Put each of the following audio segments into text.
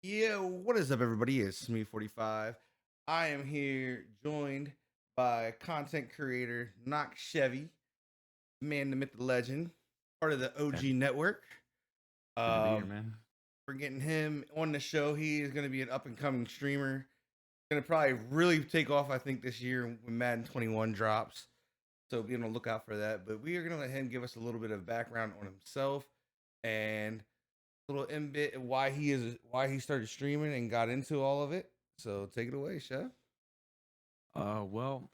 Yeah, what is up, everybody? It's me, 45. I am here joined by content creator Nokchevy, man, the myth, the legend, part of the Happy, OG network. good to be here, Um, man. we're getting him on the show. He is going to be an up and coming streamer. Going to probably really take off, I think, this year when Madden 21 drops. So be on the lookout for that. But we are going to let him give us a little bit of background on himself and little in bit of why he started streaming and got into all of it. So take it away, Chef. Well,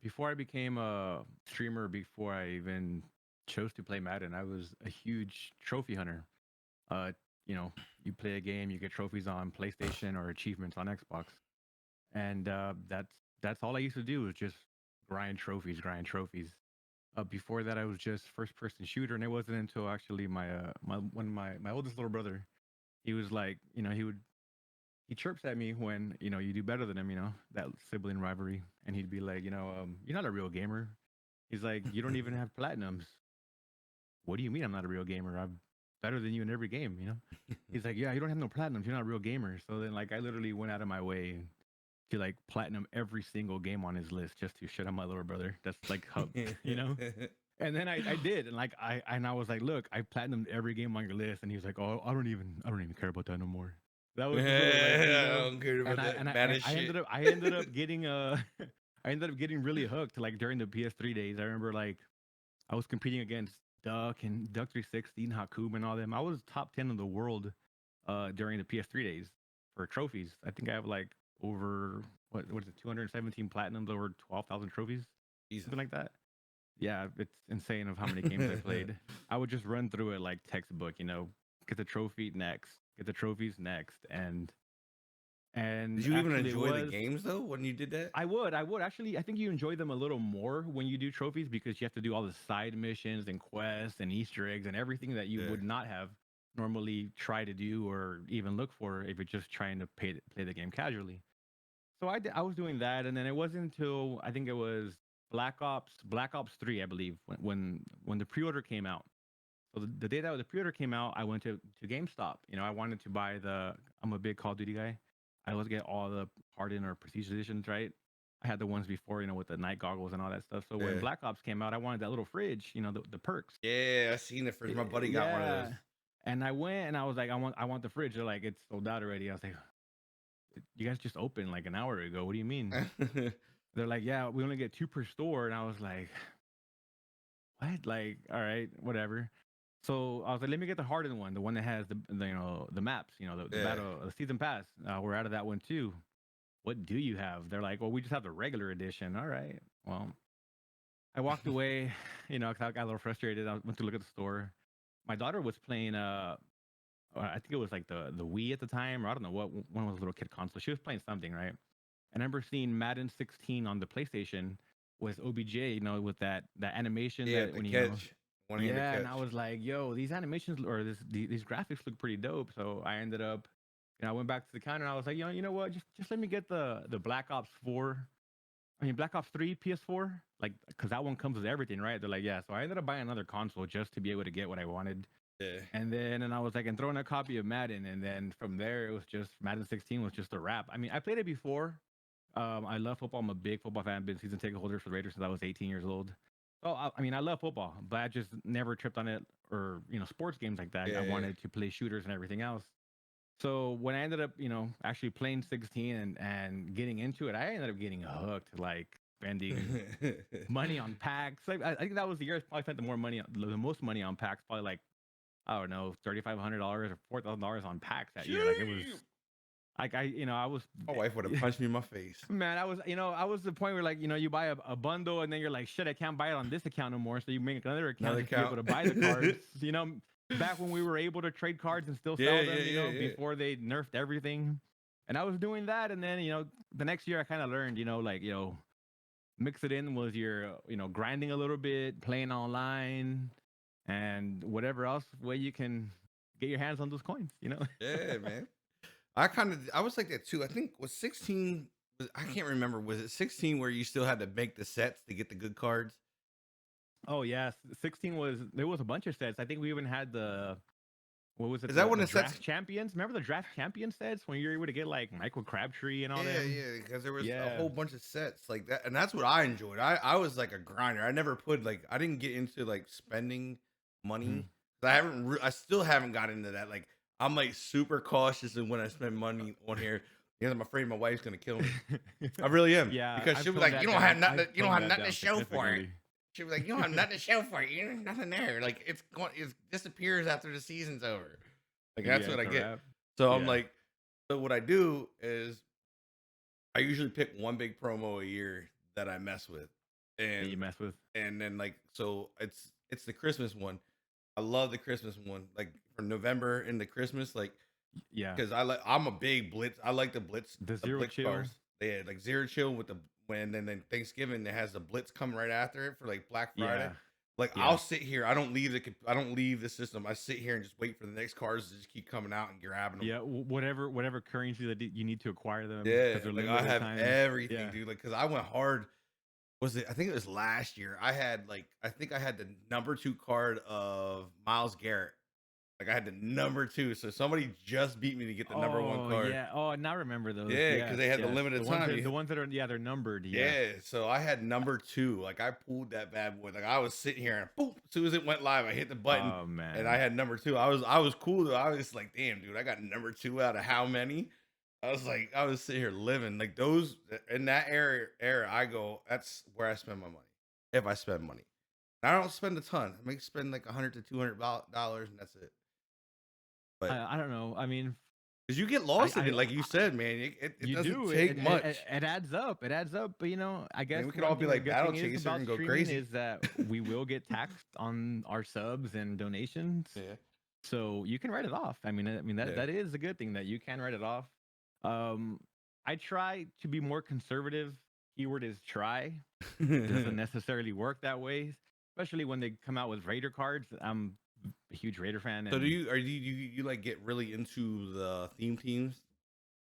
before I became a streamer, before I even chose to play Madden, I was a huge trophy hunter. Uh, you know, you play a game, you get trophies on PlayStation or achievements on Xbox, and that's all I used to do was just grind trophies, grind trophies. Before that, I was just first person shooter, and it wasn't until actually my oldest little brother, he was like, he chirps at me when you do better than him, that sibling rivalry, and he'd be like, you're not a real gamer. He's like, you don't even have platinums. What do you mean I'm not a real gamer? I'm better than you in every game. He's like, yeah, you don't have no platinums. You're not a real gamer. So then, like, I literally went out of my way to like platinum every single game on his list just to shit on my little brother. That's like how. And then I did, and like I was like, look, I platinumed every game on your list, and he was like, oh, I don't even care about that no more. That was the sort of like I don't care and about I that and bad I as I shit. ended up I ended up getting I ended up getting really hooked like during the PS3 days. I remember like I was competing against Duck and Duck 360 and Hakum and all them. I was top 10 in the world during the PS3 days for trophies. I think I have like over what is it 217 platinums, over 12,000 trophies, Jesus. something like that. Yeah, it's insane of how many games I played. I would just run through it like textbook, get the trophy next, get the trophies next, and Did and you even actually it enjoy the was games though when you did that? I would actually. I think you enjoy them a little more when you do trophies because you have to do all the side missions and quests and Easter eggs and everything that you Yeah. would not have normally try to do or even look for if you're just trying to play the game casually. So I was doing that, and then it wasn't until I think it was Black Ops 3, I believe, when the pre-order came out. So the day that the pre-order came out, I went to GameStop. I wanted to buy the. I'm a big Call of Duty guy. I always get all the Hardened or Prestige editions, right? I had the ones before, with the night goggles and all that stuff. So when Yeah. Black Ops came out, I wanted that little fridge, the perks. Yeah, I seen it first. My buddy got one of those. Yeah. And I went and I was like, I want the fridge. They're like, it's sold out already. I was like, you guys just opened like an hour ago. What do you mean? They're like, yeah, we only get two per store. And I was like, what? Like, all right, whatever. So I was like, let me get the hardened one, the one that has the maps, the Yeah. battle, the season pass. We're out of that one too. What do you have? They're like, well, we just have the regular edition. All right. Well, I walked away, because I got a little frustrated. I went to look at the store. My daughter was playing I think it was like the Wii at the time, or I don't know what one was a little kid console. She was playing something, right? And I remember seeing Madden 16 on the PlayStation with OBJ, with that animation Yeah, that the when catch. One handed yeah, and I catch. was like, yo, these animations or these graphics look pretty dope. So I ended up, I went back to the counter and I was like, you know what? Just let me get the Black Ops 4. I mean, Black Ops 3 PS4, like, because that one comes with everything, right? They're like, yeah. So I ended up buying another console just to be able to get what I wanted. Yeah. And I was like, and throwing a copy of Madden. And then from there, it was just Madden 16 was just a wrap. I mean, I played it before. I love football. I'm a big football fan. Been season ticket holder for the Raiders since I was 18 years old. Oh, I mean, I love football, but I just never tripped on it or sports games like that. I Yeah. wanted to play shooters and everything else. So when I ended up, actually playing 16 and getting into it, I ended up getting hooked, like spending money on packs. Like I think that was the year I probably spent the most money on packs. Probably like I don't know, $3,500 or $4,000 on packs that year. Like it was Jeez. like I was. My wife would have punched me in my face. Man, I was the point where like, you buy a bundle and then you're like, shit, I can't buy it on this account no more. So you make another account Another just to be able count. to buy the cards. Back when we were able to trade cards and still Yeah, sell yeah, them, yeah, yeah. before they nerfed everything. And I was doing that. And then, the next year I kind of learned, like, mix it in was your, grinding a little bit, playing online, and whatever else way you can get your hands on those coins. Yeah, man. I was like that too. I think was 16 I can't remember. Was it 16 where you still had to make the sets to get the good cards? Oh, yes. 16 there was a bunch of sets. I think we even had what was it? Is that when The it sets? draft champions. Remember the draft champion sets when you were able to get like Michael Crabtree and all Yeah, them. yeah, because there was a Yeah. whole bunch of sets like that, and that's what I enjoyed. I was like a grinder. I never put like I didn't get into like spending Hmm. money. I still haven't got into that. Like I'm like super cautious of when I spend money on here because I'm afraid my wife's gonna kill me. I really am Yeah, because I've she'll be toned like, that "You don't have down. nothing. I've You don't toned have that nothing to down show for it." significantly. She'll be like, "You don't have nothing to show for it. There's nothing there. Like it's going, it disappears after the season's over." Like that's Yeah, what it's I a get. wrap. So I'm Yeah, like, so what I do is I usually pick one big promo a year that I mess with, that you and mess with. then like so it's the Christmas one. I love the Christmas one, like from November into Christmas, like Yeah, because I'm a big Blitz. I like the the zero Blitz chill. cars. They had like Zero Chill with the when then Thanksgiving it has the Blitz coming right after it for like Black Friday. Yeah, Like yeah. I'll sit here. I don't leave the system. I sit here and just wait for the next cars to just keep coming out and grabbing them. Yeah, whatever currency that you need to acquire them Yeah, because they're like I limited have time. everything, Yeah. dude. Like, cause I went hard. Was it? I think it was last year. I had like, I think I had the number two card of Miles Garrett. Like, I had the number two. So somebody just beat me to get the number one Oh card. yeah. Oh, now I remember those. Yeah, because Yes, they had the yes. limited time. The ones that are yeah, they're numbered. Yes. Yeah, so I had number two. Like, I pulled that bad boy. Like, I was sitting here and boom, as soon as it went live, I hit the button Oh and I man. had number two. I was cool though. I was like, damn, dude, I got number two out of how many? I was like, I was sitting here living like those in that era. I go, that's where I spend my money. If I spend money, I don't spend a ton. I may spend like $100 to $200, and that's it. But I don't know. I mean, because you get I lost in I, it, like you I said, man, it you doesn't do take much. it adds up. It adds up. But I I guess mean, we could all one be thing a like good battle thing is chaser about and go streaming crazy. is that we will get taxed on our subs and donations. Yeah, So you can write it off. I mean yeah. that is a good thing that you can write it off. Um, I try to be more conservative. Keyword is try. Doesn't necessarily work that way, especially when they come out with Raider cards. I'm a huge Raider fan, So do and you like get really into the theme teams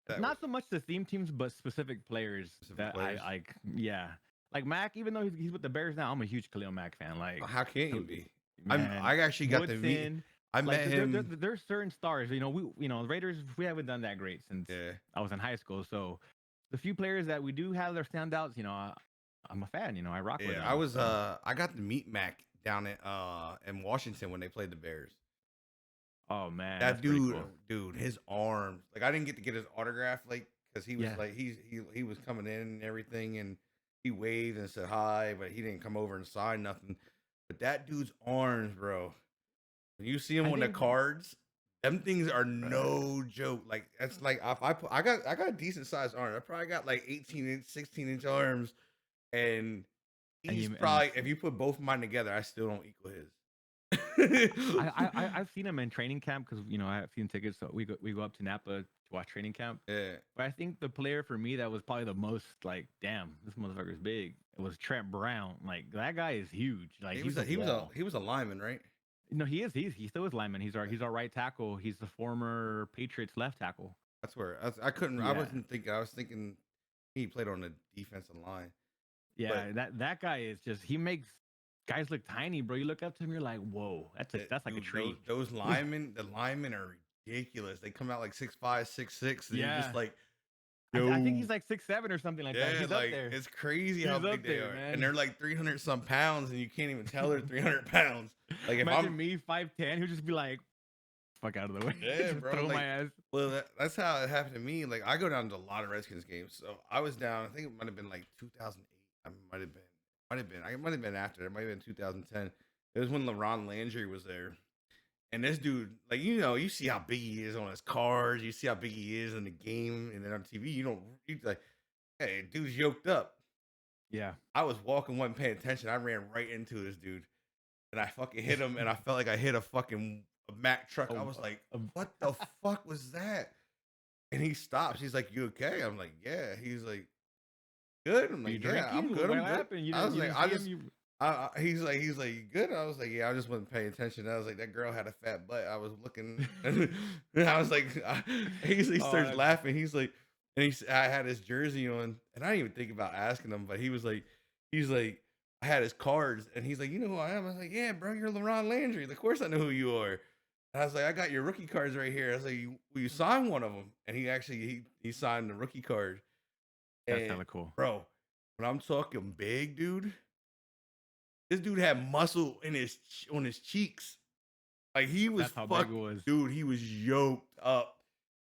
that way, not so much the theme teams, but specific players specific that I players? like. Yeah, like Mac. Even though he's with the Bears now, I'm a huge Khalil Mack fan. Like, How can't you Khal- be? man, I actually got to meet. Woodson. I Like met him. there's certain stars. The Raiders we haven't done that great since Yeah, I was in high school. So the few players that we do have their standouts, I'm a fan. I rock with yeah. them. So I got to meet Mac down in Washington when they played the Bears. oh man, That that's pretty dude, cool. dude, his arms. Like I didn't get to get his autograph, like because he was Yeah, like he was coming in and everything, and he waved and said hi, but he didn't come over and sign nothing. But that dude's arms, bro. When you see him I on the think. cards, them things are uh, no joke. Like that's like if I got a decent sized arm. I probably got like 18-inch, 16-inch arms, and and he's you and probably if you put both of mine together, I still don't equal his. I've seen him in training camp because I have seen tickets, so we go up to Napa to watch training camp. Yeah, But I think the player for me that was probably the most like, damn, this motherfucker's big. It was Trent Brown. Like that guy is huge. Like he's a wall. he was a lineman, right? No, he is. He still is lineman. He's our right tackle. He's the former Patriots left tackle. That's where I couldn't. I Yeah, wasn't thinking. I was thinking he played on the defensive line, but yeah. That guy is just he makes guys look tiny, bro. You look up to him, you're like, whoa, that's like a dude, tree. those linemen, the linemen are ridiculous. They come out like 6'5", 6'6", and you're just Yeah, like, I think yo, he's like 6'7" or something like that. yeah, He's up like there. it's crazy how He's up big they there, are, and man. they're like 300 some pounds, and you can't even tell they're 300 pounds. Like if Imagine I'm, me 5'10", he'd just be like, "Fuck out of the way." yeah, Just bro, throw my like, ass. well, that's how it happened to me. Like I go down to a lot of Redskins games, so I was down. I think it might have been like 2008. I might have been after that. It might have been 2010. It was when LaRon Landry was there. And this dude, like you see how big he is on his cards, you see how big he is in the game, and then on TV, you like, hey, dude's yoked up. Yeah. I was walking, wasn't paying attention. I ran right into this dude, and I fucking hit him, and I felt like I hit a Mack truck. I Oh, was like, what the fuck was that? And he stops. He's like, you okay? I'm like, yeah. He's like, good. I'm are you like, yeah, I'm drinking? good. What I'm good. happened? I was You like, didn't I see him? just he's like, you good? I was like, yeah, I just wasn't paying attention. I was like, that girl had a fat butt. I was looking, and I was like, he Oh, starts laughing. He's like, I had his jersey on, and I didn't even think about asking him, but he's like, I had his cards, and he's like, you know who I am? I was like, yeah, bro, you're LaRon Landry. Of course I know who you are. And I was like, I got your rookie cards right here. I was like, will you sign one of them? And he actually he signed the rookie card. That's And hella cool. bro, when I'm talking big, dude, this dude had muscle in on his cheeks. Like he was That's how big it fuck, was. dude. He was yoked up.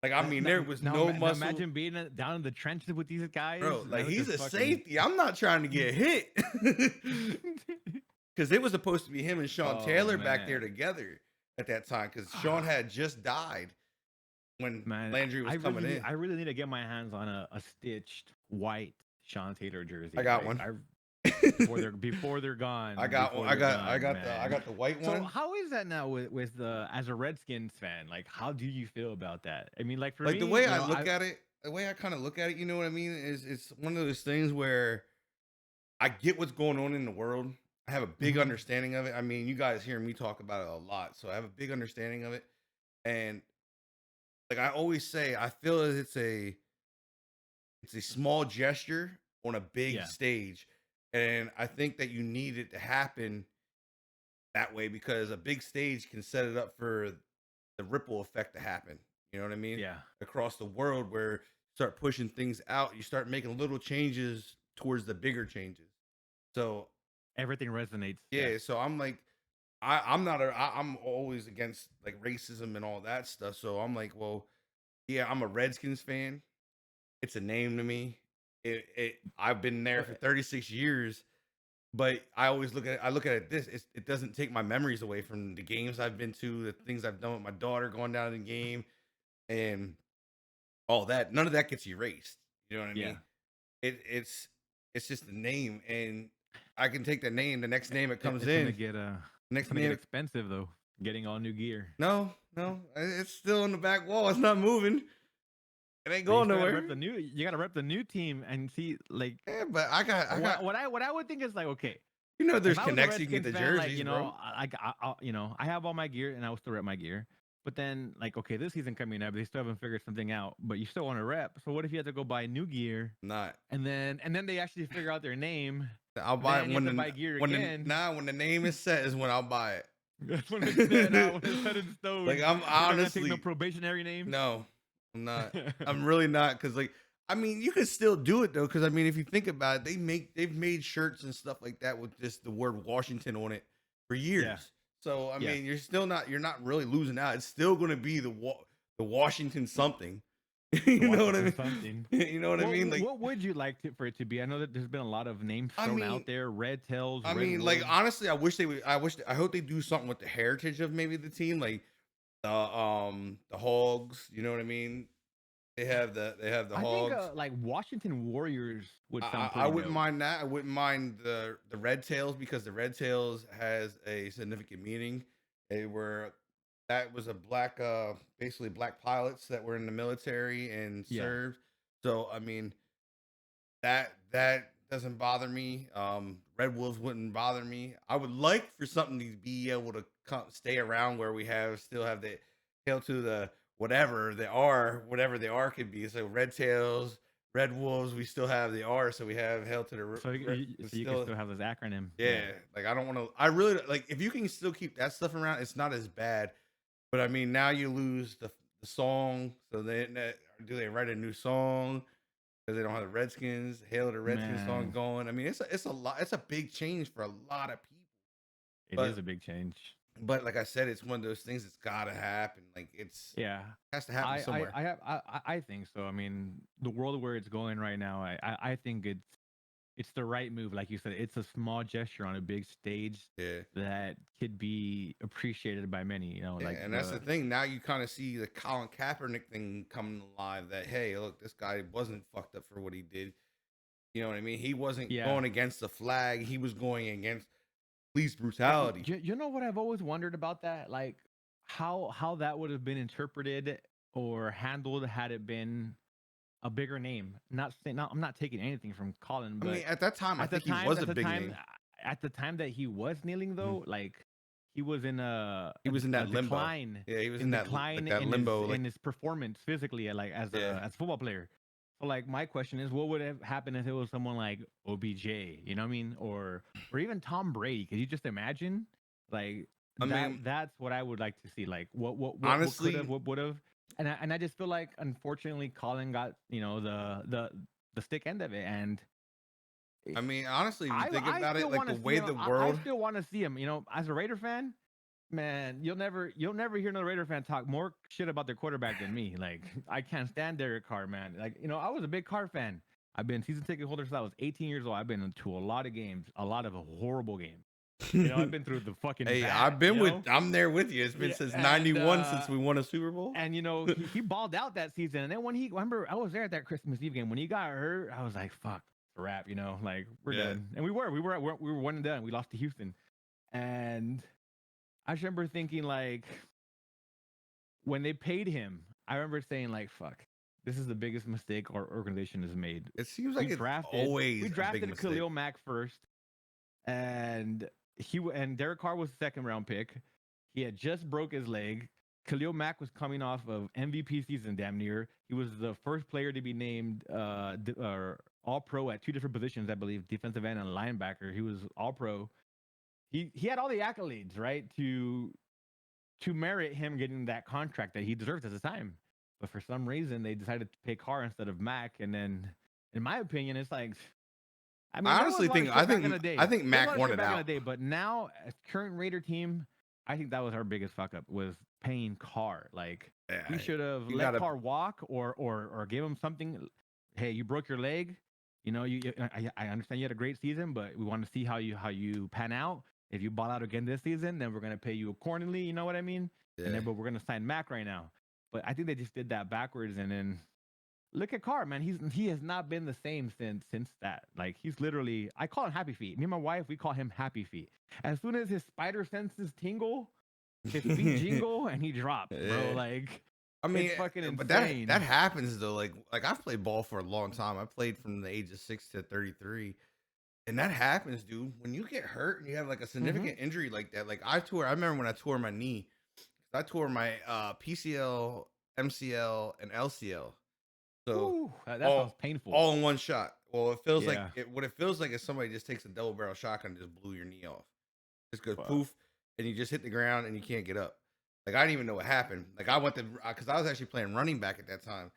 Like I mean, there was no Now muscle, imagine being down in the trenches with these guys. bro. Like That he's just a fucking. safety. I'm not trying to get hit because it was supposed to be him and Sean Oh Taylor back there man, together at that time because Sean had just died when man, Landry was coming in. I really need to get my hands on a stitched white Sean Taylor jersey. I got Like one. I before they're gone. I got one. Before they're I gone, got the white So one. how is that now with the as a Redskins fan? Like, how do you feel about that? I mean, like for Like me, the way I look at it, the way I kind of look at it, you know what I mean? Is it's one of those things where I get what's going on in the world. I have a big Mhm. understanding of it. I mean, you guys hear me talk about it a lot, so I have a big understanding of it. And like I always say, I feel as it's a small gesture on a big Yeah, stage, and I think that you need it to happen that way because a big stage can set it up for the ripple effect to happen. You know what I mean? yeah. Across the world, where you start pushing things out, you start making little changes towards the bigger changes. So Everything resonates. Yeah. yeah, so I'm like, I'm not I'm always against like racism and all that stuff. So I'm like, well, yeah, I'm a Redskins fan. It's a name to me. I've been there for But 36 years, but I look at it this it doesn't take my memories away from the games I've been to, the things I've done with my daughter going down to the game and all that. None of that gets erased. You know what I yeah, mean? It's just a name, and I can take the name, the next name it comes in, it's next gonna get name. expensive though. Getting all new gear. No, no, it's still on the back wall. It's not moving. It ain't But you going still gotta rep nowhere. the new. You gotta rep the new team and see like Yeah, but I got. what I would think is like okay, You know, if there's I was a connects. You can get Redskins the fan, like jerseys, bro. you know I have all my gear and I will still rep my gear. But then like okay, this season coming up, they still haven't figured something out. But you still want to rep. So what if you have to go buy new gear Not. and then they actually figure out their name? I'll buy it Then you have to buy gear again. when the name is set is when I'll buy That's when it's set out, it. when it's set in Like stone. I'm You're not gonna take no honestly probationary names. no, I'm not. I'm really not because like I mean you can still do it though because I mean if you think about it they've made shirts and stuff like that with just the word Washington on it for Yeah, years. So I yeah. mean you're not really losing out. It's still going to be the Washington something. The You know what I Washington mean? something. You know what I mean? Like What would you like for it to be? I know that there's been a lot of names I thrown mean out there: Red Tails, I Red mean, like Wolves. honestly, I hope they do something with the heritage of maybe the team, like the Hogs. You know what I mean? They have the I think Hogs. like Washington Warriors would sound I pretty wouldn't dope. mind that. I wouldn't mind the Red Tails because the Red Tails has a significant meaning. They were that was a black basically black pilots that were in the military and Yeah, served. So I mean that doesn't bother me. Red Wolves wouldn't bother me. I would like for something to be able to stay around where we have still have the hail to the whatever the R could be. So Red Tails, Red Wolves, we still have the R, so we have hail to the so you can still still have this acronym. Yeah, yeah. Like I don't want to. I really like if you can still keep that stuff around. It's not as bad. But I mean, now you lose the song. So do they write a new song? Because they don't have the Redskins, Hail to the Redskins song man, going. I mean, it's a lot. It's a big change for a lot of people. it is But a big change. like I said, it's one of those things that's gotta happen. Like Yeah, has to happen somewhere. I think so. I mean, the world where it's going right now, I think it's the right move. Like you said, it's a small gesture on a big stage Yeah. that could be appreciated by many. You know, Yeah, like and that's the thing. Now you kind of see the Colin Kaepernick thing coming alive. That hey, look, this guy wasn't fucked up for what he did. You know what I mean? He wasn't yeah. going against the flag. He was going against police brutality. You know what I've always wondered about that, like how that would have been interpreted or handled had it been a bigger name. Not saying, not I'm not taking anything from Colin, I mean, but at that time, I at the think he time, was a big name. at the time that he was kneeling Mhm. though, like he was in He was in a that limbo. decline Yeah, he was in in that like decline that limbo. Like in his performance physically, like yeah, as a football player. So like my question is, what would have happened if it was someone like OBJ? You know what I mean, or even Tom Brady? Could you just imagine, like? I mean, that's what I would like to see. Like what could have, honestly, what would have, and I just feel like unfortunately Colin got the stick end of it, and I mean, honestly, if you think I about it, still like want the to see way him. the I world, still want to see him. As a Raider fan, man, you'll never hear another Raider fan talk more shit about their quarterback than me. Like I can't stand Derek Carr, man. Like I was a big Carr fan. I've been season ticket holder since I was 18 years old. I've been to a lot of games, a lot of horrible games. I've been through the fucking hey, bad. I'm there with you. It's been Yeah, since and '91 since we won a Super Bowl. he balled out that season. And then when he, I remember I was there at that Christmas Eve game when he got hurt. I was like, fuck, it's a wrap. Like we're Yeah, done. And we were one and done. We lost to Houston, and I just remember thinking like when they paid him, I remember saying like, fuck, this is the biggest mistake our organization has made. it seems We like it's drafted we always a big drafted mistake. Khalil Mack first, and and Derek Carr was the second round pick. He had just broke his leg. Khalil Mack was coming off of MVP season, damn near. He was the first player to be named All Pro at two different positions, I believe, defensive end and linebacker. He was All Pro. He had all the accolades, right, to merit him getting that contract that he deserved at the time. But for some reason, they decided to pay Carr instead of Mack. And then, in my opinion, it's like, I mean, I there was honestly a lot of think shit back in the day. I think There was a Mac lot of won shit it back in the out. day. But now, as current Raider team, I think that was our biggest fuck up was paying Carr. Like we Yeah, should have you let gotta. Carr walk or give him something. Hey, you broke your leg. I understand you had a great season, but we want to see how you pan out. If you ball out again this season, then we're gonna pay you accordingly. You know what I mean? And Yeah. then, but we're gonna sign Mac right now. But I think they just did that backwards. And then look at Carr, man. He has not been the same since that. Like he's literally, I call him Happy Feet. Me and my wife, we call him Happy Feet. As soon as his spider senses tingle, his feet jingle, and he drops, bro. Yeah. Like I mean, it's fucking but that insane. happens though. Like I've played ball for a long time. I played from the age of 6 to 33, and that happens, dude. When you get hurt and you have like a Mm-hmm. significant injury like that, like I tore. I remember when I tore my knee. I tore my PCL, MCL, and LCL. So Whew, that sounds all painful. all in one shot. Well, it feels like Yeah. what it feels like is somebody just takes a double barrel shotgun and just blew your knee off. Just goes Fuck. poof, and you just hit the ground and you can't get up. Like I didn't even know what happened. Like I went to because I was actually playing running back at that time,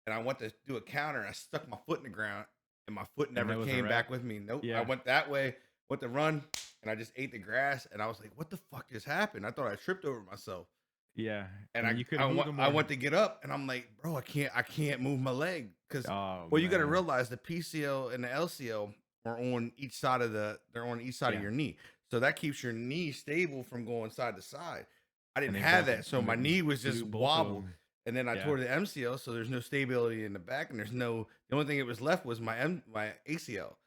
and I went to do a counter and I stuck my foot in the ground, and my foot And never that was a came wrap. back with me. Nope, I Yeah. went that way, went to run, and I just ate the grass, and I was like, "What the fuck just happened?" I thought I tripped over myself, Yeah. and And then you couldn't move no I more. went to get up, and I'm like, "Bro, I can't move my leg because Oh well, you got to man. realize the PCL and the LCL are on each side of they're on each side of Yeah. your knee, so that keeps your knee stable from going side to side. I And didn't they have both that, so my knee was just blew both of wobbled, them. and then I Yeah. tore the MCL, so there's no stability in the back, and there's no the only thing that was left was my ACL,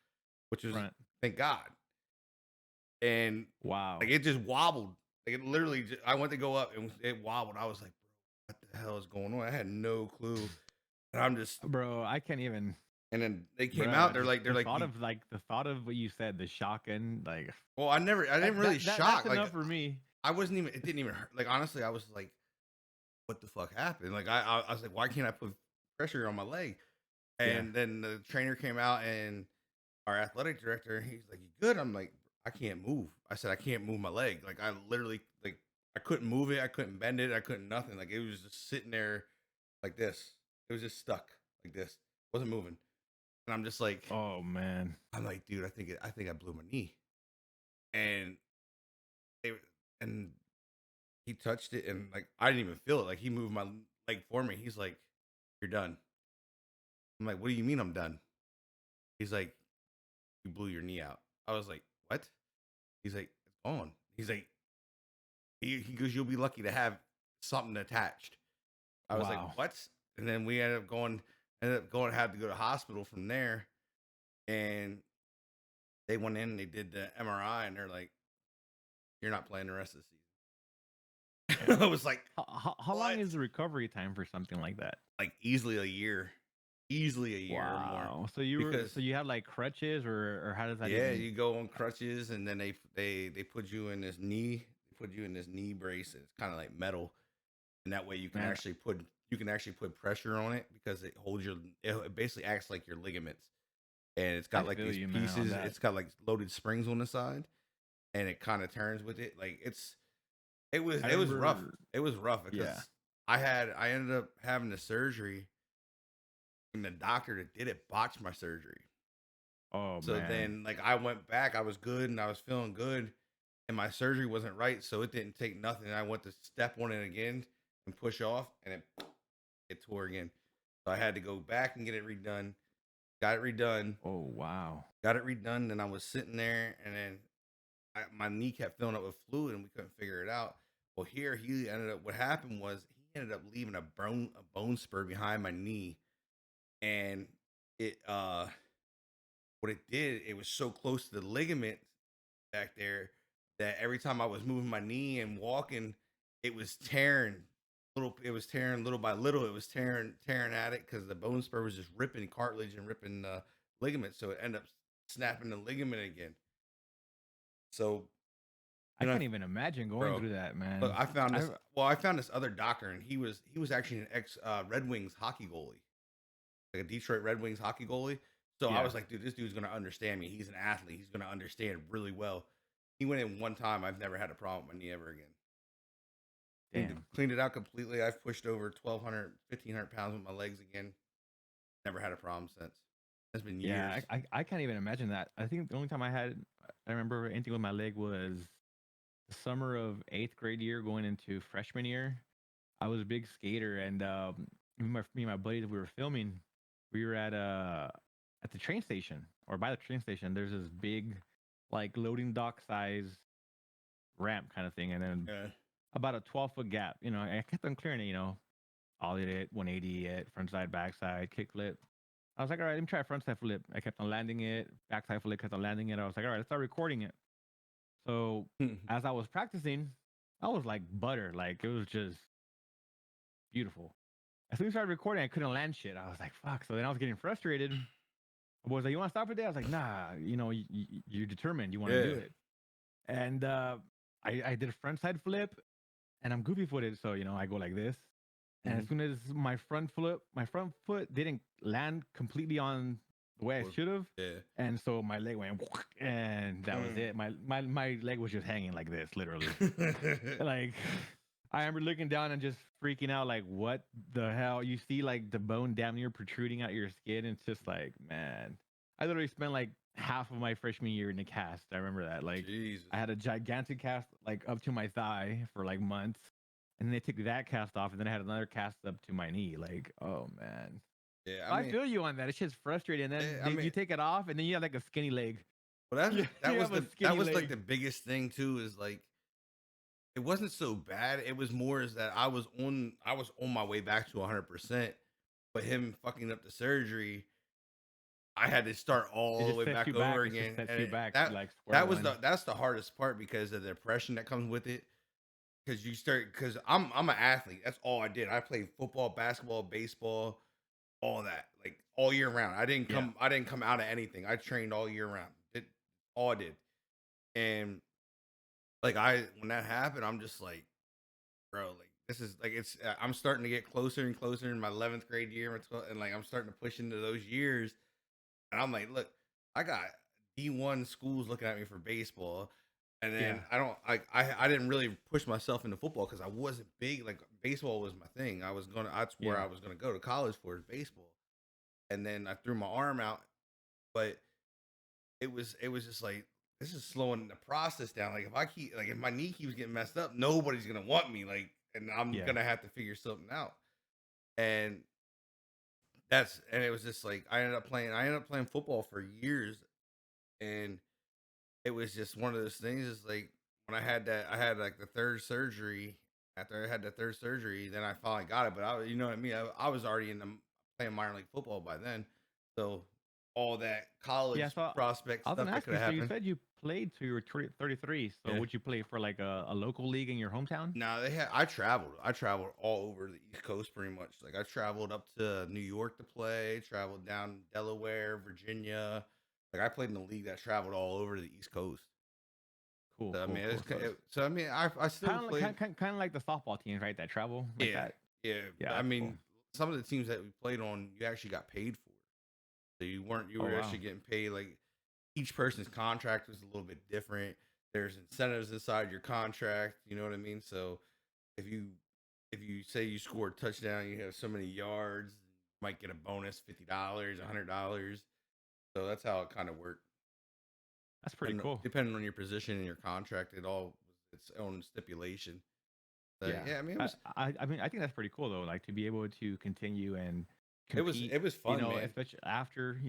which was Front. thank God, and like Wow. it just wobbled, like it literally. I went to go up and it wobbled. I was like, "What the hell is going on?" I had no clue, and I'm just Bro, I can't even. and then they came out. Bruh, just They're the like, thought of the thought of what you said, the shock and like well, I didn't really that's shock. Like, enough for me. I wasn't even. It didn't even hurt. Like, honestly, I was like, "What the fuck happened?" Like, I was like, "Why can't I put pressure on my leg?" Yeah. And then the trainer came out and our athletic director, he's like, "You good?" I'm like, "I can't move." I said, "I can't move my leg." Like, I literally like I couldn't move it. I couldn't bend it. I couldn't nothing. Like, it was just sitting there like this. It was just stuck like this. Wasn't moving. And Oh man. I'm like, dude, I think I blew my knee. And they and he touched it and like I didn't even feel it. Like he moved my leg for me. He's like, "You're done." I'm like, "What do you mean I'm done?" He's like, "You blew your knee out." I was like, "What?" He's like, "It's gone." He's like, he goes, "You'll be lucky to have something attached." I was like, Wow. "What?" And then we ended up going had to go to hospital from there, and they went in and they did the MRI and they're like, "You're not playing the rest of the season." I was like, How long "What?" is the recovery time for something like that? Like easily a year or more, Wow. because So you had like crutches or how does that yeah, even? you go on crutches and then they put you in this knee brace. It's kind of like metal, and that way Man, you can actually put pressure on it because it holds it basically acts like your ligaments, and it's I got like feel these you, man, on pieces. that. It's got like loaded springs on the side, and it kind of turns with it. Like I it was rough. remember. It was rough Yeah. because I ended up having the surgery, and the doctor that did it botched my surgery. Oh So man. then, like, I went back, I was good and I was feeling good, and my surgery wasn't right, so it didn't take nothing. I went to step on it again and push off, and it tore again. So I had to go back and get it redone. Got it redone. Oh wow. Got it redone. And I was sitting there, and then my knee kept filling up with fluid, and we couldn't figure it out. Well, here he ended up. What happened was he ended up leaving a bone spur behind my knee, and it what it did, it was so close to the ligament back there that every time I was moving my knee and walking, it was tearing it was tearing little by little. It was tearing at it because the bone spur was just ripping cartilage and ripping ligament. So it ended up snapping the ligament again. So, I you know, can't even imagine going bro, through that, look, man. I found I this. Well, I found this other doctor, and he was actually an ex Red Wings hockey goalie, like a Detroit Red Wings hockey goalie. So I Yeah. was like, dude, this dude's gonna understand me. He's an athlete. He's gonna understand really well. He went in one time. I've never had a problem with my knee ever again. Damn. Cleaned it out completely. I've pushed over 1,200, 1,500 pounds with my legs again. Never had a problem since. It's been Yeah, years. I can't even imagine that. I think the only time I remember anything with my leg was the summer of eighth grade year going into freshman year. I was a big skater, and me and my buddies, we were filming. We were at the train station, or by the train station. There's this big, like, loading dock size ramp kind of thing, and then Yeah. about a 12-foot gap. I kept on clearing it. Ollied it, 180 it, front side, back side, kick flip. I was like, all right, let me try front side flip. I kept on landing it, back side flip, kept on landing it. I was like, all right, let's start recording it. So as I was practicing, I was like butter. Like, it was just beautiful. As soon as I started recording, I couldn't land shit. I was like, fuck. So then I was getting frustrated. I was like, you want to stop it there? I was like, nah, you're determined. You want to do Yeah. it. And I did a front side flip, and I'm goofy footed. So, I go like this. And as Mhm. soon as my front foot didn't land completely on the way I Or- should have. Yeah. And so my leg went, and that was Mm. it. My leg was just hanging like this, literally. Like, I remember looking down and just freaking out, like, what the hell? You see, like, the bone damn near protruding out your skin. It's just like, man, I literally spent like half of my freshman year in the cast. I remember that. Like, Jesus. I had a gigantic cast like up to my thigh for like months, and then they took that cast off, and then I had another cast up to my knee. Like, oh man, Yeah. I feel you on that. It's just frustrating. And then I mean, you take it off, and then you have like a skinny leg. well, You, that you was have a that skinny was like the leg. biggest thing too. Is like it wasn't so bad. It was more is that I was on my way back to 100%, but him fucking up the surgery, I had to start It all the just way sets back you back. over It just again, sets and you back that like square that was one. that's the hardest part because of the depression that comes with it. Because I'm an athlete. That's all I did. I played football, basketball, baseball, all that, like all year round. Yeah, I didn't come out of anything. I trained all year round. It all I did, and like when that happened, I'm just like, bro, like this is like I'm starting to get closer and closer in my 11th grade year, and like I'm starting to push into those years. And I'm like, look, I got D1 schools looking at me for baseball. And yeah, then I didn't really push myself into football because I wasn't big. Like baseball was my thing. That's where yeah. I was gonna go to college for is baseball. And then I threw my arm out, but it was just like this is slowing the process down. Like if my knee keeps getting messed up, nobody's gonna want me. Like, and I'm Yeah. gonna have to figure something out. And and it was just like I ended up playing football for years, and it was just one of those things. Is like when I had like the third surgery. After I had the third surgery, then I finally got it. But you know what I mean. I was already playing minor league football by then, so all that Yeah, college so prospect I was stuff gonna that ask could you. have So you happened. said you played till you were 33. So Yeah. would you play for like a local league in your hometown? No, they had. I traveled. I traveled all over the East Coast pretty much. Like I traveled up to New York to play. Traveled down Delaware, Virginia. Like I played in a league that traveled all over the East Coast. Cool, So I cool, mean, cool. So it's so I mean, I still kind of like played. like the softball teams, right? That travel like Yeah, that. yeah. Yeah, But I that's cool. mean, some of the teams that we played on, you actually got paid for. So you Oh were wow. actually getting paid. Like each person's contract was a little bit different. there's incentives inside your contract. You know what I mean? So if you if you say you score a touchdown, you have so many yards, you might get a bonus $50, $100. So that's how it kind of works. That's pretty And cool. depending on your position in your contract, it all was its own stipulation. So, Yeah. yeah, I mean, I mean, I think that's pretty cool though. Like to be able to continue and compete, it was fun, man. especially after,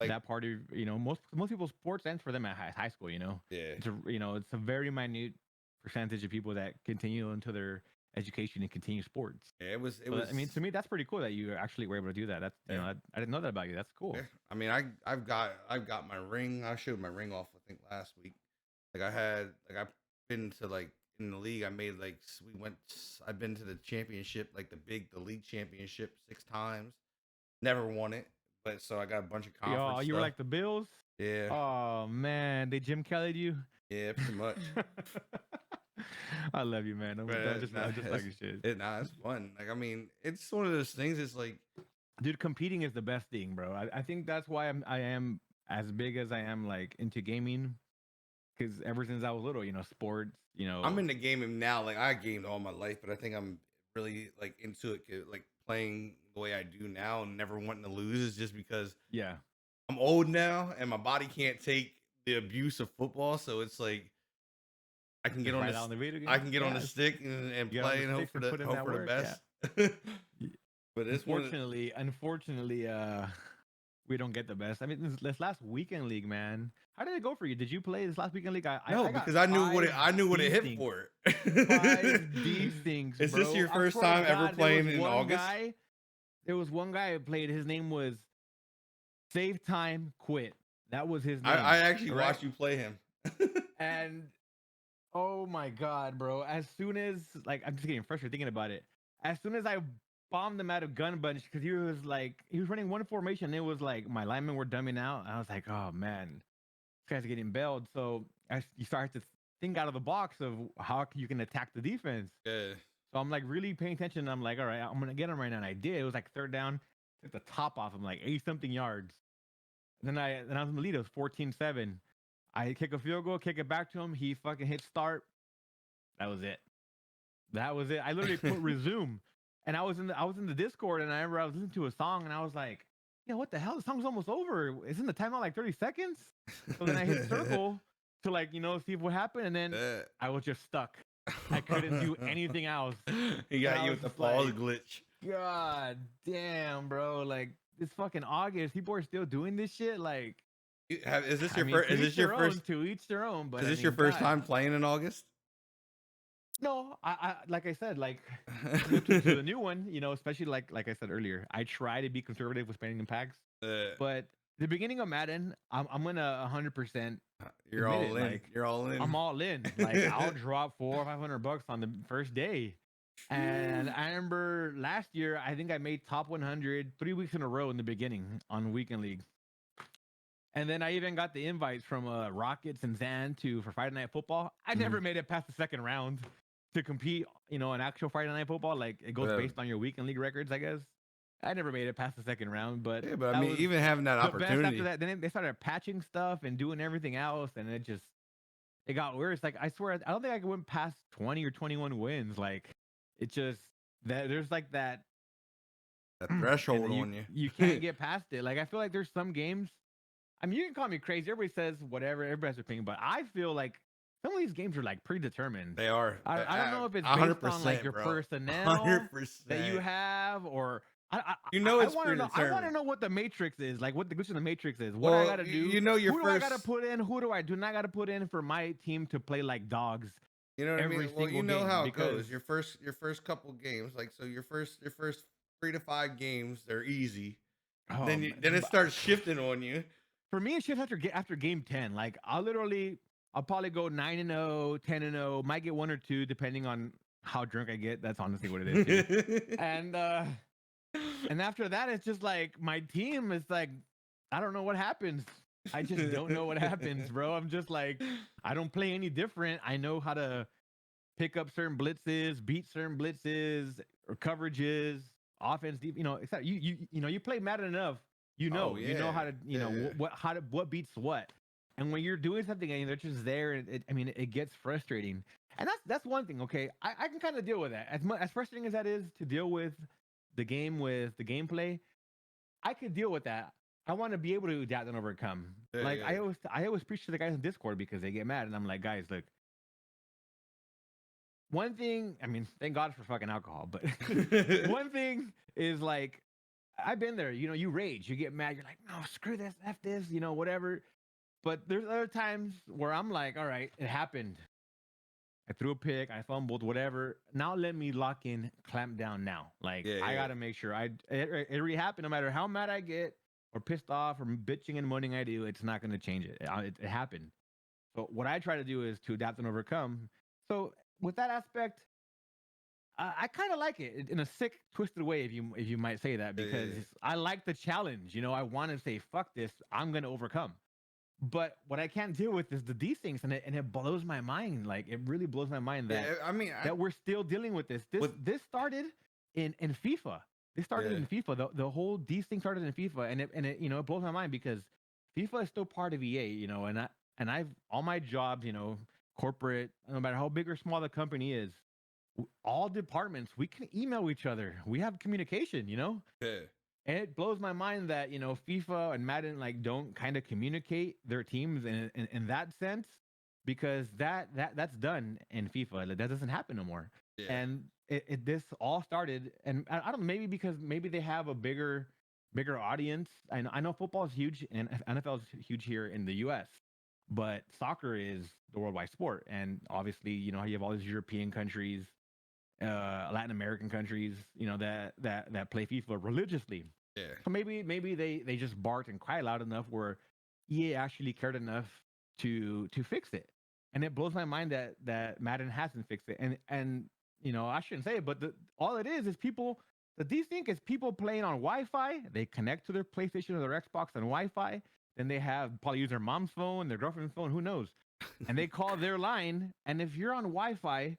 Like, that part of, most people's sports ends for them at high school, yeah, it's a very minute percentage of people that continue into their education and continue sports. yeah, it But I mean, was. to me, that's pretty cool that you actually were able to do that. That's, Yeah, I didn't know that about you. That's yeah. cool. I mean, I've got my ring. I showed my ring off, I think, last week. Like I've been to like in the league. I made like I've been to the championship, like the league championship 6 times. Never won it, but so I got a bunch of Yo, conference you were stuff. like the Bills. Yeah, Oh man, they Jim Kelly'd you. yeah, pretty much. I love you, man. But I just like your shit. it's fun. Like I mean, it's one of those things. It's like Dude, competing is the best thing, bro. I think that's why I am as big as I am, like into gaming, because ever since I was little, sports, I'm into gaming now. Like I gamed all my life, but I think I'm really like into it, like playing the way I do now and never wanting to lose is just because yeah, I'm old now and my body can't take the abuse of football. So it's like I can get just on right this, out in the video I game. can get on Yeah, the stick and get on play the and sticks and put in hope that for the work. Yeah. best. But it's one of the, Unfortunately, we don't get the best. I mean, this last weekend league, man. How did it go for you? Did you play this last weekend league? I no, got because I knew what five I knew what it hit desyncs. for. 5 desyncs, Is this bro. your I first swear to time ever God, there was playing in one August? guy. There was one guy who played. His name was Save Time Quit. That was his name. I actually correct? watched you play him. And oh my God, bro. As soon as, like, I'm just getting frustrated thinking about it. As soon as I bombed him out of gun bunch, because he was running one formation, and it was like my linemen were dumbing out. I was like, oh man, this guy's getting bailed. So you start to think out of the box of how you can attack the defense. Yeah. So I'm like really paying attention. And I'm like, all right, I'm gonna get him right now. And I did. It was like third down, took the top off him, like 80 something yards. And then I was in the lead. It was 14-7. I kick a field goal, kick it back to him. He fucking hit start. That was it. That was it. I literally put resume, and I was in the Discord, and I remember I was listening to a song, and I was like, "Yeah, what the hell? The song's almost over. Isn't the timeout like 30 seconds?" So then I hit circle to see what happened, and then I was just stuck. I couldn't do anything else. He got you with the pause glitch. God damn, bro! Like this fucking August, people are still doing this shit. Like, Is this your first? Is this your first? To each their own. But Is this your first time playing in August? No, I like I said, like to the new one, especially like I said earlier, I try to be conservative with spending in packs. But the beginning of Madden, I'm gonna 100%. You're all in. Like, you're all in. I'm all in. Like I'll drop $400 or $500 on the first day. And I remember last year, I think I made top 100 3 weeks in a row in the beginning on Weekend League. And then I even got the invites from Rockets and Zan for Friday Night Football. I never made it past the second round to compete, an actual Friday Night Football. Like it goes based on your Weekend League records, I guess. I never made it past the second round, but yeah, but I mean, even having that opportunity after that, then they started patching stuff and doing everything else, and it got worse. Like I swear, I don't think I went past 20 or 21 wins. Like it just there's like that threshold on you. You can't get past it. Like I feel like there's some games. I mean, you can call me crazy. Everybody says whatever. Everybody has their opinion, but I feel like some of these games are like predetermined. They are. I don't know if it's based on like your personnel 100%. that you have, or it's predetermined. I want to know what the matrix is, like what the glitch in the matrix is. What I gotta do. Your who first. Do I gotta put in? Who do I do not gotta put in for my team to play like dogs? You know what I mean? Well, you know how it goes. Your first couple games, like so, your first 3 to 5 games, they're easy. Then it starts shifting on you. For me, it shifts after game 10. Like I'll probably go 9-0, 10-0, might get 1 or 2 depending on how drunk I get. That's honestly what it is. Too. And after that, it's just like my team is like, I don't know what happens. I just don't know what happens, bro. I'm just like, I don't play any different. I know how to pick up certain blitzes, beat certain blitzes or coverages, offense. Except you play Madden enough. You know how to what beats what. And when you're doing something and they're just there, it gets frustrating. And that's one thing. Okay, I can kind of deal with that. As frustrating as that is to deal with the gameplay, I could deal with that. I want to be able to adapt and overcome. Yeah, Like yeah. I always preach to the guys in Discord because they get mad, and I'm like, guys, look. One thing, I mean, thank God for fucking alcohol, but one thing is like, I've been there. You know, you rage, you get mad, you're like, no, screw this, f this, whatever. But there's other times where I'm like, all right, it happened. I threw a pick, I fumbled, whatever. Now let me lock in, clamp down now. Like Yeah, I yeah. gotta make sure it already happened. No matter how mad I get or pissed off or bitching and moaning I do, it's not gonna change it. It happened. So what I try to do is to adapt and overcome. So with that aspect, I kind of like it in a sick, twisted way, if you might say that, Yeah, yeah, because yeah. I like the challenge. I want to say, "Fuck this! I'm gonna overcome." But what I can't deal with is these things, and it blows my mind. Like it really blows my mind that Yeah, I mean, we're still dealing with this. This with this started in FIFA. This started yeah, in FIFA. The whole these things started in FIFA, and it blows my mind because FIFA is still part of EA. I've all my jobs. Corporate, no matter how big or small the company is, all departments we can email each other. We have communication. yeah, And it blows my mind that FIFA and Madden like don't kind of communicate their teams in that sense, because that's done in FIFA. Like, that doesn't happen no more. yeah, And this all started, and I don't know, maybe because maybe they have a bigger audience. I know football is huge and NFL is huge here in the U.S., but soccer is the worldwide sport, and obviously you have all these European countries, Latin American countries, that play FIFA religiously. yeah. So maybe they just barked and cried loud enough where EA actually cared enough to fix it. And it blows my mind that Madden hasn't fixed it. And I shouldn't say it, but all it is people. The desync is people playing on Wi-Fi. They connect to their PlayStation or their Xbox on Wi-Fi. Then they have probably use their mom's phone, their girlfriend's phone, who knows? And they call their line. And if you're on Wi-Fi,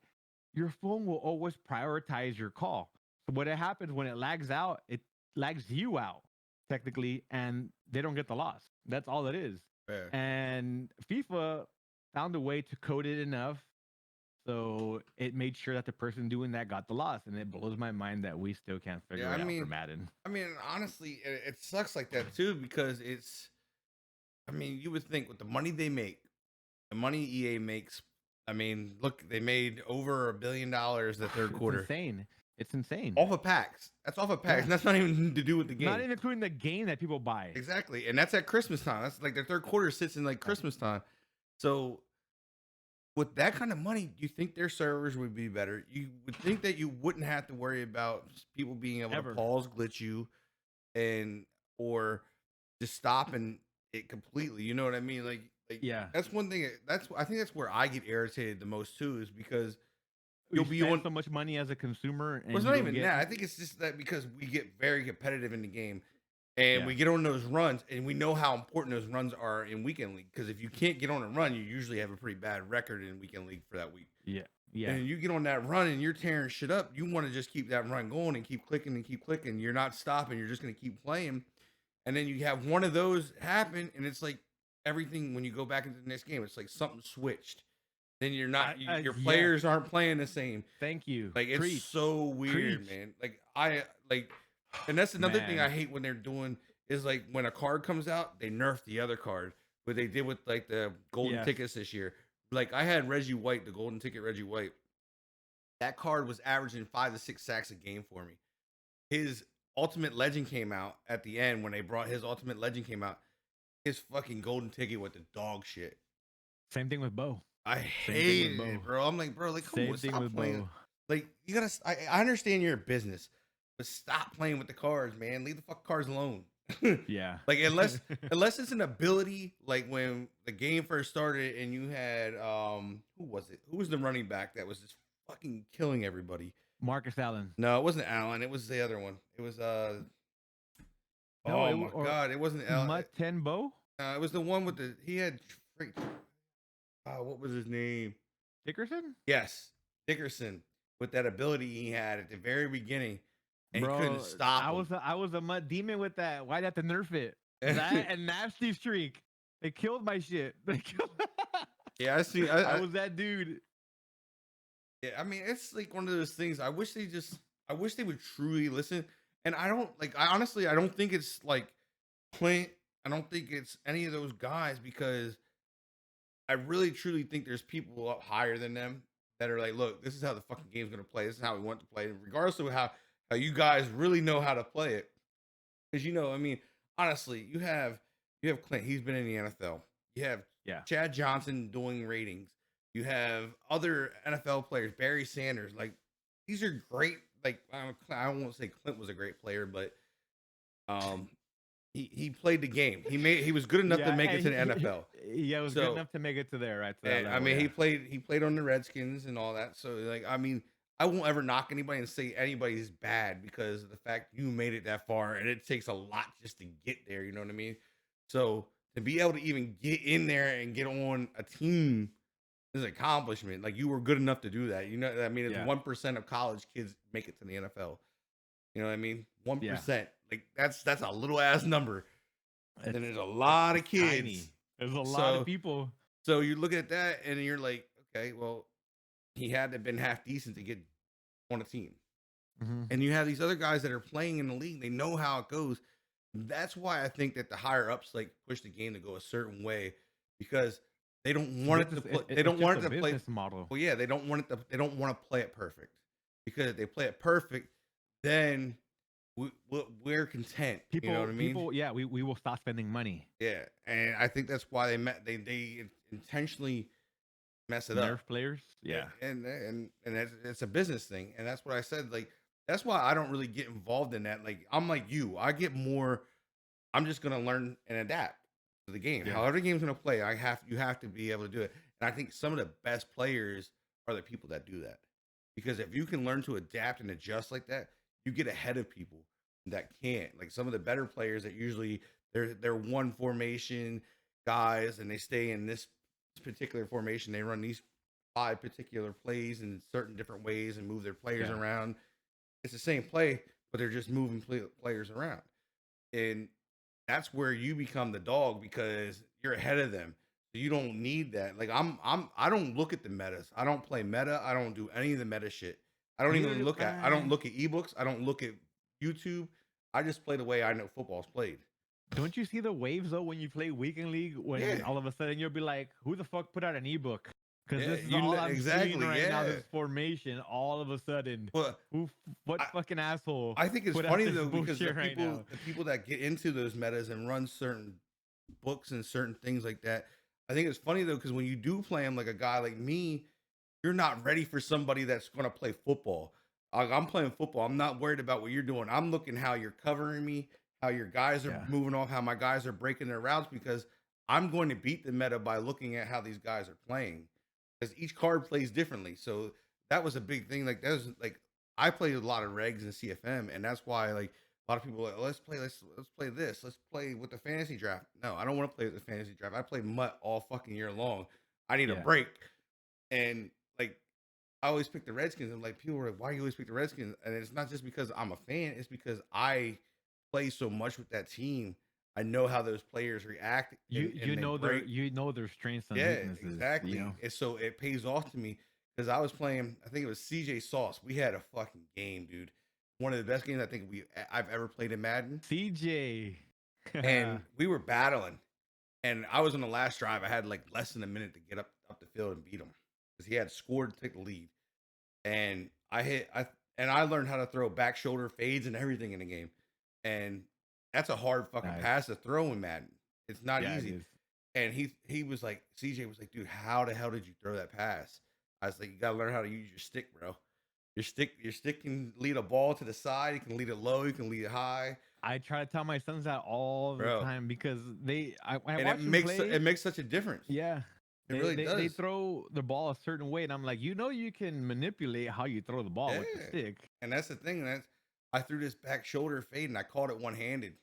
your phone will always prioritize your call. So what happens when it lags out, it lags you out technically, and they don't get the loss. That's all it is. Yeah. And FIFA found a way to code it enough so it made sure that the person doing that got the loss. And it blows my mind that we still can't figure Yeah, it out for Madden. honestly, it sucks like that too because it's. I mean, you would think with the money they make, the money EA makes. I mean, look, they made over $1 billion the third It's quarter insane. It's insane. off of packs. That's off of packs. Yeah. And that's not even to do with the Not game. even including the game that people buy. Exactly, and that's at Christmas time. That's like their third quarter sits in like Christmas time. So with that kind of money, do you think their servers would be better? You would think that you wouldn't have to worry about people being able to Ever. pause, glitch you, and or just stopping it completely. You know what I mean? Like Yeah. that's one thing. I think that's where I get irritated the most too, is because You you'll be spend on. so much money as a consumer Well, and it's you not don't even get. that. I think it's just that because we get very competitive in the game, and Yeah. we get on those runs, and we know how important those runs are in weekend league. Because if you can't get on a run, you usually have a pretty bad record in weekend league for that week. Yeah. Yeah. And you get on that run and you're tearing shit up. You want to just keep that run going and keep clicking and keep clicking. You're not stopping. You're just going to keep playing. And then you have one of those happen, and it's like everything when you go back into the next game, it's like something switched. Then you're not, your Yes. players aren't playing the same. Thank you. Like it's Preach. so weird, Preach. man. Like, and that's another thing I Man. hate when they're doing is like when a card comes out, they nerf the other card. What they did with like the golden Yes. tickets this year. Like I had Reggie White, the golden ticket Reggie White. That card was averaging 5 to 6 sacks a game for me. His ultimate legend came out at the end when they brought his ultimate legend came out. His fucking golden ticket with the dog shit. Same thing with Bo. I Same thing with hated it, Bo. bro. I'm like, bro, like, come Same on, thing stop with playing. Bo. Like, you gotta. I understand you're a business, but stop playing with the cards, man. Leave the fuck cards alone. Yeah. Like, unless it's an ability, like when the game first started and you had who was it? Who was the running back that was just fucking killing everybody? Marcus Allen. No, it wasn't Allen. It was the other one. It was No, oh my god, it wasn't Allen. Muten Bo? It was the one with the he had what was his name? Dickerson? Yes, Dickerson, with that ability he had at the very beginning, and Bro, he couldn't stop him. I was a mud demon with that. Why'd you have to nerf it? That and nasty streak. They killed my shit. They killed. Yeah, I see. I was that dude. Yeah, I mean, it's like one of those things. I wish they would truly listen. And I don't like. I honestly, I don't think it's like Clint. I don't think it's any of those guys because I really truly think there's people up higher than them that are like, look, this is how the fucking game's gonna play. This is how we want to play, regardless of how you guys really know how to play it. Because I mean, honestly, you have Clint. He's been in the NFL. You have Yeah. Chad Johnson doing ratings. You have other NFL players, Barry Sanders. Like these are great. Like I won't say Clint was a great player, but um, he played the game. He was good enough to Yeah, make it and to the NFL. yeah, it was good So enough to make it to there, right to that and I level. mean, Yeah, he played on the Redskins and all that. So like, I mean, I won't ever knock anybody and say anybody's bad because of the fact you made it that far, and it takes a lot just to get there. You know what I mean? So to be able to even get in there and get on a team is an accomplishment. Like you were good enough to do that. I mean, it's yeah, 1% of college kids make it to the NFL. You know what I mean? one yeah. percent. Like that's a little ass number. It's And there's a lot of it's kids. tiny. There's a lot of So people. so you look at that and you're like, okay, well, he had to have been half decent to get on a team. Hmm. And you have these other guys that are playing in the league. They know how it goes. That's why I think that the higher ups like push the game to go a certain way because they don't want it to play. They It's don't just want a it to play. business model. Well, yeah, they don't want it to. They don't want to play it perfect because if they play it perfect, then we're content. You know what I mean? Yeah, we will stop spending money. Yeah, and I think that's why they intentionally mess it up. Nerf players. Yeah, And it's a business thing, and that's what I said. Like that's why I don't really get involved in that. Like I'm like you, I get more. I'm just gonna learn and adapt to the game. yeah. However the game's gonna play, you have to be able to do it. And I think some of the best players are the people that do that. Because if you can learn to adapt and adjust like that, you get ahead of people that can't. Like some of the better players that usually they're one formation guys and they stay in this particular formation. They run these five particular plays in certain different ways and move their players Yeah. around. It's the same play, but they're just moving players around. And that's where you become the dog because you're ahead of them. So you don't need that. Like I don't look at the metas. I don't play meta. I don't do any of the meta shit. Neither do I don't look at ebooks. I don't look at YouTube. I just play the way I know football's played. Don't you see the waves though when you play weekend league? When Yeah. all of a sudden you'll be like, "Who the fuck put out an ebook?" Because Yeah, this is all I'm exactly. seeing right now. Yeah. This formation. All of a sudden, But what I, fucking asshole? I think it's put out funny this though because bullshit right now? the people that get into those metas and run certain books and certain things like that. I think it's funny though because when you do play them like a guy like me, you're not ready for somebody that's going to play football. Like, I'm playing football. I'm not worried about what you're doing. I'm looking how you're covering me, how your guys are Yeah. moving off, how my guys are breaking their routes because I'm going to beat the meta by looking at how these guys are playing because each card plays differently. So that was a big thing. Like that was like I played a lot of regs and CFM, and that's why like a lot of people are like let's play this. Let's play with the fantasy draft. No, I don't want to play with the fantasy draft. I play MUT all fucking year long. I need a Yeah. break. And like I always pick the Redskins. And like people were like, why do you always pick the Redskins? And it's not just because I'm a fan, it's because I play so much with that team. I know how those players react and they break. You know their strengths and Yeah, weaknesses. exactly. You know? And so it pays off to me because I was playing, I think it was CJ Sauce. We had a fucking game, dude. One of the best games I think I've ever played in Madden. CJ. And we were battling. And I was on the last drive. I had like less than a minute to get up the field and beat him because he had scored to take the lead. And I learned how to throw back shoulder fades and everything in the game. And that's a hard fucking Nice. pass to throw in Madden. It's not Yeah, it easy. is. And he was like, CJ was like, dude, how the hell did you throw that pass? I was like, you gotta learn how to use your stick, bro. Your stick can lead a ball to the side, you can lead it low, you can lead it high. I try to tell my sons that all the Bro. time because I And watch them play. it makes such a difference. Yeah. It really They does. throw the ball a certain way, and I'm like, you can manipulate how you throw the ball with the Yeah. stick. And that's the thing. I threw this back shoulder fade and I caught it one handed.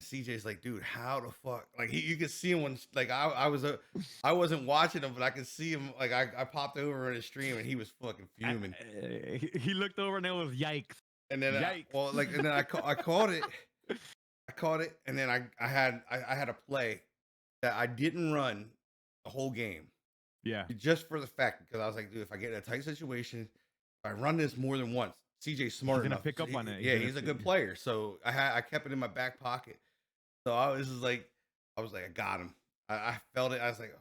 CJ's like, dude, how the fuck? Like you could see him when like I wasn't watching him, but I could see him. Like I popped over in his stream and he was fucking fuming. He looked over and it was yikes. And then I caught it. I caught it, and then I had a play, that I didn't run the whole game Yeah. just for the fact because I was like, dude, if I get in a tight situation, if I run this more than once, CJ's He's smart gonna enough. pick up on it. Yeah, he's a good player. So I kept it in my back pocket. So I was just like, I got him. I felt it. I was like, oh,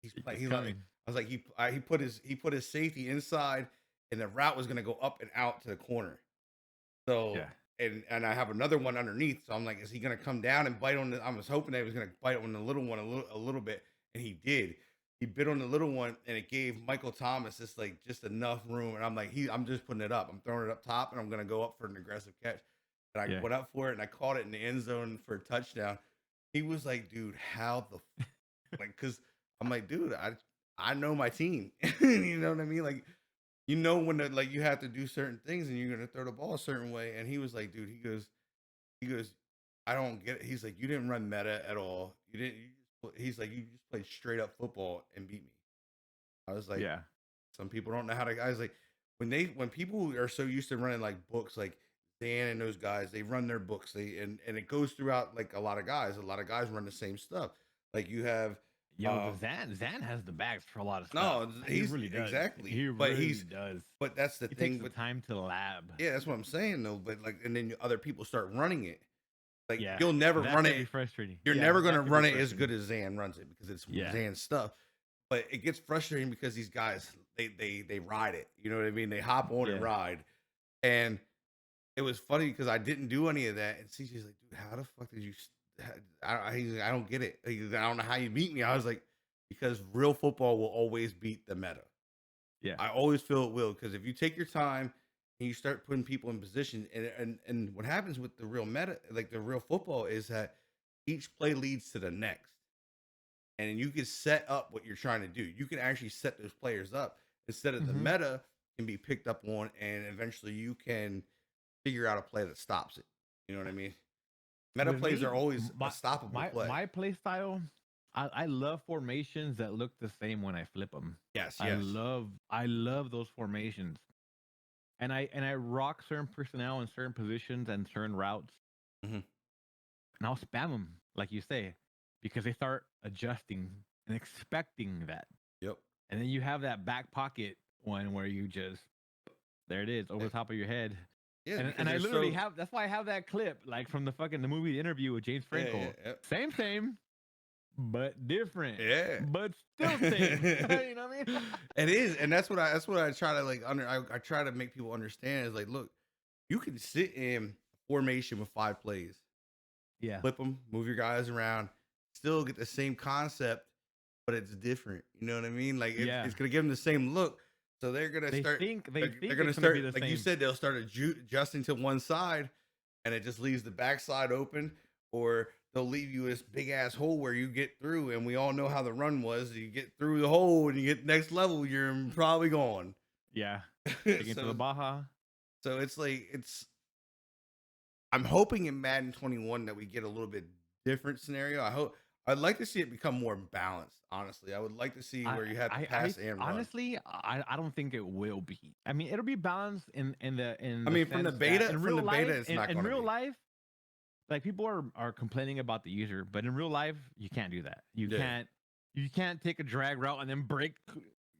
he's playing. It's He like, coming. I was like, he put his safety inside, and the route was gonna go up and out to the corner. So Yeah. and I have another one underneath. So I'm like, is he gonna come down and bite on the? I was hoping that he was gonna bite on the little one a little bit, and he did. He bit on the little one, and it gave Michael Thomas just enough room. And I'm like, I'm just putting it up. I'm throwing it up top, and I'm gonna go up for an aggressive catch. And I Yeah. went up for it, and I caught it in the end zone for a touchdown. He was like, dude, how the like? Because I'm like, dude, I know my team. You know what I mean? Like you know when like you have to do certain things and you're gonna throw the ball a certain way. And he was like, dude, he goes, I don't get it. He's like, you didn't run meta at all. You didn't. He's like, you just played straight up football and beat me. I was like, Yeah. some people don't know how to. I was like, when people are so used to running like books, like Dan and those guys, they run their books. And it goes throughout like a lot of guys. A lot of guys run the same stuff. Like you have, Yo, the Zan has the bags for a lot of stuff. no, He he's really does. exactly, He but really does. but that's the He takes thing. the But time to lab. yeah, that's what I'm saying though. But like, and then other people start running it. Like Yeah. you'll never That run could be it. frustrating. You're Yeah, never that gonna could be run it as good frustrating. as Zan runs it because it's Yeah. Zan's stuff. But it gets frustrating because these guys they ride it. You know what I mean? They hop on and Yeah. ride. And it was funny because I didn't do any of that. And CJ's like, dude, how the fuck did you? He's like, I don't get it. He's like, I don't know how you beat me. I was like, because real football will always beat the meta. Yeah. I always feel it will because if you take your time and you start putting people in position, and what happens with the real meta, like the real football, is that each play leads to the next, and you can set up what you're trying to do. You can actually set those players up instead of the Mm-hmm. meta can be picked up on, and eventually you can figure out a play that stops it. You know what I mean? Meta With plays me, are always a my stoppable my play. my play style, I love formations that look the same when I flip them. Yes, I yes. love those formations, and I rock certain personnel in certain positions and certain routes, Mhm. and I'll spam them like you say, because they start adjusting and expecting that, Yep. and then you have that back pocket one where you just there it is over the top of your head. Yeah, because And I they're literally so have that's why I have that clip like from the fucking the movie The Interview with James yeah, Franco. yeah, Same, but different. yeah. But still same. You know what I mean? It is, and that's what I try to like I try to make people understand is like, look, you can sit in formation with 5 plays, Yeah. flip them, move your guys around, still get the same concept, but it's different. You know what I mean? Like Yeah. it's gonna give them the same look, so they're gonna They start. think They're gonna it's gonna be start the like you same. said. They'll start adjusting to one side, and it just leaves the backside open, or they'll leave you this big ass hole where you get through. And we all know how the run was. You get through the hole and you get next level, you're probably gone. Yeah. Taking to the so Baja. so it's like I'm hoping in Madden 21 that we get a little bit different scenario. I'd like to see it become more balanced. Honestly, I would like to see where you have to pass and run. honestly I don't think it will be. I mean, it'll be balanced in I the mean, from the sense that beta, in real life, it's not in going to real be. life, like people are complaining about the user, but in real life, you can't do that. Yeah. You can't take a drag route and then break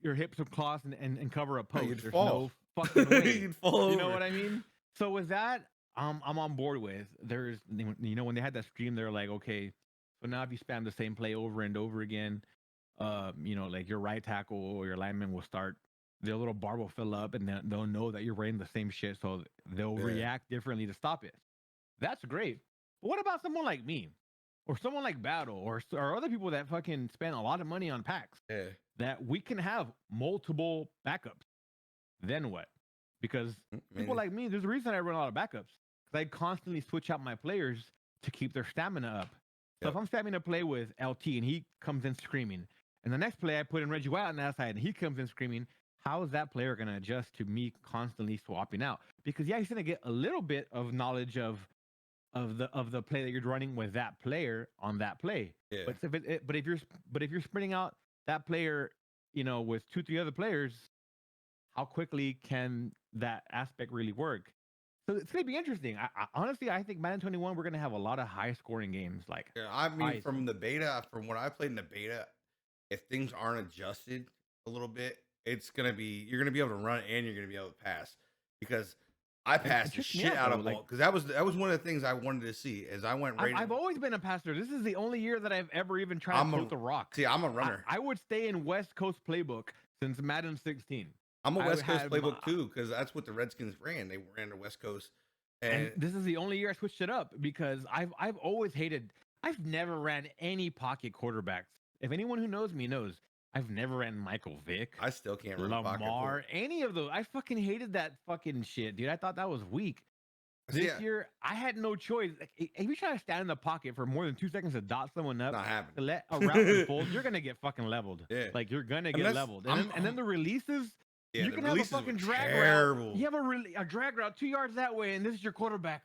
your hips across and cover a No, post. you'd There's fall. no fucking way. You'd fall You know over. what I mean? So with that, I'm on board with. There's you know when they had that stream, they're like, okay, so now if you spam the same play over and over again, you know, like your right tackle or your lineman will start. Their little bar will fill up, and then they'll know that you're running the same shit, so they'll Yeah. react differently to stop it. That's great. But what about someone like me, or someone like Battle, or other people that fucking spend a lot of money on packs? Yeah. That we can have multiple backups. Then what? Because people like me, there's a reason I run a lot of backups. Because I constantly switch out my players to keep their stamina up. So if I'm spamming a play with LT and he comes in screaming, and the next play I put in Reggie White on that side and he comes in screaming, how is that player going to adjust to me constantly swapping out? Because yeah, he's going to get a little bit of knowledge of the play that you're running with that player on that play. Yeah. But if you're spreading out that player, you know, with 2-3 other players, how quickly can that aspect really work? So it's gonna be interesting. Honestly, I think Madden 21 we're gonna have a lot of high scoring games. Like Yeah, I mean, high. from the beta, from what I played in the beta, if things aren't adjusted a little bit, it's gonna be you're gonna be able to run and you're gonna be able to pass because I And passed the trips me shit out out though. of Like all because that was one of the things I wanted to see as I went right. I've always been a passer. This is the only year that I've ever even tried to I'm tote a the rock. I'm a runner. I would stay in West Coast playbook since Madden 16. I'm a I West Coast had playbook too because that's what the Redskins ran. They ran the West Coast, and and this is the only year I switched it up because I've always hated. I've never ran any pocket quarterbacks. If anyone who knows me knows, I've never ran Michael Vick, I still can't run a pocket Lamar, quarterback. any of those. I fucking hated that fucking shit, dude. I thought that was weak. See, This year, I had no choice. Like, if you try to stand in the pocket for more than 2 seconds to dot someone up not to happening. let a route unfold, you're gonna get fucking leveled. Yeah, Like you're gonna and get that's leveled. I'm, And then the releases, yeah. you The can have a releases were fucking drag route. terrible. You have a drag route 2 yards that way, and this is your quarterback.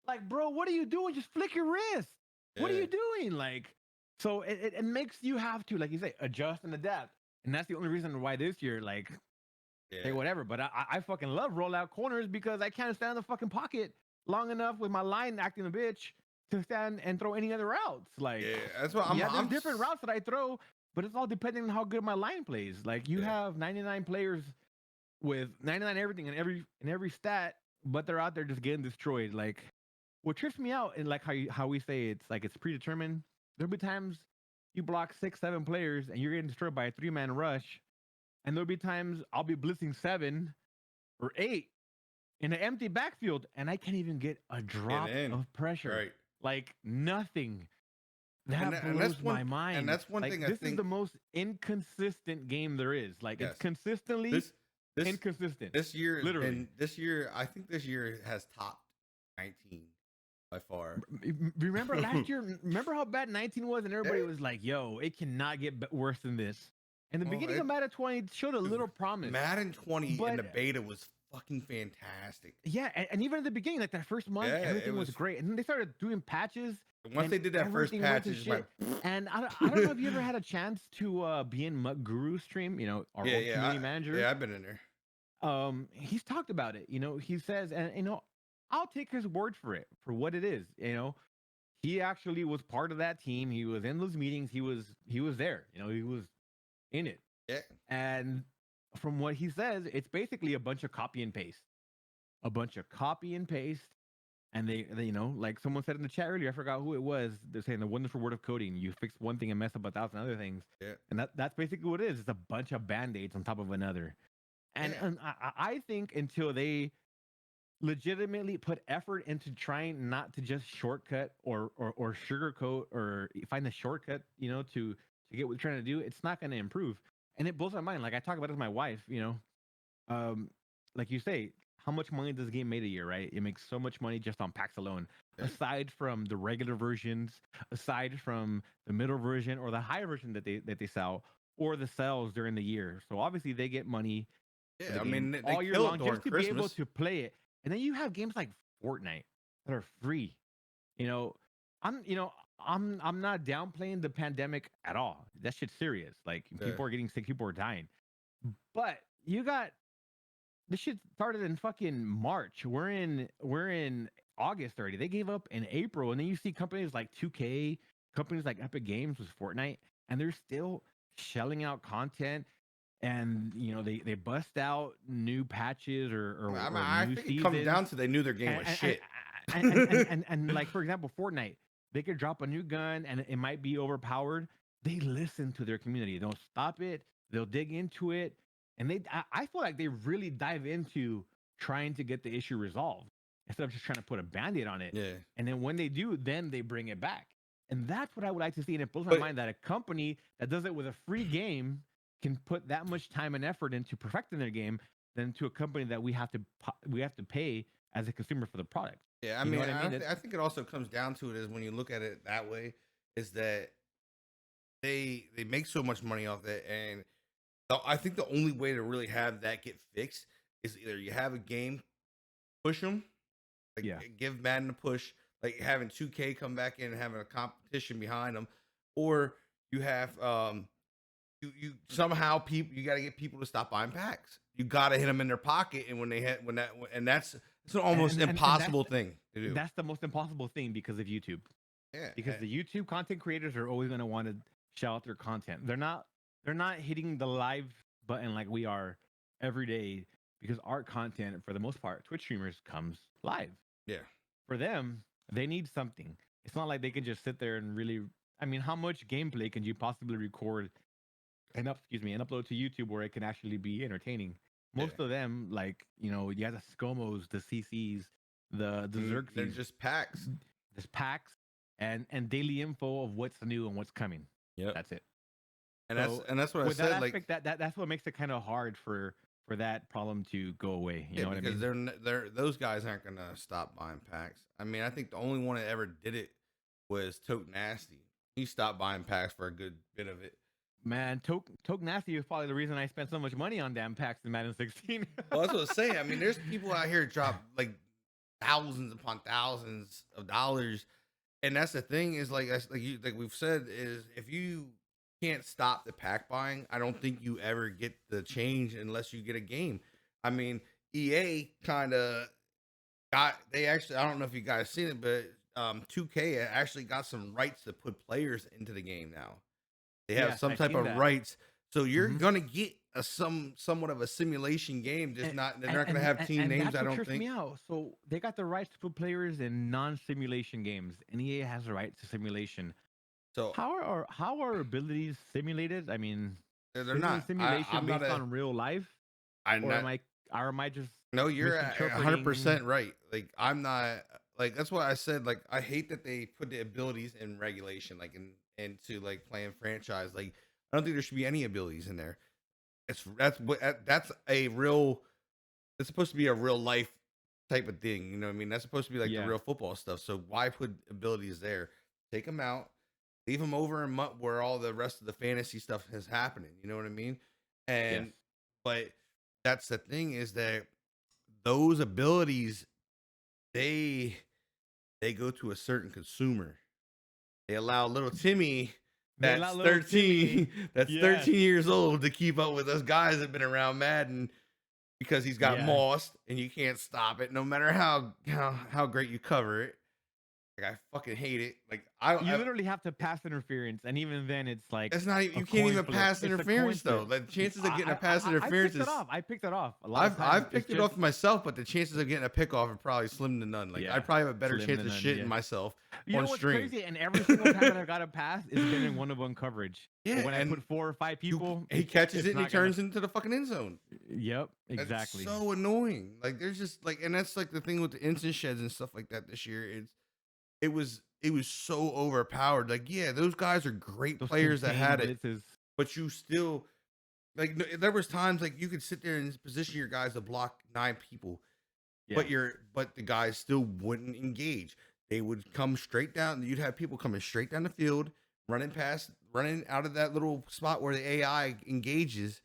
Like, bro, what are you doing? Just flick your wrist. What are Yeah, you doing? Like, so it makes you have to, like you say, adjust and adapt. And that's the only reason why this year, like, yeah. say whatever. But I fucking love rollout corners because I can't stand in the fucking pocket long enough with my line acting a bitch to stand and throw any other routes. Like, Yeah, that's what yeah, there's different routes that I throw, but it's all depending on how good my line plays. Like, you Yeah. have 99 players with 99 everything and every stat, but they're out there just getting destroyed. Like, what trips me out and like how we say it's like it's predetermined. There'll be times you block 6, 7 players and you're getting destroyed by a 3-man rush, and there'll be times I'll be blitzing 7 or 8 in an empty backfield, and I can't even get a drop in. of pressure. Right. Like nothing. That And blows that's my one mind. and that's one Like thing I this is think. the most inconsistent game there is. Like it's Yes, consistently this this inconsistent. this year has Literally. been this year. I think this year has topped 19 by far. Remember last year? Remember how bad 19 was, and everybody Yeah. was like, "Yo, it cannot get worse than this." And the Well, beginning of Madden 20 showed a little promise. Madden 20 in But the beta was fucking fantastic. yeah, and even at the beginning, like that first month, Yeah, it everything was was. great. And then they started doing patches. Once And they did that first everything patch, went to it's just like, shit. And I don't know if you ever had a chance to be in Muck Guru stream, our yeah, old community manager. yeah, I've been in there. He's talked about it. He says, and I'll take his word for it for what it is. He actually was part of that team. He was in those meetings. He was there. He was in it. Yeah, And from what he says, it's basically a bunch of copy and paste. A bunch of copy and paste. And they like someone said in the chat earlier, I forgot who it was. They're saying the wonderful word of coding. You fix one thing and mess up 1,000 other things. yeah. And that's basically what it is. It's a bunch of band-aids on top of another. And, Yeah. and I think until they legitimately put effort into trying not to just shortcut or sugarcoat or find the shortcut, to get what they're trying to do, it's not going to improve. And it blows my mind. Like I talk about it with my wife, um, like you say, how much money does the game make a year, right? It makes so much money just on packs alone. Yeah. Aside from the regular versions, aside from the middle version or the high version that they sell, or the sales during the year. So obviously they get money for Yeah, the I game mean, they all year kill it long during just to be able Christmas. to play it. And then you have games like Fortnite that are free. You know, I'm you know I'm not downplaying the pandemic at all. That shit's serious. Like Yeah. people are getting sick, people are dying. But you got this shit started in fucking March. We're in August already. They gave up in April, and then you see companies like 2K, companies like Epic Games with Fortnite, and they're still shelling out content. And they bust out new patches or I mean, or I new think it comes seasons. down to they knew their game was And, shit. and like for example, Fortnite, they could drop a new gun and it might be overpowered. They listen to their community. They'll stop it. They'll dig into it, and I feel like they really dive into trying to get the issue resolved instead of just trying to put a band-aid on it. Yeah. And then when they do, then they bring it back. And that's what I would like to see. And it blows my But- mind that a company that does it with a free game can put that much time and effort into perfecting their game than to a company that we have to pay as a consumer for the product. Yeah, I You know mean, what I mean? I think it also comes down to it is when you look at it that way, is that they make so much money off that, and I think the only way to really have that get fixed is either you have a game, push them, like Yeah. give Madden a push, like having 2K come back in and having a competition behind them, or you have you somehow you got to get people to stop buying packs. you gotta hit them in their pocket, and when they hit when that and that's it's an almost And that's impossible thing to do. that's the most impossible thing because of YouTube. Yeah, Because the YouTube content creators are always going to want to shout out their content. They're not hitting the live button like we are every day because our content for the most part Twitch streamers comes live. yeah. For them, they need something. It's not like they can just sit there and really I mean, how much gameplay can you possibly record and and upload to YouTube where it can actually be entertaining? Yeah. Most of them, like, you have the ScoMos, the CCs, the They're Xerxes, just packs. this packs and daily info of what's new and what's coming. Yep. That's it. And So that's what I with that said. Like, aspect, that's what makes it kind of hard for that problem to go away. You yeah, know what I because mean? they're those guys aren't gonna stop buying packs. I mean, I think the only one that ever did it was Tote Nasty. He stopped buying packs for a good bit of it. Man, Toke Nasty is probably the reason I spent so much money on damn packs in Madden 16. Well, that's what I'm saying. I mean, there's people out here drop like thousands upon thousands of dollars, and that's the thing is like we've said is if you can't stop the pack buying, I don't think you ever get the change unless you get a game. I mean, EA kind of got they actually I don't know if you guys seen it, but 2K actually got some rights to put players into the game now. They have Yes, some I've type seen of that. rights, so you're Mhm. gonna get somewhat of a simulation game. Just And, not they're not gonna have team and names. that's I what don't trips think. me out. So they got the rights to put players in non-simulation games, and EA has the right to simulation. So How are abilities simulated? I mean, they're not. simulation I'm not based a. on real life, I'm or not. am I just No, you're misinterpreting? 100% right. Like I'm not. Like that's what I said. Like I hate that they put the abilities in regulation, like into like playing franchise. Like I don't think there should be any abilities in there. That's a real. It's supposed to be a real life type of thing. You know what I mean? That's supposed to be like the Yeah. real football stuff. So why put abilities there? Take them out. Leave them over in where all the rest of the fantasy stuff is happening. You know what I mean? Yes. And but that's the thing is that those abilities they they go to a certain consumer. They allow little Timmy They allow that's little Timmy. 13 that's Yes. 13 years old to keep up with us guys that have been around Madden because he's got Yeah. mossed and you can't stop it no matter how great you cover it. Like I fucking hate it. Like You literally have to pass interference, and even then, it's like it's not even, a you can't coin even flip. pass It's a coin interference though. flip. Like the chances of getting a pass I interference picked it is off. I picked it off a lot of times. I've It's picked it just off myself, but the chances of getting a pick off are probably slim to none. Like I yeah, probably have a better slim chance to of none. shitting Yeah. myself You on know what's stream. crazy? And every single time that I've got a pass, it's been in one-on-one coverage. Yeah, But when I and put 4 or 5 people, he catches it's it and he not gonna. turns into the fucking end zone. Yep, That's exactly. so annoying. Like there's just like, and that's like the thing with the instant sheds and stuff like that this year. It was so overpowered. Like yeah, those guys are great Those players that contained had it, blitzes. but you still like there was times like you could sit there and position your guys to block 9 people, Yeah. but the guys still wouldn't engage. They would come straight down. You'd have people coming straight down the field, running out of that little spot where the AI engages,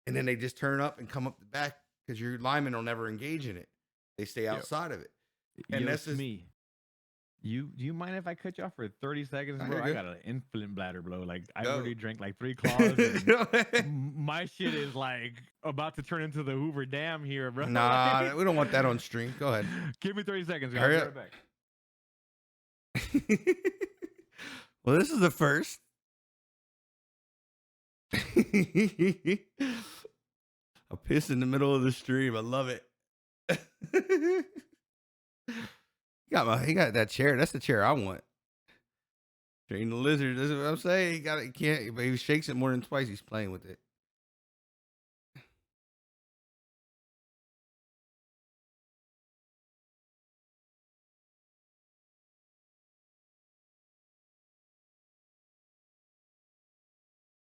and then they just turn up and come up the back because your linemen will never engage in it. They stay Yep. outside of it. And Yo, that's just me. Do you mind if I cut you off for 30 seconds, no, bro? you're I good. got an infinite bladder, bro. Like I Go. already drank like 3 claws, and my shit is like about to turn into the Hoover Dam here, bro. Nah, Like, we don't want that on stream. Go ahead. give me 30 seconds, guys. Hurry I'll up. be right back. Well, this is the first. A piss in the middle of the stream. I love it. He got that chair. That's the chair I want. Train the lizard. That's what I'm saying. He can't, but he shakes it more than twice. He's playing with it.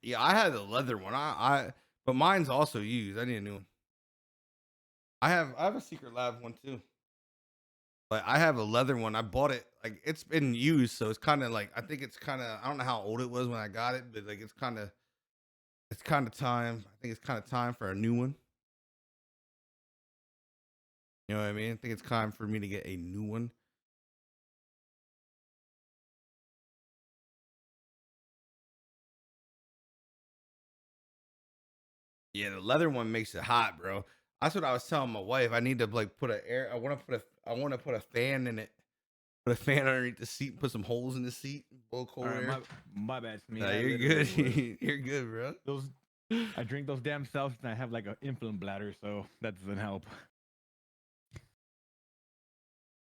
Yeah, I had the leather one. But mine's also used. I need a new one. I have a secret lab one too. But I have a leather one. I bought it like it's been used, so it's kind of like I think it's kind of I don't know how old it was when I got it, but like it's kind of time. I think it's kind of time for a new one. You know what I mean? I think it's time for me to get a new one. Yeah, the leather one makes it hot, bro. That's what I was telling my wife. I need to like put a air. I want to put a fan in it. Put a fan underneath the seat. Put some holes in the seat. Blow All cold right, air. my bad to me. Nah, I you're literally good. was You're good, bro. those. I drink those damn selfs, and I have like an infant bladder, so that doesn't help.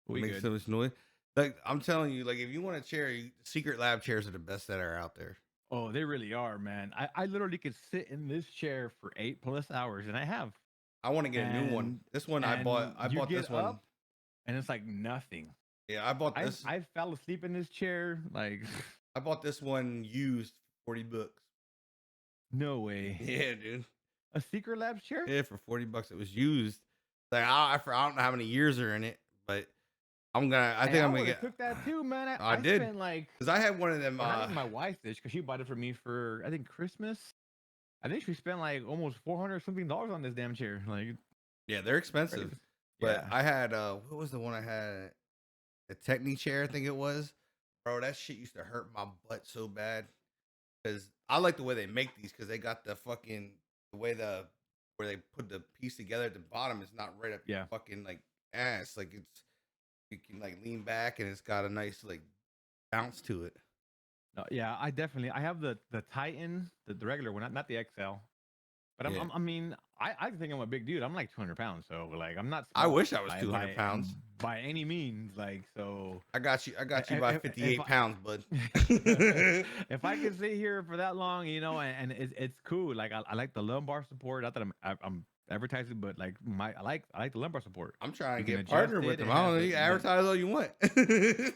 We Makes good. so much noise. Like I'm telling you, like if you want a chair, Secret Lab chairs are the best that are out there. Oh, they really are, man. I literally could sit in this chair for 8+ hours, and I have. I want to get a new one. And This one I bought. and I you bought get this one. up, and it's like nothing. Yeah, I bought this. I fell asleep in this chair. Like, I bought this one used $40. no way. Yeah, dude. A Secret Labs chair? Yeah, for $40 it was used. Like I don't know how many years are in it, but I'm gonna. I Hey, think I I'm gonna would have get. took that too, man. I I did spent like, because I had one of them. or not even my wife did, because she bought it for me for I think Christmas. I think she spent like almost $400 something on this damn chair. Like, Yeah, they're expensive. crazy. But Yeah. I had what was the one I had? A Techni chair, I think it was. Bro, that shit used to hurt my butt so bad. Because I like the way they make these because they got the fucking the way where they put the piece together at the bottom is not right up your Yeah. fucking like ass. Like it's you can like lean back and it's got a nice like bounce to it. No, yeah, I have the Titan, the regular one, not the XL. But Yeah. I mean, I think I'm a big dude. I'm like 200 pounds, so like I'm not I small wish I was 200 pounds. by any means. Like, so I got you. I got you by 58 I, pounds, bud. if I can sit here for that long, and it's cool. Like I like the lumbar support. Not that I'm advertising, but like I like the lumbar support. I'm trying You to can get adjust partner it. with them. It I has don't know. the, You advertise all you want.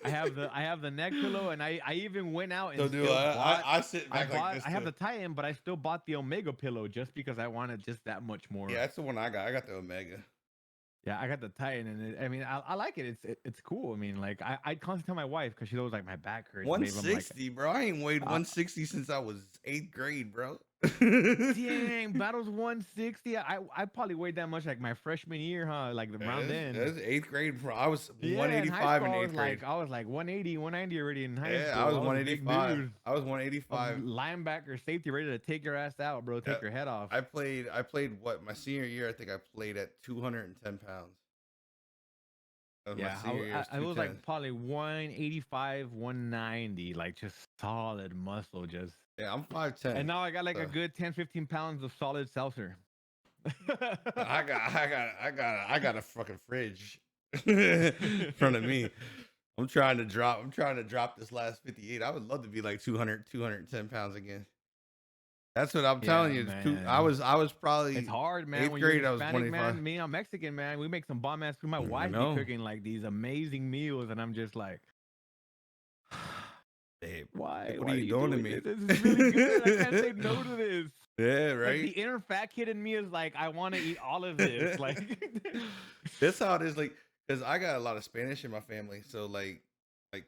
I have the neck pillow, and I even went out and So do still bought. I sit back like this. I have too. the Titan, but I still bought the Omega pillow just because I wanted just that much more. Yeah, that's the one I got. I got the Omega. Yeah, I got the Titan, and I mean, I like it. It's cool. I mean, like I constantly tell my wife because she knows like my back hurts. Maybe I'm like, 160, bro. I ain't weighed uh, 160 since I was 8th grade, bro. dang, battles 160. I probably weighed that much like my freshman year, huh? Like around then. That's 8th grade. Bro. I was Yeah, in high 185 school, in I 8th was grade. like, 180, 190 already in high Yeah, school. I was I was a big 185. dude. I was A 185. linebacker, safety, ready to take your ass out, bro. Yeah, Take your head off. I played what my senior year. I think I played at 210 pounds. That was my Yeah, senior year. I was 210. like probably 185, 190, like just solid muscle, just. Yeah, I'm 5'10. And now I got like a so- good 10, 15 pounds of solid seltzer. I got a fucking fridge in front of me. I'm trying to drop this last 58. I would love to be like 210 pounds again. That's what I'm telling you. man. I was probably It's hard, man. 8th When grade. you're I was Hispanic, 25. man. Me, I'm Mexican, man. We make some bomb ass food. My I wife be know. cooking like these amazing meals, and I'm just like, Babe, why? what Why are you doing to me? This? This is really good. I can't say no to this. Yeah, Like right. the inner fat kid in me is like, I want to eat all of this. Like, That's how it is. Like, cause I got a lot of Spanish in my family, so like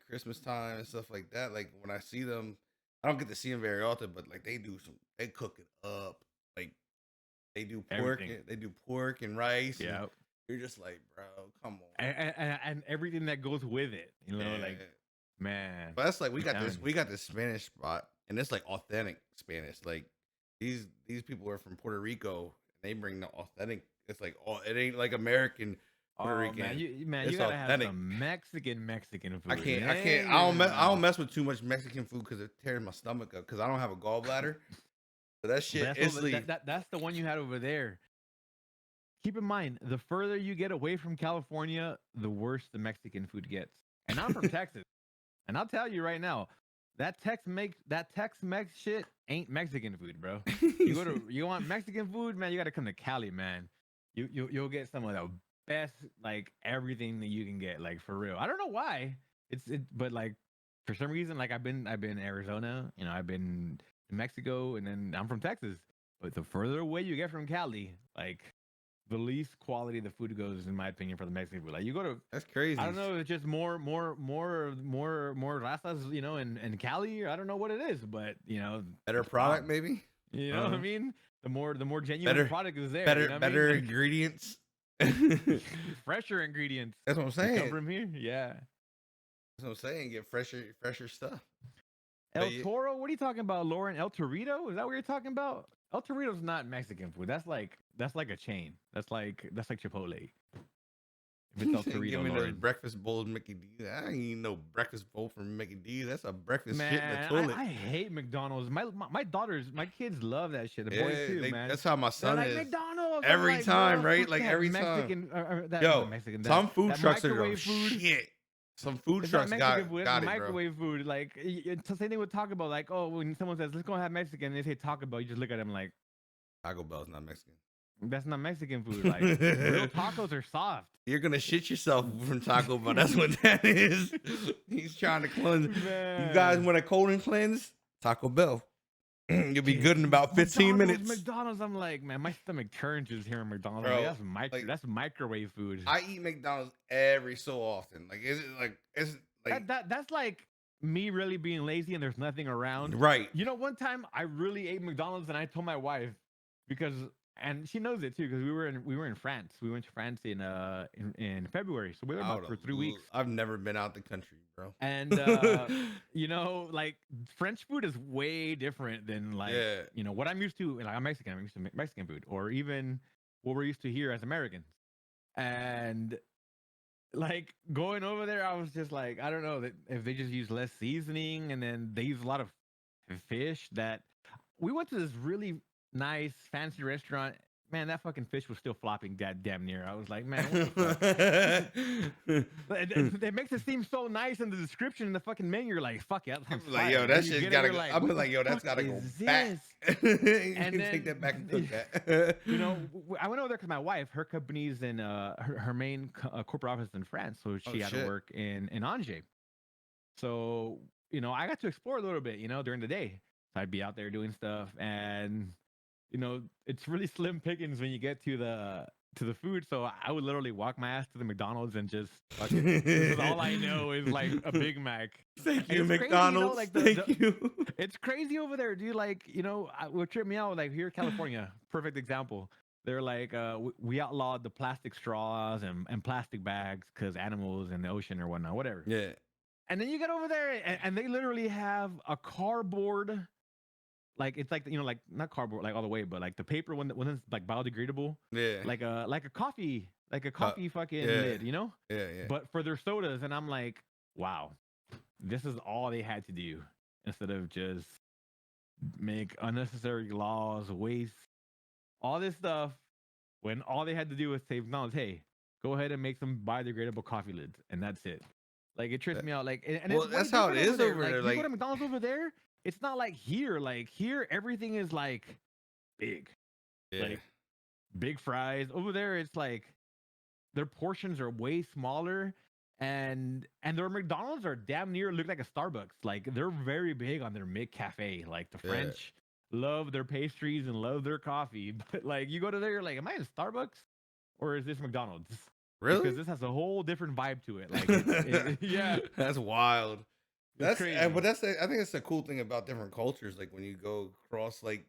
Christmas time and stuff like that. Like when I see them, I don't get to see them very often, but like they cook it up. Like they do pork and rice. yeah, And you're just like, bro, come on. and everything that goes with it, Yeah. like, man. But that's like we got telling this. you. We got this Spanish spot, and it's like authentic Spanish. Like these people are from Puerto Rico, and they bring the authentic. It's like it ain't like American Puerto Rican. Man, It's you gotta authentic. have some Mexican food. I can't. man. I don't mess with too much Mexican food because it tears my stomach up. Because I don't have a gallbladder. So that shit That's the one you had over there. Keep in mind, the further you get away from California, the worse the Mexican food gets. And I'm from Texas, and I'll tell you right now, that Tex-Mex shit ain't Mexican food, bro. You want Mexican food, man? You got to come to Cali, man. You'll get some of the best, like everything that you can get, like for real. I don't know why but like for some reason, like I've been in Arizona, I've been in Mexico, and then I'm from Texas. But the further away you get from Cali, like the least quality the food goes, in my opinion, for the Mexican food. Like you go to, that's crazy. I don't know if it's just more razas, in Cali. Or I don't know what it is, but Better product, maybe. You know what I mean? The more genuine Better- product is there. Better you know what I mean? better Like, ingredients. fresher ingredients. That's what I'm They come saying. from here. Yeah. That's what I'm saying. Get fresher stuff. El But Toro? What are you talking about, Lauren? El Torito? Is that what you're talking about? El Torito's not Mexican food. That's like a chain. That's like Chipotle. If it's El Give Torito, me those Lord. breakfast bowls, Mickey D. I ain't eating no breakfast bowl from Mickey D. That's a breakfast shit in the Man, toilet. I hate McDonald's. My kids love that shit. The boys Yeah, too, man. that's how my They're son like is. McDonald's. I'm Every like, time, bro, right? fuck Like that every time. Mexican, that Yo, not Mexican. some food That trucks are going microwave food. shit. Some food It's not trucks Mexican food. It's got it, bro. microwave food. Like it's the same thing with Taco Bell. Like, oh, when someone says let's go have Mexican, they say Taco Bell. You just look at them like Taco Bell's not Mexican. that's not Mexican food. Like real tacos are soft. You're gonna shit yourself from Taco Bell. That's what that is. He's trying to cleanse. You guys Man. want a colon cleanse? Taco Bell. You'll be Dude, good in about 15 minutes. McDonald's, I'm like, man, my stomach turns just hearing McDonald's. Bro, That's microwave food. I eat McDonald's every so often. Like, is it like it's like That's like me really being lazy and there's nothing around. right? You know, one time I really ate McDonald's and I told my wife because and she knows it too because we were in France. We went to France in February, so we were about for 3 weeks. I've never been out the country, bro. And you know, like French food is way different than like you know what I'm used to. Like I'm Mexican, I'm used to Mexican food, or even what we're used to here as Americans. And like going over there, I was just like, I don't know that if they just use less seasoning, and then they use a lot of fish. That we went to this really nice fancy restaurant. Man, that fucking fish was still flopping that damn near. I was like, man, what the fuck? It makes it seem so nice in the description in the fucking menu. You're like, fuck yeah, that like, yo, that shit gotta go. Like, I'm like, yo, that's gotta go back. And then, take that back and cook that. You know, I went over there because my wife, her company's in her main corporate office in France, so she had to work in Angers. So you know, I got to explore a little bit, you know, during the day. So I'd be out there doing stuff, and you know, it's really slim pickings when you get to the food. So I would literally walk my ass to the McDonald's and just fucking, this is all I know is like a Big Mac. Thank you, McDonald's. Crazy, you know, like Thank you. It's crazy over there, dude. Like, you know, what tripped me out, like here in California, perfect example. They're like, we outlawed the plastic straws and plastic bags because animals in the ocean or whatnot, whatever. Yeah. And then you get over there and they literally have a cardboard. Like it's like, you know, like not cardboard like all the way, but like the paper when it's like biodegradable. Yeah. Like a coffee fucking lid, you know? Yeah. But for their sodas, and I'm like, wow, this is all they had to do instead of just make unnecessary laws, waste all this stuff. When all they had to do was say, McDonald's, hey, go ahead and make some biodegradable coffee lids, and that's it. Like it trips me out. Like, and well, that's how it is over there. Like, you go to McDonald's over there. It's not like here. Like here, everything is like big, like big fries. Over there, it's like their portions are way smaller, and their McDonald's are damn near look like a Starbucks. Like they're very big on their McCafe. Like the French love their pastries and love their coffee, but like you go to there, you're like, am I in Starbucks or is this McDonald's? Really? Because this has a whole different vibe to it. Like, yeah, that's wild. That's crazy. But I think it's a cool thing about different cultures. Like when you go across like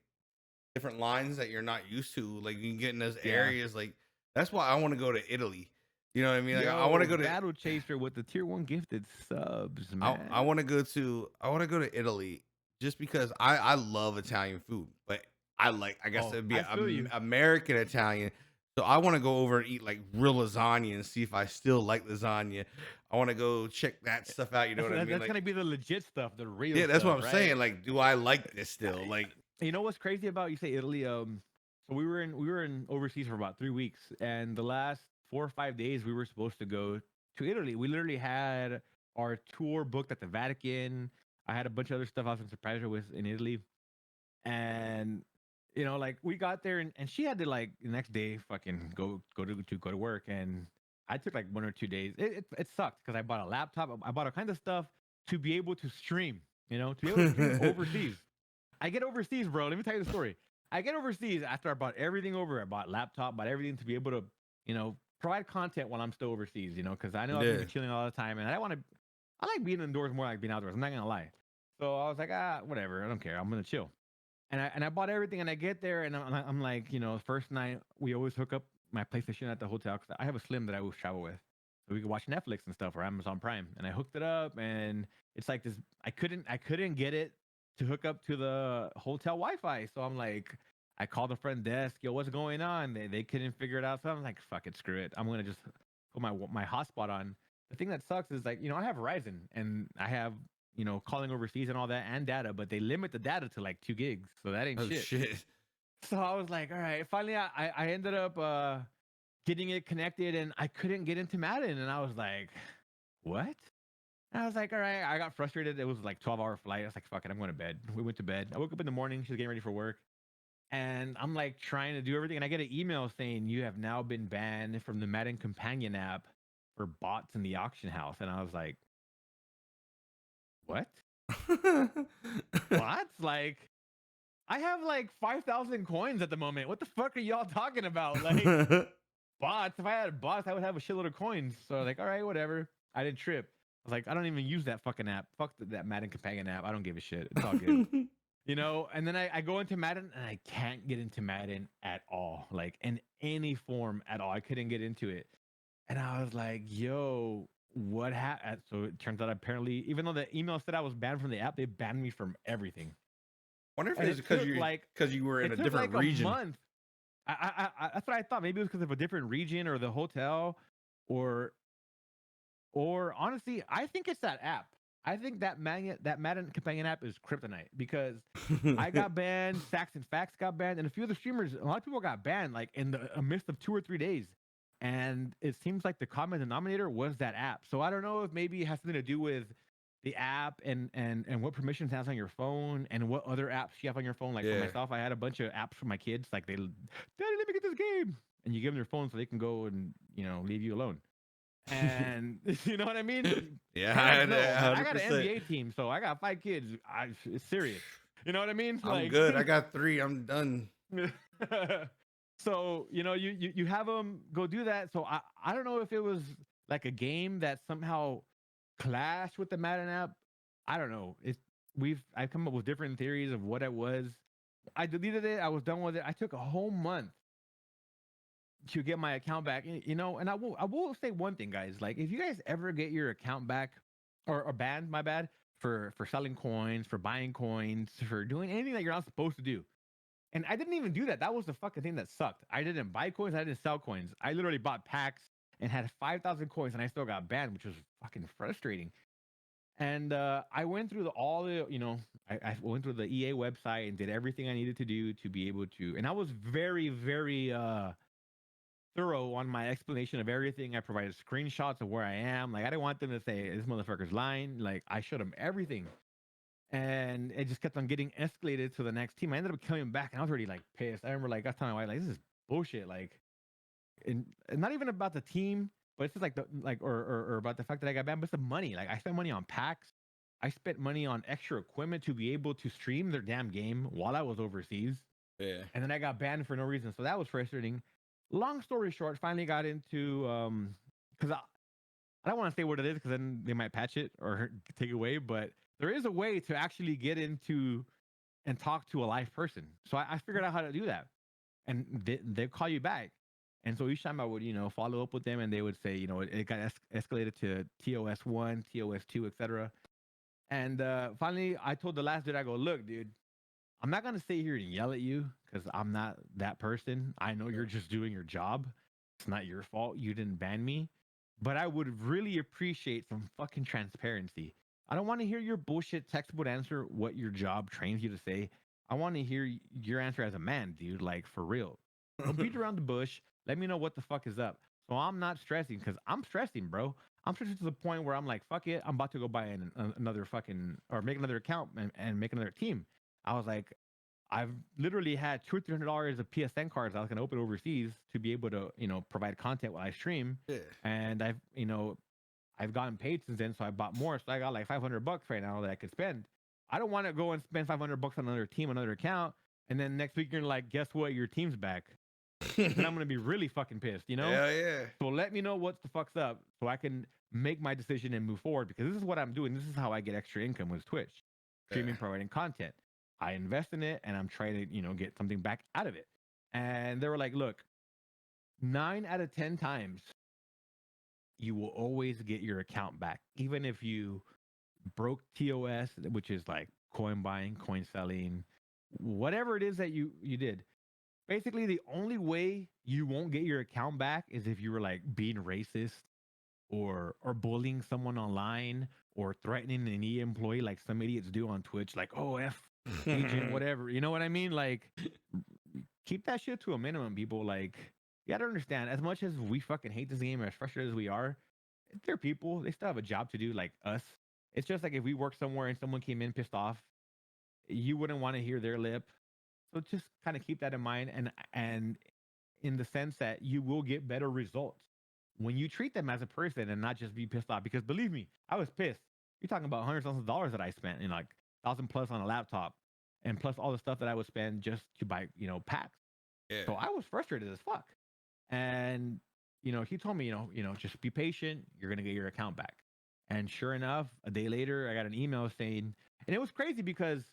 different lines that you're not used to, like you can get in those areas. Like that's why I want to go to Italy. You know what I mean? Like I want to go to Battle Chaser with the tier 1 gifted subs, man. I want to go to Italy just because I love Italian food, but I guess it'd be American Italian. So I want to go over and eat like real lasagna and see if I still like lasagna. I want to go check that stuff out. You know what I mean? That's gonna be the legit stuff, the real. Yeah, that's stuff, what I'm saying. Like, do I like this still? Like, you know what's crazy about you say Italy? So we were in overseas for about 3 weeks, and the last 4 or 5 days we were supposed to go to Italy. We literally had our tour booked at the Vatican. I had a bunch of other stuff I was in surprise her with in Italy, and you know, like we got there and she had to like the next day fucking go to work, and I took like 1 or 2 days. It sucked because I bought a laptop, I bought all kinds of stuff to be able to stream, you know, to be able to stream overseas. I get overseas, bro. Let me tell you the story. I get overseas after I bought everything over. I bought laptop, bought everything to be able to, you know, provide content while I'm still overseas, you know, because I know I'm gonna be chilling all the time, and I like being indoors more like being outdoors. I'm not gonna lie. So I was like, whatever, I don't care. I'm gonna chill. And I bought everything, and I get there, and I'm like, you know, first night we always hook up my PlayStation at the hotel because I have a Slim that I always travel with, so we could watch Netflix and stuff or Amazon Prime. And I hooked it up, and it's like this. I couldn't get it to hook up to the hotel Wi-Fi, so I'm like, I called the front desk. Yo, what's going on? They couldn't figure it out. So I'm like, fuck it, screw it. I'm gonna just put my hotspot on. The thing that sucks is like, I have Verizon and I have calling overseas and all that and data, but they limit the data to like 2 gigs, so that ain't Oh shit. shit. So I was like, all right. Finally, I ended up getting it connected, and I couldn't get into Madden, and I was like, what? And I was like, all right. I got frustrated. It was like 12-hour flight. I was like, fuck it, I'm going to bed. We went to bed. I woke up in the morning. She was getting ready for work. And I'm like trying to do everything. And I get an email saying you have now been banned from the Madden companion app for bots in the auction house. And I was like, what? Bots? Like, I have like 5,000 coins at the moment. What the fuck are y'all talking about? Like, bots. If I had bots, I would have a shitload of coins. So I was like, all right, whatever. I didn't trip. I was like, I don't even use that fucking app. Fuck that Madden companion app. I don't give a shit. It's all good. And then I go into Madden and I can't get into Madden at all, like in any form at all. I couldn't get into it. And I was like, yo, what happened? So it turns out apparently, even though the email said I was banned from the app, they banned me from everything. Wonder if And it's because you were in it a took different like a region. month. That's what I thought. Maybe it was because of a different region or the hotel, or honestly, I think it's that app. I think that Madden companion app is kryptonite because I got banned, Sax and Fax got banned, and a few of the streamers, a lot of people got banned like in the a midst of 2 or 3 days. And it seems like the common denominator was that app. So I don't know if maybe it has something to do with the app and what permissions it has on your phone and what other apps you have on your phone. Like for Yeah. myself, I had a bunch of apps for my kids. Like Daddy, let me get this game, and you give them your phone so they can go and leave you alone. And you know what I mean? Yeah, Parents know, man. I got an 100%. NBA team, so I got 5 kids. It's serious. You know what I mean? I'm Like, good. I got 3. I'm done. so you have them go do that. So I don't know if it was like a game that somehow clashed with the Madden app. I don't know. I've come up with different theories of what it was. I deleted it. I was done with it. I took a whole month to get my account back. And I will say one thing, guys. Like, if you guys ever get your account back or banned, my bad, for selling coins, for buying coins, for doing anything that you're not supposed to do. And I didn't even do that. That was the fucking thing that sucked. I didn't buy coins. I didn't sell coins. I literally bought packs and had 5,000 coins, and I still got banned, which was fucking frustrating. And I went through I went through the EA website and did everything I needed to do to be able to. And I was very, very thorough on my explanation of everything. I provided screenshots of where I am. Like, I didn't want them to say this motherfucker's lying. Like, I showed them everything, and it just kept on getting escalated to the next team. I ended up coming back, and I was already like pissed. I remember like I was telling my wife, like, this is bullshit. Like, and not even about the team, but it's just like or about the fact that I got banned, but it's the money. Like, I spent money on packs. I spent money on extra equipment to be able to stream their damn game while I was overseas. Yeah. And then I got banned for no reason. So that was frustrating. Long story short, finally got into because I don't want to say what it is because then they might patch it or take it away. But there is a way to actually get into and talk to a live person. So I figured out how to do that, and they call you back. And so each time I would follow up with them, and they would say it got escalated to TOS1, TOS2, etc. And finally, I told the last dude, I go, look, dude, I'm not gonna sit here and yell at you because I'm not that person. I know you're just doing your job. It's not your fault. You didn't ban me. But I would really appreciate some fucking transparency. I don't want to hear your bullshit textbook answer what your job trains you to say. I want to hear your answer as a man, dude. Like, for real. Don't beat around the bush. Let me know what the fuck is up. So I'm not stressing because I'm stressing, bro. I'm stressing to the point where I'm like, fuck it. I'm about to go buy another fucking or make another account and make another team. I was like, I've literally had $200 or $300 of PSN cards I was gonna open overseas to be able to, provide content while I stream. Yeah. And I've gotten paid since then, so I bought more. So I got like $500 right now that I could spend. I don't want to go and spend $500 on another team, another account, and then next week you're like, guess what? Your team's back. Then I'm gonna be really fucking pissed. Hell yeah. So let me know what the fuck's up so I can make my decision and move forward because this is what I'm doing. This is how I get extra income with Twitch, streaming, Yeah. providing content. I invest in it and I'm trying to, get something back out of it. And they were like, look, 9 out of 10 times you will always get your account back, even if you broke TOS, which is like coin buying, coin selling, whatever it is that you did. basically the only way you won't get your account back is if you were like being racist or bullying someone online or threatening an employee like some idiots do on Twitch, like, oh F agent, whatever. You know what I mean? Like keep that shit to a minimum, people. Like you gotta understand, as much as we fucking hate this game, as frustrated as we are, they're people. They still have a job to do like us. It's just like if we work somewhere and someone came in pissed off, you wouldn't want to hear their lip. So just kind of keep that in mind, and in the sense that you will get better results when you treat them as a person and not just be pissed off. Because believe me, I was pissed. You're talking about hundreds of dollars that I spent, in like 1,000 plus on a laptop, and plus all the stuff that I would spend just to buy, packs. Yeah. So I was frustrated as fuck. And he told me, just be patient. You're gonna get your account back. And sure enough, a day later, I got an email saying, and it was crazy because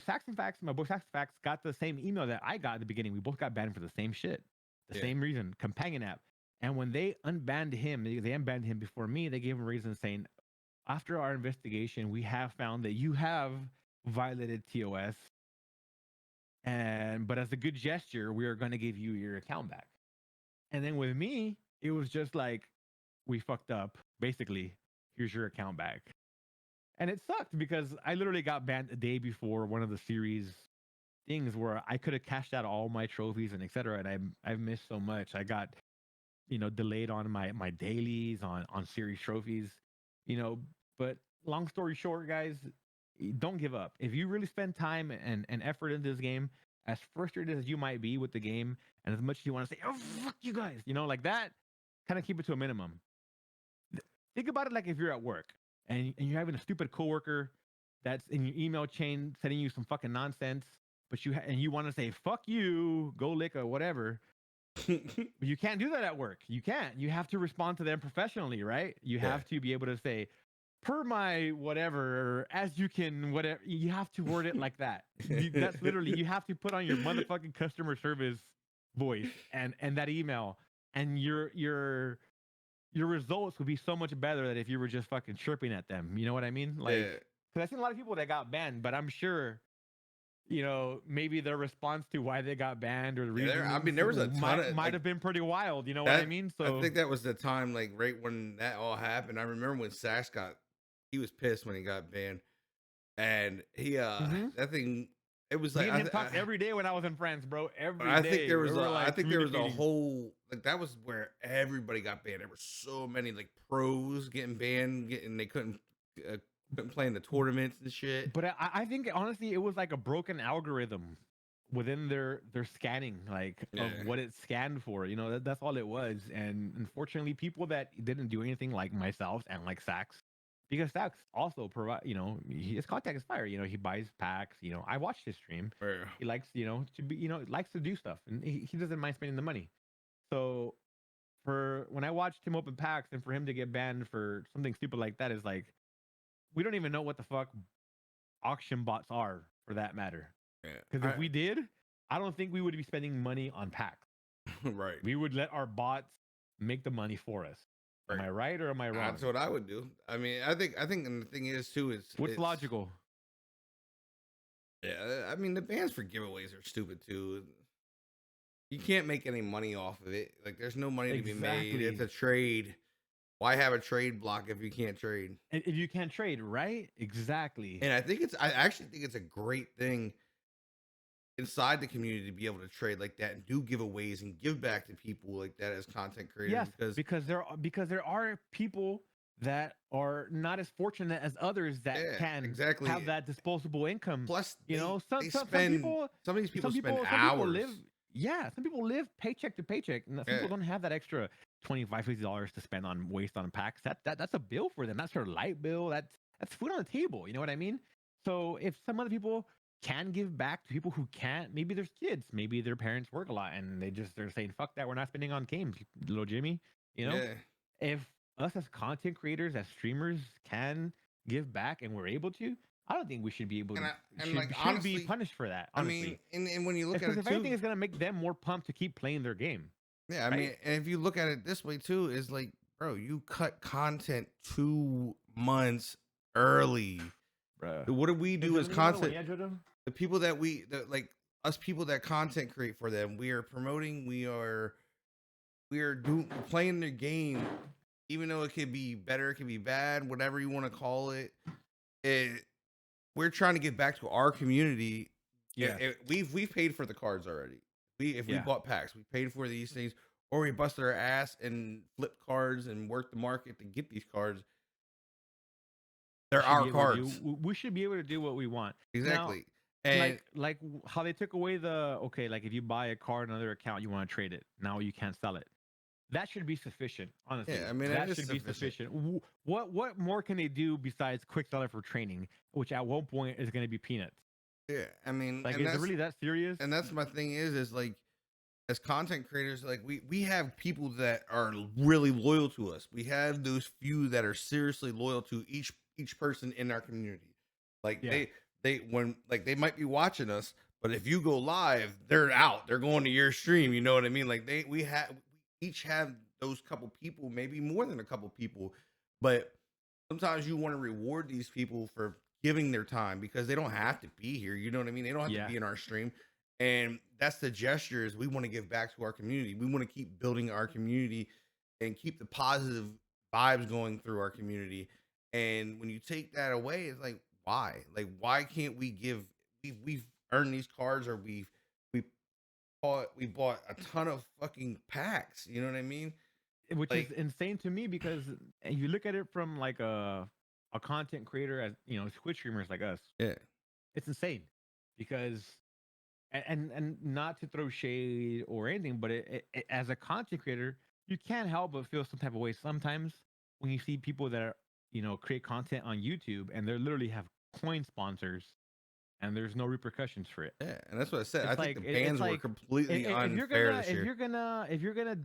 Saxon Facts, my boy Saxon Facts, got the same email that I got at the beginning. We both got banned for the same shit, the same reason, companion app. And when they unbanned him, they unbanned him before me. They gave him a reason saying, after our investigation, we have found that you have violated TOS, but as a good gesture, we are going to give you your account back. And then with me, it was just like, we fucked up. Basically, here's your account back. And it sucked because I literally got banned a day before one of the series things where I could have cashed out all my trophies and etc. And I've missed so much. I got delayed on my dailies on series trophies. But long story short, guys, don't give up. If you really spend time and effort into this game, as frustrated as you might be with the game, and as much as you want to say, "Oh fuck you guys," like that, kind of keep it to a minimum. Think about it like if you're at work and you're having a stupid coworker that's in your email chain sending you some fucking nonsense, but you want to say "fuck you," go lick or whatever. You can't do that at work. You can't. You have to respond to them professionally, right? You have to be able to say, "per my whatever," or "as you can," whatever. You have to word it like that. That's literally, you have to put on your motherfucking customer service voice and that email, and your results would be so much better than if you were just fucking chirping at them. You know what I mean? Like, because I've seen a lot of people that got banned, but I'm sure, maybe their response to why they got banned or the reason, there was a ton of might have been pretty wild. You know what I mean? So I think that was the time, like right when that all happened. I remember when Sax he was pissed when he got banned, and that thing. It was me like and him talked every day when I was in France, bro. Every I day. think there was like, I think there was a whole, like, that was where everybody got banned. There were so many like pros getting banned, they couldn't play in the tournaments and shit. But I think honestly it was like a broken algorithm within their scanning, like of what it scanned for. That's all it was. And unfortunately, people that didn't do anything, like myself and like Sax, because Sax also provide, his contact is fire. He buys packs. I watched his stream. He likes, to be, likes to do stuff, and he doesn't mind spending the money. So for when I watched him open packs, and for him to get banned for something stupid like that is like, we don't even know what the fuck auction bots are, for that matter. Because if we did, I don't think we would be spending money on packs. Right. We would let our bots make the money for us. Am I right or am I wrong? That's what I would do. I mean, I think, and the thing is too, what's logical? Yeah, I mean, the bans for giveaways are stupid too. You can't make any money off of it. Like, there's no money to be made. It's a trade. Why have a trade block if you can't trade? And if you can't trade, right? Exactly. And I actually think it's a great thing inside the community to be able to trade like that and do giveaways and give back to people like that as content creators. Yes, because there are people that are not as fortunate as others that can have that disposable income. Plus, some people spend hours. Some people live paycheck to paycheck, and some people don't have that extra $25-$50 to spend on waste on packs. That's a bill for them. That's their light bill. That's food on the table. You know what I mean? So if some other people can give back to people who can't, maybe there's kids, maybe their parents work a lot, and they're saying, "Fuck that, we're not spending on games, little Jimmy." If us as content creators, as streamers, can give back and we're able to, I don't think we should be able to. Should be punished for that. Honestly. I mean, and when you look at it, if anything, is going to make them more pumped to keep playing their game. Yeah, I mean, and if you look at it this way too, is like, bro, you cut content 2 months early. Bruh. What do we do as content? The people that like us people that content create for them. We are promoting. We are doing playing their game, even though it could be better, it could be bad, whatever you want to call it. It we're trying to get back to our community. Yes. We've paid for the cards already. If we Yeah. bought packs, we paid for these things, or we busted our ass and flipped cards and worked the market to get these cards. They're Should our be able to do. cards, We should be able to do what we want now. exactly. And How they took away the okay, like if you buy a card on another account, you want to trade it. Now you can't sell it. That should be sufficient, yeah, honestly. I mean it That is should be sufficient. sufficient. What more can they do besides quick seller for training, which at one point is going to be peanuts? Yeah, I mean, Like, is it really that serious? and that's my thing is like as content creators, like we have people that are really loyal to us. We have those few that are seriously loyal to each person in our community. Like Yeah. they when like they might be watching us, but if you go live, they're out. They're going to your stream. You know what I mean? Like we each have those couple people, maybe more than a couple people, but sometimes you want to reward these people for giving their time because they don't have to be here. You know what I mean? They don't have to Yeah. be in our stream. And that's the gestures we want to give back to our community. We want to keep building our community and keep the positive vibes going through our community. And when you take that away, it's like, why? Like, why can't we give? We've earned these cards, or we we bought a ton of fucking packs. You know what I mean? Which is Like, insane to me because you look at it from like a content creator, as you know, Twitch streamers like us. yeah, It's insane because and not to throw shade or anything, but as a content creator, you can't help but feel some type of way sometimes when you see people that are, you know, create content on YouTube and they literally have coin sponsors and there's no repercussions for it. yeah, and that's what I said. I It's think the like it's bans were like completely if you're unfair gonna this year. if you're gonna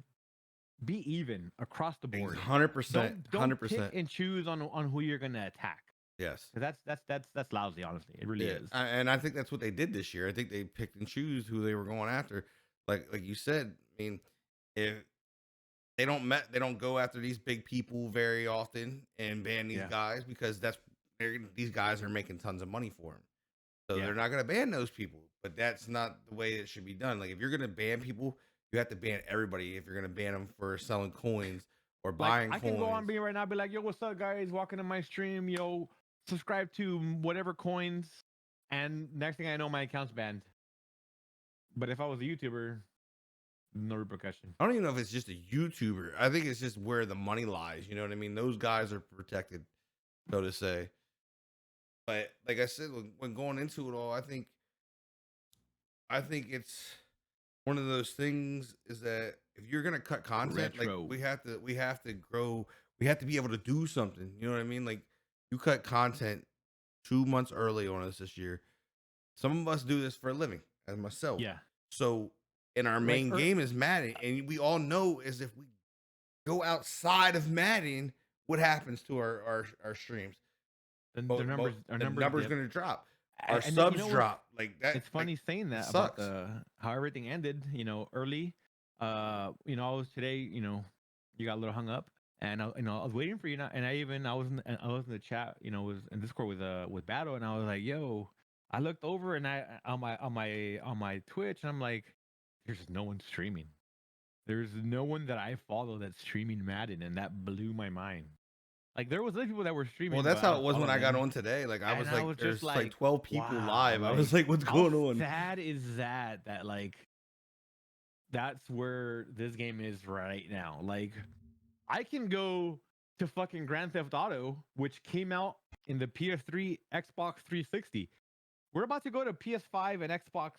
be even across the board, 100%, don't pick 100%. and choose on who you're gonna attack. Yes. 'Cause that's lousy, honestly. It really Yeah, is. and I think that's what they did this year. I think they picked and choose who they were going after. Like you said, I mean, if they don't go after these big people very often and ban these Yeah. guys because these guys are making tons of money for them. So Yeah. they're not going to ban those people. But that's not the way it should be done. Like if you're going to ban people, you have to ban everybody. If you're going to ban them for selling coins or Like buying I can go on coins, being right now, be like, yo, what's up, guys? Walking to my stream, yo, subscribe to whatever coins, and next thing I know, my account's banned. But if I was a YouTuber, no repercussion. I don't even know if it's just a YouTuber. I think it's just where the money lies. You know what I mean? Those guys are protected, so to say. But like I said, when going into it all, I think it's one of those things is that if you're gonna cut content, like Retro. we have to grow. We have to be able to do something. You know what I mean? Like you cut content 2 months early on us this year. Some of us do this for a living, as myself. Yeah. So, and our Like main game is Madden, and we all know is if we go outside of Madden, what happens to our streams? the numbers our The numbers number's dip. gonna drop. Our And then, subs you know what's drop like that. it's funny saying It that about sucks. the how everything ended, you know, early. You know, I was today, you know, you got a little hung up, and I was waiting for you, and I was in the chat, you know, was in Discord with Battle, and I was like, yo, I looked over and I on my Twitch, and I'm like, there's no one streaming. There's no one that I follow that's streaming Madden, and that blew my mind. Like there was other people that were streaming, Well, but that's I how don't it was follow when I got them. on today. Like I And was I was like, just there's like like, 12 people wow, live. I like was like, what's how going on? sad is that? That like that's where this game is right now. Like I can go to fucking Grand Theft Auto, which came out in the PS3, Xbox 360. We're about to go to PS5 and Xbox,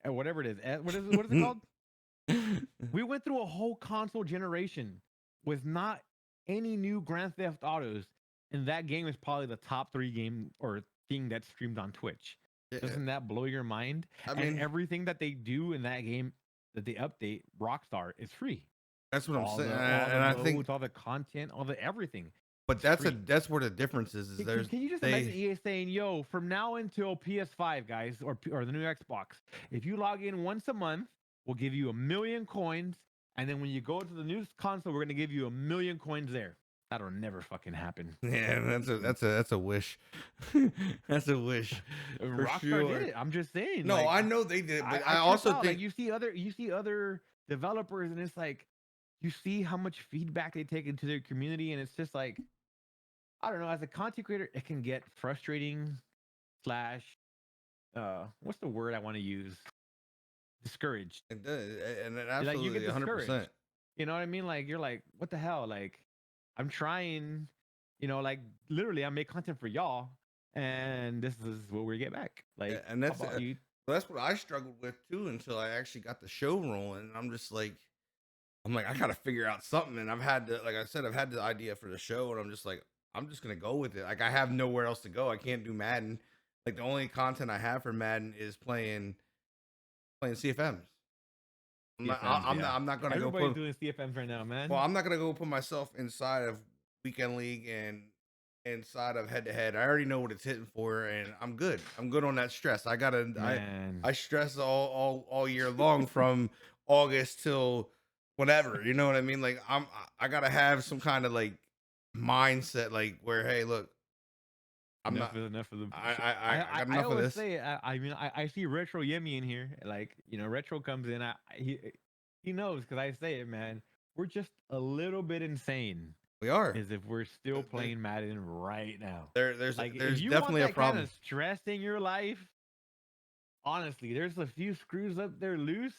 whatever it is. What is it called? We went through a whole console generation with not any new Grand Theft Autos, and that game is probably the top 3 game or thing that's streamed on Twitch. Yeah, Doesn't that blow your mind? I And mean, everything that they do in that game that they update, Rockstar, is free. that's what I'm All saying, the and I think, modes, all the content, all the everything. but It's free. that's where the difference is. Is there's Can you just imagine EA saying, "Yo, from now until PS5, guys, or the new Xbox, if you log in once a month, we'll give you 1 million coins, and then when you go to the new console, we're going to give you 1 million coins there." That'll never fucking happen. Yeah, that's a wish. That's a wish for Rockstar did sure. it. I'm just saying, No, like I know they did, but I I trip also out. Like think you see other developers, and it's like you see how much feedback they take into their community, and it's just like I don't know. As a content creator, it can get frustrating. Slash, what's the word I want to use? Discouraged. it does, and it Like you get absolutely 100%. discouraged. You know what I mean? Like you're like, what the hell? Like I'm trying. Like literally, I make content for y'all, and this is what we get back. Like, And how about you? that's what I struggled with too until I actually got the show rolling. And I'm just like, I gotta figure out something. And I've had to, like I said, I've had the idea for the show, and I'm just like, I'm just gonna go with it. Like I have nowhere else to go. I can't do Madden. Like the only content I have for Madden is playing CFMs. CFMs, yeah. I'm not gonna go Everybody's put. doing CFMs right now, Well, man. I'm not gonna go put myself inside of weekend league and inside of head to head. I already know what it's hitting for, and I'm good. I'm good on that stress. Man. I stress all year long from August till whatever. You know what I mean? Like I gotta have some kind of like mindset, like where hey, look, I'm Enough not. is enough of the. I got I enough of always this. say, I mean, I see Retro Yemi in here. Like, Retro comes in. He knows because I say it, man. We're just a little bit insane. We are. As if we're still playing Madden right now. Like, if There's you want definitely a that kind problem. of stress in your life, honestly, there's a few screws up there loose.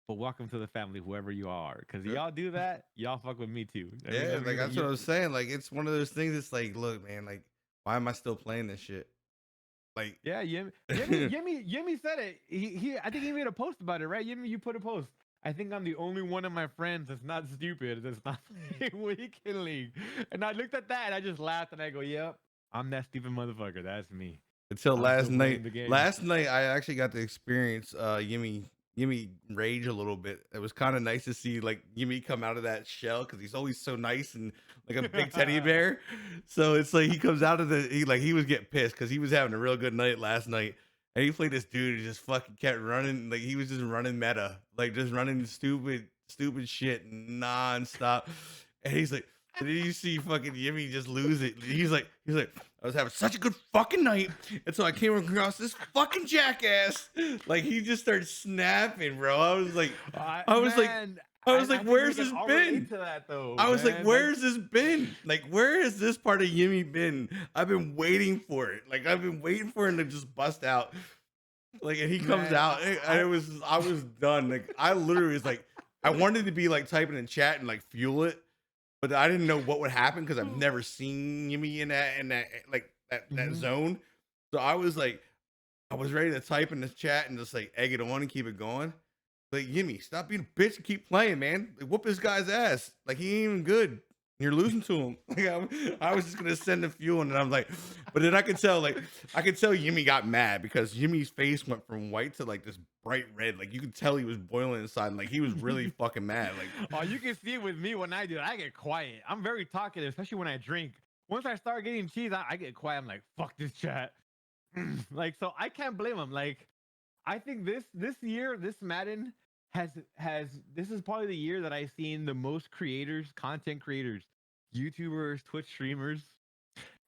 But welcome to the family, whoever you are. Because y'all do that, y'all fuck with me too. Yeah, like that's what I was saying. Like it's one of those things. It's like, look, man, like why am I still playing this shit? Like, Yeah, Yemi said it. I think he made a post about it, right? Yemi, you put a post. I think I'm the only one of my friends that's not stupid, that's not playing Weekend League. And I looked at that and I just laughed and I go, yep, I'm that stupid motherfucker. That's me. until I'm last still playing night. the game. Last night, I actually got to experience Yimmy rage a little bit. It was kind of nice to see like Yimmy come out of that shell because he's always so nice and like a big teddy bear. So it's like he comes out of he was getting pissed because he was having a real good night last night. And he played this dude who just fucking kept running. Like he was just running meta, like just running stupid shit nonstop. And he's like, did you see fucking Yimmy just lose it? He's like, I was having such a good fucking night, and so I came across this fucking jackass. Like he just started snapping, bro. I was like, where's this been? I was like, where's this been? Like, where has this part of Yimmy been? I've been waiting for it. Like, I've been waiting for him to just bust out. Like, and he comes out, and I was done. Like, I literally was like, I wanted to be like typing in chat and like fuel it, but I didn't know what would happen because I've never seen Yimmy in that zone. So I was like, I was ready to type in this chat and just like egg it on and keep it going. Like, Yimmy, stop being a bitch and keep playing, man. Like, whoop this guy's ass. Like, he ain't even good. You're losing to him. Like, I was just gonna send him fuel, and I'm like, but then I could tell Yimmy got mad because Yimmy's face went from white to like this bright red. Like you could tell he was boiling inside. And, like he was really fucking mad. Like, oh, you can see it with me when I do it. I get quiet. I'm very talkative, especially when I drink. Once I start getting cheese, I get quiet. I'm like, fuck this chat. Like, so I can't blame him. Like, I think this year, this Madden has this is probably the year that I've seen the most creators, content creators, YouTubers, Twitch streamers,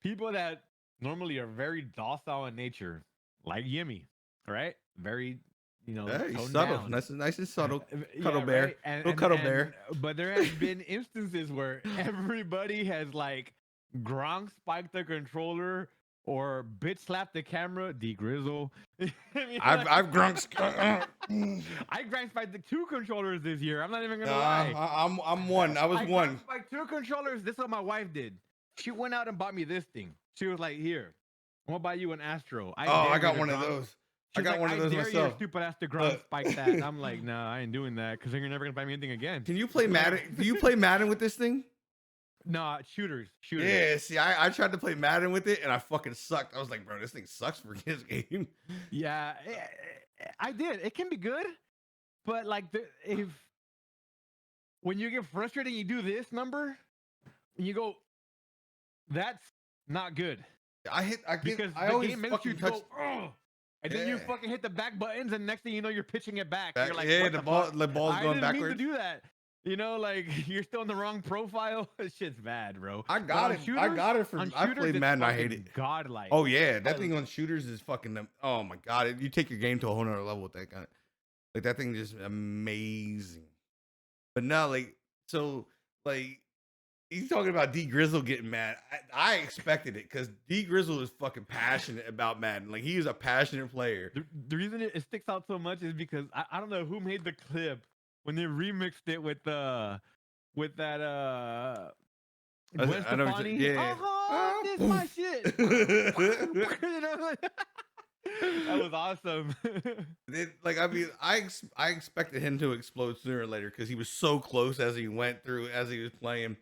people that normally are very docile in nature, like Yimmy, right? Very, hey, toned subtle, down. nice and subtle, Yeah, cuddle bear, right? little cuddle bear. But there has been instances where everybody has like Gronk spiked the controller or bitch slapped the camera. D Grizzle. I've grunked. I Gronk spiked the 2 controllers this year. I'm not even gonna lie. I'm one. I was one. Like 2 controllers. This is what my wife did. She went out and bought me this thing. She was like, "Here, I'm gonna buy you an Astro." I got one of those. I got one of those myself. Your stupid ass to Gronk spike that. And I'm like, nah, I ain't doing that because then you're never gonna buy me anything again. Can you play Madden? Do you play Madden with this thing? No, shooters. Yeah, see, I tried to play Madden with it and I fucking sucked. I was like, bro, this thing sucks for this game. Yeah, I did. It can be good, but like when you get frustrated, you do this number, and you go, that's not good. I always game fucking touch. And then you fucking hit the back buttons, and next thing you know, you're pitching it back. You're like, yeah, the ball's going backwards. I didn't mean to do that. You know, like you're still in the wrong profile. Shit's bad, bro. I But got it. I got it on from. I shooters, played it's Madden. I hate fucking it. godlike. Oh yeah, that I thing on shooters is fucking. Oh my god, you take your game to a whole nother level with that kind. Like that thing is amazing. But now, like, so, like, he's talking about D Grizzle getting mad. I expected it because D Grizzle is fucking passionate about Madden. Like, he is a passionate player. the reason it sticks out so much is because I don't know who made the clip when they remixed it with that Gwen I know. Stefani. Yeah. This my Poof. shit. You know, that was awesome. Like, I mean, I expected him to explode sooner or later because he was so close as he went through as he was playing.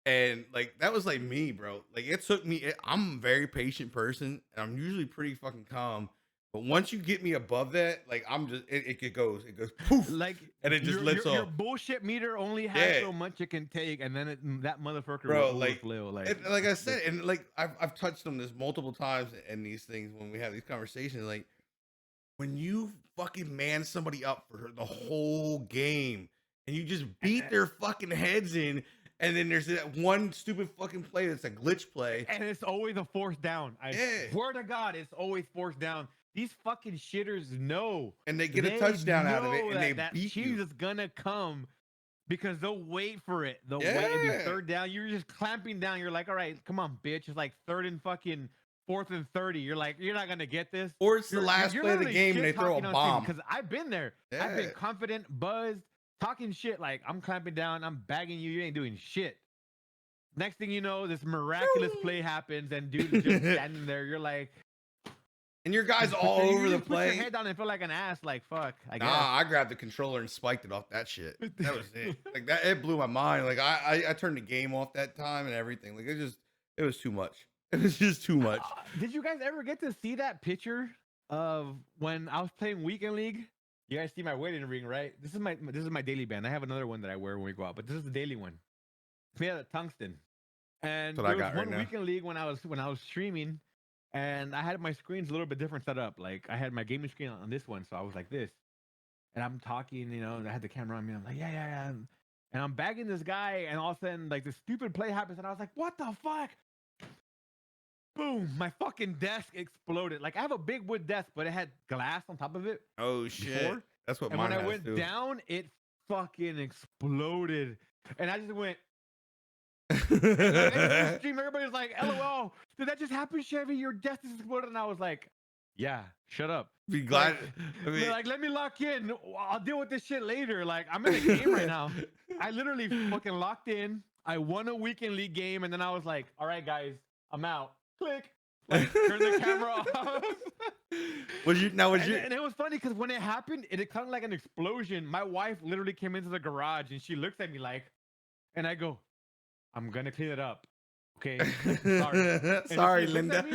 And like that was like me, bro. Like it took me. I'm a very patient person, and I'm usually pretty fucking calm. But once you get me above that, like I'm just it goes poof, Like and it just lifts your off. bullshit meter only has Yeah, so much it can take, and then that motherfucker will bro. overflow. Like Like I said, and like I've touched on this multiple times in these things when we have these conversations. Like when you fucking man somebody up for the whole game, and you just beat their fucking heads in. And then there's that one stupid fucking play that's a glitch play. and it's always a force down. I Yeah. swear to God, it's always force down. These fucking shitters know, And they get a touchdown out of it, and they that beat cheese you. is gonna come because they'll wait for it. They'll wait. It'll be Yeah. third down. You're just clamping down. You're like, all right, come on, bitch. It's like third and fucking fourth and 30. You're like, you're not gonna get this. Or it's the last play of the literally game, and they throw a shit-talking on bomb. Because I've been there. I've been Yeah. confident, buzzed, talking shit. Like I'm clamping down. I'm bagging you. You ain't doing shit. Next thing you know, this miraculous play happens, and dude is just standing there. You're like, And your guy's you all over the just put your place. head down and feel like an ass. Like fuck. I guess. Nah, I grabbed the controller and spiked it off that shit. That was it. Like that, it blew my mind. Like I turned the game off that time and everything. Like it was too much. It was just too much. Did you guys ever get to see that picture of when I was playing weekend league? You guys see my wedding ring, right? This is my daily band. I have another one that I wear when we go out, but this is the daily one. It's made out of tungsten. And That's what there I was got one right now. weekend league when I was streaming, and I had my screens a little bit different set up. Like I had my gaming screen on this one, so I was like this, and I'm talking, and I had the camera on me. I'm like, yeah, and I'm bagging this guy, and all of a sudden, like this stupid play happens, and I was like, what the fuck? Boom! My fucking desk exploded. Like I have a big wood desk, but it had glass on top of it. Oh shit. Before. That's what And mine when I has went too. down, it fucking exploded, and I just went. And stream, everybody's like, "LOL, did that just happen, Chevy? Your desk is exploded." And I was like, "Yeah, shut up." Be glad. They're like, "Let me lock in. I'll deal with this shit later." Like, I'm in a game right now. I literally fucking locked in. I won a weekend league game, and then I was like, "All right, guys, I'm out." Click. Like, turn the camera off. And it was funny because when it happened, it kind of like an explosion. My wife literally came into the garage and she looks at me like, and I go, "I'm gonna clean it up." Okay. Sorry. Sorry, Linda.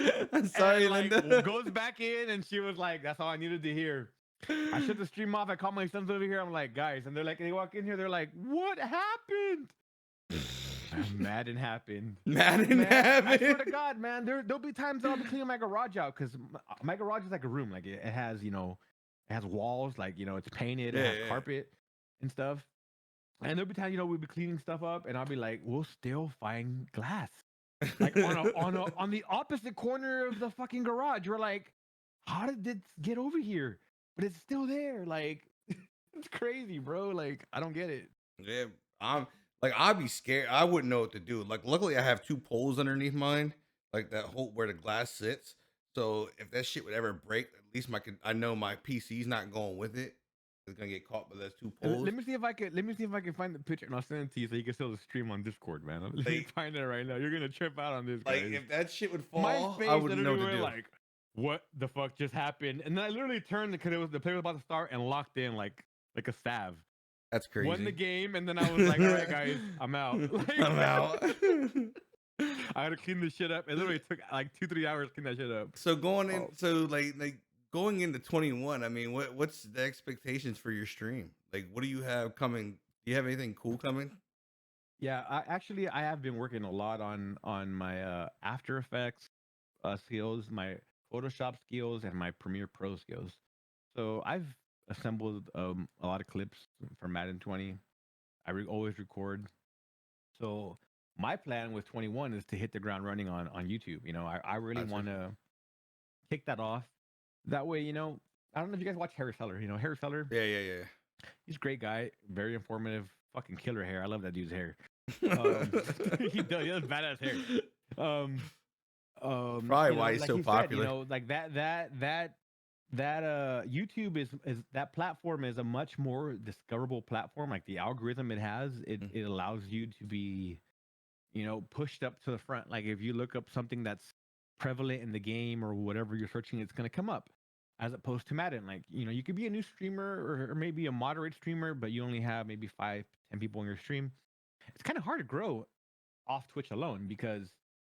Sorry, Linda. Goes back in and she was like, "That's all I needed to hear." I shut the stream off. I call my sons over here. I'm like, "Guys," and they're like, they walk in here. They're like, "What happened?" Madden happened. Madden happened. I swear to God, man, there'll be times I'll be cleaning my garage out because my garage is like a room. Like it has, it has walls. Like it's painted. It has carpet and stuff. And there'll be times, we'll be cleaning stuff up, and I'll be like, we'll still find glass, like on the opposite corner of the fucking garage. We're like, how did this get over here? But it's still there. Like, it's crazy, bro. Like, I don't get it. Yeah, I'd be scared. I wouldn't know what to do. Like, luckily, I have two poles underneath mine, like that hole where the glass sits. So if that shit would ever break, at least I know my PC's not going with it. It's gonna get caught by those two poles. Let me see if I can find the picture, and I'll send it to you so you can still stream on Discord, man. Let me find it right now. You're gonna trip out on this, guys. Like if that shit would fall, My face I wouldn't know what to literally do. went like, what the fuck just happened? And then I literally turned because the play was about to start and locked in like a salve. That's crazy. Won the game, and then I was like, all right, guys, I'm out. Like, I'm out. I had to clean this shit up. It literally took like 2-3 hours to clean that shit up. So going into 21, I mean, what's the expectations for your stream? Like, what do you have coming? Do you have anything cool coming? Yeah, I have been working a lot on my After Effects skills, my Photoshop skills, and my Premiere Pro skills. So I've assembled a lot of clips for Madden 20. always record. So my plan with 21 is to hit the ground running on YouTube. I really Gotcha. want to kick that off. That way, I don't know if you guys watch Harry Seller. Harry Seller, Yeah, he's a great guy, very informative, fucking killer hair. I love that dude's hair. yeah. Um, he has badass hair. Um, Probably why he's like so he said, popular. like that YouTube is that platform is a much more discoverable platform. Like the algorithm it has, Mm. it allows you to be, pushed up to the front. Like if you look up something that's prevalent in the game or whatever you're searching, it's going to come up. As opposed to Madden, like you could be a new streamer or maybe a moderate streamer, but you only have maybe 5, 10 people on your stream. It's kind of hard to grow off Twitch alone because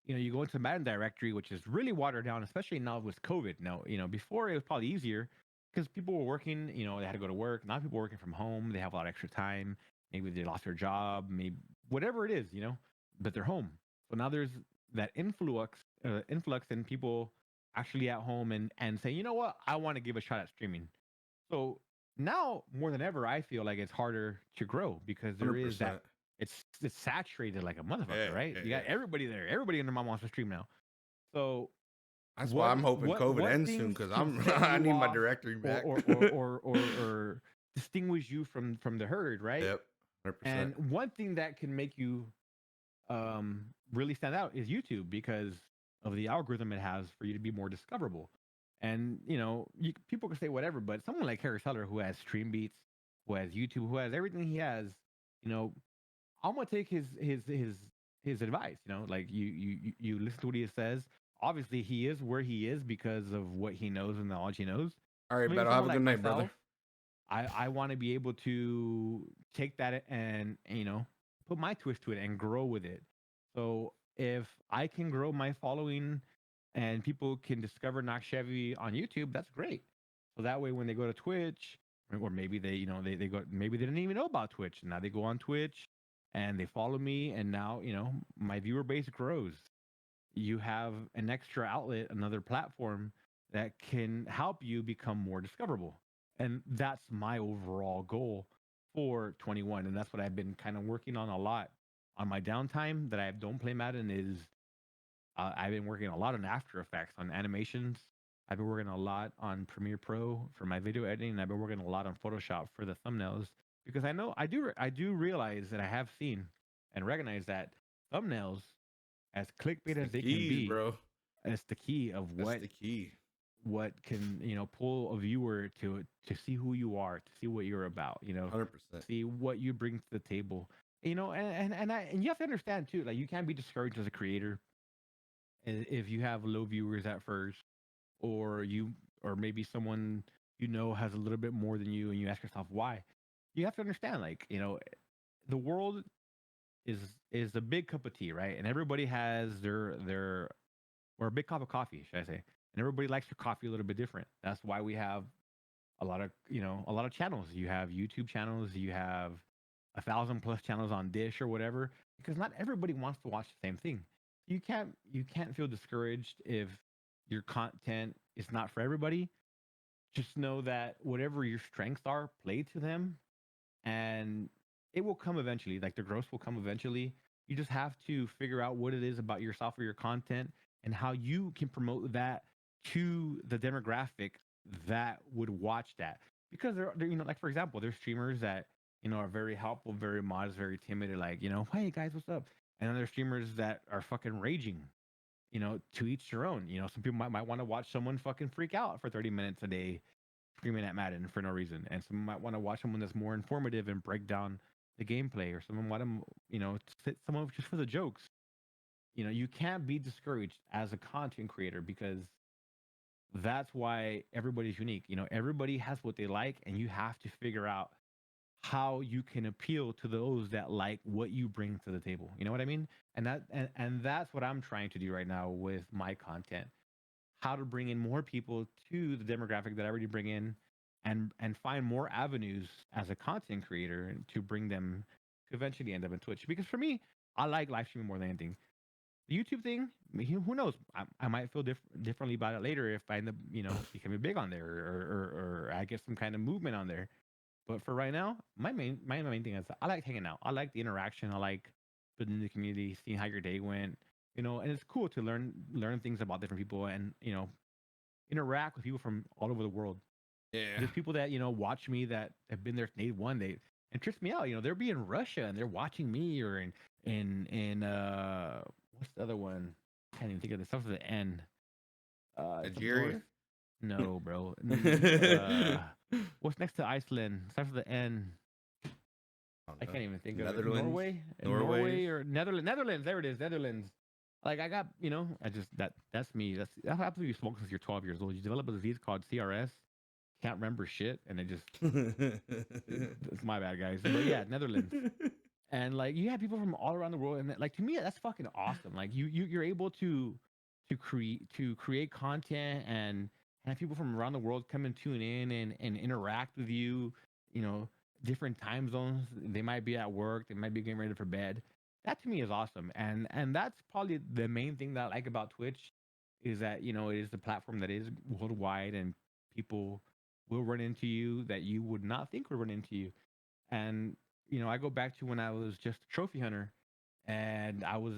you go into the Madden directory, which is really watered down, especially now with COVID. Now, before it was probably easier because people were working. They had to go to work. Now people are working from home. They have a lot of extra time. Maybe they lost their job. Maybe whatever it is, but they're home. So now there's that influx in people actually at home and say, you know what, I want to give a shot at streaming. So now more than ever, I feel like it's harder to grow because there is that 100%. it's saturated like a motherfucker, Yeah, right? yeah, You got yeah. everybody there. Everybody and their mom wants to stream now. So That's why I'm hoping COVID what ends soon things because can I'm set I you need my off directory or back. or distinguish you from the herd, right? Yep, 100%. And one thing that can make you really stand out is YouTube because of the algorithm it has for you to be more discoverable. And people can say whatever, but someone like Harry Seller who has Stream Beats, who has YouTube, who has everything he has, you know, I'm gonna take his advice. Like you listen to what he says. Obviously, he is where he is because of what he knows and the knowledge he knows. All So right, maybe Beto. Have someone a like good night, brother. myself, I want to be able to take that and put my twist to it and grow with it. So if I can grow my following and people can discover Nokchevy on YouTube, that's great. So that way when they go to Twitch or maybe they go, maybe they didn't even know about Twitch. Now they go on Twitch and they follow me and now, my viewer base grows. You have an extra outlet, another platform that can help you become more discoverable. And that's my overall goal for 21. And that's what I've been kind of working on a lot on my downtime that I don't play Madden is I've been working a lot on After Effects, on animations. I've been working a lot on Premiere Pro for my video editing. And I've been working a lot on Photoshop for the thumbnails because I do realize that I have seen and recognize that thumbnails, as It's clickbait the as they can keys, be, bro. it's the key of That's the key. what can pull a viewer to see who you are, to see what you're about, 100%. see what you bring to the table, and you have to understand too, like you can't be discouraged as a creator if you have low viewers at first, or or maybe someone has a little bit more than you, and you ask yourself why. You have to understand, like the world is is a big cup of tea, right? And everybody has their or a big cup of coffee, should I say? And everybody likes their coffee a little bit different. That's why we have a lot of channels. You have YouTube channels, you have 1,000+ channels on Dish or whatever, because not everybody wants to watch the same thing. You can't feel discouraged if your content is not for everybody. Just know that whatever your strengths are, play to them, and it will come eventually. Like the growth will come eventually. You just have to figure out what it is about yourself or your content and how you can promote that to the demographic that would watch that. Because like for example, there's streamers that are very helpful, very modest, very timid, and like hey guys, what's up? And then there's streamers that are fucking raging. To each their own. Some people might want to watch someone fucking freak out for 30 minutes a day screaming at Madden for no reason, and someone might want to watch someone that's more informative and break down the gameplay, or someone want to, sit someone just for the jokes. You can't be discouraged as a content creator because that's why everybody's unique. Everybody has what they like, and you have to figure out how you can appeal to those that like what you bring to the table. You know what I mean? And that's what I'm trying to do right now with my content, how to bring in more people to the demographic that I already bring in, and find more avenues as a content creator to bring them to eventually end up in Twitch. Because for me, I like live streaming more than anything. The YouTube thing, I mean, who knows? I might feel differently about it later if I end up, becoming big on there, or I get some kind of movement on there. But for right now, my main thing is I like hanging out. I like the interaction. I like building the community, seeing how your day went. And it's cool to learn things about different people, and interact with people from all over the world. Yeah. There's people that watch me that have been there from day one. They and trips me out. They'll be in Russia and they're watching me, or in what's the other one? Can't even think of the stuff with the N. It's up north. Nigeria. No, bro. What's next to Iceland? Starts with the N. I don't I know. can't even think of it. Netherlands. Norway, Norway. Or Netherlands. Netherlands. There it is. Netherlands. Like I got, I just that's me. That's happens you smoke since you're 12 years old. You develop a disease called CRS. Can't remember shit, and it just it's my bad, guys. But yeah, Netherlands. And like you have people from all around the world, and like to me that's fucking awesome. Like you're able to create content and have people from around the world come and tune in and interact with you. you know Different time zones, they might be at work, they might be getting ready for bed. That to me is awesome, and that's probably the main thing that I like about Twitch, is that it is the platform that is worldwide, and people will run into you that you would not think would run into you. And I go back to when I was just a trophy hunter, and I was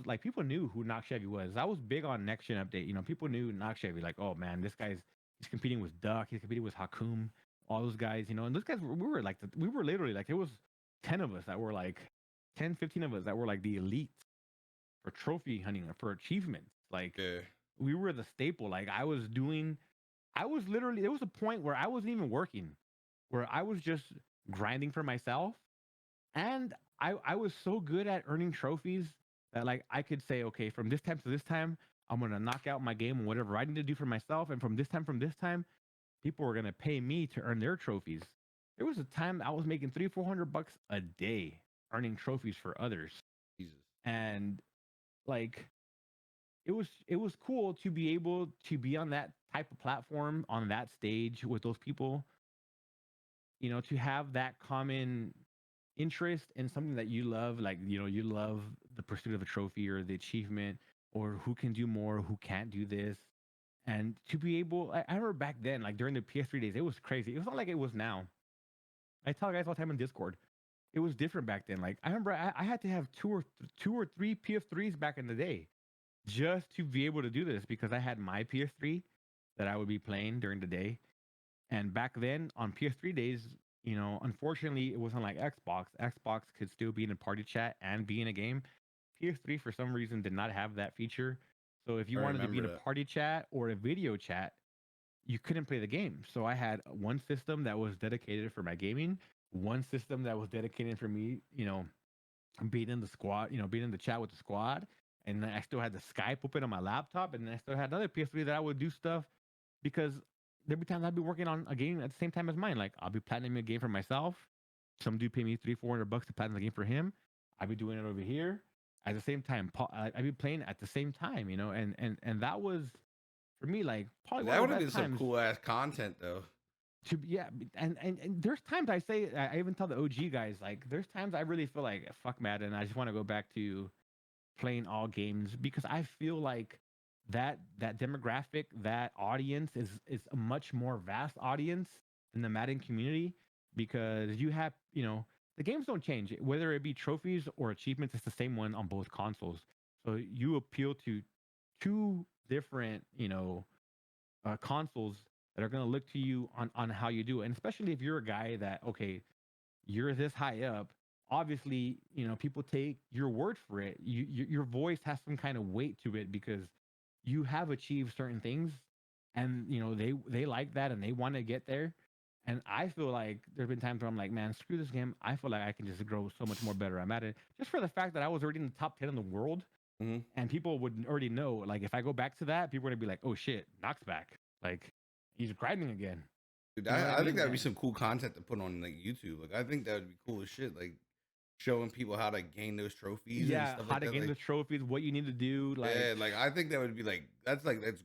like, people knew who Nokchevy was. I was big on next gen update. People knew Nokchevy, like, oh man, this guy's he's competing with Duck, he's competing with Hakum, all those guys. And those guys we were like we were literally like, there was 10 of us that were like 10, 15 of us that were like the elite for trophy hunting, for achievements. Like Yeah. we were the staple. Like I was literally, there was a point where I wasn't even working, where I was just grinding for myself. And I was so good at earning trophies that like I could say, okay, from this time to this time, I'm gonna knock out my game and whatever I need to do for myself. And from this time, people were gonna pay me to earn their trophies. There was a time I was making 300-400 bucks a day earning trophies for others. Jesus. And like it was cool to be able to be on that type of platform, on that stage with those people, to have that common interest in something that you love. Like you love the pursuit of a trophy or the achievement, or who can do more, who can't do this. And to be able, I remember back then, like during the PS3 days, it was crazy. It was not like it was now. I tell guys all the time on Discord, it was different back then. Like I remember I had to have two or three PS3s back in the day just to be able to do this, because I had my PS3 that I would be playing during the day. And back then on PS3 days, unfortunately, it wasn't like Xbox. Xbox could still be in a party chat and be in a game. PS3 for some reason did not have that feature. So if I you wanted to be in remember a that. party chat or a video chat, you couldn't play the game. So I had one system that was dedicated for my gaming, one system that was dedicated for me, being in the squad, being in the chat with the squad. And then I still had the Skype open on my laptop, and then I still had another PS3 that I would do stuff, because there'd be times I'd be working on a game at the same time as mine. Like I'll be platinum a game for myself. Some dude pay me 300-400 bucks to platinum the game for him. I'd be doing it over here at the same time. I'd be playing at the same time, and that was for me like probably one That of would the have best been some times cool ass content though. to yeah. And there's times I say, I even tell the OG guys, like there's times I really feel like fuck Madden. I just want to go back to playing all games, because I feel like that demographic, that audience is a much more vast audience than the Madden community, because you have, the games don't change, whether it be trophies or achievements. It's the same one on both consoles. So you appeal to two different, consoles that are going to look to you on how you do it. And especially if you're a guy that, okay, you're this high up, obviously, people take your word for it. Your voice has some kind of weight to it, because you have achieved certain things, and they like that and they want to get there. And I feel like there's been times where I'm like, man, screw this game. I feel like I can just grow so much more better. I'm at it just for the fact that I was already in the top 10 in the world, Hmm. and people would already know. Like if I go back to that, people are gonna be like, oh shit, Knox back. Like he's grinding again. Dude, You know what I I think mean? that would be some cool content to put on like YouTube. Like I think that would be cool as shit. Like showing people how to gain those trophies and Yeah, stuff how like to that. gain Like the trophies, what you need to do, yeah, like like I think that would be like that's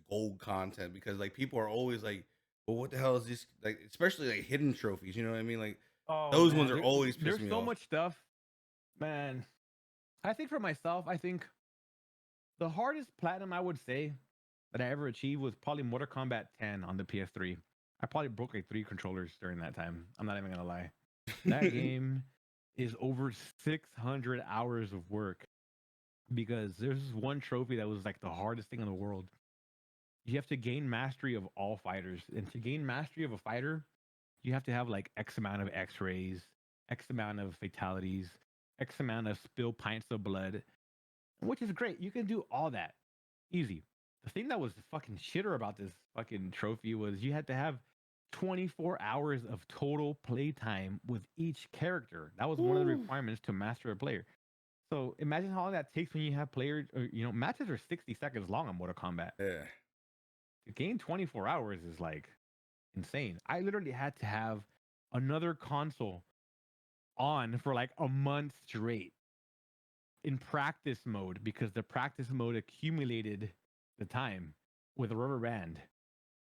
gold content because like people are always like, well, what the hell is this? Like especially like hidden trophies. You know what I mean? Like oh those ones man, are always piss there's me so off. much stuff, man. I think for myself, I think the hardest platinum I would say that I ever achieved was probably Mortal Kombat 10 on the PS3. I probably broke like 3 controllers during that time. I'm not even gonna lie. That game is over 600 hours of work because there's this one trophy that was like the hardest thing in the world. You have to gain mastery of all fighters, and to gain mastery of a fighter, you have to have like X amount of X-rays, X amount of fatalities, X amount of spill pints of blood, which is great. You can do all that easy. The thing that was fucking shitter about this fucking trophy was you had to have 24 hours of total playtime with each character. That was one of the Ooh. requirements to master a player. So imagine how long that takes when you have players, or, matches are 60 seconds long on Mortal Kombat. Yeah. To gain 24 hours is like insane. I literally had to have another console on for like a month straight in practice mode because the practice mode accumulated the time with a rubber band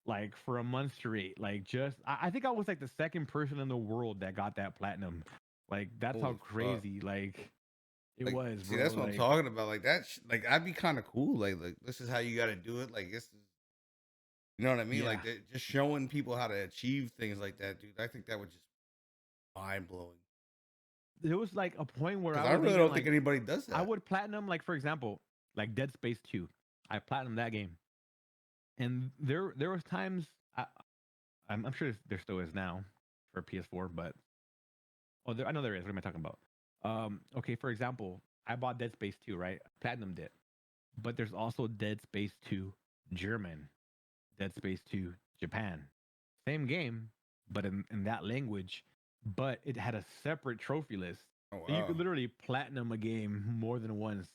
like for a month straight. Like just I think I was like the second person in the world that got that platinum. Like that's how Holy fuck. crazy like it Like, was, see, bro. that's what I'm Like talking about. Like that, like I'd be kind of cool. Like this is how you got to do it. Like this is, you know what I mean? yeah. Like just showing people how to achieve things like that, dude. I think that would just mind blowing. There was like a point where I Because I was really even don't think like anybody does I that. would platinum like for example, like Dead Space 2. I platinum that game. And there was times I'm sure there still is now for PS4, but I know there is. What am I talking about? Okay, for example, I bought Dead Space 2, right? Platinumed it. But there's also Dead Space 2 German, Dead Space 2 Japan. Same game, but in that language, but it had a separate trophy list. Oh So you wow. could literally platinum a game more than once.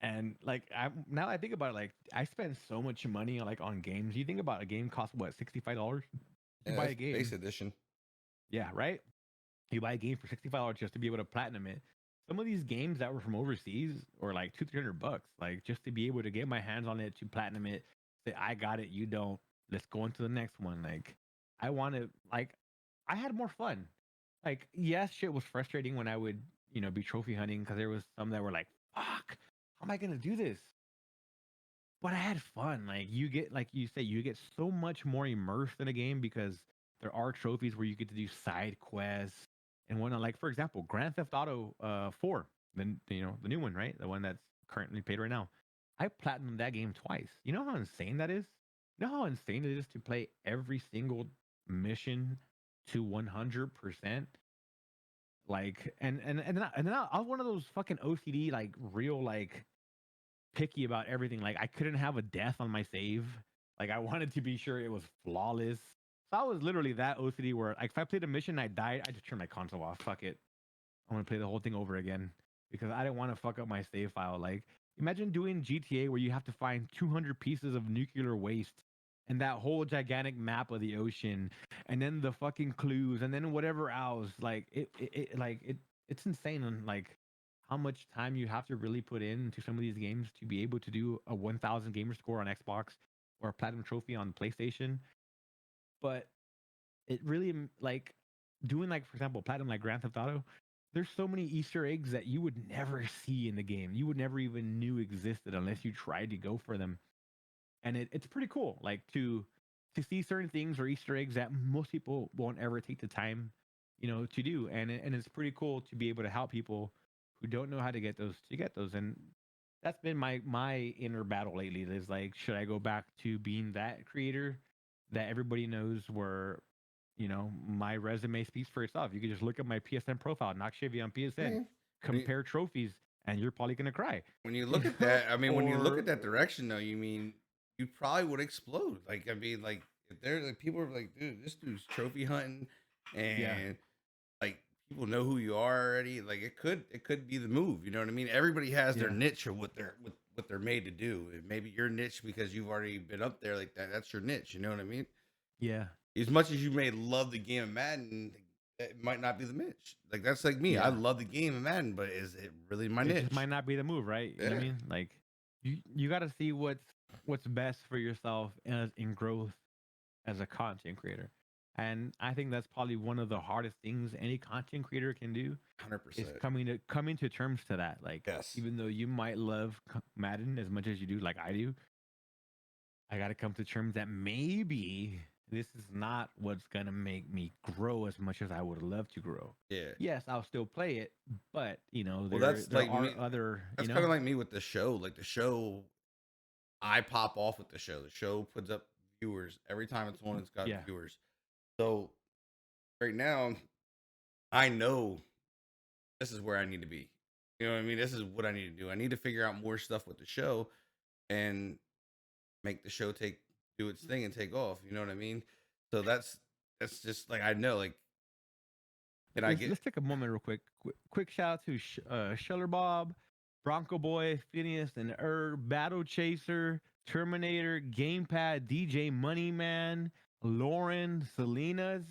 And like now I think about it, like I spend so much money like on games. You think about a game costs what, $65? You Yeah, buy a that's base game. edition. Yeah, right? You buy a game for $65 just to be able to platinum it. Some of these games that were from overseas were like 200-300 bucks, like just to be able to get my hands on it to platinum it. Say I got it, you don't. Let's go into the next one. Like I want to, like I had more fun. Like yes, shit was frustrating when I would be trophy hunting because there was some that were like, fuck, how am I gonna do this? But I had fun. Like you get, like you say, you get so much more immersed in a game because there are trophies where you get to do side quests and whatnot. Like for example, Grand Theft Auto 4, then the new one, right? The one that's currently paid right now. I platinumed that game twice. You know how insane that is? You know how insane it is to play every single mission to 100%? Like and then I was one of those fucking OCD like real like picky about everything. Like I couldn't have a death on my save. Like I wanted to be sure it was flawless. So I was literally that OCD where like if I played a mission and I died, I just turned my console off. Fuck it. I want to play the whole thing over again because I didn't want to fuck up my save file. Like imagine doing GTA where you have to find 200 pieces of nuclear waste and that whole gigantic map of the ocean and then the fucking clues and then whatever else. Like it's insane and like how much time you have to really put into some of these games to be able to do a 1000 gamer score on Xbox or a platinum trophy on PlayStation. But it really like doing like for example platinum like Grand Theft Auto. There's so many Easter eggs that you would never see in the game. You would never even knew existed unless you tried to go for them. And it's pretty cool, like to see certain things or Easter eggs that most people won't ever take the time, to do. And it's pretty cool to be able to help people who don't know how to get those to get those. And that's been my inner battle lately. Is like, should I go back to being that creator that everybody knows where, my resume speaks for itself. You can just look at my PSN profile, Nokchevy on PSN, Man, when compare trophies, and you're probably gonna cry. when you look at that, I mean, when you look at Or that direction, though, you mean you probably would explode. Like, I mean, like if they're like people are like, dude, this dude's trophy hunting, yeah, and like people know who you are already. Like, it could be the move. You know what I mean? Everybody has their yeah, niche or what they're made to do. And maybe your niche because you've already been up there like that. That's your niche. You know what I mean? yeah, As much as you may love the game of Madden, it might not be the niche. Like that's like me. I yeah. love the game of Madden, but is it really my It just niche? might not be the move, right? You know what I Yeah, mean? Like you got to see what's best for yourself as in growth as a content creator. And I think that's probably one of the hardest things any content creator can do hundred is percent. coming to terms to that. Like Yes. even though you might love Madden as much as you do, like I do, I got to come to terms that maybe This is not what's gonna make me grow as much as I would love to grow. Yeah. Yes, I'll still play it, but Well, there that's there like are me. other, That's kind of like me with the show. Like the show, I pop off with the show. The show puts up viewers every time it's on. It's got yeah. viewers. So right now, I know this is where I need to be. You know what I mean? This is what I need to do. I need to figure out more stuff with the show and make the show do its thing and take off. You know what I mean? So that's just like I know. Like, can I get? Let's take a moment real quick. Quick shout out to Shuller Bob, Bronco Boy, Phineas and Herb, Battle Chaser, Terminator, Gamepad, DJ Moneyman, Lauren, Selena's.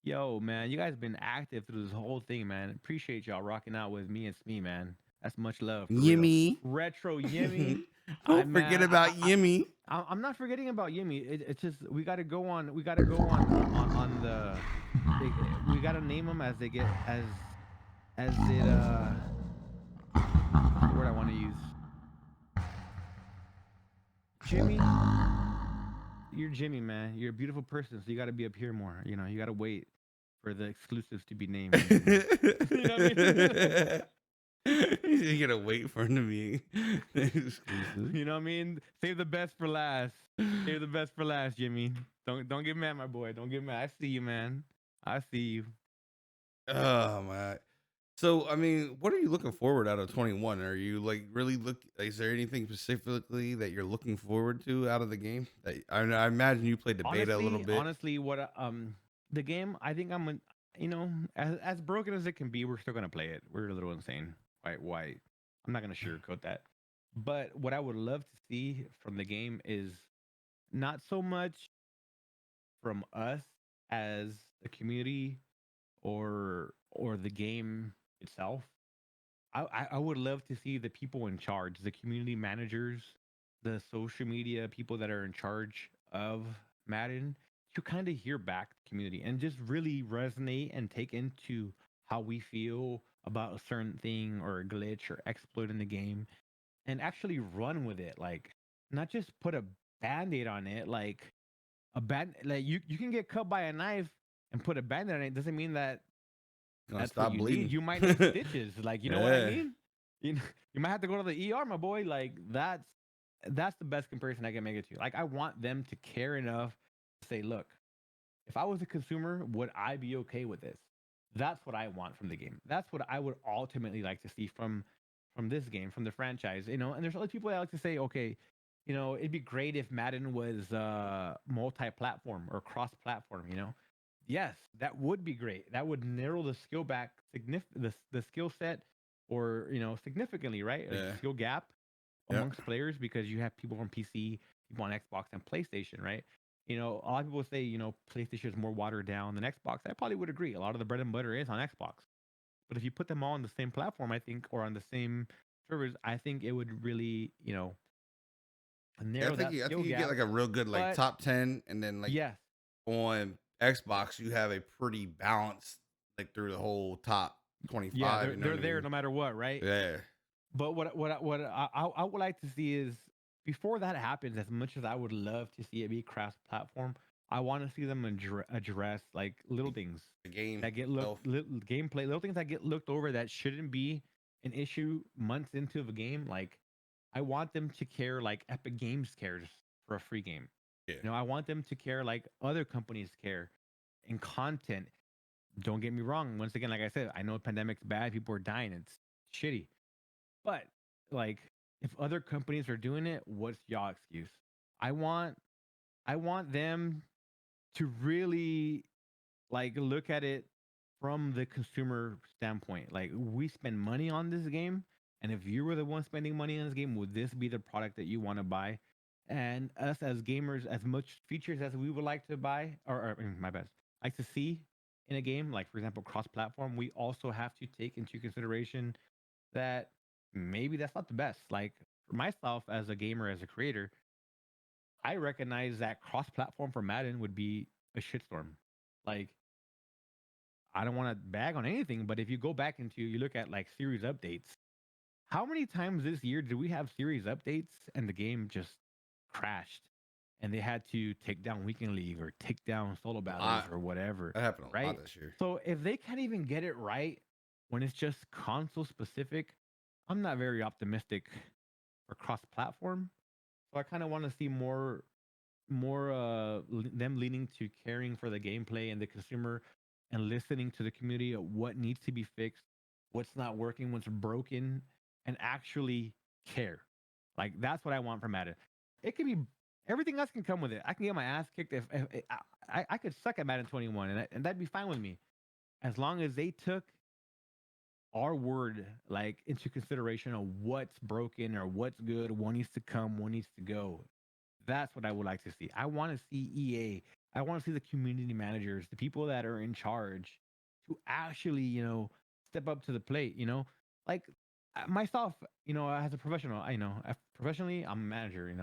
Yo, man, you guys been active through this whole thing, man. Appreciate y'all rocking out with me and Smee, man. That's much love for real. Yimmy. Retro Yimmy. Don't forget about Yimmy. I'm not forgetting about Yimmy. It's just we got to go on. We got to go on the. We got to name them as they get as it. What's the word I want to use? Jimmy, you're Jimmy, man. You're a beautiful person, so you got to be up here more. You got to wait for the exclusives to be named. You know what I mean? You gotta wait for him to be exclusive. You know what I mean? Save the best for last. Save the best for last, Jimmy. Don't get mad, my boy. Don't get mad. I see you, man. I see you. Oh my. So I mean, what are you looking forward out of 21? Are you like really is there anything specifically that you're looking forward to out of the game? That I imagine you played the beta a little bit. Honestly, what the game, I think as broken as it can be, we're still gonna play it. We're a little insane. Why? I'm not gonna sugarcoat that. But what I would love to see from the game is not so much from us as a community or the game itself. I would love to see the people in charge, the community managers, the social media people that are in charge of Madden, to kind of hear back the community and just really resonate and take into how we feel about a certain thing or a glitch or exploit in the game and actually run with it. Like, not just put a band-aid on it. Like, like you can get cut by a knife and put a band-aid on it. Doesn't mean that Gonna that's what stop you need. bleeding. You might need stitches. Like, you know what I Yeah. mean? You might have to go to the ER, my boy. Like, that's the best comparison I can make it to. Like, I want them to care enough to say, look, if I was a consumer, would I be okay with this? That's what I want from the game. That's what I would ultimately like to see from this game, from the franchise. And there's other people that like to say, okay, it'd be great if Madden was multi-platform or cross-platform. Yes, that would be great. That would narrow the skill back the skill set or significantly, right? Like Yeah. skill gap Yeah. amongst players because you have people on PC, people on Xbox and PlayStation, right? A lot of people say, PlayStation is more watered down than Xbox. I probably would agree. A lot of the bread and butter is on Xbox. But if you put them all on the same platform, I think, or on the same servers, I think it would really, Yeah, narrow that I skill think you get gap. like a real good like But top 10, and then like yes, on Xbox you have a pretty balanced like through the whole top yeah, 25. they're You know they're what I there mean? no matter what, right? Yeah. But what I would like to see is before that happens, as much as I would love to see it be cross platform, I want to see them address like little The, things the game that get itself. gameplay, little things that get looked over that shouldn't be an issue months into the game. Like, I want them to care like Epic Games cares for a free game. Yeah. I want them to care like other companies care in content. Don't get me wrong. Once again, like I said, I know pandemic's bad. People are dying. It's shitty. But like, if other companies are doing it, what's y'all excuse? I want I want them to really like look at it from the consumer standpoint. Like, we spend money on this game, and if you were the one spending money on this game, would this be the product that you want to buy? And us as gamers, as much features as we would like to buy, my bad, like to see in a game, like for example, cross-platform, we also have to take into consideration that maybe that's not the best. Like, for myself as a gamer, as a creator, I recognize that cross-platform for Madden would be a shitstorm. Like, I don't want to bag on anything, but if you go back into you look at like series updates, how many times this year did we have series updates and the game just crashed? and they had to take down Weekend League or take down solo A battles lot. or whatever, That happened a lot right? this year. So if they can't even get it right when it's just console specific, I'm not very optimistic for cross platform. So I kind of want to see more them leaning to caring for the gameplay and the consumer and listening to the community of what needs to be fixed, what's not working, what's broken, and actually care. Like that's what I want from Madden. It can be everything else can come with it. I can get my ass kicked if I could suck at Madden 21 and that'd be fine with me as long as they took our word like into consideration of what's broken or what's good, what needs to come, what needs to go. That's what I would like to see. I want to see EA. I want to see the community managers, the people that are in charge, to actually, step up to the plate. Like myself, as a professional, professionally, I'm a manager.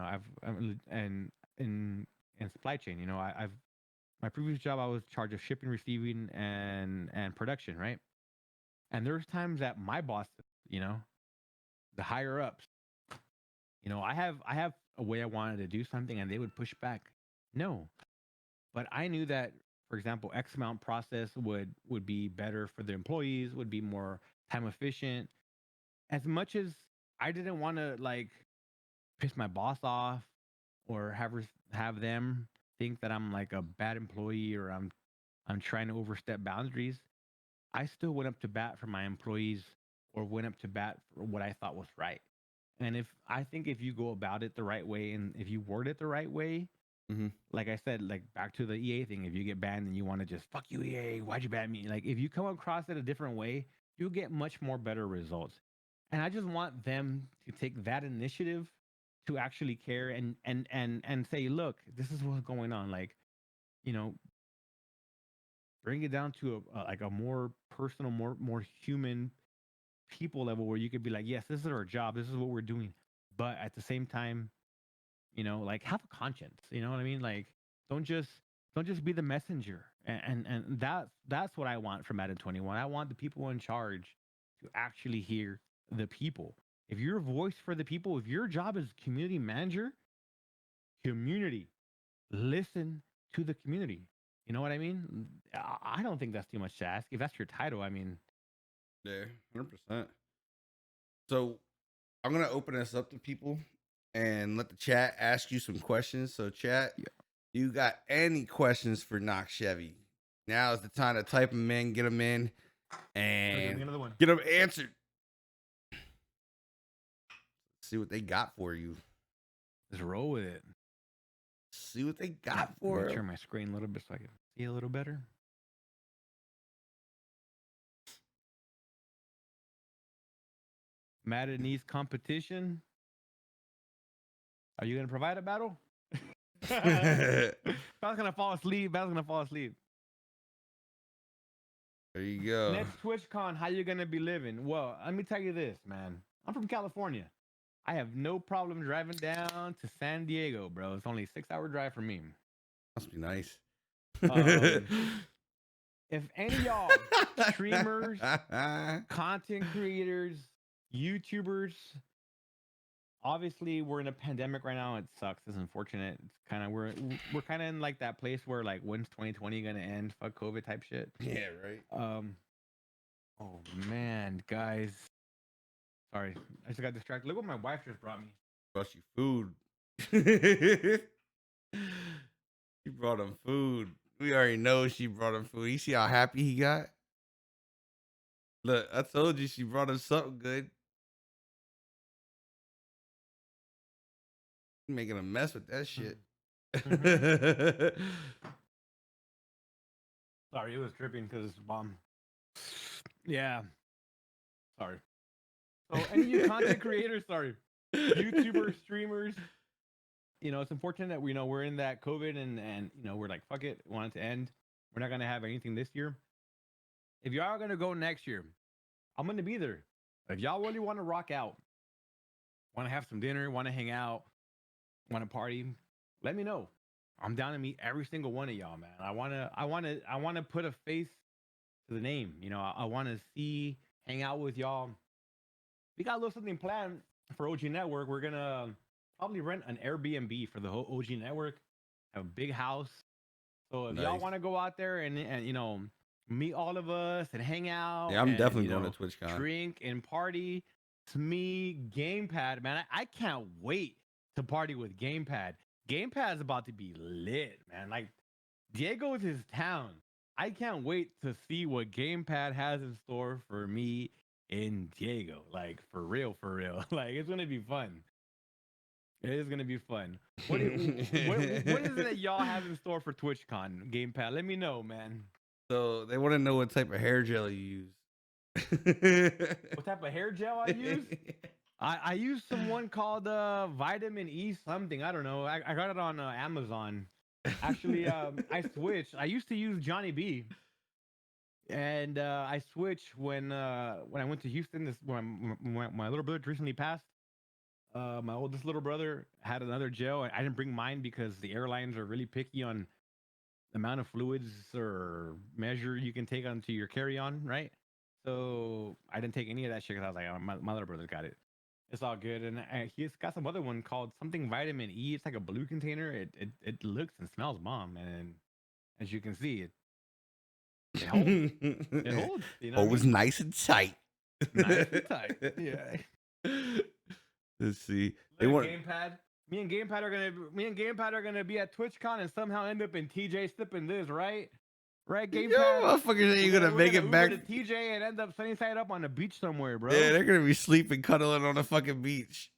And in supply chain, I've my previous job, I was in charge of shipping, receiving, and production, right? And there's times that my boss, you know, the higher ups, I have a way I wanted to do something, and they would push back. No, but I knew that, for example, X amount process would be better for the employees, would be more time efficient. As much as I didn't want to like piss my boss off or have them think that I'm like a bad employee or I'm trying to overstep boundaries, I still went up to bat for my employees or went up to bat for what I thought was right. And if you go about it the right way and if you word it the right way, Mm-hmm. like I said, like back to the EA thing, if you get banned and you want to just fuck you EA, why'd you ban me? Like if you come across it a different way, you'll get much more better results. And I just want them to take that initiative to actually care and say, look, this is what's going on. Like, you know, bring it down to a more personal, more human people level where you could be like, yes, this is our job, this is what we're doing, but at the same time, like have a conscience. You know what I mean? Like don't just don't just be the messenger. And that's what I want from Madden 21. I want the people in charge to actually hear the people. If you're a voice for the people, if your job is community manager, community, listen to the community. You know what I mean? I don't think that's too much to ask. If that's your title, I mean, Yeah, 100%. So I'm gonna open this up to people and let the chat ask you some questions. So chat, yeah. you got any questions for Nokchevy? Now is the time to type them in, get them in, and Another one. get them answered. See what they got for you. Just roll with it. See what they Let got for me turn 'em. my screen a little bit so I can see a little better. Madden East competition. Are you gonna provide a battle? There I was gonna fall asleep. I was gonna fall asleep. you go. Next TwitchCon, how you gonna be living? Well, let me tell you this, man. I'm from California. I have no problem driving down to San Diego, bro. It's only a 6-hour drive for me. Must be nice. Um, if any of y'all streamers, content creators, YouTubers, obviously we're in a pandemic right now. It sucks. It's unfortunate. It's kind of we're kind of in like that place where like when's 2020 gonna end? Fuck COVID type shit. Yeah, right. Oh man, guys. Sorry, I just got distracted. Look what my wife just brought me. Brought you food. She brought him food. We already know she brought him food. You see how happy he got? Look, I told you she brought him something good. Making a mess with that shit. Mm-hmm. Sorry, it was tripping because it's bomb. Yeah. Sorry. So any of you content creators, sorry, YouTubers, streamers, it's unfortunate that we're in that COVID and we're like, fuck it, want it to end. We're not gonna have anything this year. If y'all are gonna go next year, I'm gonna be there. If y'all really want to rock out, want to have some dinner, want to hang out, want to party, let me know. I'm down to meet every single one of y'all, man. I wanna put a face to the name. I want to hang out with y'all. We got a little something planned for OG Network. We're gonna probably rent an Airbnb for the whole OG Network. have a big house. So if y'all Nice. want to go out there and meet all of us and hang out Yeah, I'm and definitely going to TwitchCon. drink and party, it's me, Gamepad, man. I can't wait to party with Gamepad. Gamepad is about to be lit, man. Like Diego is his town. I can't wait to see what Gamepad has in store for me and Diego. Like for real, for real. Like it's gonna be fun. It is gonna be fun. What is it that y'all have in store for TwitchCon, Gamepad? Let me know, man. So they want to know what type of hair gel you use. What type of hair gel I use? I use some one called vitamin E something. I don't know. I got it on Amazon. Actually, I switched. I used to use Johnny B, and I switched when I went to Houston. This when my little brother recently passed. My oldest little brother had another gel. I didn't bring mine because the airlines are really picky on the amount of fluids or measure you can take onto your carry-on, right? So I didn't take any of that shit because I was like, oh, my little brother got it. It's all good, and he's got some other one called something vitamin E. It's like a blue container. It looks and smells bomb, and as you can see, it holds. It holds. You know what I Always mean? nice and tight. Nice and tight. Yeah. Let's see. They Look, want. Gamepad. Me and Gamepad are gonna be at TwitchCon and somehow end up in TJ sipping this, right? Right, Yo, Gamepad. motherfuckers, you gonna We're make gonna it back? Uber to TJ and end up sunny side up on the beach somewhere, bro. Yeah, they're gonna be sleeping, cuddling on the fucking beach.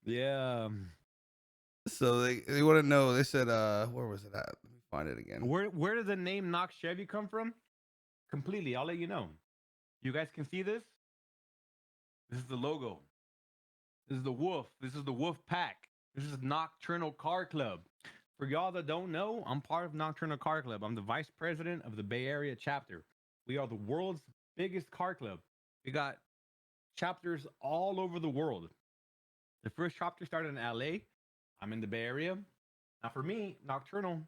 Yeah. So they want to know. They said, where was it at? Let me find it again. Where does the name Nokchevy come from? Completely. I'll let you know. You guys can see this. This is the logo. This is the wolf. This is the wolf pack. This is Nocturnal Car Club. For y'all that don't know, I'm part of Nocturnal Car Club. I'm the vice president of the Bay Area chapter. We are the world's biggest car club. We got chapters all over the world. The first chapter started in LA. I'm in the Bay Area. Now, for me, Nocturnal,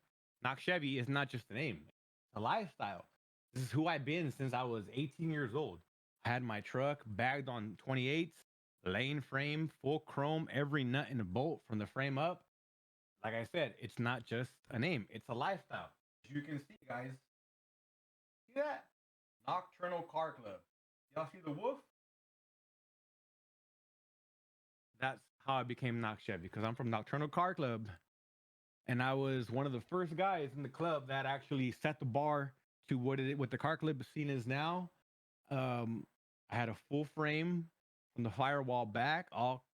Nokchevy is not just a name, it's a lifestyle. This is who I've been since I was 18 years old. I had my truck bagged on 28s, lane frame, full chrome, every nut and bolt from the frame up. Like I said, it's not just a name, it's a lifestyle. As you can see, guys, see that? Nocturnal Car Club. Y'all see the wolf? That's how I became Nokchevy because I'm from Nocturnal Car Club. And I was one of the first guys in the club that actually set the bar to what the car club scene is now. I had a full frame from the firewall back, all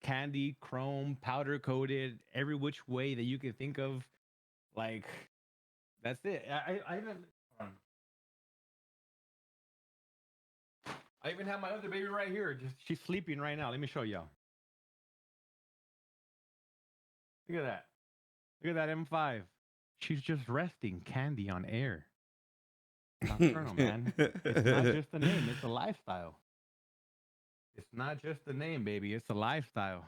candy, chrome, powder coated, every which way that you could think of. Like that's it. I even have my other baby right here. Just she's sleeping right now. Let me show y'all. Look at that. Look at that M5. She's just resting candy on air. Nocturnal, man. It's not just a name, it's a lifestyle. It's not just a name, baby. It's a lifestyle.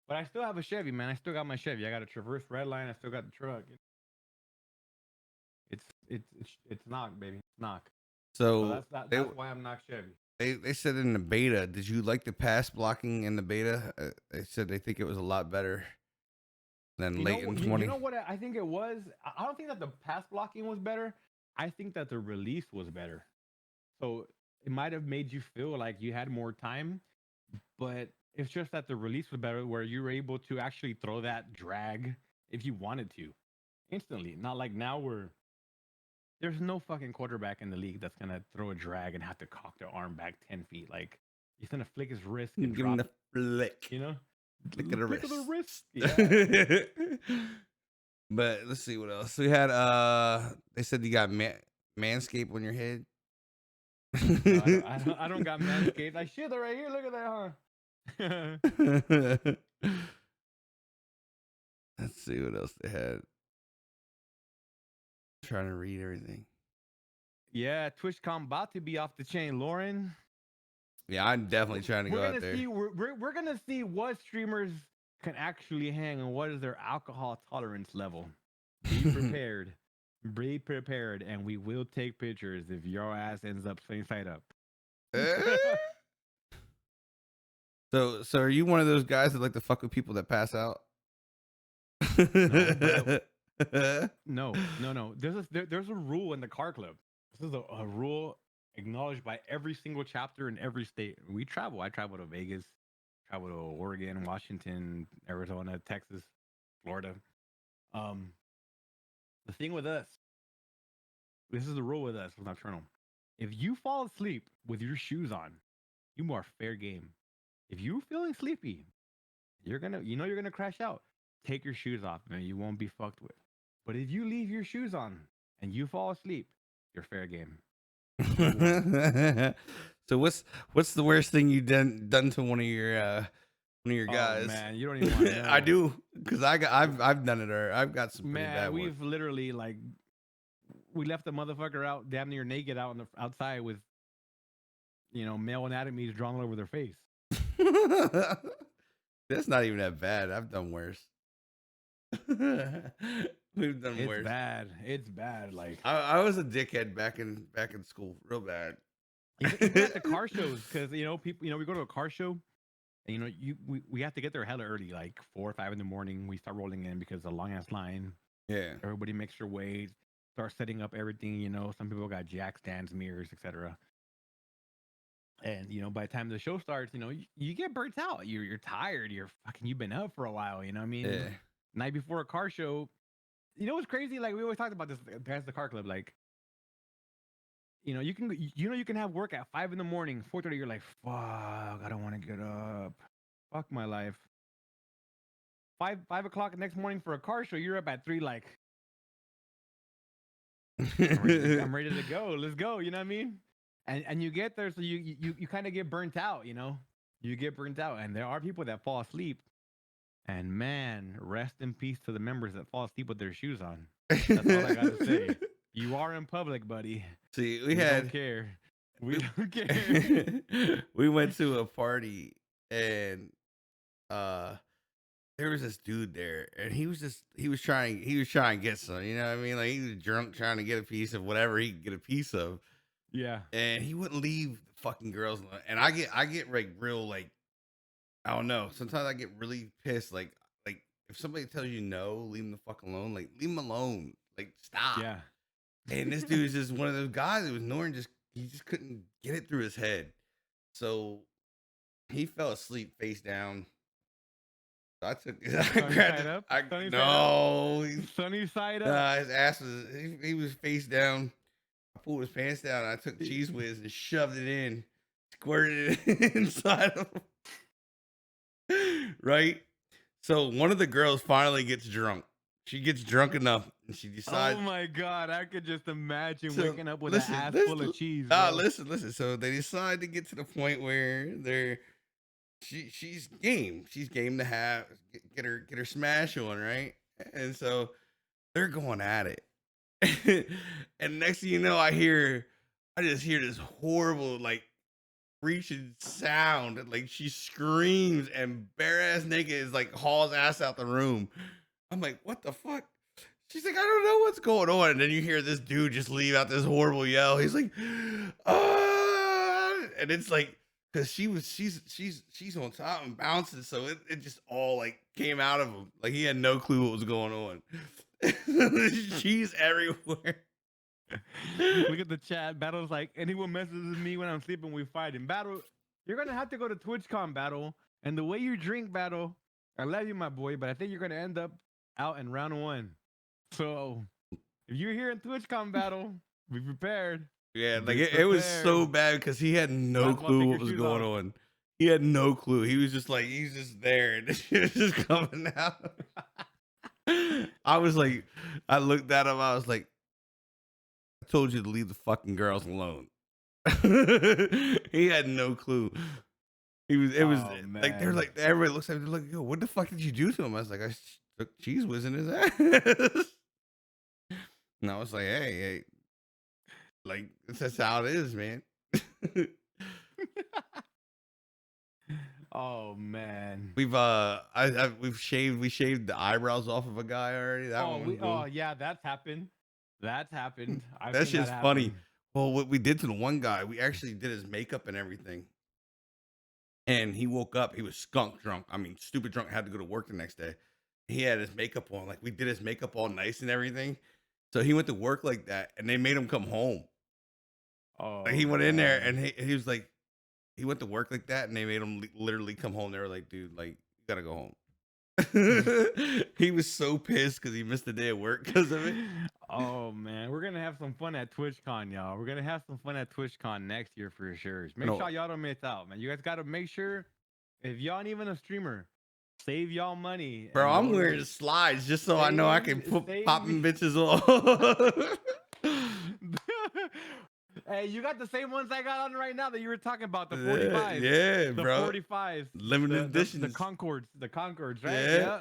But I still have a Chevy, man. I still got my Chevy. I got a Traverse Redline. I still got the truck. It's knock, baby. It's knock. So So that's why I'm not Chevy. they said in the beta, did you like the pass blocking in the beta? They said they think it was a lot better than late in 20. You know what I think it was? I don't think that the pass blocking was better. I think that the release was better. So it might have made you feel like you had more time, but it's just that the release was better where you were able to actually throw that drag if you wanted to instantly. Not like now where there's no fucking quarterback in the league that's going to throw a drag and have to cock their arm back 10 feet. Like he's going to flick his wrist and Give him drop, the flick. you know? Flick of the Flick of the wrist. wrist. Yeah. But let's see what else. We had they said you got manscape on your head. No, I don't got Manscaped. I shit right here. Look at that, huh? Let's see what else they had. Trying to read everything. Yeah, TwitchCon about to be off the chain, Lauren. Yeah, I'm definitely trying to go out there. We're gonna see what streamers can actually hang and what is their alcohol tolerance level. Be prepared. Be prepared, and we will take pictures if your ass ends up same side up. So are you one of those guys that like to fuck with people that pass out? No, but no. There's a rule in the car club. This is a rule acknowledged by every single chapter in every state. We travel. I travel to Vegas, travel to Oregon, Washington, Arizona, Texas, Florida. Um, the thing with us, this is the rule with us with Nocturnal. If you fall asleep with your shoes on, you are fair game. If you're feeling sleepy, you're gonna crash out. Take your shoes off, man. You won't be fucked with. But if you leave your shoes on and you fall asleep, you're fair game. You won. So what's the worst thing you done to one of your Oh guys? man, you don't even want to I know. do because I've done it. Or I've got some pretty Man, bad ones. we've literally like we left the motherfucker out damn near naked out on the outside with male anatomies drawn all over their face. That's not even that bad. I've done worse. We've done It's worse. bad. It's bad. Like I was a dickhead back in school, real bad. even at the car shows, because people, we go to a car show, and we have to get there hella early, like 4 or 5 in the morning. We start rolling in because the long ass line. Yeah. Everybody makes their way, start setting up everything. Some people got jack stands, mirrors, etc. And by the time the show starts, you get burnt out. You're tired. You've been up for a while. You know what I mean? Yeah. Night before a car show. What's crazy? Like we always talked about this past the car club. Like you can have work at 5 in the morning, 4:30. You're like, fuck, I don't want to get up. Fuck my life. 5 o'clock the next morning for a car show. You're up at 3. Like I'm ready to go. Let's go. You know what I mean? And you get there, so you kind of get burnt out. You get burnt out, and there are people that fall asleep. And man, rest in peace to the members that fall asleep with their shoes on. That's all I got to say. You are in public, buddy. See, We don't care. We don't care. we went to a party and uh there was this dude there and he was trying to get some, you know what I mean? Like he was drunk trying to get a piece of whatever he could get a piece of. Yeah. And he wouldn't leave the fucking girls alone. And I get like real like I don't know. Sometimes I get really pissed. Like if somebody tells you no, leave them the fuck alone. Like leave them alone. Like stop. Yeah. And this dude is just one of those guys that was ignoring. He just couldn't get it through his head. So he fell asleep face down. So I took. I Sunny grabbed side it. up. I Sunny side up. no. Sunny side up. His ass was. He was face down. I pulled his pants down. And I took Cheese Whiz and shoved it in, squirted it inside of him. Right. So one of the girls finally gets drunk. She gets drunk enough, and she decides. Oh my god, I could just imagine So, waking up with listen, an ass listen, full of cheese. listen. So they decide to get to the point where she's game. She's game to have get her smash on, right? And so they're going at it. And next thing you know, I just hear this horrible like screeching sound. Like she screams and bare ass naked is like hauls ass out the room. I'm like, what the fuck? She's like, I don't know what's going on. And then you hear this dude just leave out this horrible yell. He's like, ah, and it's like, cause she's on top and bouncing. So it just all like came out of him. Like he had no clue what was going on. She's everywhere. Look at the chat. Battle's like, anyone messes with me when I'm sleeping, we fight. In Battle, you're gonna have to go to TwitchCon, Battle. And the way you drink, Battle, I love you, my boy, but I think you're gonna end up out in round 1. So if you're here in TwitchCon, Battle, be prepared. Yeah, like it was so bad because he had no clue what was going on. He had no clue. He was just like, he's just there and it was just coming out. I was like, I looked at him, I was like, I told you to leave the fucking girls alone. He had no clue. It was like they're like everybody looks at me like, yo, what the fuck did you do to him? I was like, I took Cheese Whiz in his ass. And I was like, hey, like that's how it is, man. Oh man. We shaved the eyebrows off of a guy already. That one was cool. Yeah, that's happened. That's happened. That's just funny. Well, what we did to the one guy, we actually did his makeup and everything. and he woke up. He was skunk drunk. I mean, stupid drunk. Had to go to work the next day. He had his makeup on. Like we did his makeup all nice and everything. So he went to work like that, and they made him come home. Like he Oh went in there, man. and he was like, he went to work like that, and they made him literally come home. They were like, dude, like you gotta go home. He was so pissed because he missed the day of work because of it. Oh man, we're gonna have some fun at TwitchCon, y'all. We're gonna have some fun at TwitchCon next year for sure. Make sure No, y'all don't miss out, man. You guys gotta make sure if y'all ain't even a streamer, save y'all money bro, and I'm go to wearing the the slides just so I know I can save put save. popping bitches off. Hey, you got the same ones I got on right now that you were talking about, the Yeah, 45s. yeah, The bro. 45s, Limited the editions. Concords, right? Yeah. Yeah.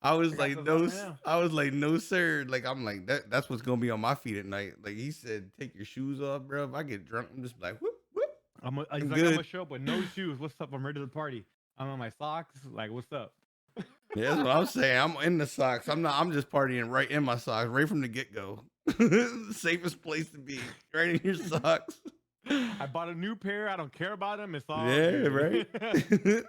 I I was got like, those no, on right now. I was like, no, sir. Like, I'm like, that's what's gonna be on my feet at night. Like he said, take your shoes off, bro. If I get drunk, I'm just like, whoop, whoop. He's I'm like, I'm good. gonna show up with no shoes. What's up? I'm ready to party. I'm on my socks. Like, what's up? Yeah, that's what I'm saying. I'm in the socks. I'm not. I'm just partying right in my socks, right from the get go. Safest place to be, right in your socks. I bought a new pair. I don't care about them. It's all Yeah, right. good.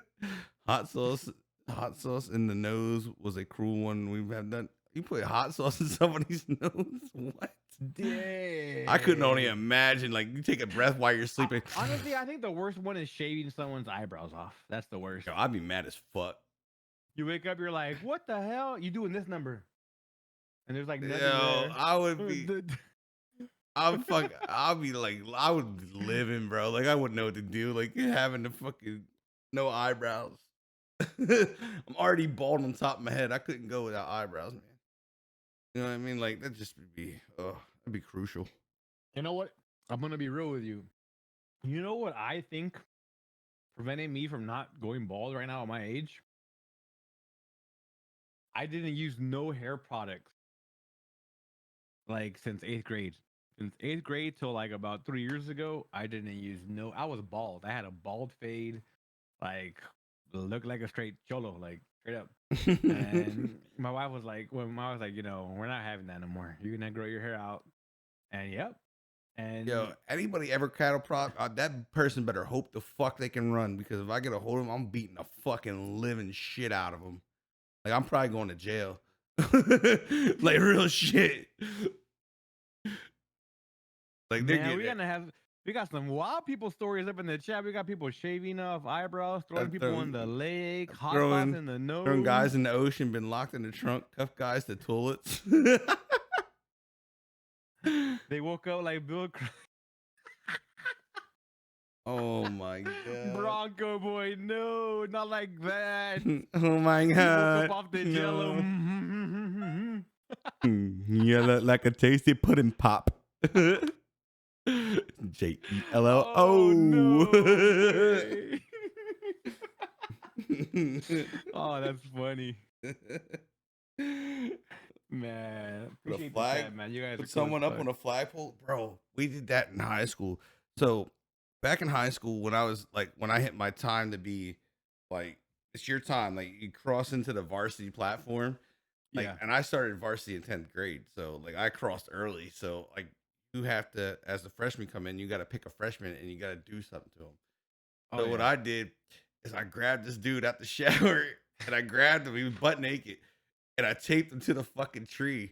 hot sauce, hot sauce in the nose was a cruel one. We have done. You put hot sauce in somebody's nose? What? I couldn't only Dang. imagine. Like you take a breath while you're sleeping. Honestly, I think the worst one is shaving someone's eyebrows off. That's the worst. Yo, I'd be mad as fuck. You wake up, you're like, what the hell? You doing this number? And there's like nothing Yo, there. I would be. I'm fuck. I'll be like, I would be living, bro. Like I wouldn't know what to do. Like having the fucking no eyebrows. I'm already bald on top of my head. I couldn't go without eyebrows, man. You know what I mean? Like that just would be, that'd be crucial. You know what? I'm gonna be real with you. You know what I think preventing me from not going bald right now at my age? I didn't use no hair products like since 8th grade. Since 8th grade till like about 3 years ago, I didn't use no. I was bald. I had a bald fade, like looked like a straight cholo, like straight up. And my wife was like, well, my wife was like, we're not having that no more. You're gonna grow your hair out. And yep. Yo, And anybody ever cattle prod? That person better hope the fuck they can run because if I get a hold of them, I'm beating the fucking living shit out of them. Like I'm probably going to jail. Like real shit. Like they're man, getting we got some wild people stories up in the chat. We got people shaving off eyebrows, throwing people in the throwing, lake, hot sauce throwing in the throwing nose. guys in the ocean, been locked in the trunk, cuff guys to toilets. They woke up like Bill Oh my god. Bronco boy. No, not like that. Oh my He woke up god. off the jello. No. You look like a tasty pudding pop. Jello. Oh no Oh. way. Oh, that's funny. Man, Put a appreciate the flag. chat, man. You guys are Put cool as someone up fuck. on a flagpole, bro. We did that in high school. So back in high school, when I was like, when I hit my time to be like, it's your time. Like you cross into the varsity platform. Like, Yeah. and I started varsity in 10th grade. So like I crossed early. So like you have to, as a freshman come in, you got to pick a freshman and you got to do something to them. Oh So what yeah. I did is I grabbed this dude out the shower and I grabbed him. He was butt naked and I taped him to the fucking tree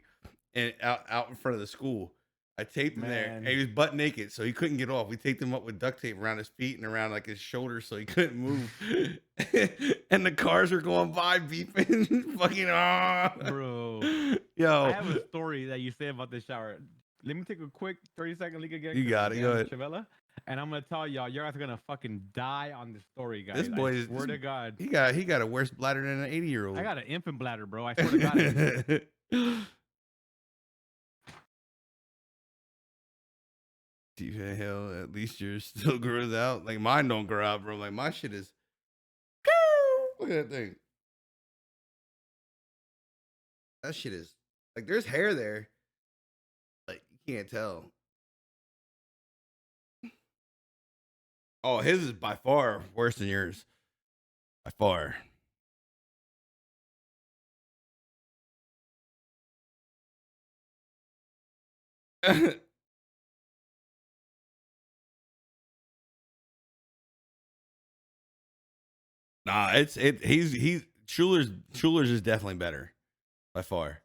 and out in front of the school. I taped him there, and Man. he was butt naked, so he couldn't get off. We taped him up with duct tape around his feet and around like his shoulders, so he couldn't move. And the cars were going by, beeping, fucking Bro. I yo. have a story that you say about the shower. Let me take a quick 30-second leak again, You because got it. Go damn ahead. Chavella. And I'm gonna tell y'all, you guys are gonna fucking die on this story, This guys. I boy swear to God. he got a worse bladder than an 80-year-old. I got an infant bladder, bro. I swear to God I do. Hell, at least yours still grows out. Like mine don't grow out, bro. Like my shit is. Look at that thing. That shit is like there's hair there. Like you can't tell. Oh, his is by far worse than yours. By far. Nah, he's Schuler's is definitely better by far.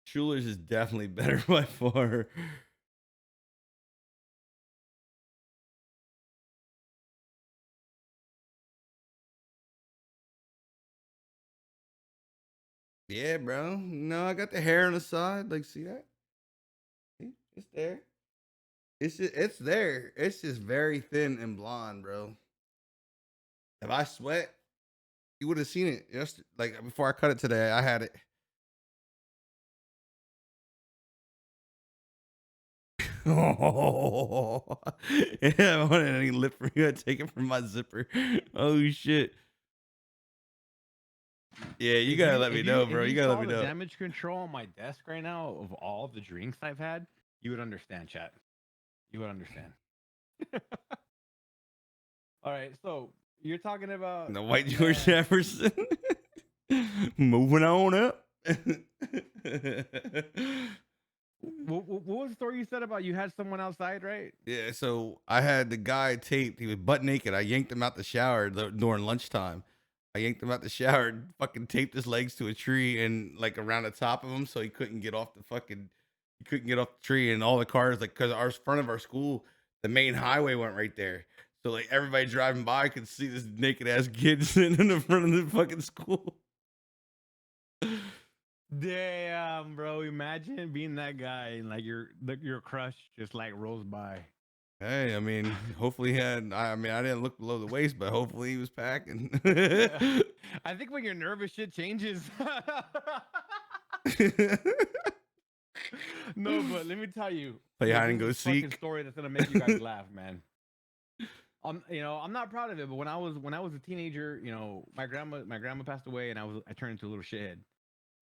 Schuler's is definitely better by far. Yeah, bro. No, I got the hair on the side. Like, see that? See? It's there. It's there. It's just very thin and blonde, bro. If I sweat, you would have seen it. Just like before I cut it today, I had it. Oh, yeah, I wanted any lip for you. I take it from my zipper. Oh shit. Yeah, you gotta let me know, If bro. You you gotta let saw me the know. damage control on my desk right now of all the drinks I've had, you would understand, chat. You would understand. All right, so you're talking about The white George man. Jefferson. Moving on up. What was the story you said about you had someone outside, right? Yeah, so I had the guy taped. He was butt naked. I yanked him out the shower during lunchtime. I yanked him out the shower and fucking taped his legs to a tree and like around the top of him so he couldn't get off the fucking he couldn't get off the tree. And all the cars, like, because our front of our school, the main highway went right there. So like everybody driving by could see this naked ass kid sitting in the front of the fucking school. Damn, bro! Imagine being that guy and like your crush just like rolls by. Hey, I mean, hopefully he had. I mean, I didn't look below the waist, but hopefully he was packing. I think when you're nervous, shit changes. No, but let me tell you, Play like hide this and is go a fucking seek. story that's gonna make you guys laugh, man. I'm not proud of it, but when I was a teenager, my grandma passed away, and I turned into a little shithead.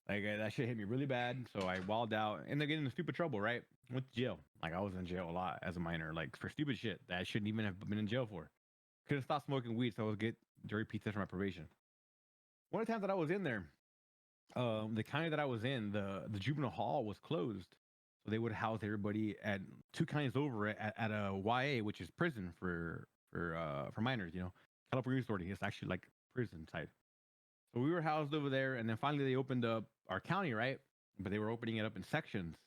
Like that shit hit me really bad, so I walled out, and I get into stupid trouble. Right, went to jail. Like I was in jail a lot as a minor, like for stupid shit that I shouldn't even have been in jail for. Couldn't stop smoking weed, so I was get jury pizza for my probation. One of the times that I was in there, the county that I was in, the juvenile hall was closed, so they would house everybody at two counties over at a YA, which is prison for minors. California Youth Authority. It's actually like prison type. So we were housed over there, and then finally they opened up our county, right? But they were opening it up in sections.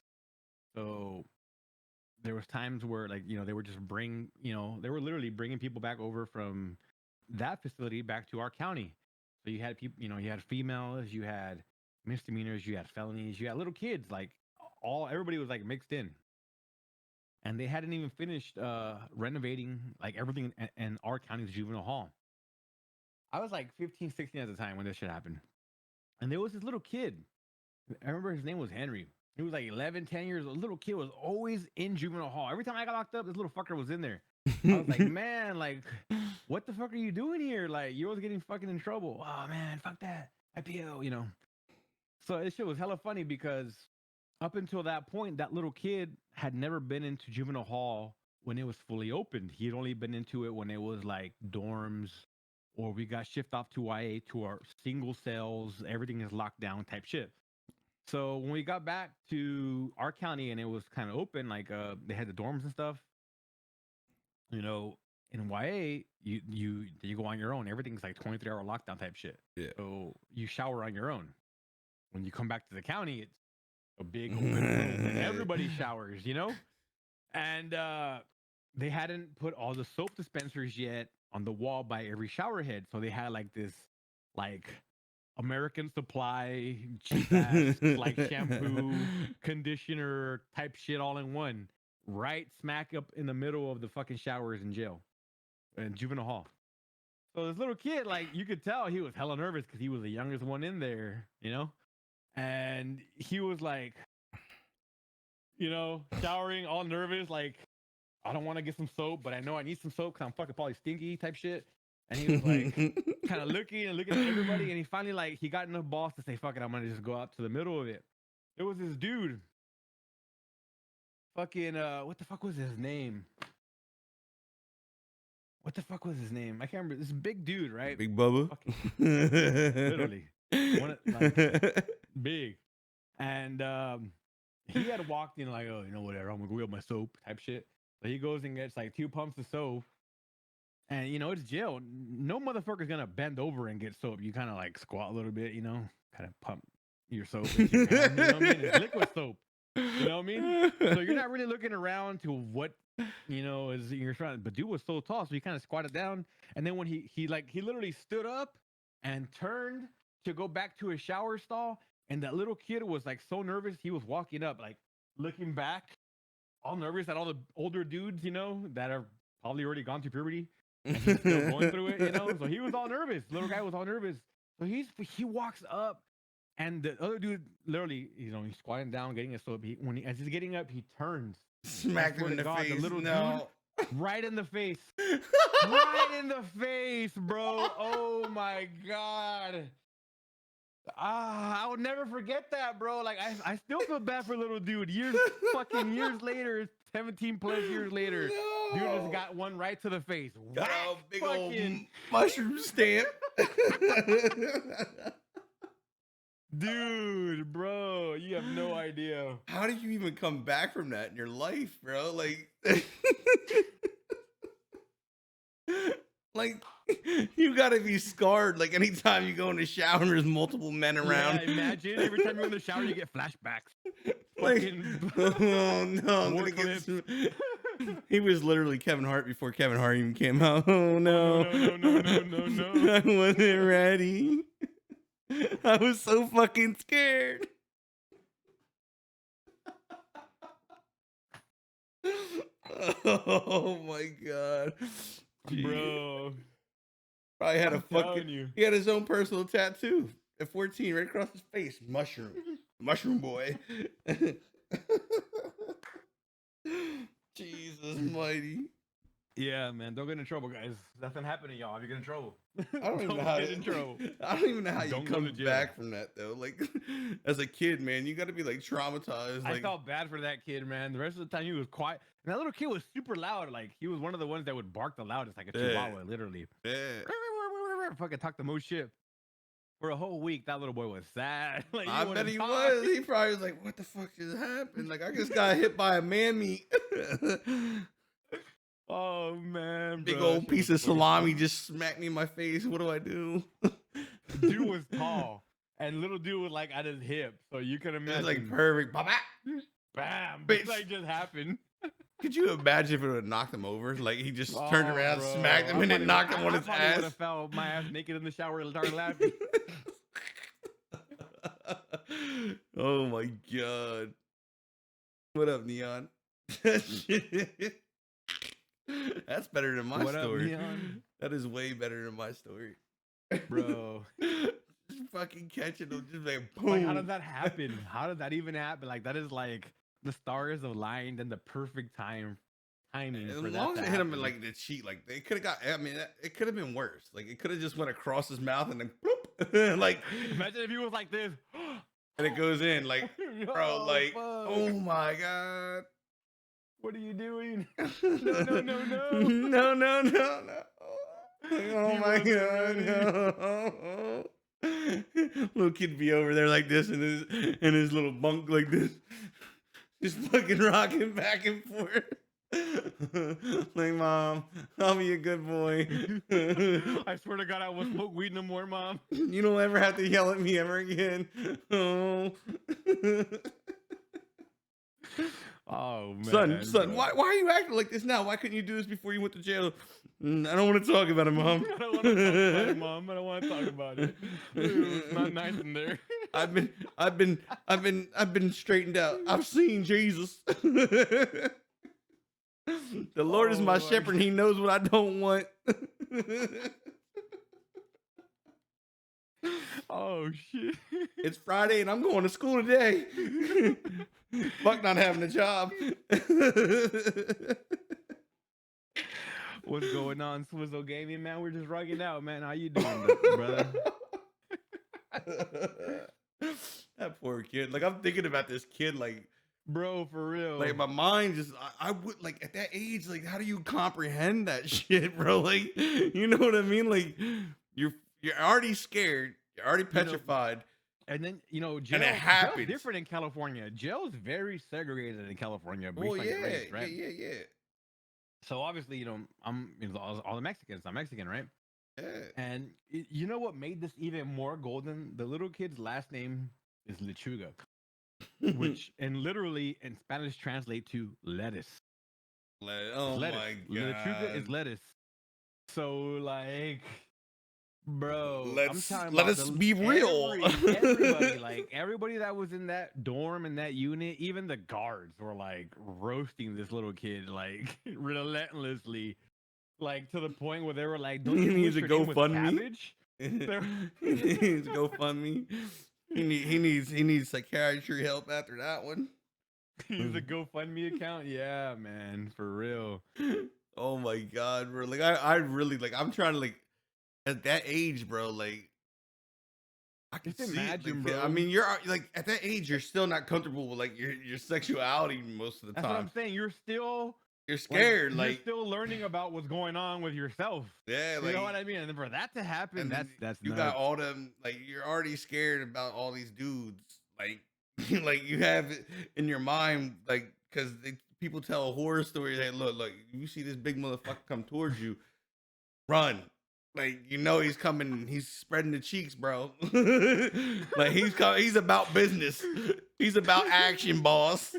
So there was times where, like, they were just they were literally bringing people back over from that facility back to our county. So you had people, you had females, you had misdemeanors, you had felonies, you had little kids, like everybody was like mixed in. And they hadn't even finished renovating like everything in our county's juvenile hall. I was like 15, 16 at the time when this shit happened. And there was this little kid. I remember his name was Henry. He was like 11, 10 years old. Little kid was always in juvenile hall. Every time I got locked up, this little fucker was in there. I was like, man, like, what the fuck are you doing here? Like, you're always getting fucking in trouble. Oh, man, fuck that. IPO. So this shit was hella funny because up until that point, that little kid had never been into juvenile hall when it was fully opened. He had only been into it when it was like dorms or we got shipped off to YA to our single cells, everything is locked down type shit. So when we got back to our county and it was kind of open, like they had the dorms and stuff, you know, in YA, you go on your own. Everything's like 23-hour lockdown type shit. Yeah. So you shower on your own. When you come back to the county, it's a big open room and everybody showers. And they hadn't put all the soap dispensers yet on the wall by every shower head. So they had like this like American Supply cheap ass like shampoo, conditioner type shit all in one. Right smack up in the middle of the fucking showers in jail. In juvenile hall. So this little kid, like you could tell he was hella nervous because he was the youngest one in there. And he was like, showering all nervous, like, I don't want to get some soap, but I know I need some soap because I'm fucking probably stinky type shit. And he was like, kind of looking and looking at everybody. And he finally, like, he got enough balls to say, fuck it, I'm going to just go out to the middle of it. There was this dude, fucking, what the fuck was his name? What the fuck was his name? I can't remember. This big dude, right? Big Bubba. Fucking, literally. Like, big. And he had walked in like, oh, whatever, I'm gonna go get my soap type shit. So he goes and gets like 2 pumps of soap, And it's jail. No motherfucker's gonna bend over and get soap. You kind of like squat a little bit, kind of pump your soap into your hand. You know what I mean? It's liquid soap. You know what I mean? So you're not really looking around to what is you're trying. But dude was so tall, so he kind of squatted down, and then when he literally stood up and turned to go back to his shower stall, and that little kid was like so nervous, he was walking up, like looking back, all nervous at all the older dudes, that are probably already gone through puberty, and he's still going through it. So he was all nervous. Little guy was all nervous. So he walks up, and the other dude literally, he's squatting down, getting it. So as he's getting up, he turns, Smacked him in the face. The little No. dude, right in the face, right in the face, bro. Oh my god. I would never forget that, bro. Like I still feel bad for little dude. Fucking years later, 17 plus years later, dude just got one right to the face. Got a Whack, big fucking old mushroom stamp. dude, bro, you have no idea. How did you even come back from that in your life, bro? Like, like you gotta be scarred. Like anytime you go in the shower and there's multiple men around. Yeah, imagine every time you're in the shower, you get flashbacks. Like, oh no, I'm gonna get some... He was literally Kevin Hart before Kevin Hart even came out. Oh no, no. I wasn't ready. I was so fucking scared. Oh my god, bro. Probably had I'm a fucking. He had his own personal tattoo at 14, right across his face. Mushroom boy. Jesus mighty. Yeah, man, don't get in trouble, guys. Nothing happened to y'all if you get in trouble. I don't even know how get in trouble. I don't even know how you Don't go come to jail. back from that though. Like as a kid, man, you got to be like traumatized. I Like, felt bad for that kid, man. The rest of the time he was quiet. And that little kid was super loud. Like he was one of the ones that would bark the loudest, like a chihuahua, literally. yeah. Fucking talk the most shit. For a whole week, that little boy was sad. Like, I bet he was. He probably was like, "What the fuck just happened? Like I just got hit by a man meat." Oh man, Big bro, old piece of salami just smacked me in my face. What do I do? Dude was tall, and little dude was like at his hip, so you can imagine. It's like perfect. Bam! Bitch. Like just happened. Could you imagine if it would have knocked him over? Like he just turned around, bro. smacked him, and then knocked him on his I ass. would have fell my ass naked in the shower and started laughing. Oh my god! What up, Neon? That's better than my story. Up, Neon? That is way better than my story, bro. Just fucking catching them, just like boom. Like, how does that happen? How did that even happen? Like, that is like the stars aligned and the perfect timing. As for long that as to it hit him happen. in like the cheek, like they could have got. I mean, it could have been worse. Like it could have just went across his mouth and then bloop, like. Imagine if he was like this, and it goes in, like, bro, oh, like, fuck. oh my god. What are you doing? No. No. Oh my god, no. Little kid be over there like this in his little bunk like this. Just fucking rocking back and forth. Like, Mom, I'll be a good boy. I swear to God, I won't smoke weed no more, Mom. You don't ever have to yell at me ever again. Oh. Oh man, son, why are you acting like this now? Why couldn't you do this before you went to jail? I don't want to talk about it, Mom. I don't want to talk about it, Mom. I don't want to talk about it. It's not nice in there. I've been straightened out. I've seen Jesus. The Lord is my shepherd. He knows what I don't want. Oh shit! It's Friday and I'm going to school today. Fuck not having a job. What's going on, Swizzle Gaming, man? We're just rocking out, man. How you doing, brother? That poor kid. Like I'm thinking about this kid, like, bro, for real. like my mind just, I would like at that age, like, how do you comprehend that shit, bro? Like, you know what I mean? Like, you're already scared, you're already petrified. And then, jail, and it happens. Jail's different in California. Jail's very segregated in California. Oh yeah, race, right? Yeah. So obviously, I'm all the Mexicans. I'm Mexican, right? Yeah. And you know what made this even more golden? The little kid's last name is Lechuga, which and literally in Spanish translate to lettuce. It's Oh lettuce. my Lechuga is god. lettuce. So like, bro, I'm talking Let about us the be real. everybody that was in that dorm in that unit, even the guards were like roasting this little kid like relentlessly, like to the point where they were like, "Don't He you needs wish a your name was GoFundMe. Cabbage?" He They're- needs a GoFundMe. He needs psychiatry help after that one. He's a GoFundMe account. Yeah, man, for real. Oh my god, bro. Like I really like I'm trying to like at that age, bro, like I could Just see it. Like imagine, I bro. mean, you're like at that age, you're still not comfortable with like your sexuality most of the That's what time. I'm saying. You're still You're like scared, you're like still learning about what's going on with yourself. yeah, You like know what I mean? And for that to happen, and then that's you got nuts. all them like you're already scared about all these dudes. Like like you have it in your mind, like because people tell a horror story. Hey, look, you see this big motherfucker come towards you, run. Like he's coming, he's spreading the cheeks, bro. Like he's about business. He's about action, boss.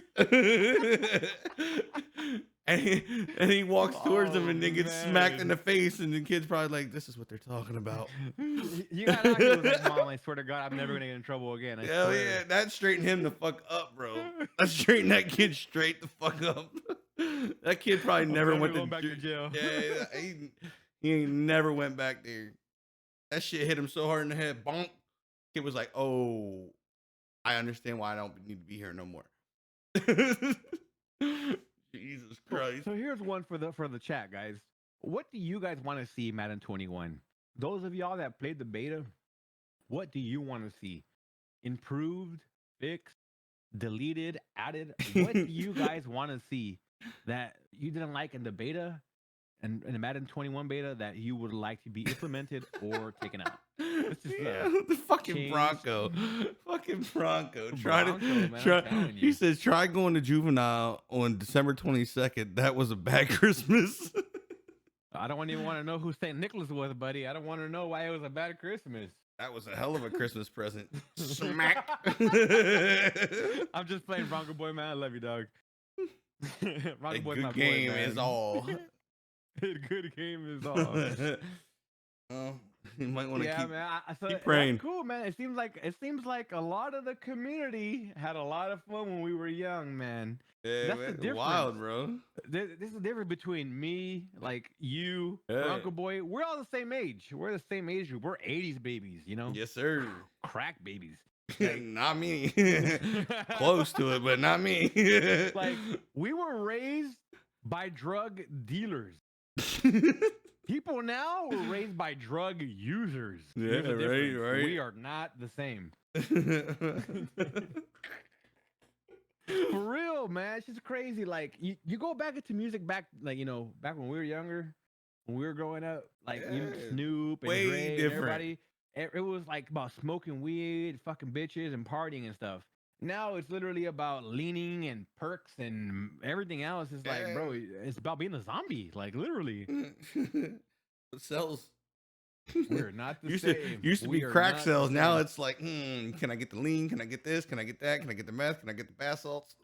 And he walks towards him Oh and then gets smacked in man. the face, and the kid's probably like, "This is what they're talking about." You got out here was like, Mom, I swear to God, I'm never gonna get in trouble again. I Hell swear. yeah, that straightened him the fuck up, bro. That straightened that kid straight the fuck up. That kid probably I'm never never went to going back to jail. yeah, he ain't never went back there. That shit hit him so hard in the head. Bonk. Kid was like, "Oh, I understand why I don't need to be here no more." Jesus So, Christ. so here's one for the chat, guys. What do you guys want to see Madden 21? Those of y'all that played the beta, what do you want to see? Improved, fixed, deleted, added? What do you guys want to see that you didn't like in the beta and in the Madden 21 beta that you would like to be implemented or taken out? This is Yeah, the fucking change. Bronco. Fucking Bronco. Bronco, man, I'm telling He you. says try going to juvenile on December 22nd. That was a bad Christmas. I don't even want to know who St. Nicholas was, buddy. I don't want to know why it was a bad Christmas. That was a hell of a Christmas present. Smack. I'm just playing Bronco Boy, man. I love you, dog. Bronco A Boy's my good boy, game man. is all. A good game is all. Well, you might want to Yeah, keep man. So keep praying. that's cool, man. It seems like a lot of the community had a lot of fun when we were young, man. Yeah, That's the man, difference. wild, bro. This is the difference between me, like you, Yeah. Bronco Boy. We're all the same age. We're the same age group. We're 80s babies, you know? Yes, sir. Crack babies. Not me. Close to it, but not me. Like, we were raised by drug dealers. People now were raised by drug users. Yeah, Here's the right, difference. right. We are not the same. For real, man. It's just crazy. Like you go back into music back like, back when we were younger, when we were growing up, like even Yeah, Snoop and way Dre and different. everybody, it was like about smoking weed, fucking bitches and partying and stuff. Now it's literally about leaning and perks and everything else. It's like, bro, it's about being a zombie. Like literally. It sells. We're not the used same. To used to We be are crack not the sales. Now same. it's like, can I get the lean? Can I get this? Can I get that? Can I get the meth? Can I get the bath salts?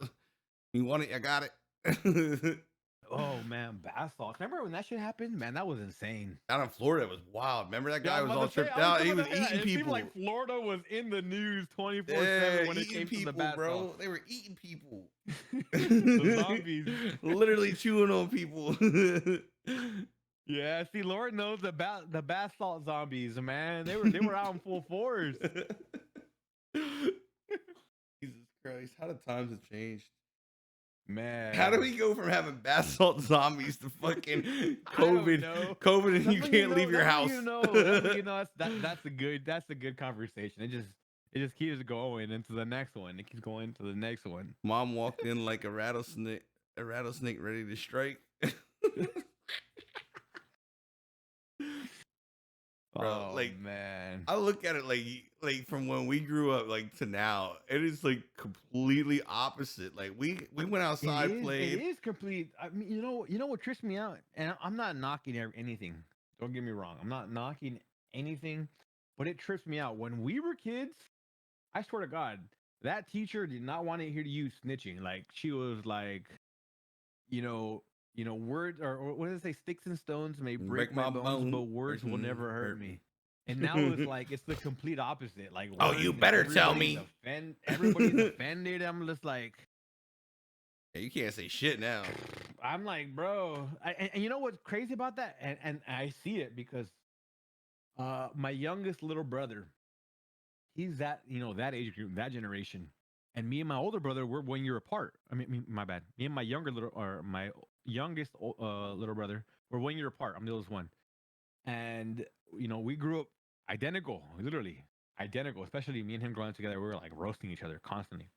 You want it? I got it. Oh man, bath salts. Remember when that shit happened? Man, that was insane. Down in Florida, it was wild. Remember that Yeah, guy I was was about all to say, tripped I was out. He was about to say that. eating It seemed people. like Florida was in the news 24/7 Yeah, when it eating came to the people, bath bro. salts. They were eating people. The zombies. Literally chewing on people. Yeah, see, Lord knows the bath salt zombies, man. They were out in full force. Jesus Christ, how the times have changed. Man, How do we go from having bath salt zombies to fucking COVID? COVID, and That's you when can't leave your that's house. when that's when that's a good conversation. It just keeps going into the next one. It keeps going to the next one. Mom walked in like a rattlesnake ready to strike. bro. Oh Like man. I look at it like from when we grew up like to now, it is like completely opposite. Like we went It outside, is. It played. is complete. I mean, you know what trips me out, and I'm not knocking anything. Don't get me wrong. I'm not knocking anything, but it trips me out. When we were kids, I swear to God, that teacher did not want to hear you snitching. Like she was like, you know, words or what does it say? Sticks and stones may break Break my my bones, bone, but words will never hurt hurt me. me. And now it's like it's the complete opposite. Like Oh, you words and better tell me. everybody's offended. I'm just like, Yeah, you can't say shit now. I'm like, bro. And you know what's crazy about that? And I see it because my youngest little brother, he's that that age group, that generation, and me and my older brother we're 1 year apart. My bad. Me and my my youngest little brother, we're 1 year apart. I'm the oldest one, and we grew up identical, literally identical. Especially me and him growing up together, we were like roasting each other constantly.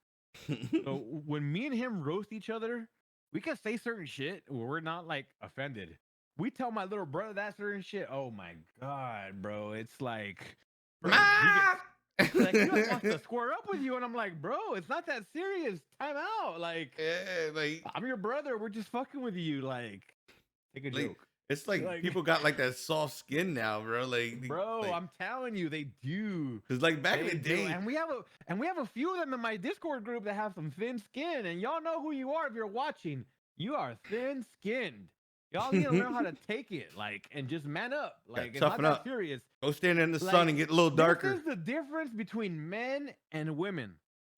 So when me and him roast each other, we can say certain shit where we're not like offended. We tell my little brother that certain shit. Oh my god, bro! It's like, bro, he gets Ma! like he like wants to square up with you, and I'm like, bro, it's not that serious. Time out. Like, Yeah, I'm your brother. We're just fucking with you. Like, take a like joke. it's like Like, people got like that soft skin now, bro. bro, I'm telling you, they do. cause like back in They the do, day, and we have a few of them in my Discord group that have some thin skin, and y'all know who you are if you're watching. You are thin skinned. Y'all need to learn how to take it, like, and just man up. gotta Like, it's not toughen that up. serious. Go stand in the sun Like, and get a little this darker. is the difference between men and women.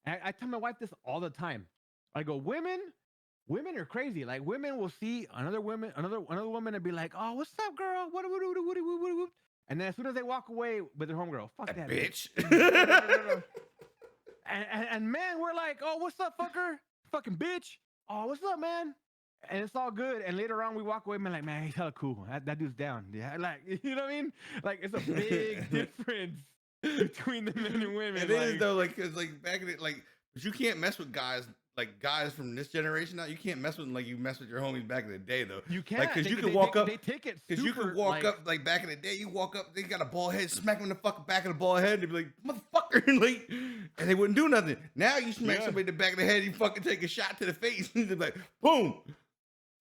I tell my wife this all the time. I go, women are crazy. Like, women will see another woman and be like, "Oh, what's up, girl? What?" And then as soon as they walk away with their homegirl, fuck that bitch. And man, we're like, "Oh, what's up, fucker? Fucking bitch. Oh, what's up, man?" And it's all good. And later on, we walk away, man, like, man, he's hella cool. That dude's down. Yeah, like, you know what I mean? Like, it's a big difference between the men and women. It is though, like, cause like back in it, like, but you can't mess with guys like guys from this generation now. You can't mess with them like you mess with your homies back in the day though. You can't. Like, cause They, you they, could they, walk up, they take it cause you super, could walk like, up like back in the day. You walk up, they got a bald head, smack them in the fucking back of the bald head, and they be like, "Motherfucker!" like, and they wouldn't do nothing. Now you smack Yeah. somebody in the back of the head, you fucking take a shot to the face, and they're like, "Boom."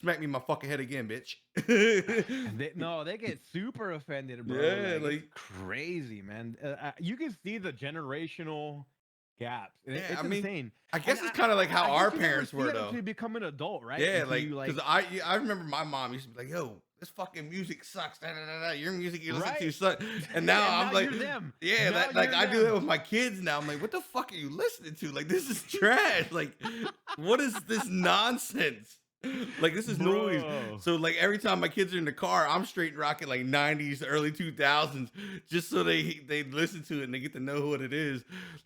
Smack me in my fucking head again, bitch. they get super offended, bro. Yeah, Like, it's crazy, man. You can see the generational gaps. Yeah, It's I mean, insane. I guess And it's kind of like how I our guess you never parents see were that though. until you become an adult, right? Yeah, Until you, because I remember my mom used to be like, "Yo, this fucking music sucks. Da, da, da, da. Your music you listen to Right. sucks." And now And I'm now like, you're them. yeah, Now like you're I do that them. with my kids now. I'm like, what the fuck are you listening to? Like, this is trash. Like, what is this nonsense? Like, this is noise. Bro. So like every time my kids are in the car, I'm straight rocking like 90s, early 2000s, just so they listen to it and they get to know what it is.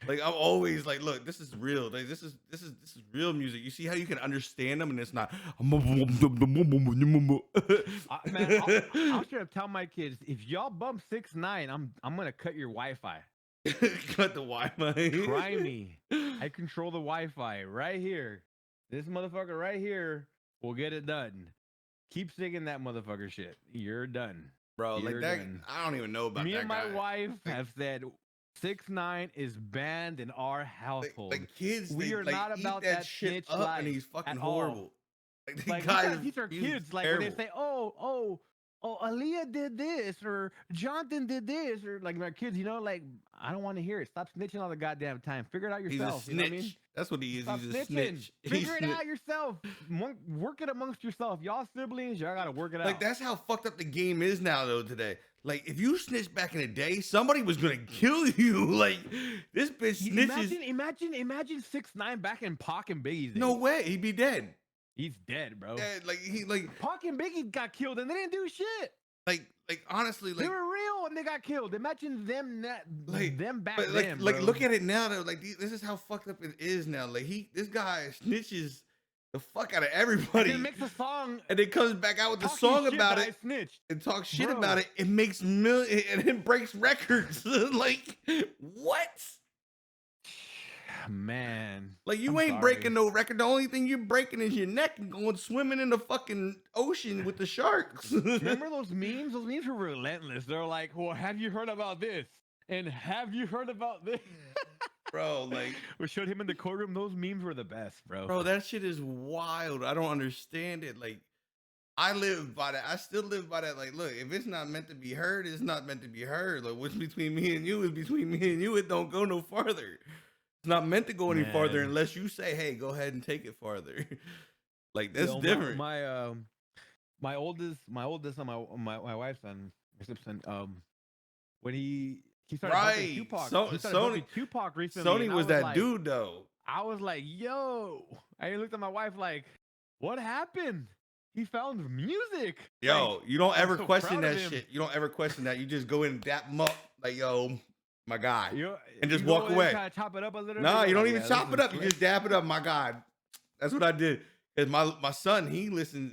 Like, I'm always like, look, this is real. Like, this is real music. You see how you can understand them and it's not. Man, I'll straight up tell my kids, if y'all bump 6ix9ine, I'm gonna cut your Wi-Fi. Cut the Wi-Fi. Try me. I control the Wi-Fi right here. This motherfucker right here will get it done. Keep singing that motherfucker shit. You're done. Bro, like You're that. done. I don't even know about Me that and my guy. wife Like, have said 6ix9ine is banned in our household. like kids, We they are like not eat about that that shit snitch up, life and he's fucking at all. horrible. Like, the Like, guy these are music's kids. Like, terrible. when they say, oh, Aaliyah did this, or Jonathan did this, or like my kids, like, I don't want to hear it. Stop snitching all the goddamn time. Figure it out He's yourself. a You know what I mean? snitch. That's what he is. Stop He's a snitching. snitch. Figure it out yourself. Work it amongst yourself. Y'all siblings, y'all gotta work it out. Like, that's how fucked up the game is now, though. Today, like, if you snitched back in the day, somebody was gonna kill you. Like, this bitch snitches. Imagine 6ix9ine back in Pac and Biggie's days. No way, he'd be dead. He's dead, bro. Yeah, like Pac and Biggie got killed and they didn't do shit. like honestly, They like, were real and they got killed. Imagine them back but then, like bro. look at it now though. Like, this is how fucked up it is now. Like, this guy snitches the fuck out of everybody, And then makes a song and then comes back out with the talking song shit about that it I snitched. and talks shit Bro. about it. It makes millions and it breaks records. Like, what? Man, Like you I'm ain't breaking sorry. no record. The only thing you're breaking is your neck and going swimming in the fucking ocean with the sharks. Remember those memes? Those memes were relentless. They're like, "Well, have you heard about this?" And have you heard about this? Bro, like, We showed him in the courtroom. Those memes were the best, bro. bro, that shit is wild. I don't understand it. Like, I live by that. I still live by that. Like, look, if it's not meant to be heard, it's not meant to be heard. Like, what's between me and you is between me and you. It don't go no farther. It's not meant to go any farther Man, unless you say, "Hey, go ahead and take it farther." Like, that's yo, different. my oldest, and my wife's son, my stepson, when he started bumping Right. Tupac, So he started Sony bumping Tupac recently, Sony and was that dude though. I was like, yo, I looked at my wife like, what happened? He found music. Like, Yo, you don't I'm ever so question proud of that him. shit. You don't ever question that. You just go in and dap him up like, yo, my guy, You, and just you go walk in away. kind of chop it up a little Nah, bit. you You're don't like, even yeah, chop this it is up. You slick. just dap it up, my God. That's what I did. Cause my son, he listens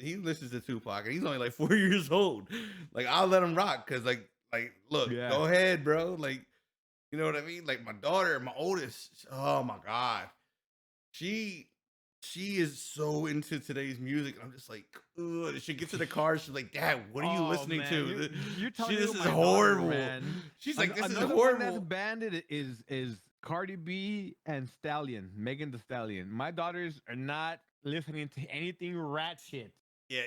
to Tupac, and he's only like 4 years old. Like I'll let him rock, cause like look, Yeah. go ahead, bro. Like you know what I mean. Like my daughter, my oldest. Oh my God, she she is so into today's music. And I'm just like, ugh. She gets in the car. She's like, Dad, what are you Oh listening man, to? you're telling me This with is my daughter, horrible. man. She's like, this is Another one that's horrible. banded is Cardi B and Stallion, Megan the Stallion. My daughters are not listening to anything ratchet. Yeah,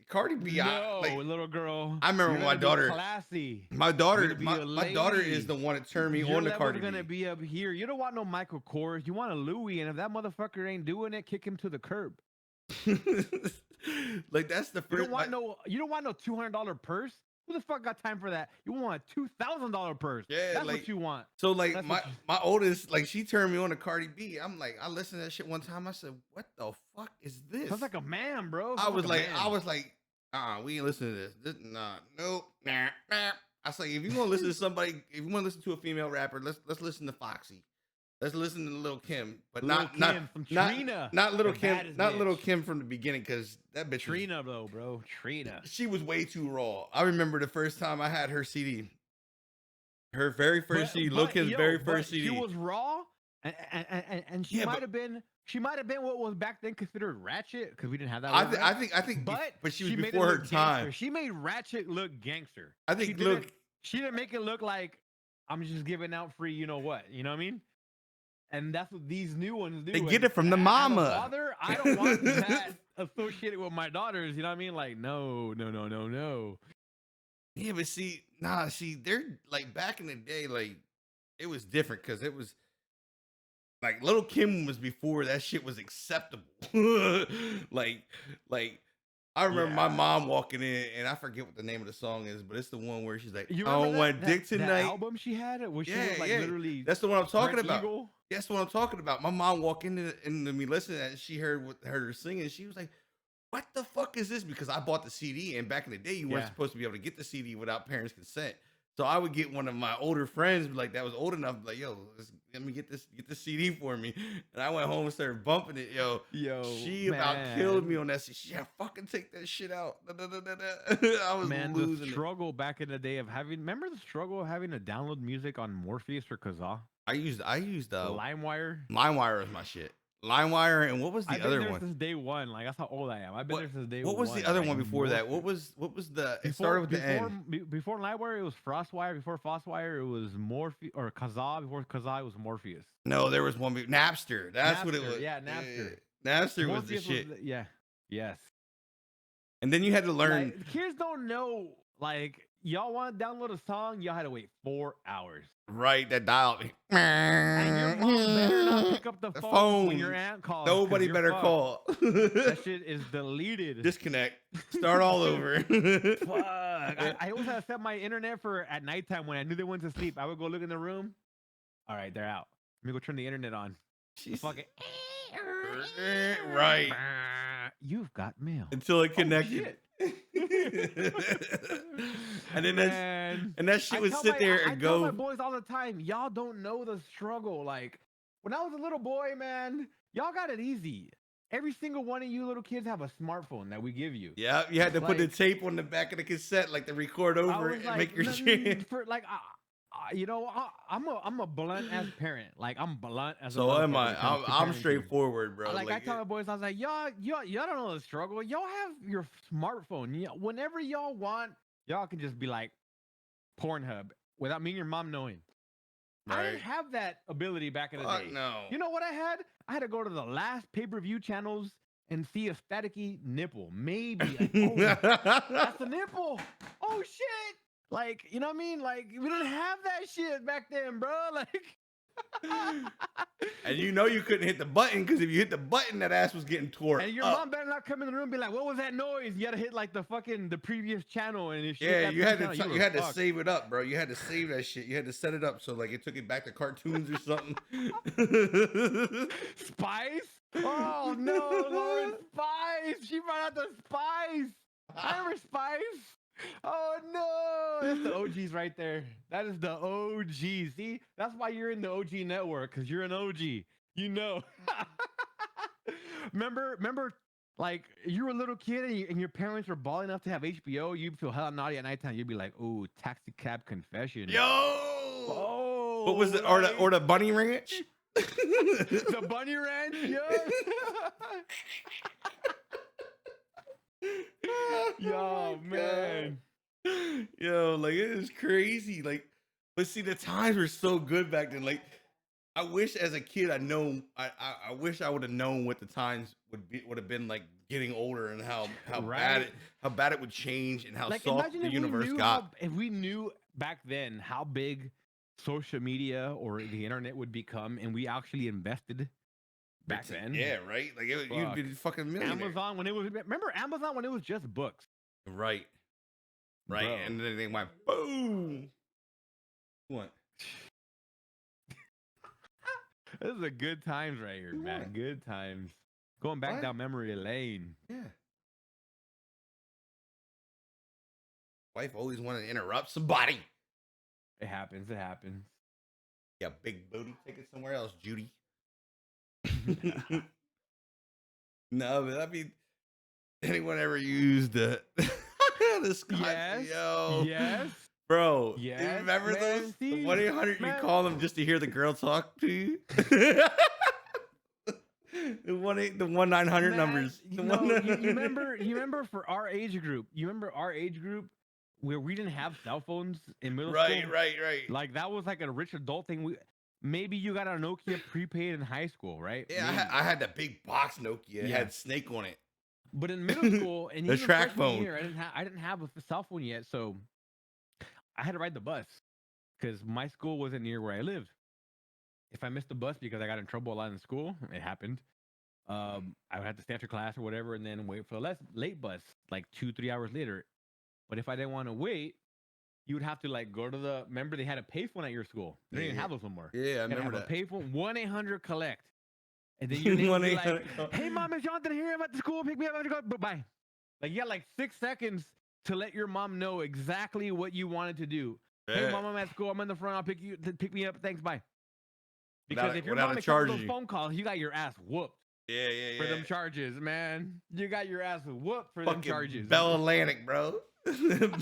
Cardi B. No, Like little girl, I remember you're my gonna be daughter. classy. My You're daughter, gonna be a my daughter is lady. the one that turned me Your on to level's Cardi gonna B. be up here. You don't want no Michael Kors. You want a Louis, and if that motherfucker ain't doing it, kick him to the curb. Like that's the You first. don't want no $200 purse. Who the fuck got time for that? You want a $2,000 purse. Yeah, That's what like you want. so, like That's what you. my oldest, like she turned me on to Cardi B. I'm like, I listened to that shit one time. I said, what the fuck is this? Sounds like a man, bro. I Sounds was like a like, man. we ain't listening to this. Nah, nope, nah, nah. I was like, if you want to listen to somebody, if you want to listen to a female rapper, let's listen to Foxy. Let's listen to Lil Kim, but Lil Kim from Trina, not Little the Kim, baddest not Little bitch. Kim from the beginning, because that bitch was, Trina, though, bro. Trina. she was way too raw. I remember the first time I had her CD, her very first CD, Lil Kim's very first CD. She was raw, and she Yeah, might but have been. She might have been what was back then considered ratchet because we didn't have that. I think, but she was made it before her look time. gangster. She made ratchet look gangster. I think She didn't make it look like I'm just giving out free. You know what? You know what I mean? And that's what these new ones do. They get And it from the as a mama. father, I don't want that associated with my daughters. You know what I mean? Like, no. Yeah, but see, they're like back in the day, like it was different because it was like Little Kim was before that shit was acceptable. like, like I remember my Yeah. mom walking in, and I forget what the name of the song is, but it's the one where she's like, You "I don't remember want dick that tonight." album she had, where she Yeah, was like yeah. literally. That's the one I'm talking Red about. Eagle? That's what I'm talking about. My mom walked into me listening to that, and she heard her singing. She was like, "What the fuck is this?" Because I bought the CD, and back in the day, you weren't Yeah. supposed to be able to get the CD without parents' consent. So I would get one of my older friends, like that was old enough, like, "Yo, let me get this CD for me." And I went home and started bumping it. Yo, she about killed me on that. She said, fucking take that shit out. I was losing the struggle back in the day of having. Remember the struggle of having to download music on Morpheus or Kazaa? I used LimeWire. LimeWire was my shit. LimeWire, and what was the I've been other there one? since day one. Like that's how old I am. I've been there since day one. What was the other like, one before that? What Morpheus. was the? It started with the N. Before LimeWire, it was FrostWire. Before FrostWire, it was Morpheus or Kazaa. Before Kazaa, it was Morpheus. No, there was one. Napster. That's what it was. Yeah, Napster. Napster was the Morpheus shit. Yeah. Yes. And then you had to learn. Like, kids don't know. Like, y'all want to download a song, y'all had to wait 4 hours. Right, that dial. And your mom better not pick up the phone when your aunt calls. Nobody better fucked. call. That shit is deleted. Disconnect. Start all over. Fuck. I always had to set my internet for at nighttime when I knew they went to sleep. I would go look in the room. All right, they're out. Let me go turn the internet on. Fucking. Right. You've got mail. Until it connected. And then that shit would sit there and I go. tell my boys all the time, y'all don't know the struggle. Like when I was a little boy, man, y'all got it easy. Every single one of you little kids have a smartphone that we give you. Yeah, you had to put the tape on the back of the cassette, like to record over it and make your shit. I'm a blunt as parent. Like I'm blunt as a So am motherfucker when I. it comes to I'm parenting. straightforward, bro. Like I Like tell my boys, I was like, y'all don't know the struggle. Y'all have your smartphone. Whenever y'all want, y'all can just be like Pornhub without me and your mom knowing. I didn't right? have that ability back in the Fuck day. no. You know what I had? I had to go to the last pay-per-view channels and see a staticky nipple. Maybe like, oh, that's a nipple. Oh shit. Like, you know what I mean? Like, we didn't have that shit back then, bro. Like, And you know you couldn't hit the button because if you hit the button, that ass was getting tore and your mom up. better not come in the room and be like, what was that noise? You had to hit like the previous channel. And if she hit Yeah, that you previous had channel, you you were had to fucked. save it up, bro. You had to save that shit. You had to set it up so like it took it back to cartoons or something. Spice? Oh no, Lauren Spice. She brought out the Spice. I remember Spice. Oh no, that's the OGs right there. That is the OG. See, that's why you're in the OG network because you're an OG. You know. remember, like you were a little kid and your parents were balling enough to have HBO. You'd feel hella naughty at nighttime. You'd be like, "Oh, Taxi Cab Confession." Yo, what was Oh, the like or the Bunny Ranch? the Bunny Ranch, yo. Oh Yo, my God. man. Yo, like it is crazy. Like, but see, the times were so good back then. Like, I wish as a kid I wish I would have known what the times would have been like getting older and Right? how bad it would change and how Like soft imagine the if we universe knew got. how if we knew back then how big social media or the internet would become and we actually invested back then. Yeah, right. Like you'd be Fuck. a fucking millionaire. Amazon when it was remember Amazon when it was just books. Right, right. Bro. And then they went boom. What? This is a good times right here, man. What? Good times. Going back What? down memory lane. Yeah. Wife always wanted to interrupt somebody. It happens. It happens. Yeah, big booty. Take it somewhere else, Judy. No, but I mean, anyone ever used the the Scott? Yes. Yo, Yes. bro, you Yes. remember Man, those? The see, 1-800 you man. call them just to hear the girl talk to you. The 1-900 Man, numbers. The no, one. you remember for our age group, you remember our age group where we didn't have cell phones in middle Right, school? right, right. Like that was like a rich adult thing. Maybe you got a Nokia prepaid in high school, right? Yeah, Maybe. I had that big box Nokia. It Yeah. had Snake on it. But in middle school and The even track freshman phone. year, I didn't have a cell phone yet, so I had to ride the bus because my school wasn't near where I lived. If I missed the bus because I got in trouble a lot in school, it happened. I would have to stay after class or whatever, and then wait for the late bus, like 2-3 hours later. But if I didn't want to wait, you would have to like go to the. Remember, they had a payphone at your school. They didn't even have those no more. Yeah, I You had to remember have that. a payphone, 1-800 collect, and then your name would be like, 1-800 "Hey, mom, is Jonathan here? I'm at the school. Pick me up. I have to go. Bye." Like you had like 6 seconds to let your mom know exactly what you wanted to do. Hey, mom, I'm at school. I'm in the front. I'll pick me up. Thanks. Bye. Because if your mom accepted those phone calls, you got your ass whooped. Yeah, yeah, For yeah. them charges, man. You got your ass whooped for Fucking them charges. Bell Atlantic, bro.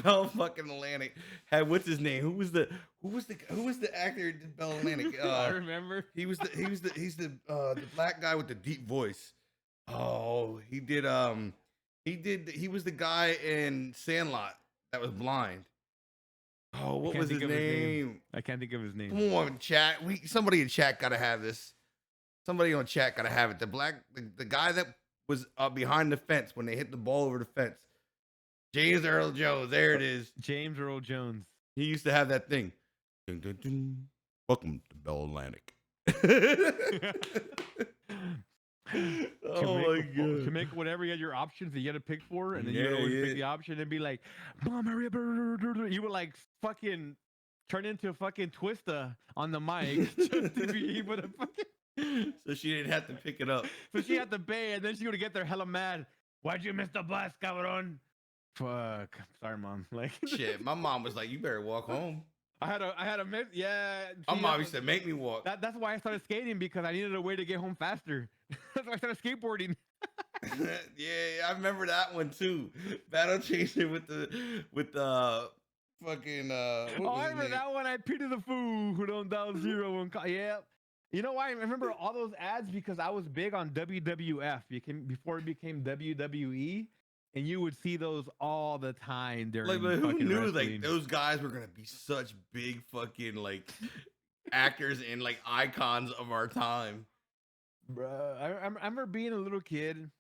Bell fucking Atlantic. Had what's his name? Who was the actor who did Bell Atlantic? I remember. He's the black guy with the deep voice. Oh, he was the guy in Sandlot that was blind. Oh, what was his name? I can't think of his name. Come on, chat. Somebody in chat gotta have this. Somebody on chat gotta have it. The guy that was behind the fence when they hit the ball over the fence. James Earl Jones. There it is. James Earl Jones. He used to have that thing. Dun, dun, dun. Welcome to Bell Atlantic. Oh my god! To make whatever you had your options that you had to pick for, and then you would always pick the option and be like, "Mom, hurry up!" You would like fucking turn into a fucking Twista on the mic just to be able to fucking. So she didn't have to pick it up. So she had to pay, and then she would get there hella mad. Why'd you miss the bus, cabron? Fuck. Sorry, mom. Like shit. My mom was like, "You better walk home." I had a miss. Yeah. My mom used to make me walk. That's why I started skating because I needed a way to get home faster. That's why I started skateboarding. Yeah, I remember that one too. Battle Chaser with the fucking what Oh, was I his remember name? that one. I pity the fool who don't dial zero and call. Yeah. You know why? I remember all those ads because I was big on WWF before it became WWE, and you would see those all the time Like, during but who fucking knew like wrestling. those guys were gonna be such big fucking like actors and like icons of our time? Bruh, I remember being a little kid,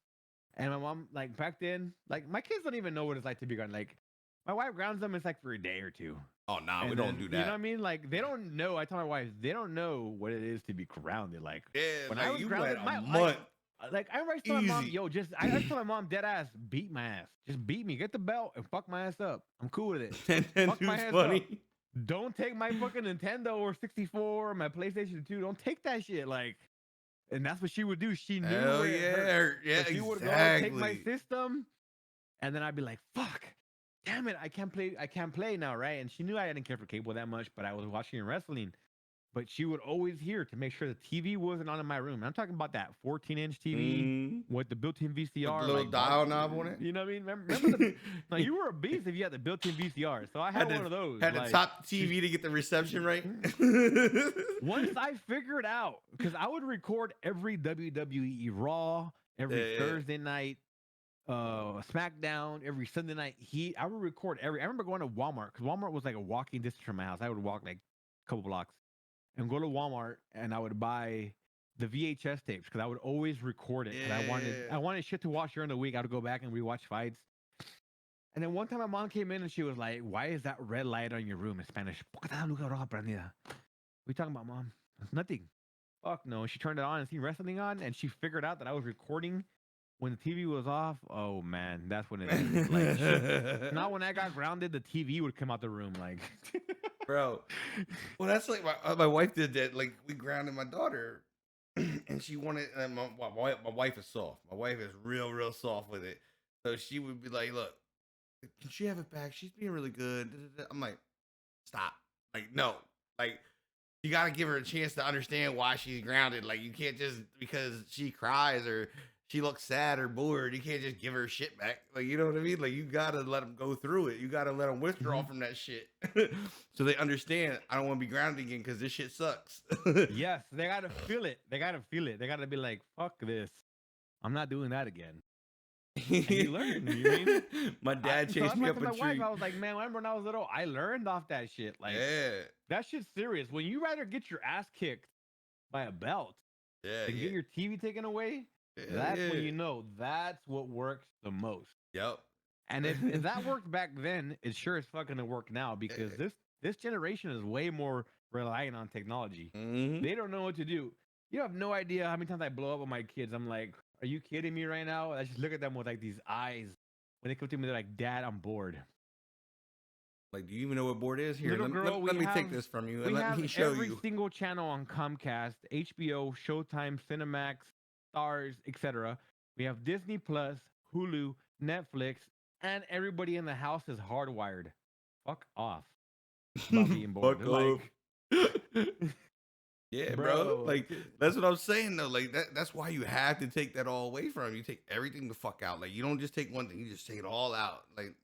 and my mom, like back then, like my kids don't even know what it's like to be grounded. Like my wife grounds them, it's like for a day or two. Oh nah, we And don't then do you know what that. I mean? Like they don't know. I tell my wife they don't know what it is to be grounded. Like Yeah, when I like was you went grounded, a my month like I always tell my mom, easy. yo, just I always tell my mom, dead ass, beat my ass, just beat me, get the belt and fuck my ass up. I'm cool with it. And Fuck my dude's ass up. funny. Don't take my fucking Nintendo or 64 or my PlayStation 2. Don't take that shit. Like, and that's what she would do. She knew Hell where it hurt, yeah, yeah, so she would go take my exactly. system, and then I'd be like, fuck. Damn it, I can't play now, right? And she knew I didn't care for cable that much, but I was watching wrestling. But she would always hear to make sure the TV wasn't on in my room. I'm talking about that 14-inch TV Mm, with the built-in with the VCR, little like box. dial knob on it. You know what I mean? Remember the? Now you were a beast if you had the built-in VCR. So I had had to one of those. had to Like, top the TV to get the reception right. once I figured out, because I would record every WWE Raw, every Yeah, Thursday night, SmackDown, every Sunday night Heat. I would record every. I remember going to Walmart because Walmart was like a walking distance from my house. I would walk like a couple blocks and go to Walmart, and I would buy the VHS tapes because I would always record it because yeah. I wanted shit to watch during the week. I would go back and rewatch fights. And then one time my mom came in and she was like, "Why is that red light on your room in Spanish?" "¿Por qué está la luz roja prendida?" "We talking about, mom?" "It's nothing." "Fuck no." She turned it on and seen wrestling on, and she figured out that I was recording when the TV was off. Oh man, that's when it ended. Like shit. Not when I got grounded, the TV would come out the room. Like, Bro. Well, that's like my wife did that. Like we grounded my daughter, and she wanted. And my wife is soft. My wife is real soft with it. So she would be like, "Look, can she have it back? She's being really good." I'm like, "Stop! Like no, like." You got to give her a chance to understand why she's grounded. Like you can't just because she cries or she looks sad or bored, you can't just give her shit back. Like you know what I mean? Like you got to let them go through it. You got to let them withdraw mhm. from that shit, so they understand. I don't want to be grounded again because this shit sucks. Yes, they gotta feel it. They gotta feel it. They gotta be like, "Fuck this. I'm not doing that again." And you learn. You mean? My dad So chased that's me why I up told a my wife, tree. I was like, "Man, when I was little, I learned off that shit. Like Yeah, that shit's serious. When you rather get your ass kicked by a belt yeah, than yeah, get your TV taken away, hell that's when yeah. you know that's what works the most." Yep. And if that worked back then, it sure is fucking to work now because this generation is way more reliant on technology. Hmm. They don't know what to do. You have no idea how many times I blow up on my kids. I'm like, "Are you kidding me right now?" I just look at them with like these eyes. When they come to me, they're like, "Dad, I'm bored." Like, do you even know what board is? Here, Little girl, let me take this from you and we let have me show every you. single channel on Comcast, HBO, Showtime, Cinemax, Stars, etc. We have Disney Plus, Hulu, Netflix, and everybody in the house is hardwired. Fuck off about being bored. Fuck They're off. like, Yeah, bro. bro, Like that's what I'm saying though. Like that's why you have to take that all away from 'em. You take everything the fuck out. Like you don't just take one thing, you just take it all out. Like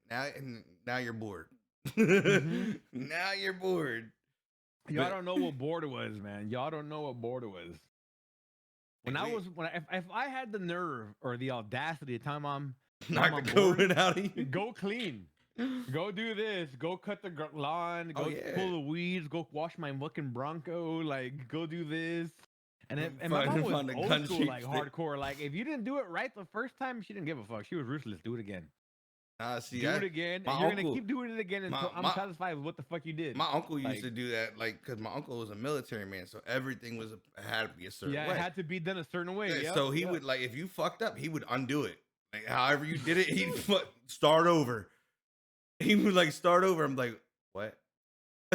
now you're bored. mhm. Now you're bored. Y'all But don't know what bored was, man. Y'all don't know what bored was. When like I we was if I had the nerve or the audacity to tell mom knock I'm the bored, COVID out of you. go clean. Go do this. Go cut the lawn. Oh Go yeah. pull the weeds. Go wash my fucking Bronco. Like, go do this. And my mom Find was find a old gun school, like cheapskate. hardcore. Like, if you didn't do it right the first time, she didn't give a fuck. She was ruthless. Do it again. See, Do it again, my and you're gonna uncle, keep doing it again my until I'm my satisfied with what the fuck you did. my uncle used Like, to do that, like, cause my uncle was a military man, so everything had to be a certain yeah, it way. had to be done a certain way. Yeah, Yep, so he yep. would like if you fucked up, he would undo it. Like however you did it, he'd start over. He would like start over. I'm like, what?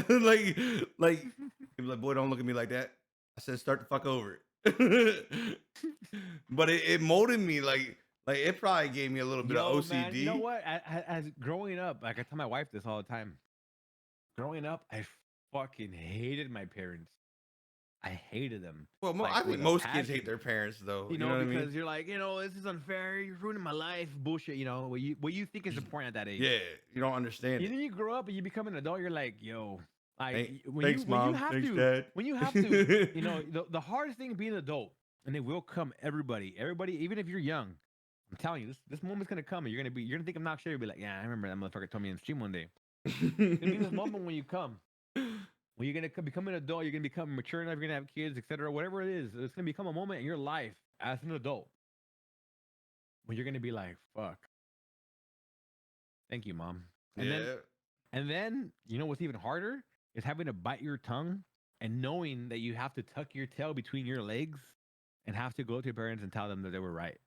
like, like he'd be like, boy, don't look at me like that. I said, start the fuck over. But it molded me like it probably gave me a little bit of Yo, man, you know OCD. what? As growing up, like I tell my wife this all the time. Growing up, I fucking hated my parents. I hated them Well, like I think with a most kids hate passion. their parents, though. You You know, know what I mean? because you're like, this is unfair. You're ruining my life. Bullshit. What you think is important at that age. Yeah, you don't understand And it. then you grow up and you become an adult. You're like, yo, like when you Thanks, when you mom. have Thanks, to dad. when you have to, the hardest thing being an adult, and it will come. Everybody, even if you're young, I'm telling you, this moment's gonna come, and you're gonna think I'm not sure. You'll be like, yeah, I remember that motherfucker told me in the stream one day. It's gonna be this moment when you come. When you're gonna become an adult, you're gonna become mature enough, you're gonna have kids, etc. Whatever it is, it's gonna become a moment in your life as an adult when you're gonna be like, "Fuck, thank you, mom." And then, Yeah. and then, what's even harder is having to bite your tongue and knowing that you have to tuck your tail between your legs and have to go to your parents and tell them that they were right.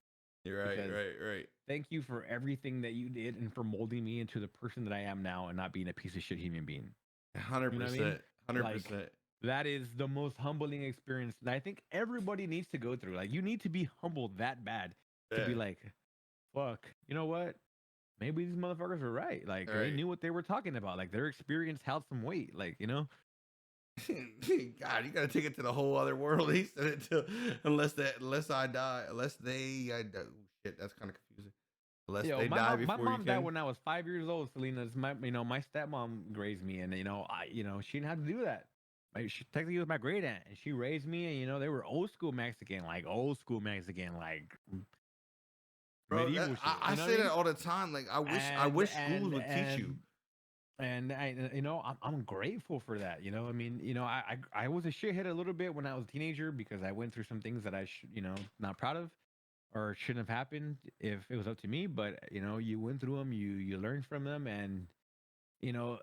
You're right, Because right. thank you for everything that you did and for molding me into the person that I am now and not being a piece of shit human being. You know what I mean? 100%. Like 100%. that is the most humbling experience that I think everybody needs to go through. Like you need to be humbled that bad to Yeah. be like, fuck, you know what? Maybe these motherfuckers were right. Like All they right. knew what they were talking about. Like their experience held some weight. Like, God, you gotta take it to the whole other world. He said it to unless I die, I die. Ooh, shit, that's kind of confusing. Unless yo, they my die mom my before you mom died can. when I was 5 years old, Selena's my stepmom raised me and she didn't have to do that. Like she technically was my great aunt and she raised me and they were old school Mexican, like Bro, medieval shit. I You know what I say that mean? all the time. Like I and wish schools and would teach you. and and I'm grateful for that. I mean, I was a shithead a little bit when I was a teenager because I went through some things that I should, not proud of or shouldn't have happened if it was up to me. But you went through them, you learned from them, and you know,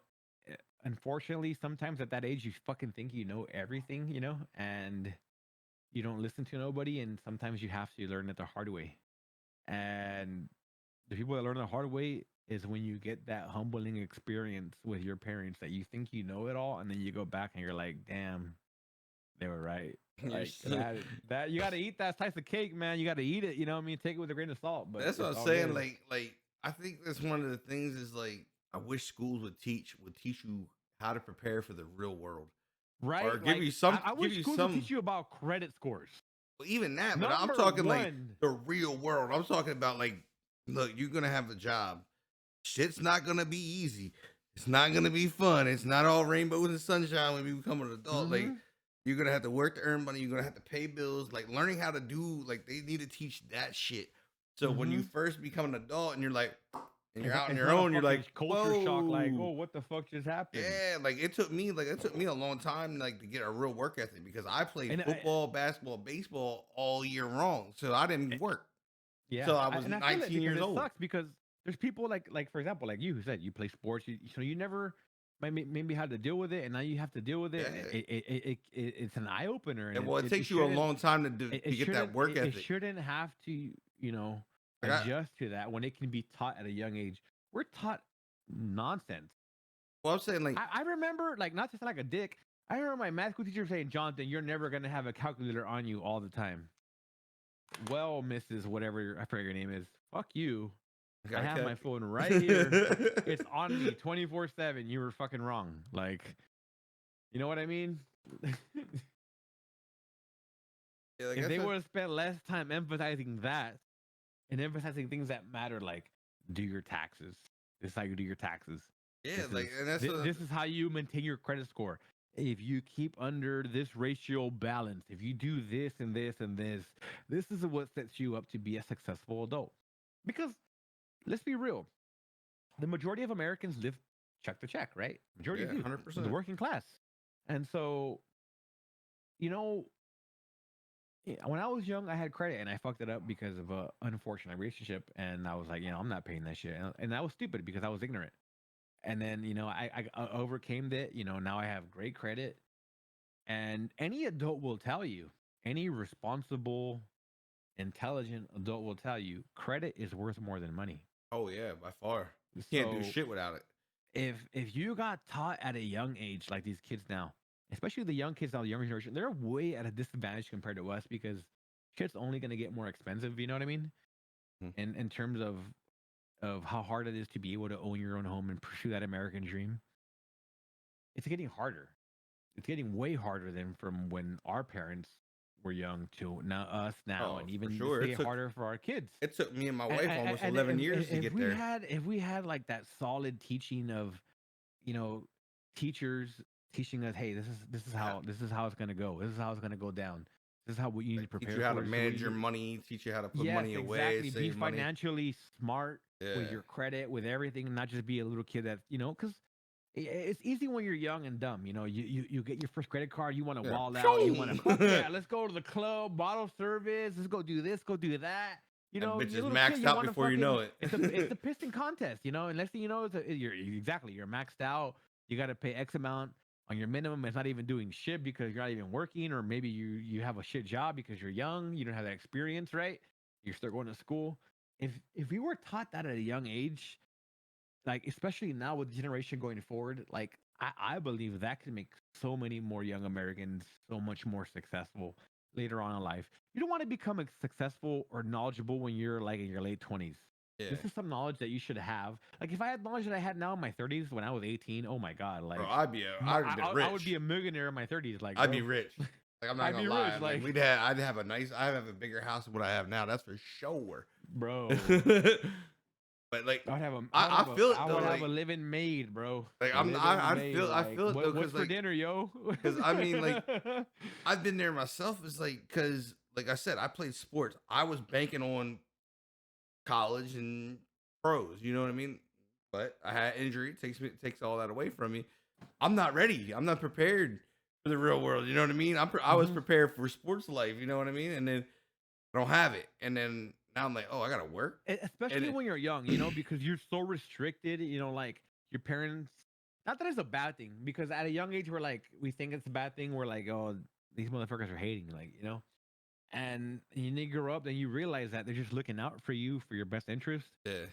eh, unfortunately, sometimes at that age, you fucking think you know everything, and you don't listen to nobody, and sometimes you have to learn it the hard way. And the people that learn the hard way is when you get that humbling experience with your parents that you think you know it all, and then you go back and you're like, damn, they were right. You're Like so, that you got to eat that slice of cake, man. You got to eat it. You know what I mean? Take it with a grain of salt, but that's what it's I'm all saying. good, Like I think that's one of the things is like I wish schools would teach you how to prepare for the real world, or right? give Like you some I give wish you schools would teach some you about credit scores. well, even that. But I'm Number talking like one, the real world. I'm talking about like, look, you're gonna have a job. Shit's not gonna be easy. It's not gonna be fun. It's not all rainbows and sunshine when you become an adult. Like mm-hmm. you're gonna have to work to earn money. You're gonna have to pay bills. Like learning how to do like they need to teach that shit. So when you Mm-hmm. first become an adult and you're like, and you're out on It's your not a own, you're fucking like, culture shock. Like, whoa, oh, what the fuck just happened? yeah. Like it took me a long time like to get a real work ethic because I played And football, basketball, baseball all year long. So I didn't work. yeah, So I was and I feel it 19 because years it old. sucks because there's people like for example like you who said you play sports, so you never maybe had to deal with it, and now you have to deal with it, and Yeah. it's an eye opener, and And well, it it takes you a shouldn't long time to do it to get that shouldn't work it ethic. shouldn't have to Like adjust to that when it can be taught at a young age. We're taught nonsense. I'm saying like, I remember like not to sound like a dick. I remember my math school teacher saying, Jonathan, you're never gonna have a calculator on you all the time. Well, Mrs. Whatever I forget your name is, fuck you. I I got have my kept. phone right here. It's on me 24/7. You were fucking wrong. Like, you know what I mean? Yeah, like If I they said, would have spent less time emphasizing that and emphasizing things that matter, like do your taxes. This is how you do your taxes. yeah, This is like, and that's this is how you maintain your credit score. If you keep under this ratio balance, if you do this and this and this is what sets you up to be a successful adult. Because let's be real, the majority of Americans live check to check, right? Majority yeah, do. hundred The percent. working class. And so, you know, when I was young, I had credit and I fucked it up because of a unfortunate relationship. And I was like, I'm not paying that shit. And that was stupid because I was ignorant. And then, I overcame that. Now I have great credit. And any adult will tell you, any responsible, intelligent adult will tell you, credit is worth more than money. Oh yeah, by far. You can't do So shit without it. if you got taught at a young age like these kids now, especially the young kids now, the younger generation, they're way at a disadvantage compared to us because shit's only going to get more expensive. You know what I mean? Mhm. In terms of how hard it is to be able to own your own home and pursue that American dream, it's getting harder. it's getting way harder than from when our parents were young to now us now, Oh, and for even it's sure. getting harder for our kids. It took me and my And wife and, almost and 11 years to if get we there. had like that solid teaching of, you know, teachers teaching us, hey, Yeah. this is how it's gonna go. This is how it's gonna go down. This is how what you need Like to teach prepare you how to for. This is what you manage your need. money, teach you how to put Yes, money away, exactly. Be save money. financially smart with Yeah. your credit, with everything, and not just be a little kid that, because it's easy when you're young and dumb. You get your first credit card, you want to Yeah. wall out, you want to fuck Phew! yeah, let's go to the club, bottle service, let's go do this, go do that. And You're bitches a little kid, maxed you out want to before you fucking know it. it's the piston contest, and next thing you know, you're maxed out. You got to pay X amount on your minimum. It's not even doing shit because you're not even working, or maybe you have a shit job because you're young, you don't have that experience, right? You start going to school. If you were taught that at a young age, like especially now with the generation going forward, like I believe that could make so many more young Americans so much more successful later on in life. You don't want to become successful or knowledgeable when you're like in your late 20s. Yeah. This is some knowledge that you should have. Like if I had knowledge that I had now in my 30s when I was 18, oh my god, Bro, like I'd have been I would be rich. a millionaire in my 30s, like I'd be bro. rich. Like I'm not I'd gonna be lie. rich, Like like I'd have I'd have a bigger house than what I have now. That's for sure. bro. But like I I feel it I though. would have a living maid, bro. Like Living maid. I Like feel it though, what's for dinner, yo? cause I mean like I've been there myself. It's like cause like I said, I played sports. I was banking on college and pros. You know what I mean? But I had injury. Takes all that away from me. I'm not ready. I'm not prepared for the real world. You know what I mean? I was Mhm. prepared for sports life. You know what I mean? And then I don't have it. And then now I'm like, oh, I gotta work. And Especially when you're young, because you're so restricted. Like your parents. Not that it's a bad thing, because at a young age, we think it's a bad thing. We're like, oh, these motherfuckers are hating, And you grow up, and you realize that they're just looking out for you for your best interest. yeah,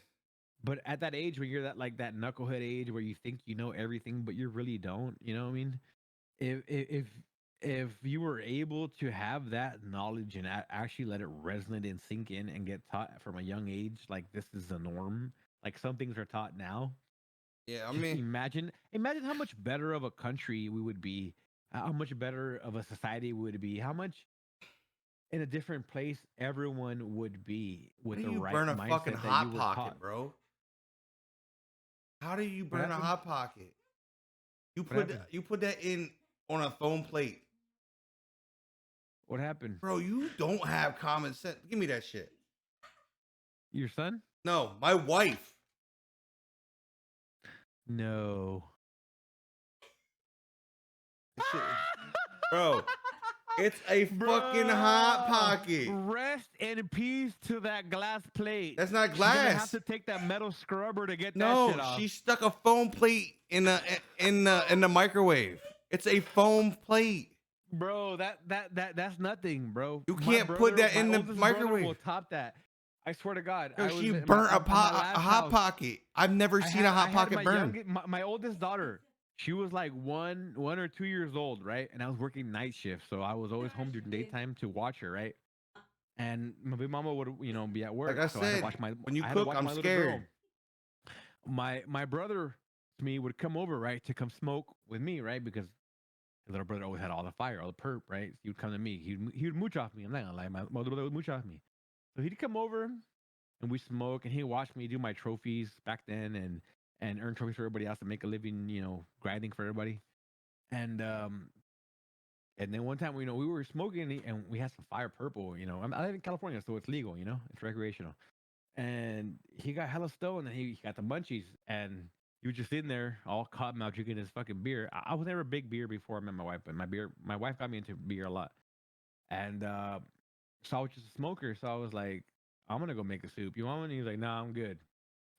But at that age, when you're that knucklehead age where you think you know everything, but you really don't, you know what I mean? If you were able to have that knowledge and actually let it resonate and sink in and get taught from a young age, like this is the norm, like some things are taught now. yeah. I Just mean, imagine how much better of a country we would be, how much better of a society we would be, how much in a different place everyone would be how with do the you right burn a fucking mindset that you hot were taught. pocket, bro? How do you What burn a happened? hot pocket? What happened? You put that in on a foam plate, What happened? bro. You don't have common sense. Give me that shit. Your son? No, my wife. No. That shit, bro. It's a fucking hot Bruh, pocket. rest in peace to that glass plate. That's not She's gonna have glass. to take that metal scrubber to get that No, shit off. she stuck a foam plate in the microwave. It's a foam plate. Bro, that's nothing, bro. You can't put that My in the oldest brother will microwave. top that. I swear to God, Yo, I was she in my burnt on my a last hot house. pocket. I've never seen a hot I had pocket burn. my oldest daughter. She was like 1 or 2 years old, right? And I was working night shift, so I was always home during daytime to watch her, right? And my big mama would, be at Like work, I so I had to said, watch my when you I had to cook, watch I'm my little girl. scared. My brother to me would come over, right, to come smoke with me, right, because his little brother always had all the fire, all the perp, right. So he would come to me. He would mooch off me. I'm not gonna lie, my little brother would mooch off me. So he'd come over and we smoke, and he'd watch me do my trophies back then, and earn trophies for everybody else to make a living, grinding for everybody. And and then one time, we were smoking, and we had some fire purple. I live in California, so it's legal. It's recreational. And he got hella stoned, and he got the munchies, and he was just sitting there all caught mouth drinking his fucking beer. I was never a big beer before I met my wife, but my wife got me into beer a lot. And so I was just a smoker, so I was like, I'm gonna go make a soup. You want one? And he was like, Nah, I'm good.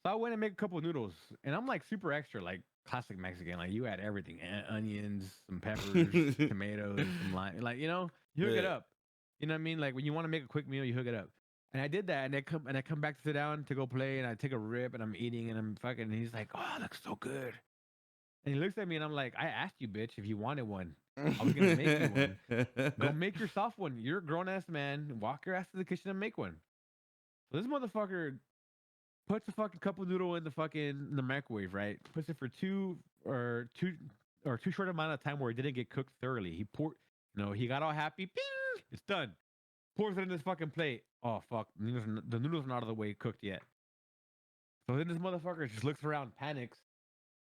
So I went and make a couple of noodles, and I'm like super extra, like classic Mexican. Like you add everything: onions, some peppers, tomatoes, some lime. Like you hook it Yeah. up. You know what I mean? Like when you want to make a quick meal, you hook it up. And I did that, and I come back to sit down to go play, and I take a rip, and I'm eating, and I'm fucking. And he's like, "Oh, it looks so good." And he looks at me, and I'm like, "I asked you, bitch, if you wanted one. I was gonna make you one. Go make yourself one. You're a grown ass man. Walk your ass to the kitchen and make one." So this motherfucker puts a fucking cup of noodle in the microwave, right? Puts it for two or two. or too short amount of time where it didn't get cooked thoroughly. He poured, he got all happy. Bing, it's done. Pours it in this fucking plate. Oh fuck, the noodles are not out of the way cooked yet. So then this motherfucker just looks around, panics.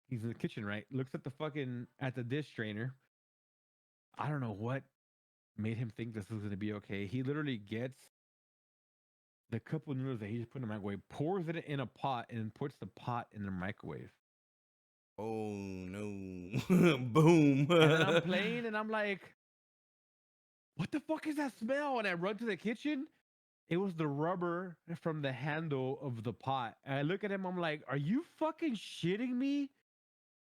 He's in the kitchen, right? Looks at the dish strainer. I don't know what made him think this was gonna be okay. He literally gets the cup of noodles that he just put in the microwave, pours it in a pot, and puts the pot in the microwave. Oh no! Boom! And then I'm playing, and I'm like, "What the fuck is that smell?" And I run to the kitchen. It was the rubber from the handle of the pot. And I look at him. I'm like, "Are you fucking shitting me?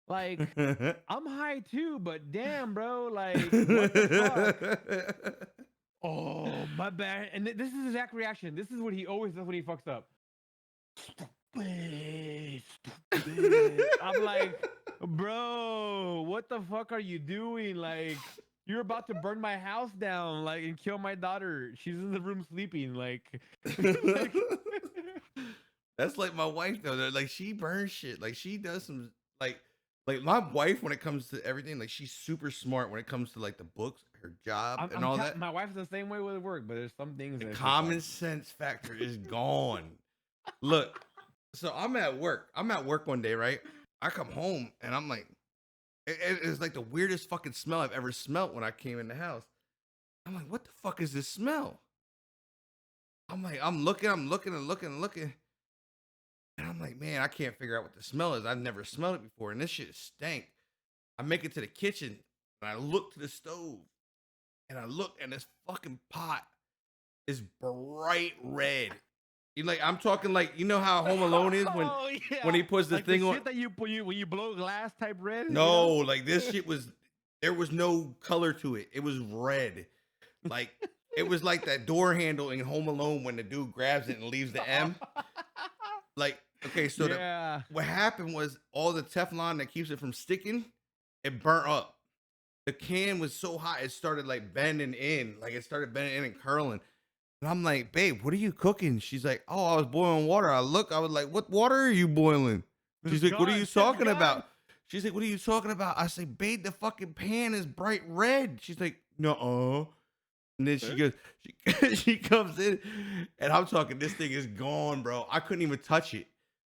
Like, I'm high too, but damn, bro, like, what the fuck?" Oh, my bad. And this is his exact reaction. This is what he always does when he fucks up. Stupid, stupid. I'm like, bro, what the fuck are you doing? Like, you're about to burn my house down, like, and kill my daughter. She's in the room sleeping, like, like That's like my wife though. Like she burns shit. Like she does some like my wife when it comes to everything. Like she's super smart when it comes to like the books, her job, and all that. my wife's the same way with work, but there's some things The that common sense factor is gone. Look, so I'm at work. I'm at work one day, right? I come home and I'm like, it's like the weirdest fucking smell I've ever smelt when I came in the house. I'm like, what the fuck is this smell? I'm like, I'm looking and looking. And I'm like, man, I can't figure out what the smell is. I've never smelled it before. And this shit stank. I make it to the kitchen and I look to the stove and I look and this fucking pot is bright red. You like, I'm talking like, you know how Home Alone is when he puts the like thing the on. shit that you put when you blow glass type red. No, like this shit was, there was no color to it. It was red. Like, it was like that door handle in Home Alone when the dude grabs it and leaves the M. Like, okay, so what happened was all the Teflon that keeps it from sticking, it burnt up. The can was so hot, it started like bending in. Like, it started bending in and curling. And I'm like, babe, what are you cooking? She's like, oh, I was boiling water. I was like, what water are you boiling? She's like, what are you talking about? She's like, what are you talking about? I say, babe, the fucking pan is bright red. She's like, no. And then she goes, she comes in, and I'm talking, this thing is gone, bro. I couldn't even touch it.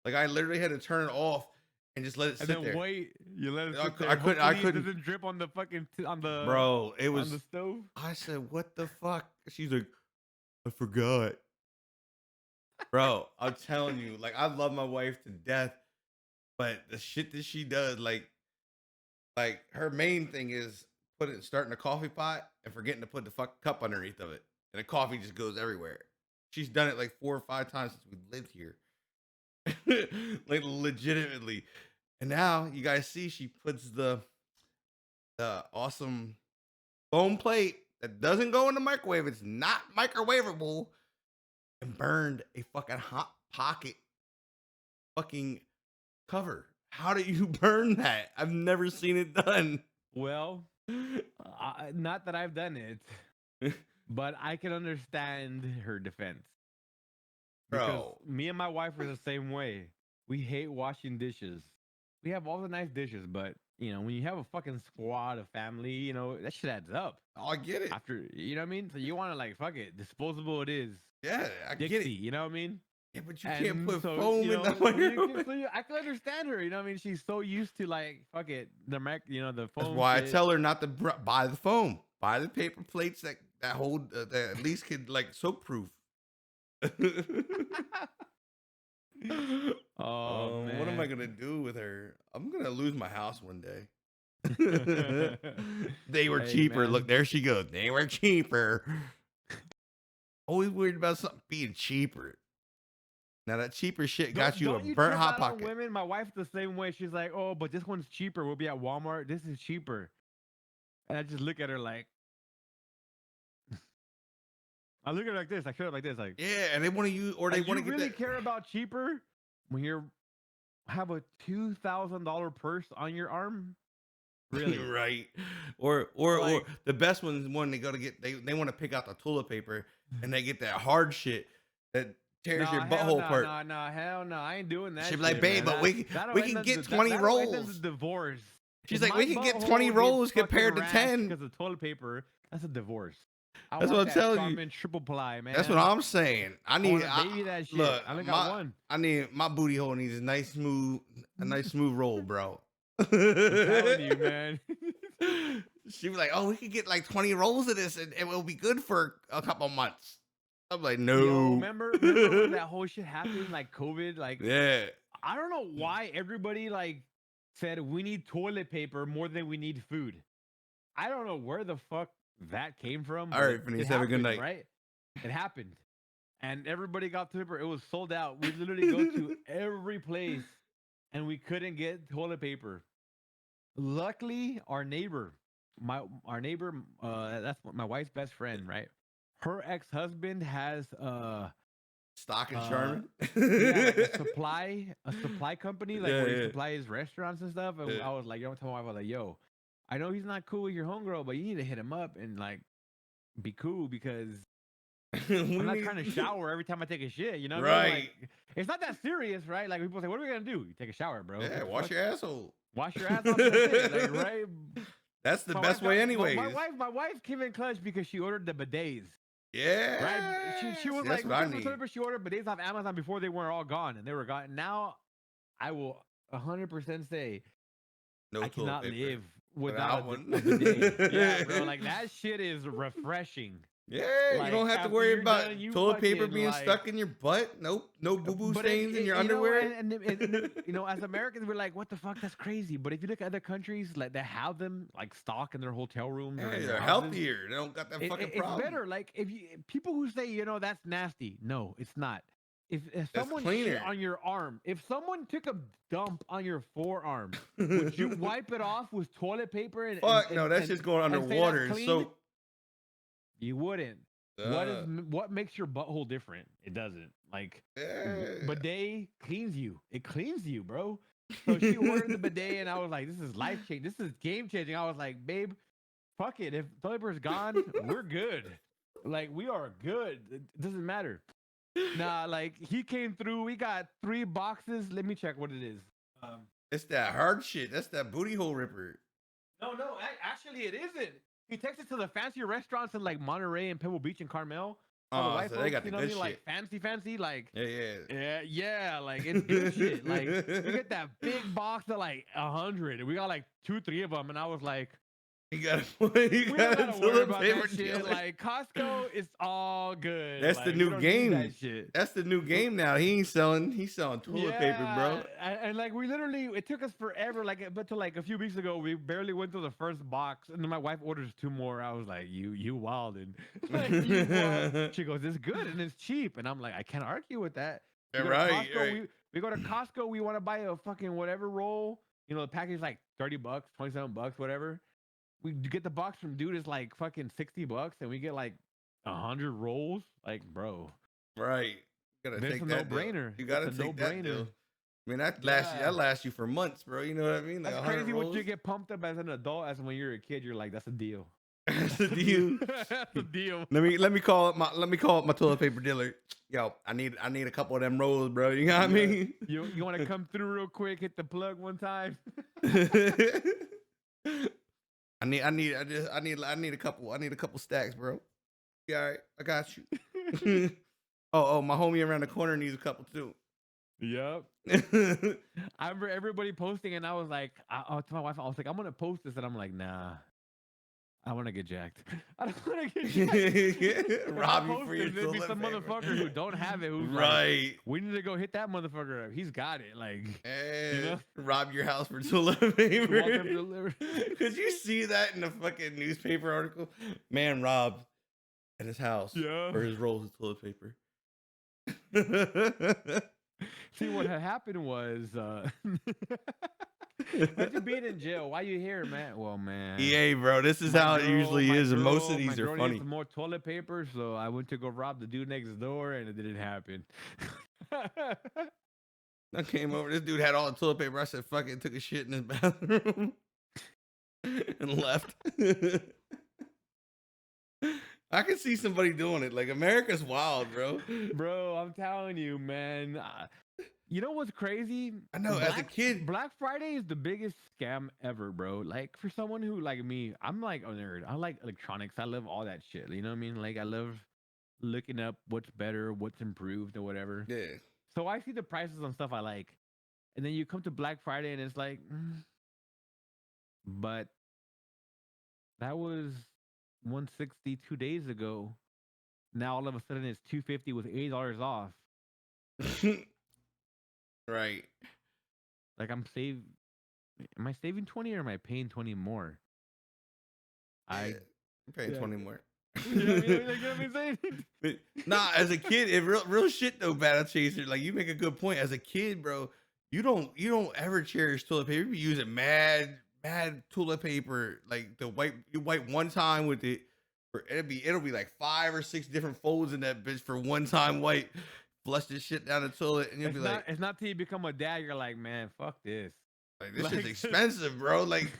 Like, I literally had to turn it off and just let it sit there. And then wait, you let it sit there. I couldn't. It doesn't drip on the fucking bro. It was on the stove. I said, what the fuck? She's like, I forgot. Bro, I'm telling you, like, I love my wife to death, but the shit that she does, like her main thing is starting a coffee pot and forgetting to put the fuck cup underneath of it, and the coffee just goes everywhere. She's done it like 4 or 5 times since we've lived here, like legitimately. And now you guys see she puts the awesome foam plate that doesn't go in the microwave. It's not microwavable, and burned a fucking hot pocket fucking cover. How do you burn that? I've never seen it done. Well, not that I've done it, but I can understand her defense. Because Bro, me and my wife are the same way. We hate washing dishes. We have all the nice dishes, but when you have a fucking squad of family, that shit adds up. oh, I get it. After, you know what I mean? So you want to like, fuck it, disposable it is. Yeah, I Dixie, get it. You know what I mean? Yeah, but you can't put foam in the I can understand her. You know what I mean? She's so used to like, fuck it, the foam. That's why I tell her not to buy the foam. Buy the paper plates that hold that at least could like soak proof. Oh man, what am I gonna do with her? I'm gonna lose my house one day. They were cheaper. Man. Look, there she goes. They were cheaper. Always worried about something being cheaper. Now that cheaper shit got you a burnt hot pocket. Women, my wife's the same way. She's like, "Oh, but this one's cheaper. We'll be at Walmart. This is cheaper." And I just look at her like, I look at her like this. I shut up like this, like, yeah. And they want to use, or they want to get really care about cheaper when you have a $2,000 purse on your arm. Really? Right. Or the best one's when they go to get they want to pick out the toilet paper and they get that hard shit that tears your butthole apart. No, hell no. I ain't doing that. She'd be like, babe, but we can get 20 rolls. That divorce. She's If like, my we can get butthole 20 gets rolls fucking compared to rashed 10. because of toilet paper, that's a divorce. I That's want what I'm that telling you. Charmin triple ply, man. That's what I'm saying. I want need to baby that shit. look, I only got my one. I need my booty hole needs a nice smooth roll, bro. I'm telling you, man. She was like, "Oh, we could get like 20 rolls of this, and it will be good for a couple months." I'm like, "No." Yo, remember when that whole shit happened, like COVID? Like, Yeah. I don't know why everybody like said we need toilet paper more than we need food. I don't know where the fuck that came from, All but right, Phineas, it have a good happened, night. right? It happened, and everybody got toilet paper. It was sold out. We literally go to every place, and we couldn't get toilet paper. Luckily, our neighbor, that's my wife's best friend, right? Her ex-husband has Stock and uh Charmin. yeah, like a supply company, like Yeah, where he yeah. supplies restaurants and stuff. And Yeah. I was like, yo, I told my wife, I was like, yo, I know he's not cool with your homegirl, but you need to hit him up and like be cool because We I'm not need- trying to shower every time I take a shit. You know what I mean? Right. Like, it's not that serious, right? Like people say, what are we gonna do? You take a shower, bro. Yeah, What the wash fuck? your asshole. Wash your ass off. That's it. Like, right? That's the My best wife way, got- anyways. my wife came in clutch because she ordered the bidets. Yeah. Right? She was See, like, that's what I because need. she ordered bidets off Amazon before they were all gone, and they were gone. Now, I will 100% say No I toilet cannot paper. live Without without one. a bidet. Yeah, bro, like that shit is refreshing. Yeah, Like, you don't have to after worry you're about done, you toilet paper fucking, being like- stuck in your butt. Nope, no boo boo But stains in your you know, underwear. and you know, as Americans, we're like, what the fuck? That's crazy. But if you look at other countries, like they have them like stock in their hotel rooms. or Yeah, in their they're houses. healthier. They don't got that fucking It's problem. better. Like if you people who say, you know, that's nasty. No, it's not. If That's someone cleaner. shit on your arm, if someone took a dump on your forearm, would you wipe it off with toilet paper? And Fuck no, that's just going and say that's underwater. clean? So You wouldn't. What makes your butthole different? It doesn't. Like yeah. bidet cleans you. It cleans you, bro. So she ordered the bidet, and I was like, "This is life changing. This is game changing." I was like, "Babe, fuck it. If toilet paper's gone, we're good. Like we are good. It doesn't matter." Nah, like he came through. We got 3 boxes. Let me check what it is. It's that hard shit. That's that booty hole ripper. No, actually, it isn't. He takes it to the fancier restaurants in like Monterey and Pebble Beach and Carmel. All the Oh, white so they got the you know what I good mean? Like shit. fancy, like Yeah. yeah, like it's good shit. Like we get that big box of like 100, and we got like 2-3 of them, and I was like, You gotta we don't gotta worry toilet about paper that shit. dealer. Like Costco is all good. That's Like, the we new don't need game. that shit. That's the new game now. He's selling toilet paper, bro. And like we literally, it took us forever. Like, but to like a few weeks ago, we barely went through the first box, and then my wife orders 2 more. I was like, you wildin'. Like, you wild. She goes, it's good and it's cheap, and I'm like, I can't argue with that. We go to Right, Costco, right. we go to Costco. We want to buy a fucking whatever roll. You know, the package is like $30, $27, whatever. We get the box from dude is like fucking $60, and we get like 100 rolls. Like, bro, Right. You gotta It's take a that deal. no-brainer. You gotta It's a take that no-brainer. deal. I mean, that Yeah. lasts you for months, bro. You know what I mean? Like that's 100 crazy. rolls. What you get pumped up as an adult, as when you're a kid, you're like, that's a deal. That's the deal. That's a deal. Let me call up my toilet paper dealer. Yo, I need a couple of them rolls, bro. You know what I Yeah. mean? You want to come through real quick, hit the plug one time. I need a couple stacks, bro. Yeah, all right, I got you. oh, my homie around the corner needs a couple too. Yep. I remember everybody posting, and I was like, I told my wife, I was like, I'm gonna post this, and I'm like, nah. I want to get jacked. I don't want to get jacked. If I Rob you post for your it, there'd be toilet some paper. motherfucker who don't have it. Who's like, Right. we need to go hit that motherfucker up. He's got it. Like, And know? rob your house for toilet walk up paper. deliver. Could you see that in the fucking newspaper article? Man robbed at his house Yeah. for his rolls of toilet paper. See, what had happened was, imagine being in jail. Why you here, man? Well, man. EA, bro, this is my how it girl- usually my is, and most of girl- these my are girl funny. needs some more toilet paper, so I went to go rob the dude next door, and it didn't happen. I came over. This dude had all the toilet paper. I said, "Fuck it," took a shit in his bathroom and left. I can see somebody doing it. Like America's wild, bro. Bro, I'm telling you, man. You know what's crazy? I know. As a kid, Black Friday is the biggest scam ever, bro. Like for someone who like me, I'm like a nerd. I like electronics. I love all that shit. You know what I mean? Like I love looking up what's better, what's improved, or whatever. yeah. So I see the prices on stuff I like, and then you come to Black Friday and it's like, but that was 160 2 days ago. Now all of a sudden it's 250 with $80 off. Right. Like I'm save. Am I saving 20 or am I paying 20 more? Yeah. I You're paying yeah. 20 more. You know what I mean? Like, you know what I'm saying? But nah, as a kid, it real shit though, Battle Chaser. Like you make a good point. As a kid, bro, you don't ever cherish toilet paper. You be using mad toilet paper. Like you wipe one time with it. It'll be like 5 or 6 different folds in that bitch for one time wipe. Flush this shit down the toilet, and you'll be like, It's not till you become a dad, you're like, man, fuck this. this is Like, expensive, bro. Like,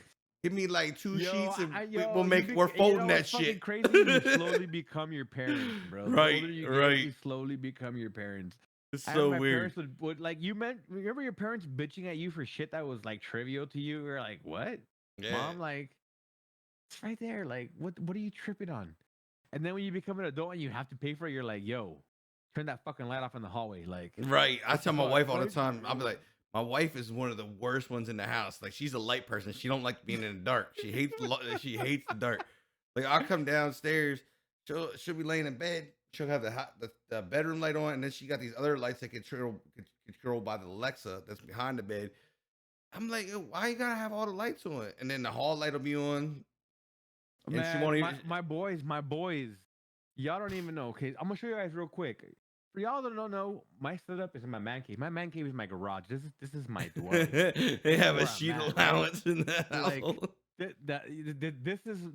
give me like 2 yo, sheets and yo, we're you folding know that what's fucking shit. crazy? You slowly become your parents, bro. The Right, older you get, right. you slowly become your parents. It's I so remember my weird. parents would like remember your parents bitching at you for shit that was like trivial to you? You're like, what? Yeah. Mom, like, it's right there. Like, what are you tripping on? And then when you become an adult and you have to pay for it, you're like, yo, turn that fucking light off in the hallway. Like, Right. I what the tell my fuck? wife all the Like, time, I'll be like, my wife is one of the worst ones in the house. Like she's a light person. She don't like being in the dark. She hates she hates the dark. Like I'll come downstairs, she'll be laying in bed. She'll have the bedroom light on, and then she got these other lights that controlled by the Alexa that's behind the bed. I'm like, "Yo, why you gotta have all the lights on?" And then the hall light will be on, and she man, won't even. my boys, y'all don't even know. Okay, I'm gonna show you guys real quick. For y'all that don't know, my setup is in my man cave. My man cave is my garage. This is my dwelling. They This is have a where I'm sheet at, right? allowance in the Like household.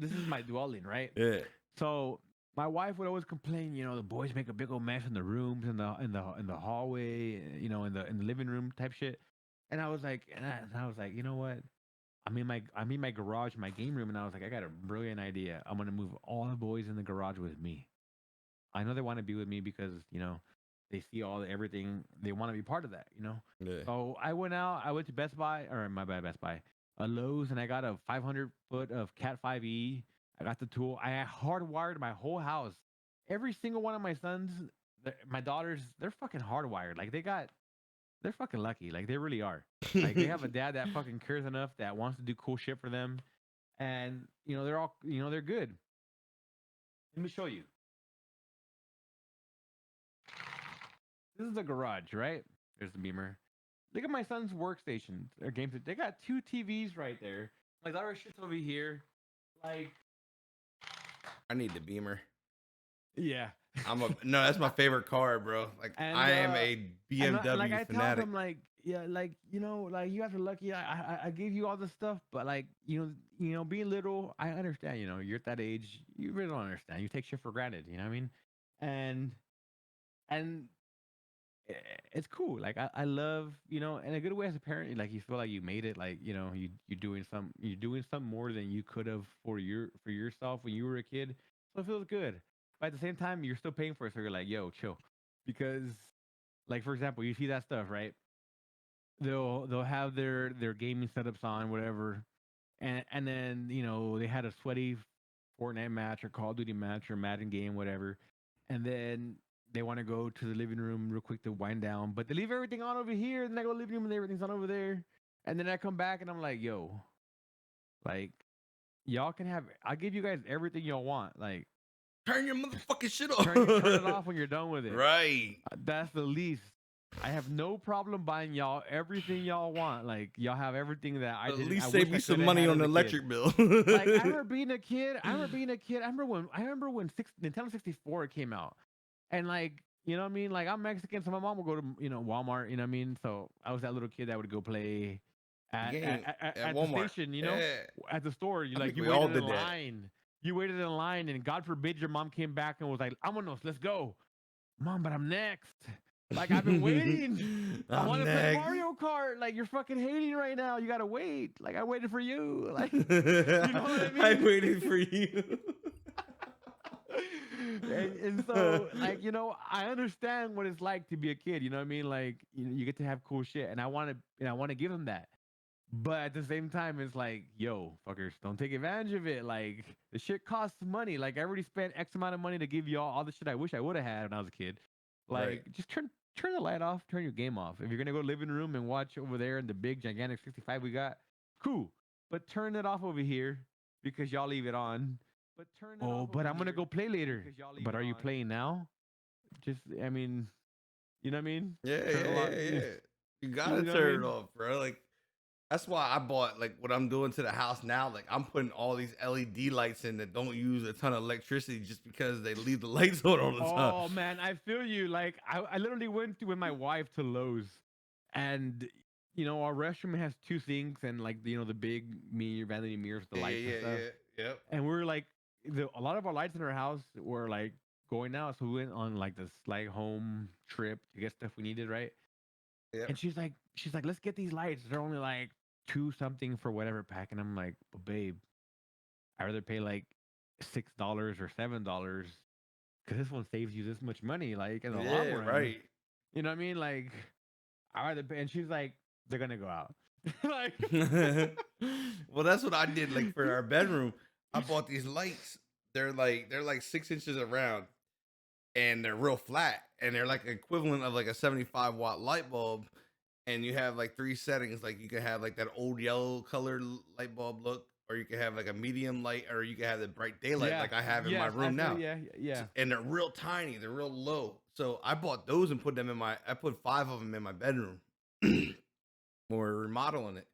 this is my dwelling, right? Yeah. So my wife would always complain, you know, the boys make a big old mess in the rooms, in the hallway, you know, in the living room type shit. And I was like, and I was like, you know what? I'm in my garage, my game room, and I was like, I got a brilliant idea. I'm gonna move all the boys in the garage with me. I know they want to be with me because you know they see everything. They want to be part of that, you know. Yeah. So I went out. I went to Best Buy, or my bad, Best Buy, a Lowe's, and I got a 500 foot of Cat 5e. I got the tool. I hardwired my whole house. Every single one of my sons, my daughters, they're fucking hardwired. Like they're fucking lucky. Like they really are. Like they have a dad that fucking cares enough that wants to do cool shit for them, and you know they're all they're good. Let me show you. This is the garage, right? There's the beamer. Look at my son's workstation or games. They got 2 TVs right there. Like our shit's over here. Like I need the Beamer. yeah. No, that's my favorite car, bro. Like And I am a and BMW like I tell fanatic. them, like yeah, like like you guys are lucky. I gave you all this stuff, but like being little, I understand. You know, you're at that age, you really don't understand. You take shit for granted. You know what I mean? And and i- it's cool. Like I love, in a good way as a parent. Like you feel like you made it. Like you're doing something more than you could have for yourself when you were a kid. So it feels good. But at the same time, you're still paying for it. So you're like, yo, chill, because like for example, you see that stuff, right? They'll have their gaming setups on, whatever, and then they had a sweaty Fortnite match or Call of Duty match or Madden game, whatever, and then they want to go to the living room real quick to wind down, but they leave everything on over here, and then I go to the living room and everything's on over there, and then I come back and I'm like, yo, like y'all can have, I'll give you guys everything y'all want, like Turn your motherfucking shit off. turn it off when you're done with it. Right. That's the least. I have no problem buying y'all everything y'all want. Like y'all have everything that I At didn't. I least wish save I me some coulda money had on as the a kid. electric bill. Like I remember being a kid. I remember when Nintendo 64 came out, and like you know what I mean. Like I'm Mexican, so my mom would go to Walmart. You know what I mean. So I was that little kid that would go play at Game at at the Walmart. station. Yeah. At the store. You I like think you we all waited in did that. line. You waited in line, and God forbid your mom came back and was like, "Vámonos, let's go." Mom, but I'm next. Like I've been waiting. I want to play next. Mario Kart. Like you're fucking hating right now. You gotta wait. Like I waited for you. Like you know what I mean? I waited for you. and so like I understand what it's like to be a kid. You know what I mean? Like you get to have cool shit, and I want to give them that. But at the same time, it's like, yo, fuckers, don't take advantage of it. Like the shit costs money. Like I already spent X amount of money to give you all the shit I wish I would have had when I was a kid. Right. Like just turn the light off, turn your game off. If you're gonna go to the living room and watch over there in the big gigantic 65 we got, cool. But turn it off over here because y'all leave it on. Oh, but I'm gonna go play later. But are you playing now? Just I mean, you know what I mean? Yeah, Turn a yeah, lot. yeah, yeah. You You gotta know what I turn it mean? off, bro. Like that's why I bought like what I'm doing to the house now. Like I'm putting all these LED lights in that don't use a ton of electricity just because they leave the lights on all the time. Oh man, I feel you. Like I literally went with my wife to Lowe's, and our restroom has two sinks and like the big mirror, vanity mirrors, the Yeah, lights and yeah, stuff. yeah, yeah. Yep. And we're like, a lot of our lights in our house were like going out, so we went on like this like home trip to get stuff we needed, right? Yep. And she's like, let's get these lights. They're only like two something for whatever pack, and I'm like, but babe, I'd rather pay like $6 or $7 because this one saves you this much money, like in the long Yeah, run. right. You know what I mean? Like, I rather pay. And she's like, they're gonna go out. Like, Well, that's what I did. Like for our bedroom, I bought these lights. They're like 6 inches around, and they're real flat, and they're like equivalent of like a 75-watt light bulb. And you have like three settings. Like you can have like that old yellow colored light bulb look, or you can have like a medium light, or you can have the bright daylight, yeah, like I have in my yes, I room feel, now. yeah, yeah. And they're real tiny. They're real low. So I bought those and put them in my. I put five of them in my bedroom when we're remodeling it.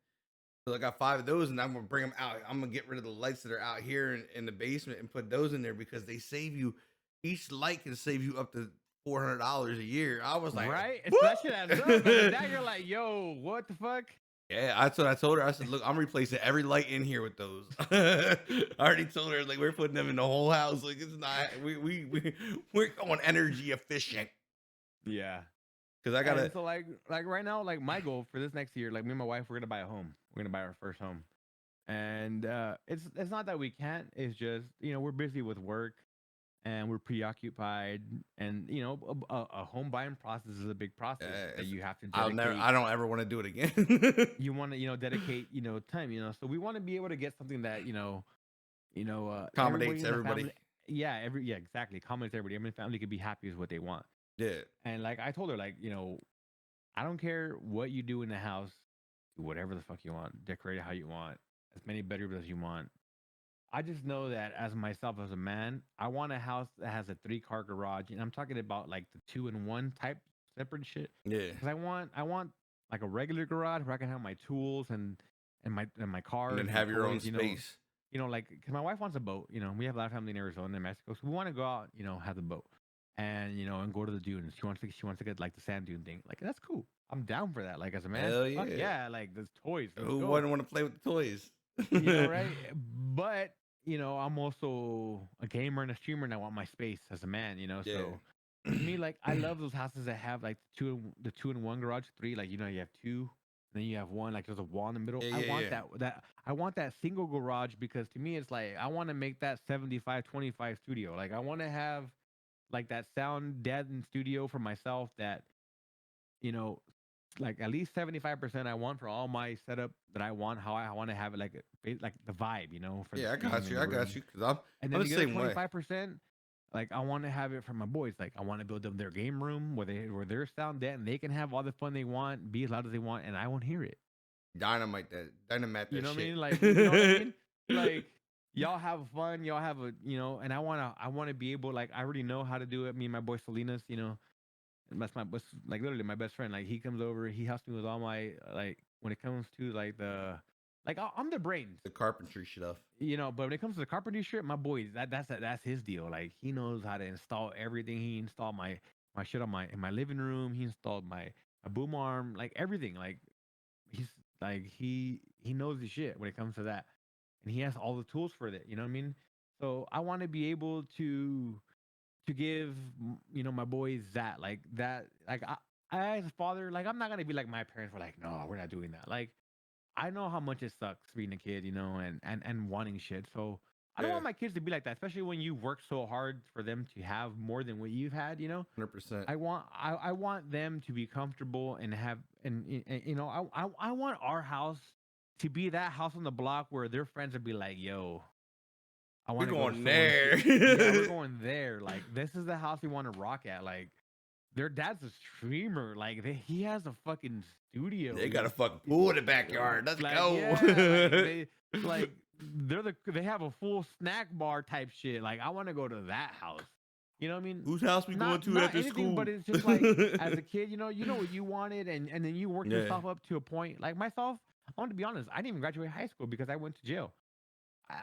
So I got five of those, and I'm gonna bring them out. I'm gonna get rid of the lights that are out here in the basement and put those in there because they save you. Each light can save you up to $400 a year. I was like, Right? So that shit adds up. And then whoop! now you're like, yo, what the fuck? Yeah, that's what I told her. I said, "Look, I'm replacing every light in here with those." I already told her like we're putting them in the whole house. Like it's not we're going energy efficient Yeah. because I And gotta. so like right now, like my goal for this next year, like me and my wife, we're gonna buy a home. We're gonna buy our first home. And it's not that we can't, it's just, we're busy with work and we're preoccupied, and a home buying process is a big process that It's, you have to I'll never. dedicate. I don't ever want to do it again. You want to dedicate time, so we want to be able to get something that everybody Accommodates in the everybody. family, yeah, exactly, accommodates everybody. Every family could be happy with what they want. Yeah, And like I told her, like, I don't care what you do in the house, do whatever the fuck you want, decorate it how you want, as many bedrooms as you want. I just know that as myself as a man, I want a house that has a 3-car garage, and I'm talking about like the 2-in-1 type separate shit. yeah, Because I want like a regular garage where I can have my tools and my and cars then and my have your own toys. space. Like because my wife wants a boat. We have a lot of family in Arizona and Mexico, so we want to go out, have the boat, and go to the dunes. She wants to get like the sand dune thing. Like that's cool. I'm down for that. Like as a man, Hell fuck yeah. yeah. Like there's toys. Let's Who go. wouldn't want to play with the toys? Right? But I'm also a gamer and a streamer, and I want my space as a man. Yeah. So to me, like I love those houses that have like the 2-in-1 garage, three. Like you have two, then you have one. Like there's a wall in the middle. Yeah, I yeah, want yeah. that I want that single garage because to me it's like I want to make that 75-25 studio. Like I want to have like that sound deadened studio for myself that you know like at least 75% I want for all my setup that I want, how I want to have it, like the vibe, for the Yeah, I stream got in you. the I got room. you. Cause I'm And I'm then the the other same way. 25%, like I want to have it for my boys. Like I want to build them their game room where they're sound dead and they can have all the fun they want, be as loud as they want, and I won't hear it. Dynamite You that know what I shit. mean? Like you know what I mean? Like y'all have fun, y'all have and I wanna be able, like I already know how to do it. Me and my boy Salinas, and that's my best, like literally my best friend. Like he comes over, he helps me with all my like when it comes to like I'm the brains, The carpentry stuff. But when it comes to the carpentry shit, my boy, that's his deal. Like he knows how to install everything. He installed my shit in my living room. He installed my boom arm, like everything. Like he's like he knows the shit when it comes to that, and he has all the tools for that. You know what I mean? So I want to be able to give my boys like I as a father, like I'm not gonna be like my parents were like, no, we're not doing that. Like I know how much it sucks being a kid, and wanting shit. So I don't Yeah, want my kids to be like that, especially when you work so hard for them to have more than what you've had. 100%. I want them to be comfortable and have and I want our house to be that house on the block where their friends would be like, "Yo, I We're want to go to going so and so. there. Yeah, we're going there. Like this is the house we want to rock at. Like their dad's a streamer. Like he has a fucking studio. They got a fucking Y- pool in the backyard. Let's Like go. yeah, like they have a full snack bar type shit. Like I want to go to that house. You know what I mean? Whose house we going to Not after anything, but school? it's just like as a kid, you know what you wanted, and then you worked Yeah, yourself up to a point. Like myself, I want to be honest. I didn't even graduate high school because I went to jail.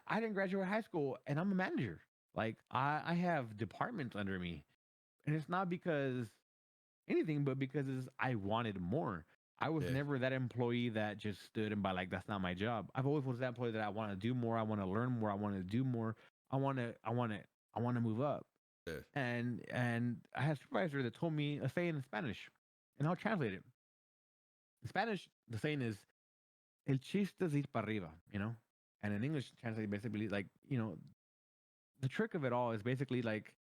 I didn't graduate high school, and I'm a manager. Like I have departments under me, and it's not because anything, but because I wanted more. I was yeah, never that employee that just stood and by like that's not my job. I've always was that employee that I want to do more. I want to learn more. I want to do more. I want to move up. yeah. And I had a supervisor that told me a saying in Spanish, and I'll translate it. In Spanish, the saying is "el chiste es ir para arriba," and in English, translate basically like the trick of it all is basically like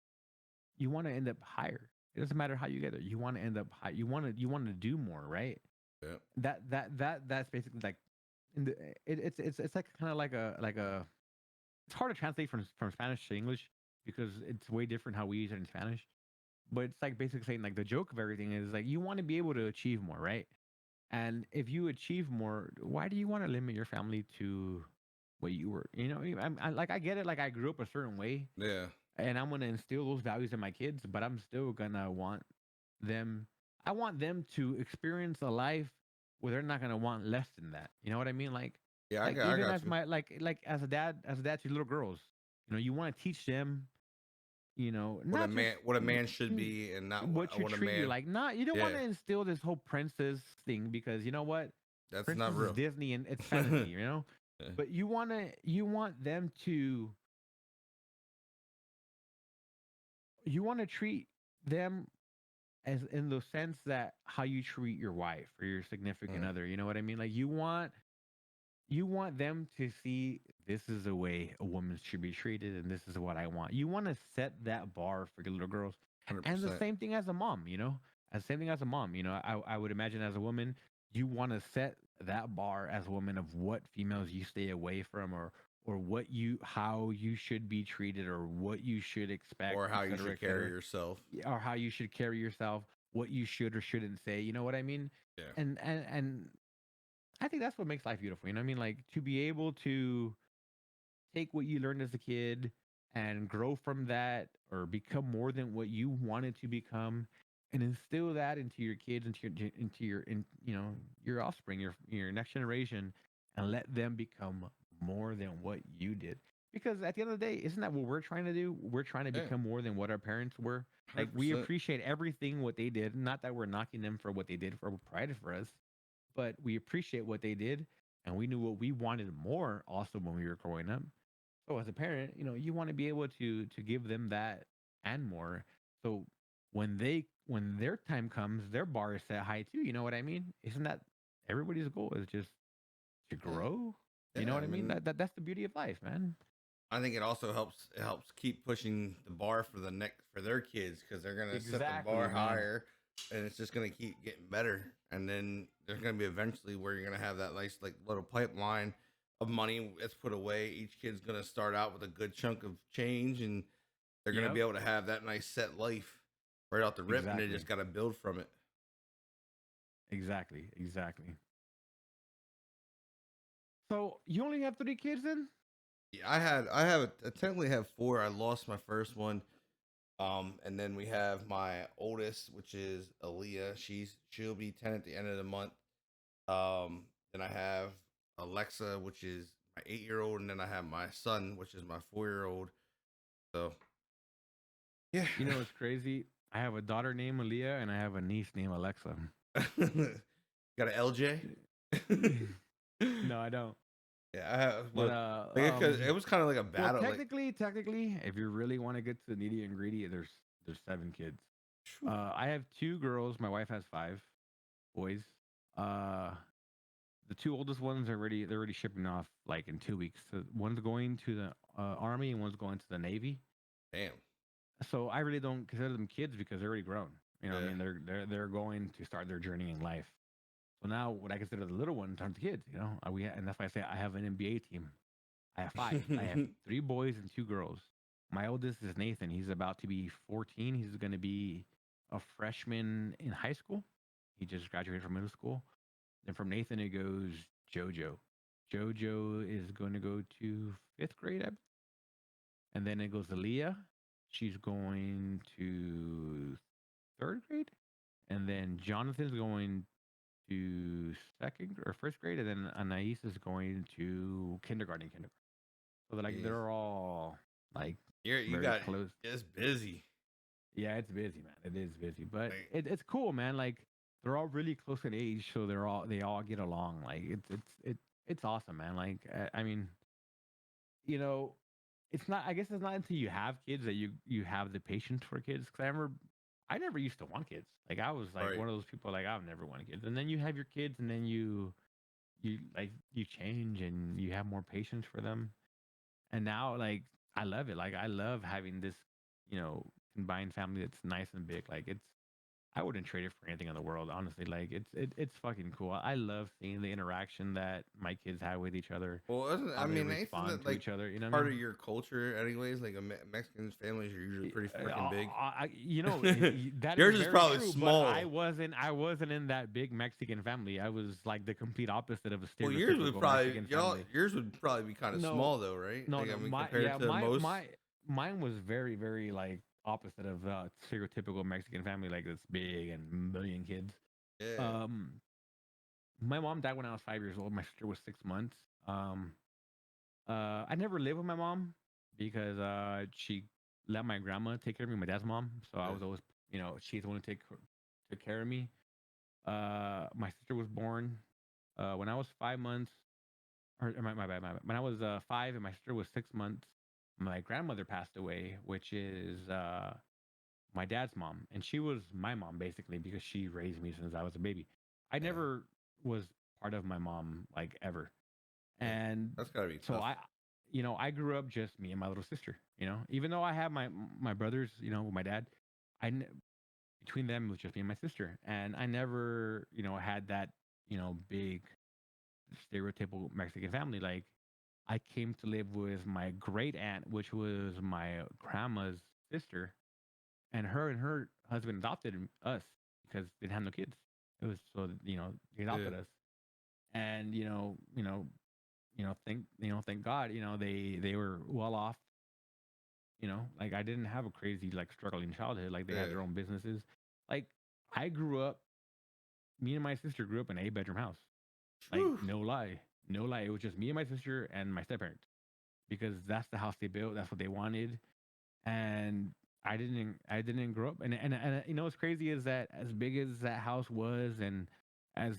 you want to end up higher. It doesn't matter how you get there. You want to end up high. You want to do more, right? Yeah. That's basically like in the it's like kind of like a it's hard to translate from Spanish to English because it's way different how we use it in Spanish. But it's like basically saying like the joke of everything is like you want to be able to achieve more, right? And if you achieve more, why do you want to limit your family to what you were? I get it. Like I grew up a certain way, Yeah. and I'm gonna instill those values in my kids, but I'm still gonna want them. I want them to experience a life where they're not gonna want less than that. You know what I mean? Yeah, Like I even got as you. my like as a dad to little girls, you want to teach them, not just What a man should mm, be and not what should what a treat you man. like. Not you don't want Yeah, to instill this whole princess thing because you know what, that's not princess is real. Disney and it's fantasy, Yeah. But you want them to you want to treat them as in the sense that how you treat your wife or your significant Mm, other. You know what I mean? Like you want them to see this is the way a woman should be treated and this is what I want. You want to set that bar for your little girls. And the 100%. same thing as a mom, As same thing as a mom, I would imagine as a woman, you want to set that bar as a woman of what females you stay away from or how you should be treated or what you should expect, Or et how you cetera, should et carry cetera, yourself. or how you should carry yourself, what you should or shouldn't say. You know what I mean? Yeah. And I think that's what makes life beautiful. You know what I mean? Like to be able to take what you learned as a kid and grow from that or become more than what you wanted to become and instill that into your kids, your offspring, your next generation, and let them become more than what you did. Because at the end of the day, isn't that what we're trying to do? We're trying to Yeah. become more than what our parents were. Like we 100%. appreciate everything what they did. Not that we're knocking them for what they did for pride for us, but we appreciate what they did, and we knew what we wanted more also when we were growing up. So as a parent, you want to be able to give them that and more. So when their time comes, their bar is set high too. You know what I mean? Isn't that everybody's goal is just to Yeah. grow? You know Yeah. what I I mean? mean, That's the beauty of life, man. I think it also helps keep pushing the bar for the next for their kids because they're gonna set the Exactly, bar man. higher, and it's just gonna keep getting better. And then there's gonna be eventually where you're gonna have that nice like little pipeline of money that's put away. Each kid's gonna start out with a good chunk of change, and they're gonna be Yep. able to have that nice set life right out the rip, and they Exactly. just gotta build from it. Exactly. Exactly. So you only have 3 kids then? Yeah, I technically have four. I lost my first one. And then we have my oldest, which is Aaliyah. She'll be 10 at the end of the month. Then I have Alexa, which is my 8 year old, and then I have my son, which is my 4 year old. So yeah. You know what's crazy? I have a daughter named Aaliyah and I have a niece named Alexa. Got an LJ. No, I don't. Yeah, I have, But but like it was kind of like a well, battle. Like, technically, if you really want to get to the nitty and gritty, there's 7 kids. phew, I have 2 girls. My wife has 5 boys. Uh, the two oldest ones are already they're already shipping off like in 2 weeks. So one's going to the army and one's going to the navy. Damn. So I really don't consider them kids because they're already grown. You know, what I Yeah. mean, they're going to start their journey in life. So now, what I consider the little ones aren't the kids. You know, and that's why I say I have an NBA team. I have five. I have three boys and two girls. My oldest is Nathan. He's about to be 14. He's going to be a freshman in high school. He just graduated from middle school. Then from Nathan, it goes JoJo. JoJo is going to go to fifth grade, and then it goes to Leah. She's going to third grade, and then Jonathan's going to second or first grade, and then Anais is going to kindergarten. So they're like Jeez. they're all like You very got close. it's busy. Yeah, it's busy, man. It is busy, but Like, it's cool, man. Like they're all really close in age, so they all get along. Like it's awesome, man. Like I mean, you know, it's not. I guess it's not until you have kids that you have the patience for kids. Because I never used to want kids. Like I was like right. one of those people like I've never wanted kids, and then you have your kids, and then you change and you have more patience for them. And now like I love it. Like I love having this, combined family that's nice and big. Like I wouldn't trade it for anything in the world, honestly. Like it's fucking cool. I love seeing the interaction that my kids have with each other, Well, how they isn't respond that to like each other. You know what I part mean? of your culture, anyways? Like Mexican families are usually pretty freaking big. That is Yours is very probably true. But small. I wasn't in that big Mexican family. I was like the complete opposite of a Well, stereotypical Mexican family. yours would probably be kind of No, small though, right? no, Like I no. mean, compared to My most. mine was very, very like opposite of stereotypical Mexican family, like it's big and million kids. Yeah. Um, my mom died when I was 5 years old. My sister was 6 months. Um, I never lived with my mom because she let my grandma take care of me, my dad's mom. So I Yeah. was always, she's the one who took care of me. My sister was born when I was 5 months. Or my bad. When I was 5 and my sister was 6 months, my grandmother passed away, which is my dad's mom, and she was my mom basically because she raised me since I was a baby. I Yeah. never was part of my mom like ever, Yeah. and That's gotta be so tough. I grew up just me and my little sister. Even though I have my brothers, with my dad, I n- between them it was just me and my sister, and I never had that big stereotypical Mexican family. Like I came to live with my great aunt, which was my grandma's sister, and her husband adopted us because they didn't have no kids. It was so they Yeah. adopted us, and thank God, they were well off. Like I didn't have a crazy like struggling childhood. Like they had Yeah. their own businesses. Like I grew up. Me and my sister grew up in an 8 bedroom house. Like Whew. no lie, no lie. It was just me and my sister and my step parents because that's the house they built. That's what they wanted, and I didn't grow up. And what's crazy is that as big as that house was, and as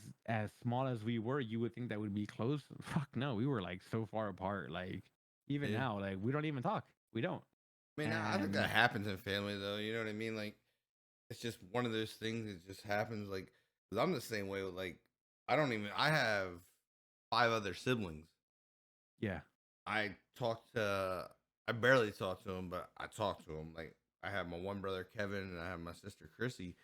small as we were, you would think that would be close. Fuck no, we were like so far apart. Like even Yeah. now, like we don't even talk. We don't. I mean, I think that And happens in family though. You know what I mean? Like it's just one of those things that just happens. Like, cause I'm the same way with like I don't even. I have 5 other siblings. yeah, I talk to. I barely talk to them, but I talk to them. Like I have my one brother Kevin, and I have my sister Chrissy,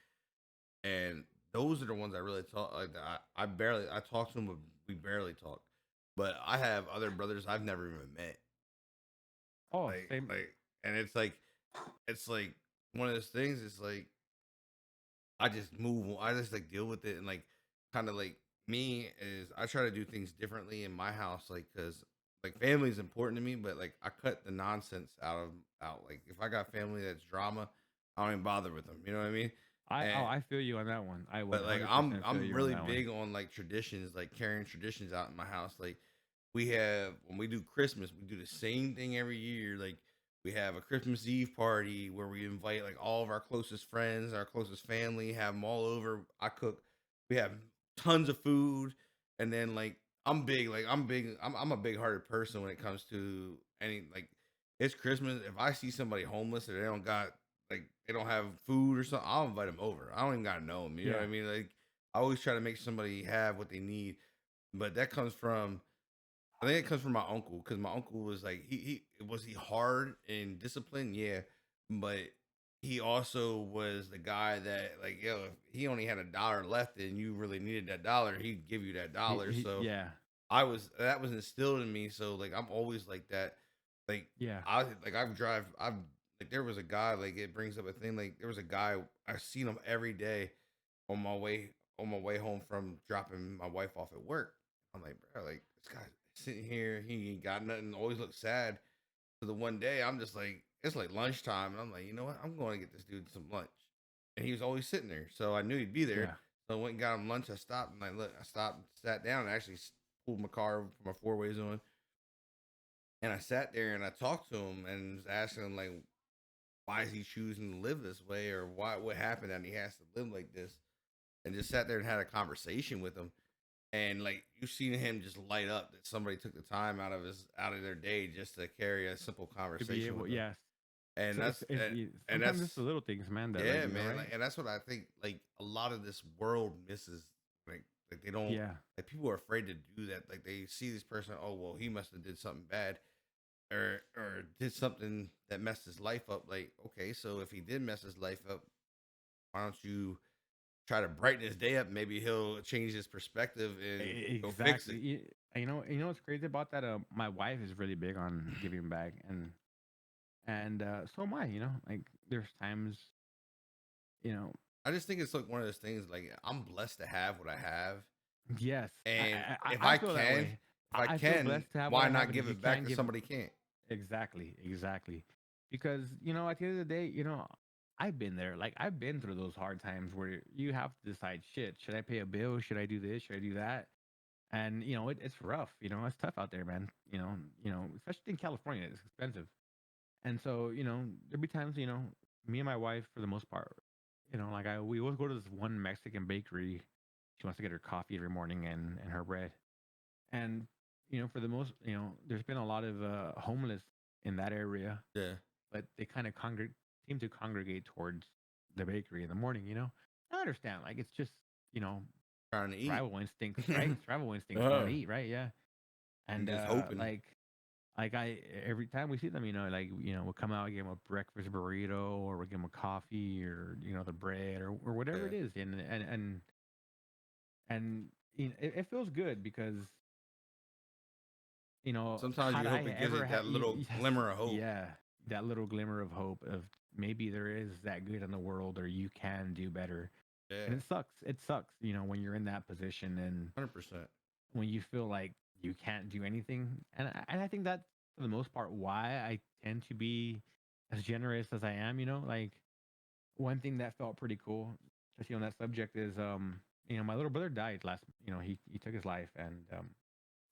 and those are the ones I really talk. Like I talk to them, but we barely talk. But I have other brothers I've never even met. oh same. And it's like one of those things. It's like I just move. I just like deal with it, and like kind of like me is I try to do things differently in my house, like because like family is important to me, but like I cut the nonsense out. Like if I got family that's drama, I don't even bother with them. You know what I mean? And I feel you on that one. I but like 100% feel I'm you on really that one. big on like traditions, like carrying traditions out in my house. Like we have when we do Christmas, we do the same thing every year. Like we have a Christmas Eve party where we invite like all of our closest friends, our closest family, have them all over. I cook. We have tons of food, and then like I'm big. Like I'm big. I'm a big hearted person when it comes to any like it's Christmas. If I see somebody homeless or they don't got like they don't have food or something, I'll invite them over. I don't even gotta know them. You know what Yeah. I mean? Like I always try to make somebody have what they need. but that comes from I think it comes from my uncle because my uncle was like he hard in discipline, yeah, but he also was the guy that like yo, if he only had $1 left and you really needed that dollar, he'd give you that dollar. So Yeah, I was that was instilled in me. So like I'm always like that. Like yeah, I've like there was a guy like it brings up a thing like there was a guy I seen him every day on my way home from dropping my wife off at work. I'm like, bro, like this guy's sitting here, he ain't got nothing, always looks sad. So the one day I'm just like, it's like lunchtime, and I'm like, you know what? I'm going to get this dude some lunch. And he was always sitting there, so I knew he'd be there. yeah, So I went and got him lunch. I stopped and I stopped, and sat down, and actually pulled my car, put my four ways on, and I sat there and I talked to him and was asking him like, why is he choosing to live this way, or what happened that he has to live like this, and just sat there and had a conversation with him. And like you seen him just light up that somebody took the time out of their day just to carry a simple to be conversation able, with them. yes. And and Sometimes it's the that's little things, man, that like yeah, man. right? Like, and that's what I think. Like a lot of this world misses. Like they don't. Yeah, Like people are afraid to do that. Like they see this person. Oh well, he must have did something bad, or did something that messed his life up. Like okay, so if he did mess his life up, why don't you try to brighten his day up? Maybe he'll change his perspective and go fix exactly. it. You know what's crazy about that? My wife is really big on giving back, and so am I. You know, like there's times, you know, I just think it's like one of those things. Like I'm blessed to have what I have, yes, and I feel that way. if I I feel can, blessed to have what why I have, not and if give you it back can to give somebody can't? exactly, exactly, because you know, at the end of the day, you know, I've been there. Like I've been through those hard times where you have to decide, shit, should I pay a bill? Should I do this? Should I do that? And you know, it's rough. You know, it's tough out there, man. You know, especially in California, it's expensive. And so, you know, there'd be times, you know, me and my wife, for the most part, you know, like we always go to this one Mexican bakery. She wants to get her coffee every morning and her bread. And you know, for the most, you know, there's been a lot of homeless in that area, Yeah, but they kind of seem to congregate towards the bakery in the morning. You know, I understand, like it's just, you know, trying to eat. survival instincts, right? Survival instincts want uh, to eat, right? Yeah. I'm And just hoping. like I every time we see them, you know, like you know, we'll come out, give them a breakfast burrito, or we'll give them a coffee, or you know, the bread, or whatever Yeah. it is, and you know, it feels good because you know, Sometimes had you I hope it gives ever it had, that little yes, glimmer of hope. yeah, that little glimmer of hope of maybe there is that good in the world, or you can do better, and Yeah, it sucks. It sucks, you know, when you're in that position and 100%. when you feel like you can't do anything. And I think that's for the most part why I tend to be as generous as I am. You know, like one thing that felt pretty cool, especially on that subject, is you know, my little brother died last. You know, he took his life, and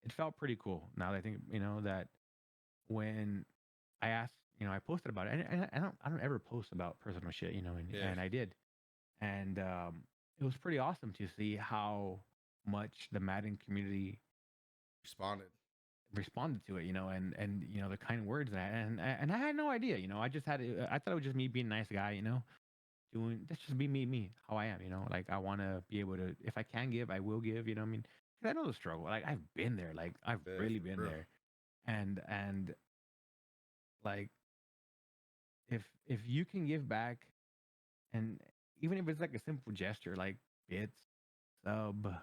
it felt pretty cool. Now that I think, you know, that when I asked, you know, I posted about it, and I don't ever post about personal shit, you know, Yeah, and I did, and it was pretty awesome to see how much the Madden community responded. responded to it, you know, and you know the kind words that and I had no idea, you know, I just had I thought it was just me being a nice guy, you know, doing that's just be me how I am, you know, like I want to be able to if I can give, I will give, you know, what I mean, 'cause I know the struggle, like I've been there, like I've Yeah, really for been real. there, and like if you can give back, and even if it's like a simple gesture, like bits, sub,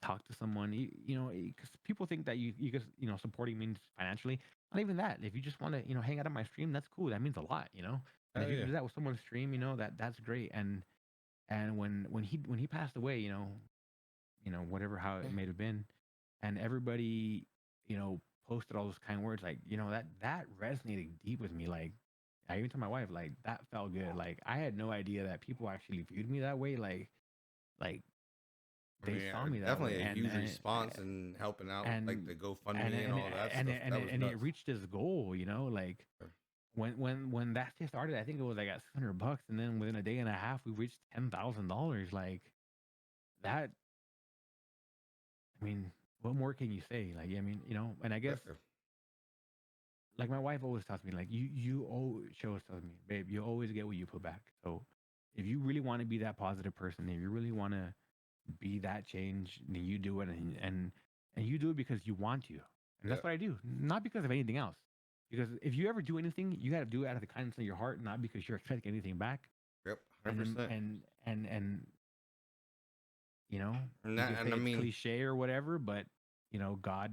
talk to someone, you know, because people think that you just, you know, supporting means financially. Not even that. If you just want to, you know, hang out on my stream, that's cool. That means a lot, you know. And Oh if you can yeah. do that with someone's stream, you know, that's great. And when he passed away, you know, whatever how Yeah. it may have been, and everybody, you know, posted all those kind words, like, you know, that resonated deep with me. Like, I even told my wife, like, that felt good. Like, I had no idea that people actually viewed me that way. Like I they mean, saw me that way, definitely a huge response in helping out with like and the GoFundMe and all that and stuff. That was and it nuts. reached its goal, you know, like when that shit started, I think it was like at $600, and then within a day and a half, we reached $10,000. Like that, I mean, what more can you say? Like, I mean, you know, and I guess Yeah. like my wife always tells me, like you always she always tells me, babe, you always get what you put back. So if you really want to be that positive person, if you really want to be that change, then you do it, and and you do it because you want to, and Yeah. that's what I do, not because of anything else. Because if you ever do anything, you got to do it out of the kindness of your heart, not because you're expecting anything back. Yep. And then 100%. you know, And you that, can and say I it's mean, cliche or whatever, but God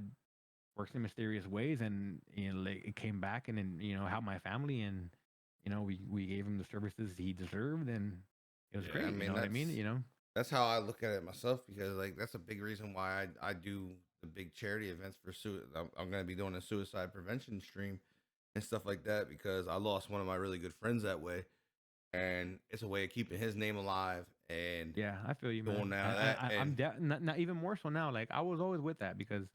works in mysterious ways, and like, it came back and then helped my family, and we gave him the services he deserved, and it was yeah, I great. You mean know what I mean? that's how I look at it myself, because like that's a big reason why I do the big charity events for I'm going to be doing a suicide prevention stream and stuff like that, because I lost one of my really good friends that way, and it's a way of keeping his name alive and Yeah, I feel you, man. doing now that. I'm And not even more so now. Like I was always with that because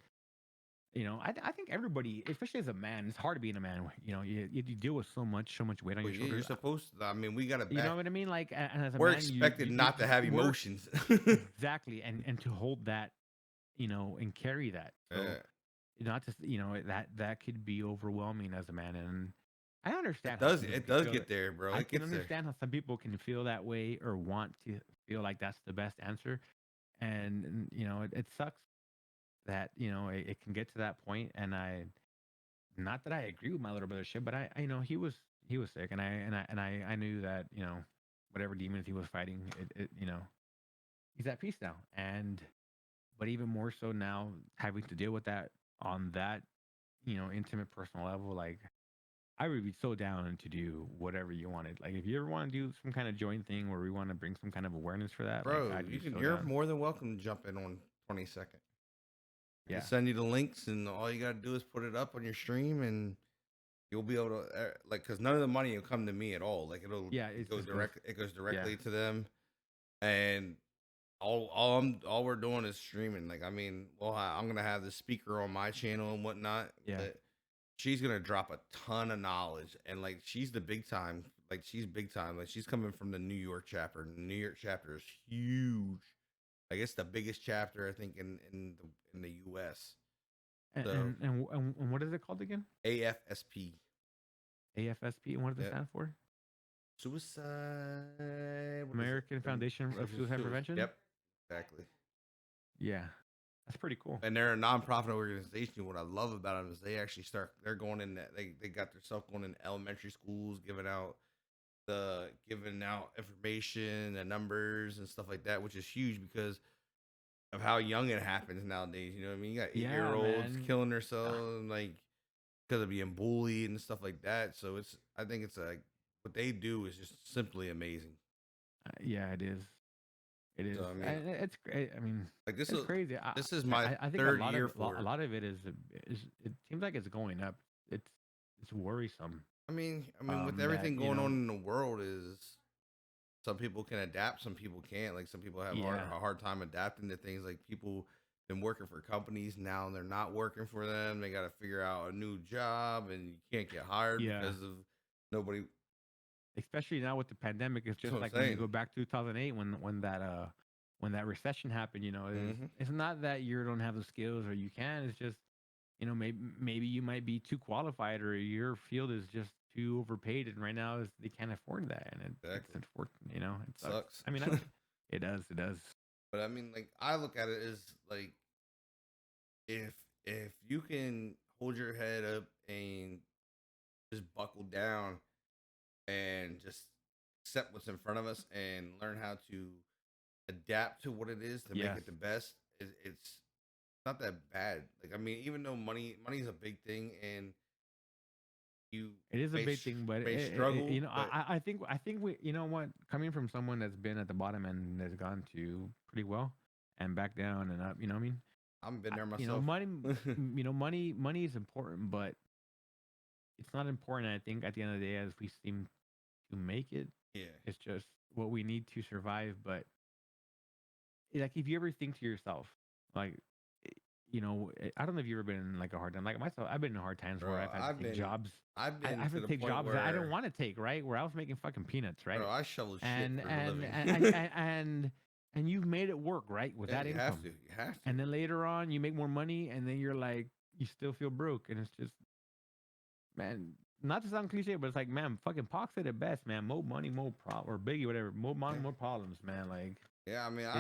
I think everybody, especially as a man, it's hard to be in a man. You deal with so much weight on well, your yeah, you're shoulders. supposed to. I mean, we got to You know back. what I mean? Like, and as a We're man, expected not to have we're emotions. exactly, and to hold that, and carry that. So Yeah, not just that could be overwhelming as a man, and I it understand how does. some people It can does feel get that. there, bro. I It can gets there. understand how some people can feel that way or want to feel like that's the best answer, and it sucks that it can get to that point, and I not that I agree with my little brother shit, but he was sick, and I knew that whatever demons he was fighting, he's at peace now, and but even more so now having to deal with that on that intimate personal level, like I would be so down to do whatever you wanted. Like if you ever want to do some kind of joint thing where we want to bring some kind of awareness for that, like Bro, I'd be so you're down. more than welcome to jump in on 22nd. I can Yeah, send you the links, and all you gotta do is put it up on your stream, and you'll be able to like, because none of the money will come to me at all. Like yeah, it just goes. it goes Yeah, directly to them, and all we're doing is streaming. Like, I mean, well, I'm gonna have the speaker on my channel and whatnot, yeah. but she's gonna drop a ton of knowledge, and like she's the big time. Like she's big time. Like she's coming from the New York chapter. And the New York chapter is huge. Like it's the biggest chapter I think in the U.S. And So what is it called again? AFSP. AFSP. And what does it Yeah. stand for? Suicide. What is it? American Foundation of Suicide Prevention. Yep. Exactly. Yeah, that's pretty cool. And they're a nonprofit organization. What I love about them is they actually start. They're going in. They got their stuff going in elementary schools, giving out information and numbers and stuff like that, which is huge because of how young it happens nowadays. You know what I mean? You got 8 year Yeah, olds man. killing Uh, themselves like because of being bullied and stuff like that. So I think it's like what they do is just simply amazing. yeah, it is. It is. So I mean, And it's great. I mean, like it's crazy. this is my I think third year for a it. lot of it is it seems like it's going up. It's it's worrisome. I mean, with That everything going on in the world, is some people can adapt, some people can't. Like some people have yeah, a hard time adapting to things. Like people been working for companies now, and they're not working for them. They got to figure out a new job, and you can't get hired yeah. because of nobody. Especially now with the pandemic, it's That's just what I'm like when you saying. go back to 2008 when that recession happened. Hmm. It's not that you don't have the skills or you can. It's just maybe you might be too qualified or your field is just too overpaid, and right now is they can't afford that, and it's Exactly. unfortunate. It sucks. Sucks. I mean, it does, it does. But I mean, like I look at it as like if you can hold your head up and just buckle down and just accept what's in front of us and learn how to adapt to what it is to make Yes, it the best, it's not that bad. Like I mean, even though money's a big thing, and you it is a big thing, but may struggle, but I think we what, coming from someone that's been at the bottom and has gone to pretty well and back down and up. What I mean, I've been there myself. money, money is important, but it's not important. I think at the end of the day, as we seem to make it, Yeah. it's just what we need to survive. But like, if you ever think to yourself, like, eh, I don't know if you've ever been in like a hard time. Like myself, I've been in hard times where Bro, I've had to take jobs. I've I been have to to the take point jobs that I don't where, want to take, right? Where I was making fucking peanuts, right? bro, I shovel shit And for a and living. and and and, and, and you've made it work, right, with Yeah, that you have income. to. You have to. And then later on, you make more money, and then you're like, you still feel broke, and it's just, man. Not to sound cliche, but it's like, man, fucking Pac said it best, man. More money, more problem, or Biggie, whatever. More money, Yeah. more problems, man. Like, Yeah, I mean, It's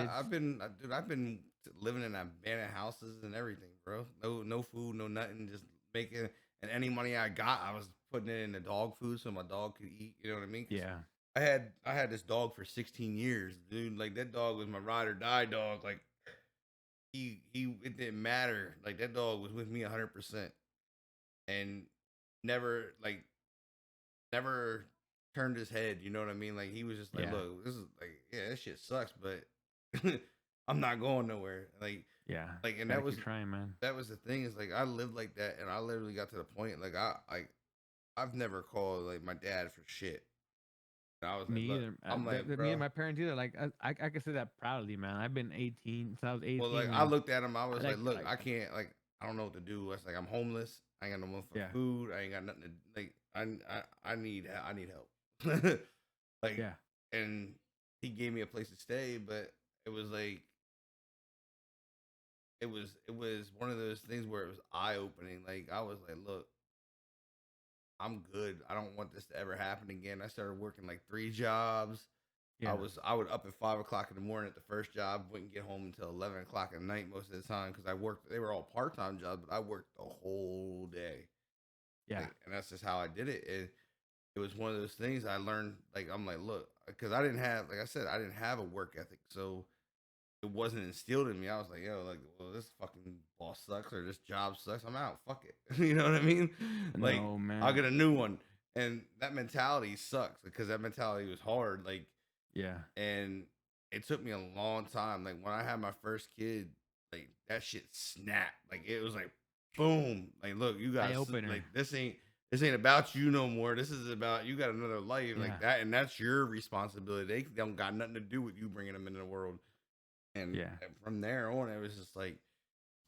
dude, I've been living in abandoned houses and everything, bro. No food, no nothing. Just making, and any money I got, I was putting it into dog food so my dog could eat. You know what I mean? 'Cause yeah, I had this dog for 16 years, dude. Like that dog was my ride or die dog. Like it didn't matter. Like that dog was with me 100%, and never like never turned his head. You know what I mean? Like he was just like, yeah, look, this is like, yeah, this shit sucks, but I'm not going nowhere. yeah. And Gotta keep trying, man. that was the thing is like I lived like that, and I literally got to the point like I've never called like my dad for shit. And I was like, Me look, either. I'm like, Me and bro. my parents either. Like I can say that proudly, man. I've been 18 since I was Well, 18. like I When looked at him, I I was like, look, like I can't like I don't know what to do. I was like, I'm homeless. I ain't got no motherfucking yeah, food. I ain't got nothing to like. I need help. Like, yeah, and he gave me a place to stay, but it was like it was one of those things where it was eye opening. Like I was like, look, I'm good. I don't want this to ever happen again. I started working like 3 jobs. yeah, I would up at 5 o'clock in the morning at the first job, wouldn't get home until 11 o'clock at night most of the time because I worked. They were all part time jobs, but I worked the whole day. yeah, Like, and that's just how I did it. And it was one of those things I learned. Like I'm like, look, because I didn't have, like I said, I didn't have a work ethic, so it wasn't instilled in me. I was like, yo, like, well, this fucking boss sucks or this job sucks. I'm out. Fuck it. You know what I mean? Like, no, I'll get man. a new one. And that mentality sucks because that mentality was hard. Like, Yeah, and it took me a long time. Like when I had my first kid, like that shit snapped. Like it was like boom. Like look, you eye got like opener. this ain't about you no more. This is about you got another life Yeah, like that, and that's your responsibility. They don't got nothing to do with you bringing them into the world. yeah, And from there on, it was just like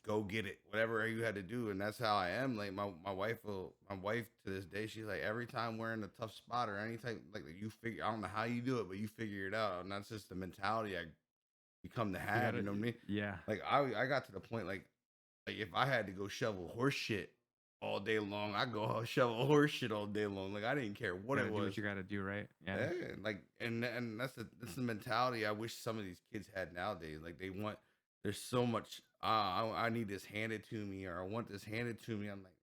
go get it, whatever you had to do, and that's how I am. Like my wife to this day, she's like every time we're in a tough spot or anything like that, you figure. I don't know how you do it, but you figure it out, and that's just the mentality I become to you have. You gotta. know what I mean? Yeah, Like I got to the point like if I had to go shovel horse shit all day long, I go shovel horse shit all day long. Like I didn't care what gotta it do what was. you gotta do, right? Yeah, Yeah, like and that's the mentality I wish some of these kids had nowadays. Like they want there's so much I need this handed to me or I want this handed to me. I'm like,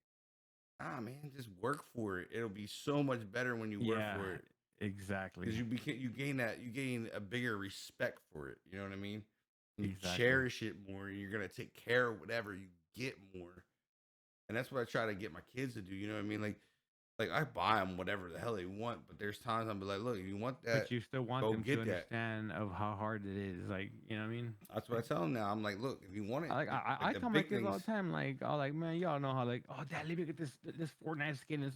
ah man, just work for it. It'll be so much better when you work yeah, for it. Because exactly, you gain a bigger respect for it. You know what I mean? You exactly. cherish it more. You're gonna take care of whatever you get more. And that's what I try to get my kids to do. You know what I mean? Like I buy them whatever the hell they want, but there's times I'm be like, look, if you want that, But you still want go them to get that. understand of how hard it is. Like, you know what I mean? That's what I Like, tell them now. I'm like, look, if you want it, I like the tell my big kids all the things, time, like, oh, like, man, y'all know how, like, oh, dad, let me get this Fortnite skin.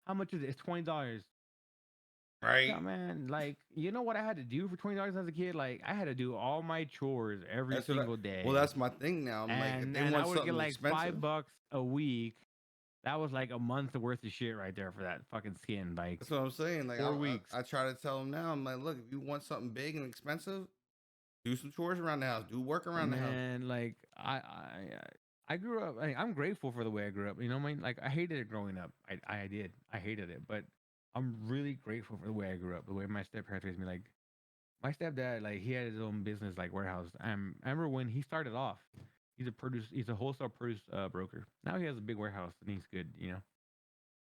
How much is it? It's $20. right? Yeah, man. Like, you know what I had to do for $20 as a kid? Like, I had to do all my chores every That's what. single Well, day, that's my thing now. I'm like, if they and I want would get something like expensive, $5 a week. That was like a month worth of shit right there for that fucking skin. Like that's what I'm saying. Like 4 weeks. I try to tell them now. I'm like, look, if you want something big and expensive, do some chores around the house, do work around the house. Man, like I grew up. I'm grateful for the way I grew up. You know, what I mean, like I hated it growing up. I did. I hated it, but I'm really grateful for the way I grew up. The way my step parents raised me. Like my stepdad, like he had his own business, like warehouse. I remember when he started off. He's a wholesale produce broker. Now he has a big warehouse and he's good. You know,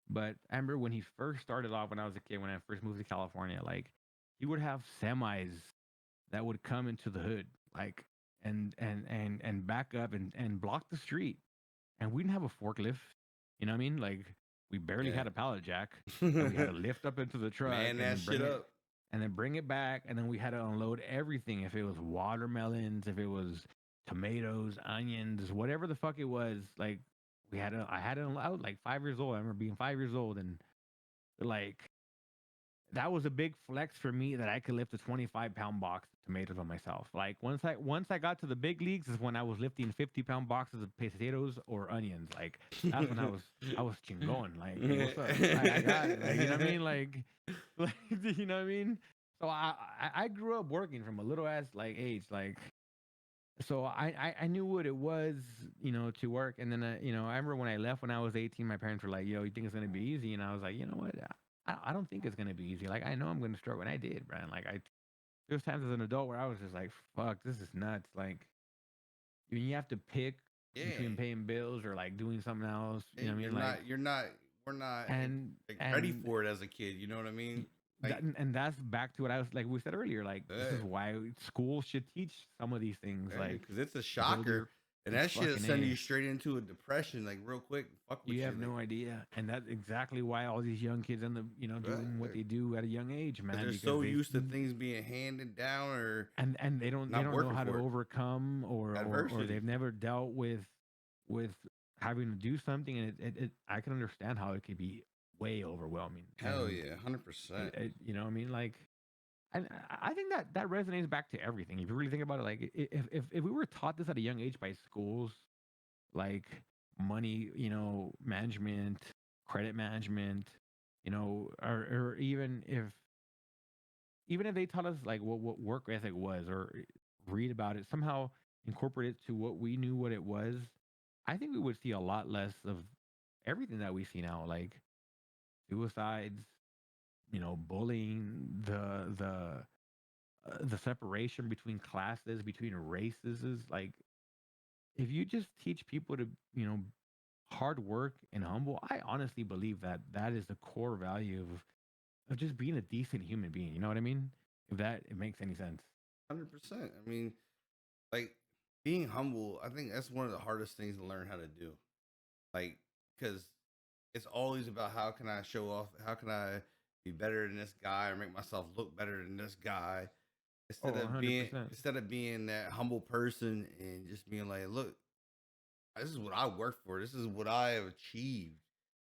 but I remember when he first started off when I was a kid. When I first moved to California, like he would have semis that would come into the hood, like and back up and block the street. And we didn't have a forklift. You know what I mean? Like we barely Yeah, had a pallet jack that we had to lift up into the truck man, that shit up. and then bring it back, and then we had to unload everything. If it was watermelons, if it was tomatoes, onions, whatever the fuck it was, like I had to unload like 5 years old. I remember being 5 years old and like that was a big flex for me that I could lift a 25-pound box of tomatoes by myself. Like once I got to the big leagues is when I was lifting 50-pound boxes of potatoes or onions. Like that's when I was chingon. Like, hey, what's up? I got it. Like, you know what I mean? Like you know what I mean? So I grew up working from a little ass like age. Like so I knew what it was, you know, to work. And then you know, I remember when I left when I was 18, my parents were like, "Yo, you think it's gonna be easy?" And I was like, "You know what? I don't think it's gonna be easy. Like I know I'm gonna struggle." And I did, Brian. Like There's times as an adult where I was just like, fuck, this is nuts. Like, when you have to pick between Yeah, paying bills or like doing something else, you know and what I mean? Like, you're not, we're not and like ready and for it as a kid. You know what I mean? that Like, and that's back to what I was like we said earlier. Like, this uh, is why school should teach some of these things, like because it's a build shocker, your and that shit fucking send you a. straight into a depression, like real quick. Fuck You with you, have like, no idea, and that's exactly why all these young kids end up, doing what they do at a young age, because man. they're Because so they've used to things being handed down or and they not don't know working how to for it. overcome or Adversity. they've never dealt with having to do something, and I can understand how it could be way overwhelming, Hell and yeah, 100%. you know what I mean, like. And I think that resonates back to everything. If you really think about it, like if we were taught this at a young age by schools, like money, management, credit management, or even if they taught us like what work ethic was, or read about it, somehow incorporate it to what we knew what it was, I think we would see a lot less of everything that we see now, like suicides, bullying, the separation between classes, between races, is like, if you just teach people to, hard work and humble, I honestly believe that that is the core value of just being a decent human being. You know what I mean? If that it makes any sense. 100%. I mean, like being humble, I think that's one of the hardest things to learn how to do. Like, because it's always about how can I show off? How can I be better than this guy or make myself look better than this guy? Oh, 100%. Instead of being that humble person and just being like, look, this is what I worked for. This is what I have achieved.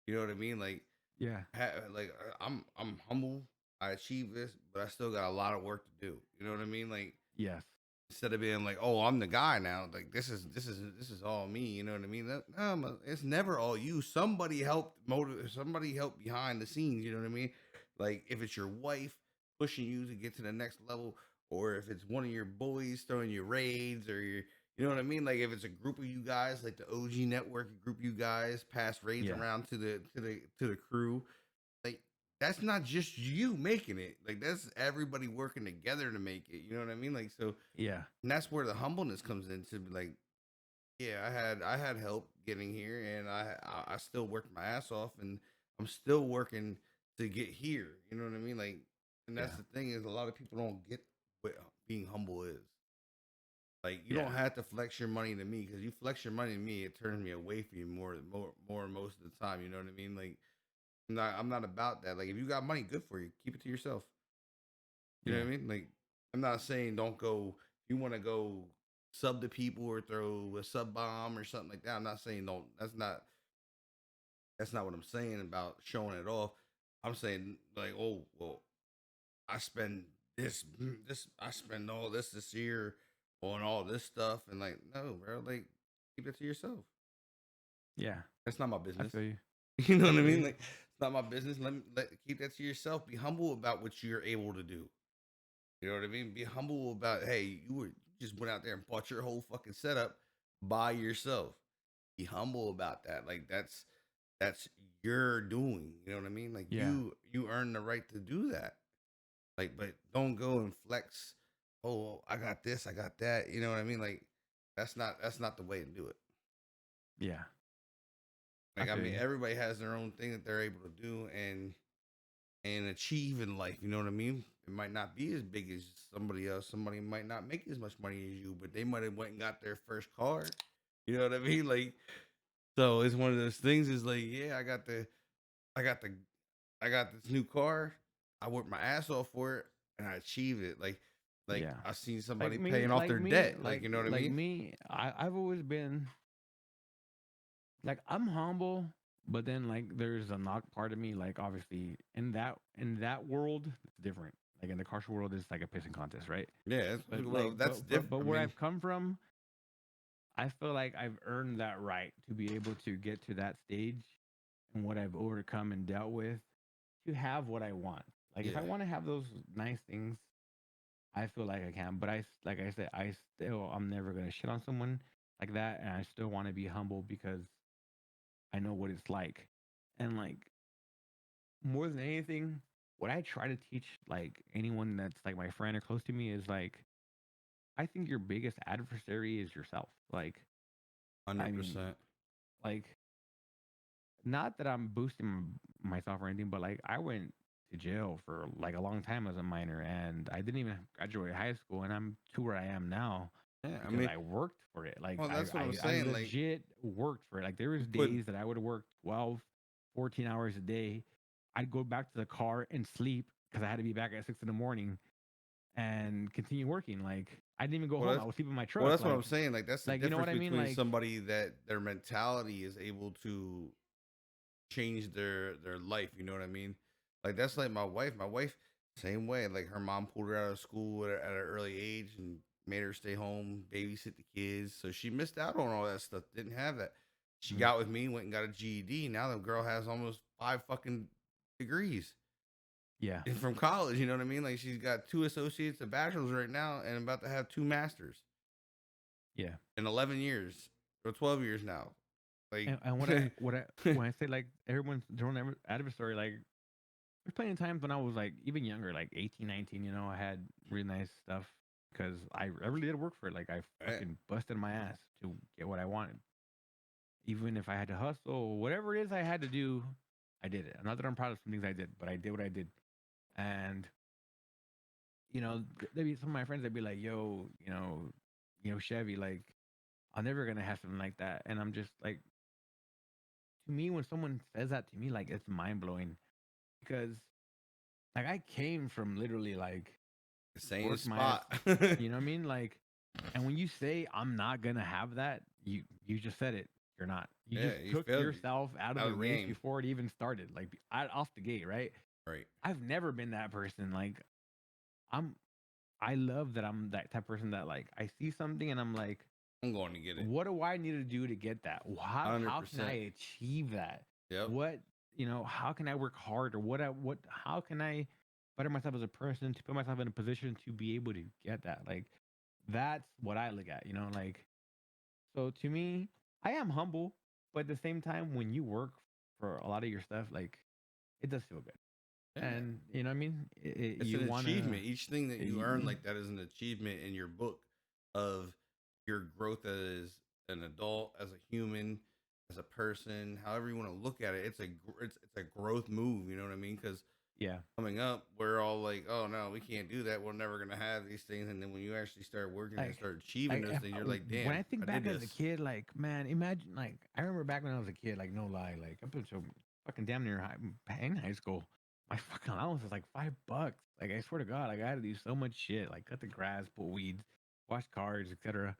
You know what I mean? Like, Yeah. I'm humble. I achieved this, but I still got a lot of work to do. You know what I mean? Like, Yes. instead of being like, "Oh, I'm the guy now," like this is all me. You know what I mean? It's never all you. Somebody helped motive. Somebody helped behind the scenes. You know what I mean? Like if it's your wife pushing you to get to the next level, or if it's one of your boys throwing you raids, or you know what I mean? Like if it's a group of you guys, like the OG network, a group of you guys pass raids Yeah. around to the crew, like that's not just you making it. Like that's everybody working together to make it. You know what I mean? Like so, Yeah. and that's where the humbleness comes in to be like, yeah, I had help getting here, and I still worked my ass off, and I'm still working to get here. You know what I mean? Like, and that's Yeah. the thing is a lot of people don't get what being humble is. Like, you Yeah. don't have to flex your money to me because you flex your money to me, it turns me away from you more most of the time. You know what I mean? Like, I'm not about that. Like, if you got money, good for you. Keep it to yourself. You know Yeah. what I mean? Like, I'm not saying don't go. If you want to go sub to people or throw a sub bomb or something like that, I'm not saying don't. That's not what I'm saying about showing it off. I'm saying like, oh well, I spend I spend all this year on all this stuff, and like, no, bro, like keep it to yourself. Yeah. That's not my I business. feel you. You know I what I feel mean? you. Like, it's not my business. Keep that to yourself. Be humble about what you're able to do. You know what I mean? Be humble about, hey, you just went out there and bought your whole fucking setup by yourself. Be humble about that. Like that's your doing. You know what I mean? Like Yeah. you earn the right to do that. Like, but don't go and flex. Oh, I got this, I got that. You know what I mean? Like that's not the way to do it. Yeah. I Like I feel mean, you. everybody has their own thing that they're able to do and achieve in life. You know what I mean? It might not be as big as somebody else. Somebody might not make as much money as you, but they might have went and got their first car. You know what I mean? Like, so it's one of those things. Is like, yeah, I got the, I got this new car. I worked my ass off for it, and I achieved it. Like Yeah. I seen Like somebody me, paying off like their me, debt. Like, you know what I like mean? me, I've always been like, I'm humble, but then like there's a knock part of me. Like, obviously in that world, it's different. Like in the car show world, it's like a pissing contest, right? Yeah. But Well, like, that's different. but I where mean, I've come from, I feel like I've earned that right to be able to get to that stage, and what I've overcome and dealt with, to have what I want. Like if I yeah, want to have those nice things, I feel like I can. But like I said, I'm never gonna shit on someone like that, and I still want to be humble because I know what it's like. And like, more than anything, what I try to teach like anyone that's like my friend or close to me is like I think your biggest adversary is yourself. Like I mean, 100%. like not that I'm boosting myself or anything, but like I went to jail for like a long time as a minor, and I didn't even graduate high school, and I'm to where I am now Yeah, I because mean, I worked for it. Like well, I, that's what I'm I, I saying. Like, legit worked for it. Like there you was put days that I would work 12, 14 hours a day. I'd go back to the car and sleep because I had to be back at 6 in the morning and continue working. Like I didn't even go well, home. I that's would sleep in my well, truck. that's what I'm saying. Like, that's the You know what difference I mean? between Like somebody that their mentality is able to change their life. You know what I mean? Like, that's like my wife. My wife, same way. Like, her mom pulled her out of school at an early age and made her stay home, babysit the kids. So she missed out on all that stuff. Didn't have that. She mm, got with me, went and got a GED. Now the girl has almost 5 fucking degrees yeah, from college. You know what I mean? Like, she's got 2 associates, a bachelor's right now, and about to have 2 masters yeah. in 11 years or 12 years now. Like, And what I when I say like everyone's their own adversary, like there's plenty of times when I was like even younger, like 18, 19, I had really nice stuff because I really did work for it. Like I right? fucking busted my ass to get what I wanted. Even if I had to hustle, whatever it is I had to do, I did it. Not that I'm proud of some things I did, but I did what I did. And there'd be some of my friends that'd be like, "Yo, Chevy, like, I'm never gonna have something like that." And I'm just like, to me, when someone says that to me, like, it's mind blowing because, like, I came from literally like Same worked my ass, spot. you know what I mean? Like, and when you say I'm not gonna have that, you just said it. You're not. You Yeah, just you took failed yourself out of out the of the race game. before it even started, like off the gate, right? Right. I've never been that person. Like, I'm. I love that I'm that type of person that like I see something and I'm like, I'm going to get it. what do I need to do to get that? How can 100%. I achieve that? Yep. What how can I work hard or how can I better myself as a person to put myself in a position to be able to get that? Like that's what I look at, like so to me, I am humble, but at the same time when you work for a lot of your stuff, like it does feel good. Yeah. And you know what I mean? It's You an want achievement. Each thing that you earn to like that is an achievement in your book of your growth as an adult, as a human, as a person, however you want to look at it. It's a growth move, you know what I mean? Cuz yeah. coming up, we're all like, "Oh no, we can't do that. We're never going to have these things." And then when you actually start working and Like, start achieving like those things, you're like, when "Damn, I think I did back as a this." kid, like man, imagine like I remember back when I was a kid, like no lie, like up until fucking damn near in high school, my fucking allowance was like $5. Like I swear to God, like I had to do so much shit, like cut the grass, pull weeds, wash cars, etc.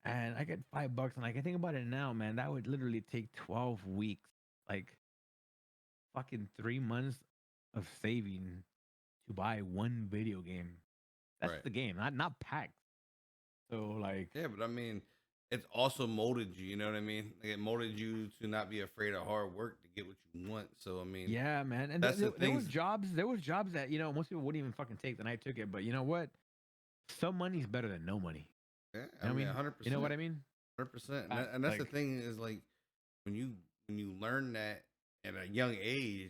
And I get $5, and like I think about it now, man, that would literally take 12 weeks, like fucking 3 months of saving to buy one video game. That's Right. the game, not packs. So like. Yeah, but I mean, it's also molded you. You know what I mean? Like, it molded you to not be afraid of hard work to get what you want. So I mean, Yeah, man. And that's the there was things. jobs. There was jobs that most people wouldn't even fucking take. Then I took it. But you know what? Some money's better than no money. Yeah, You I know what I mean, mean? hundred You know what percent, I mean? 100%. And, I, and that's the like, thing is like when you learn that at a young age,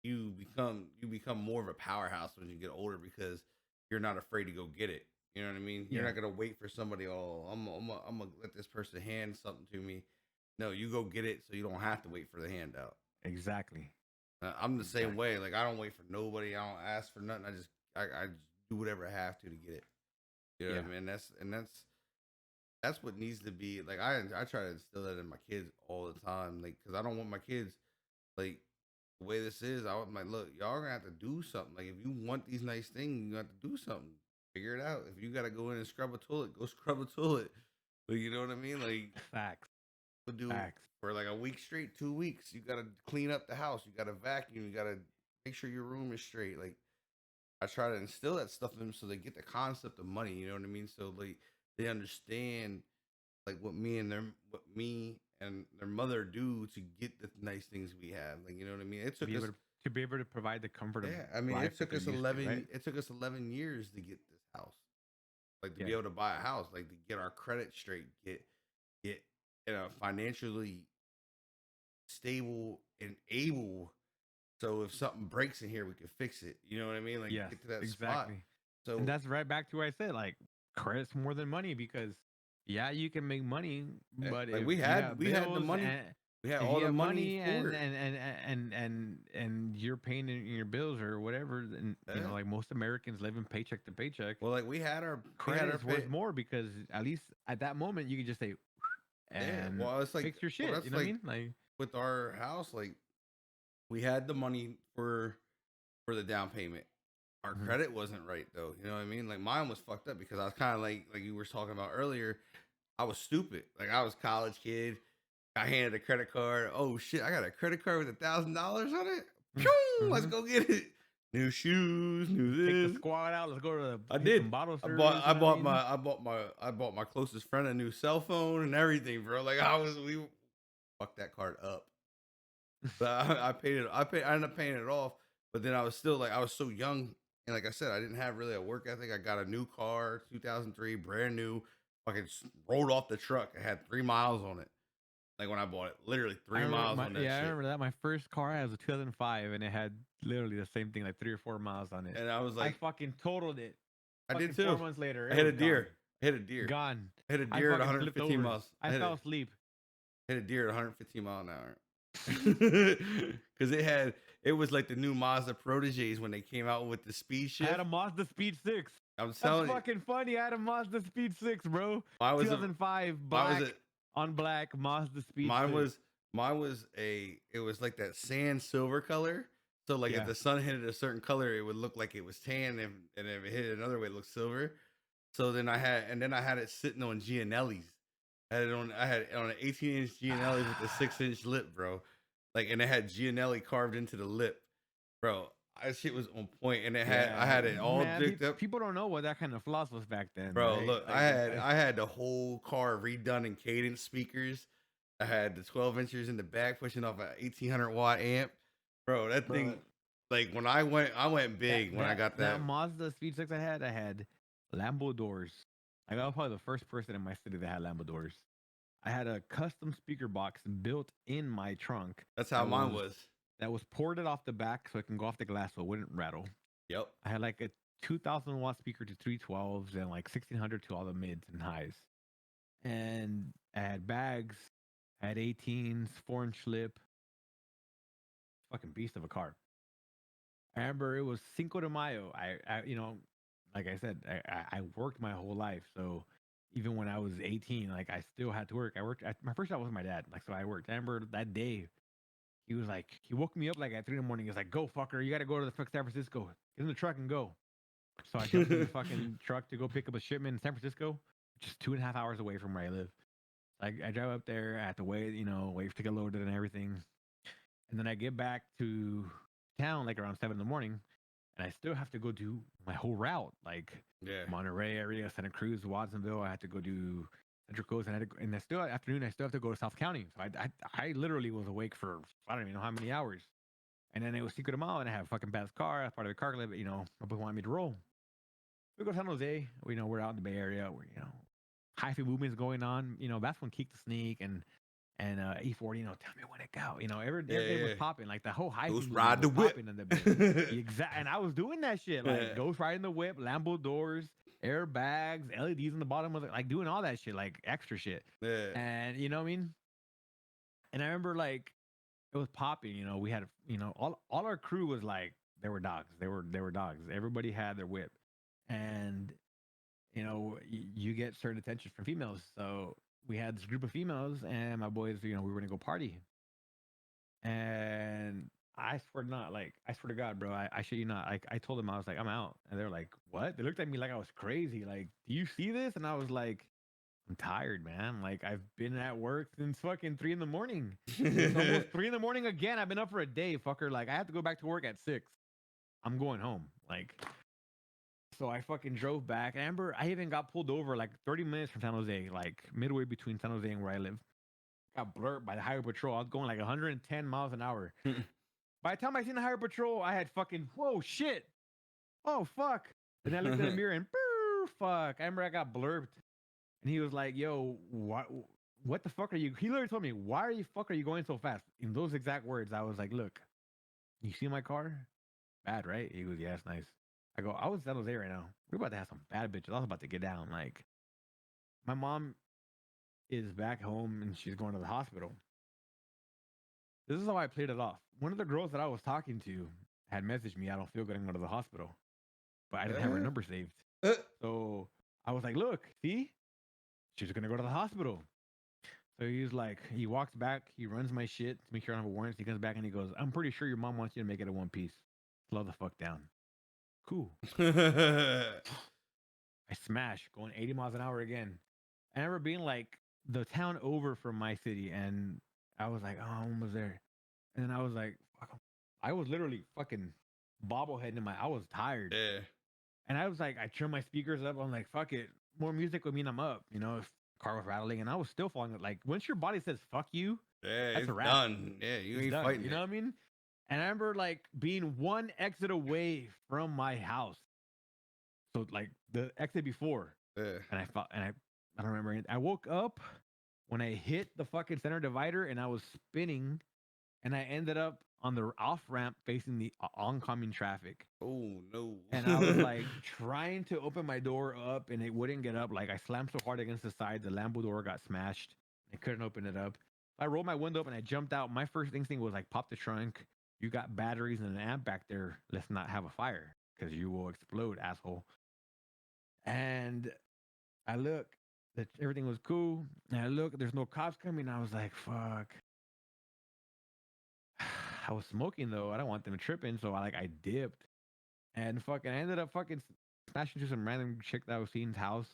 you become more of a powerhouse when you get older because you're not afraid to go get it. You know what I mean? You're yeah, not gonna wait for somebody. Oh, I'm gonna let this person hand something to me. No, you go get it so you don't have to wait for the handout. exactly, I'm the same exactly. way. Like, I don't wait for nobody. I don't ask for nothing. I just do whatever I have to get it. You know what Yeah, I mean? That's what needs to be. Like, I try to instill that in my kids all the time. Like, because I don't want my kids, like, the way this is. I'm like, look, y'all gonna have to do something. Like, if you want these nice things, you have to do something. Figure it out. If you gotta go in and scrub a toilet, go scrub a toilet. But you know what I mean? Like, facts, we'll do facts. for like a week straight, 2 weeks. You gotta clean up the house. You gotta vacuum. You gotta make sure your room is straight. Like, I try to instill that stuff in them so they get the concept of money. You know what I mean? So like they understand like what me and their mother do to get the nice things we have. Like, you know what I mean? It To took be us able to be able to provide the comfort of yeah. I mean, life that they're used to, right? It took us 11 years to get this house. Like, to Yeah, be able to buy a house, like to get our credit straight, get financially stable and able So if something breaks in here, we can fix it. You know what I mean? Like Yes, get to that spot. exactly. And So that's right back to what I said. Like credit's more than money because yeah, you can make money, but like if you have we had the bills money. and We had if all you the have money money for and it. you're paying your bills or whatever, then Yeah. like most Americans living paycheck to paycheck, Well, like we had credit our is worth pay. more because at least at that moment you can just say Yeah. and Well, it's like fix your well, shit. You that's know what I like mean? Like with our house. Like we had the money for the down payment. Our mhm. credit wasn't right though. You know what I mean? Like mine was fucked up because I was kind of like you were talking about earlier. I was stupid. Like I was a college kid. I handed a credit card. Oh shit! I got a credit card with $1,000 on it. Pew! Let's Mm-hmm. go get it. New shoes, Take the new this. squad out. Let's go to I hit some did. bottle service. You know what I mean? I bought my closest friend a new cell phone and everything, bro. Like we fucked that card up. But I paid it. I ended up paying it off. But then I was still like I was so young, and like I said, I didn't have really a work ethic. I got a new car, 2003, brand new. Fucking rolled off the truck. It had 3 miles on it. Like when I bought it, literally I three remember miles on that I shit. remember that my first car I was a 2005 and it had literally the same thing, like 3 or 4 miles on it. And I was I like, fucking totaled it. I did Fucking four too. months later, I it hit was a gone. deer. I hit a deer. Gone. I hit a I deer at fucking flipped 115 over. miles. I fell asleep. Hit a deer at 115 mile an hour. Because it was like the new Mazda Proteges when they came out with the speed I had shift. a Mazda Speed 6. I'm That's telling you, fucking funny. I had a Mazda Speed 6, bro. mine was a 2005 mine was a black on black Mazda Speed mine 6. was mine was a it was like that sand silver color. So like if Yeah. the sun hit it a certain color, it would look like it was tan, and if it hit it another way, it looked silver. So then I had it sitting on Gianelli's. I had it on an 18-inch Gianelli with a 6-inch lip, bro. Like and it had Gianelli carved into the lip, bro. That shit was on point, and I Yeah, had it all man. dicked up, People don't know what that kind of floss was back then, bro. right? Look, Like, I had the whole car redone in cadence speakers. I had the 12 inches in the back pushing off an 1800-watt amp, bro. That bro, thing, like when I went big when I got that that. Mazda Speed 6 I had Lambo doors. Like I was probably the first person in my city that had Lambo doors. I had a custom speaker box built in my trunk That's how that mine was was. ported off the back so it can go off the glass so it wouldn't rattle. Yep. I had like a 2,000-watt speaker to 312s and like 1,600 to all the mids and highs. And I had bags, I had 18s, 4-inch lip, fucking beast of a car. I remember it was Cinco de Mayo. Like I said, I worked my whole life. So even when I was 18, like I still had to work. My first job was with my dad. Like, so I worked. I remember that day, he woke me up like at 3 in the morning. He was like, go fucker, you got to go to the fuck San Francisco. Get in the truck and go. So I jumped in the fucking truck to go pick up a shipment in San Francisco, which is 2.5 hours away from where I live. I drive up there. I have to wait, wait to get loaded and everything. And then I get back to town like around 7 in the morning, and I still have to go do my whole route, like Yeah. Monterey area, Santa Cruz, Watsonville. I had to go do Central Coast, and I still afternoon. I still have to go to South County. So I literally was awake for I don't even know how many hours. And then it was Cinco de Mayo, and I have a fucking bad car. I was part of the car club. My boy wanted me to roll. We go to San Jose. We're out in the Bay Area. Where hyphy movements going on. That's when Keek the Sneak and E40, tell me when it go. Everything was Yeah. popping. Like the whole hyphy Ghost movement ride was the whip. popping in the Bay. Exactly. And I was doing that shit. Like Yeah. Ghost riding the whip, Lambo doors, airbags, LEDs in the bottom of it, like doing all that shit, like extra shit. Yeah. And you know what I mean? And I remember like it was popping, we had all our crew was like they were dogs. They were dogs. Everybody had their whip. And you get certain attention from females. So we had this group of females, and my boys, we were gonna go party. And I swear to not, like I swear to God, bro, I shit you not. Like I told them I was like, I'm out, and they're like, what? They looked at me like I was crazy. Like, do you see this? And I was like, I'm tired, man. Like I've been at work since fucking 3 in the morning. It's almost 3 in the morning again. I've been up for a day, fucker. Like I have to go back to work at 6. I'm going home. Like. So I fucking drove back. I remember I even got pulled over like 30 minutes from San Jose, like midway between San Jose and where I live. Got blurred by the highway patrol. I was going like 110 miles an hour. By the time I seen the highway patrol, I had fucking, whoa, shit. Oh, fuck. And I looked in the mirror and, fuck. I remember I got blurbed. And he was like, yo, what the fuck are you? He literally told me, why are you going so fast? In those exact words, I was like, look, You see my car? Bad, right? He goes, yeah, it's nice. I go, I was in San Jose right now. We're about to have some bad bitches. I was about to get down. Like, my mom is back home and she's going to the hospital. This is how I played it off. One of the girls that I was talking to had messaged me, I don't feel good, I'm going to the hospital. But I didn't have her Uh, number saved. uh, So I was like, look, see? She's going to go to the hospital. So he's like, he walks back, he runs my shit to make sure I don't have a warrant. He comes back and he goes, I'm pretty sure your mom wants you to make it a one piece. Slow the fuck down. Cool. I smash, going 80 miles an hour again. I remember being like the town over from my city, and I was like, oh, I'm almost there. And then I was like, fuck, I was literally fucking bobbleheading in my, I was tired. yeah. And I was like, I turned my speakers up. I'm like, fuck it. More music would mean I'm up, you know, if the car was rattling. And I was still falling. Like, once your body says fuck you, Yeah, that's a it's wrap. done. Yeah, you It's ain't done. fighting You know what I mean? And I remember like being one exit away from my house. So like the exit before. it. And I felt, and I don't remember anything. I woke up when I hit the fucking center divider and I was spinning and I ended up on the off ramp facing the oncoming traffic. Oh no. And I was like trying to open my door up and it wouldn't get up. Like I slammed so hard against the side, the Lambo door got smashed. I couldn't open it up. I rolled my window up and I jumped out. My first instinct was like, pop the trunk. You got batteries and an amp back there. Let's not have a fire because you will explode, asshole. And I look, that everything was cool. And I look, there's no cops coming. I was like, fuck. I was smoking though. I don't want them tripping. So I dipped. And fucking I ended up fucking smashing into some random chick that I was seeing's house.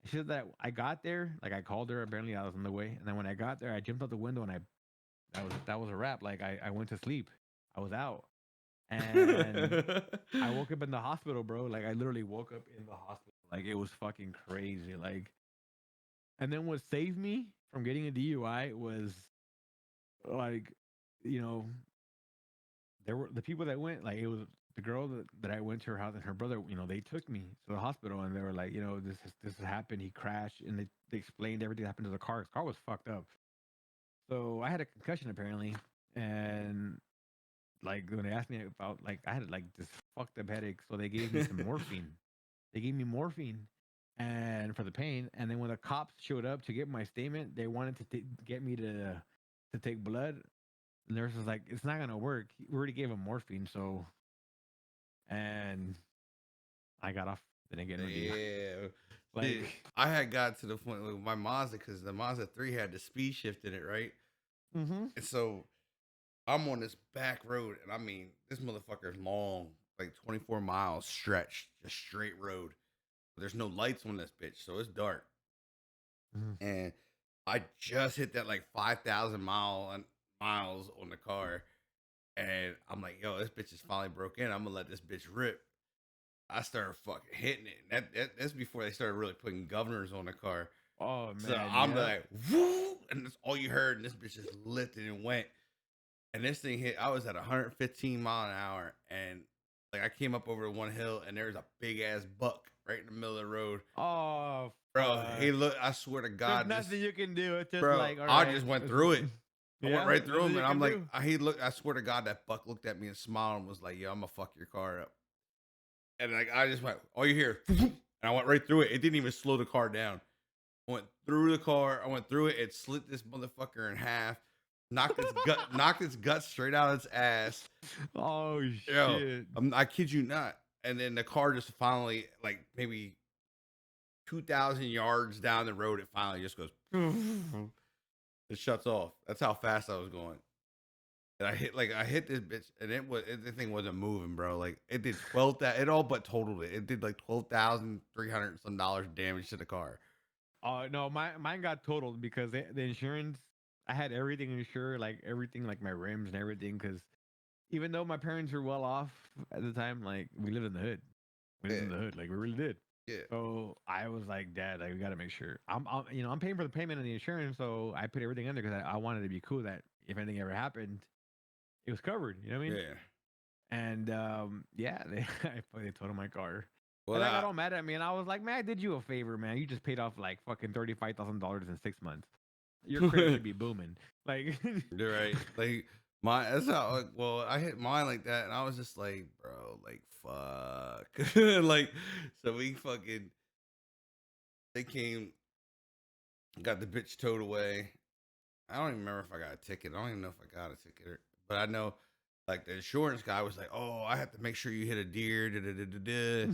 She said that I got there, like I called her, apparently I was on the way. And then when I got there, I jumped out the window and that was a wrap. Like I went to sleep. I was out. And I woke up in the hospital, bro. Like I literally woke up in the hospital. Like it was fucking crazy. Like, and then what saved me from getting a DUI was like, you know, there were the people that went, like it was the girl that I went to her house and her brother, you know, they took me to the hospital and they were like, you know, this has happened. He crashed and they explained everything that happened to the car. His car was fucked up. So I had a concussion apparently. And like when they asked me about like I had like this fucked up headache. So they gave me some morphine. They gave me morphine and for the pain. And then when the cops showed up to get my statement, they wanted to get me to take blood. The nurse was like, "It's not gonna work. We already gave him morphine." So, and I got off. Didn't get no deal. Yeah. Dude, Like, I had got to the point with my Mazda because the Mazda 3 had the speed shift in it, right? mm-hmm. And so I'm on this back road, and I mean, this motherfucker is long, like 24 miles stretched, just straight road. There's no lights on this bitch, so it's dark. Mm-hmm. And I just hit that like 5,000 miles on the car, and I'm like, yo, this bitch is finally broke in. I'm gonna let this bitch rip. I started fucking hitting it. That's before they started really putting governors on the car. Oh man, So I'm like, woo, and that's all you heard, and this bitch just lifted and went. And this thing hit. I was at 115 mile an hour, and like I came up over one hill, and there was a big ass buck right in the middle of the road. oh, Bro, he look. I swear to God, there's nothing you can do. It's just bro, like, all I right. just went through it. I went right through him, nothing and you I'm can like, do. he looked. I swear to God, that buck looked at me and smiled and was like, "Yo, I'm gonna fuck your car up." And like I just went, "Oh, you hear?" And I went right through it. It didn't even slow the car down. I went through the car. I went through it. It slit this motherfucker in half. Knocked its gut straight out of its ass. Oh Yo, shit. I kid you not. And then the car just finally, like maybe 2,000 yards down the road, it finally just goes. It shuts off. That's how fast I was going. And I hit this bitch, and the thing wasn't moving, bro. Like it did 12,000. It all but totaled it. It did like $12,300 some dollars damage to the car. No, mine got totaled because the insurance. I had everything insured, like everything, like my rims and everything. Because even though my parents were well off at the time, like we lived in the hood. We lived in the Yeah, hood, like we really did. yeah, So I was like, Dad, like we got to make sure. I'm paying for the payment of the insurance, so I put everything under because I wanted to be cool that if anything ever happened, it was covered. You know what I mean? yeah. And yeah, they totaled my car. Well, And I got all mad at me, and I was like, "Man, I did you a favor, man. You just paid off like fucking $35,000 in 6 months. Your credit should be booming." Like, you're right. Like That's how. Well, I hit mine like that, and I was just like, bro, like fuck, like. So we fucking they came, got the bitch towed away. I don't even remember if I got a ticket. I don't even know if I got a ticket, but I know like the insurance guy was like, "Oh, I have to make sure you hit a deer." Da, da, da, da, da,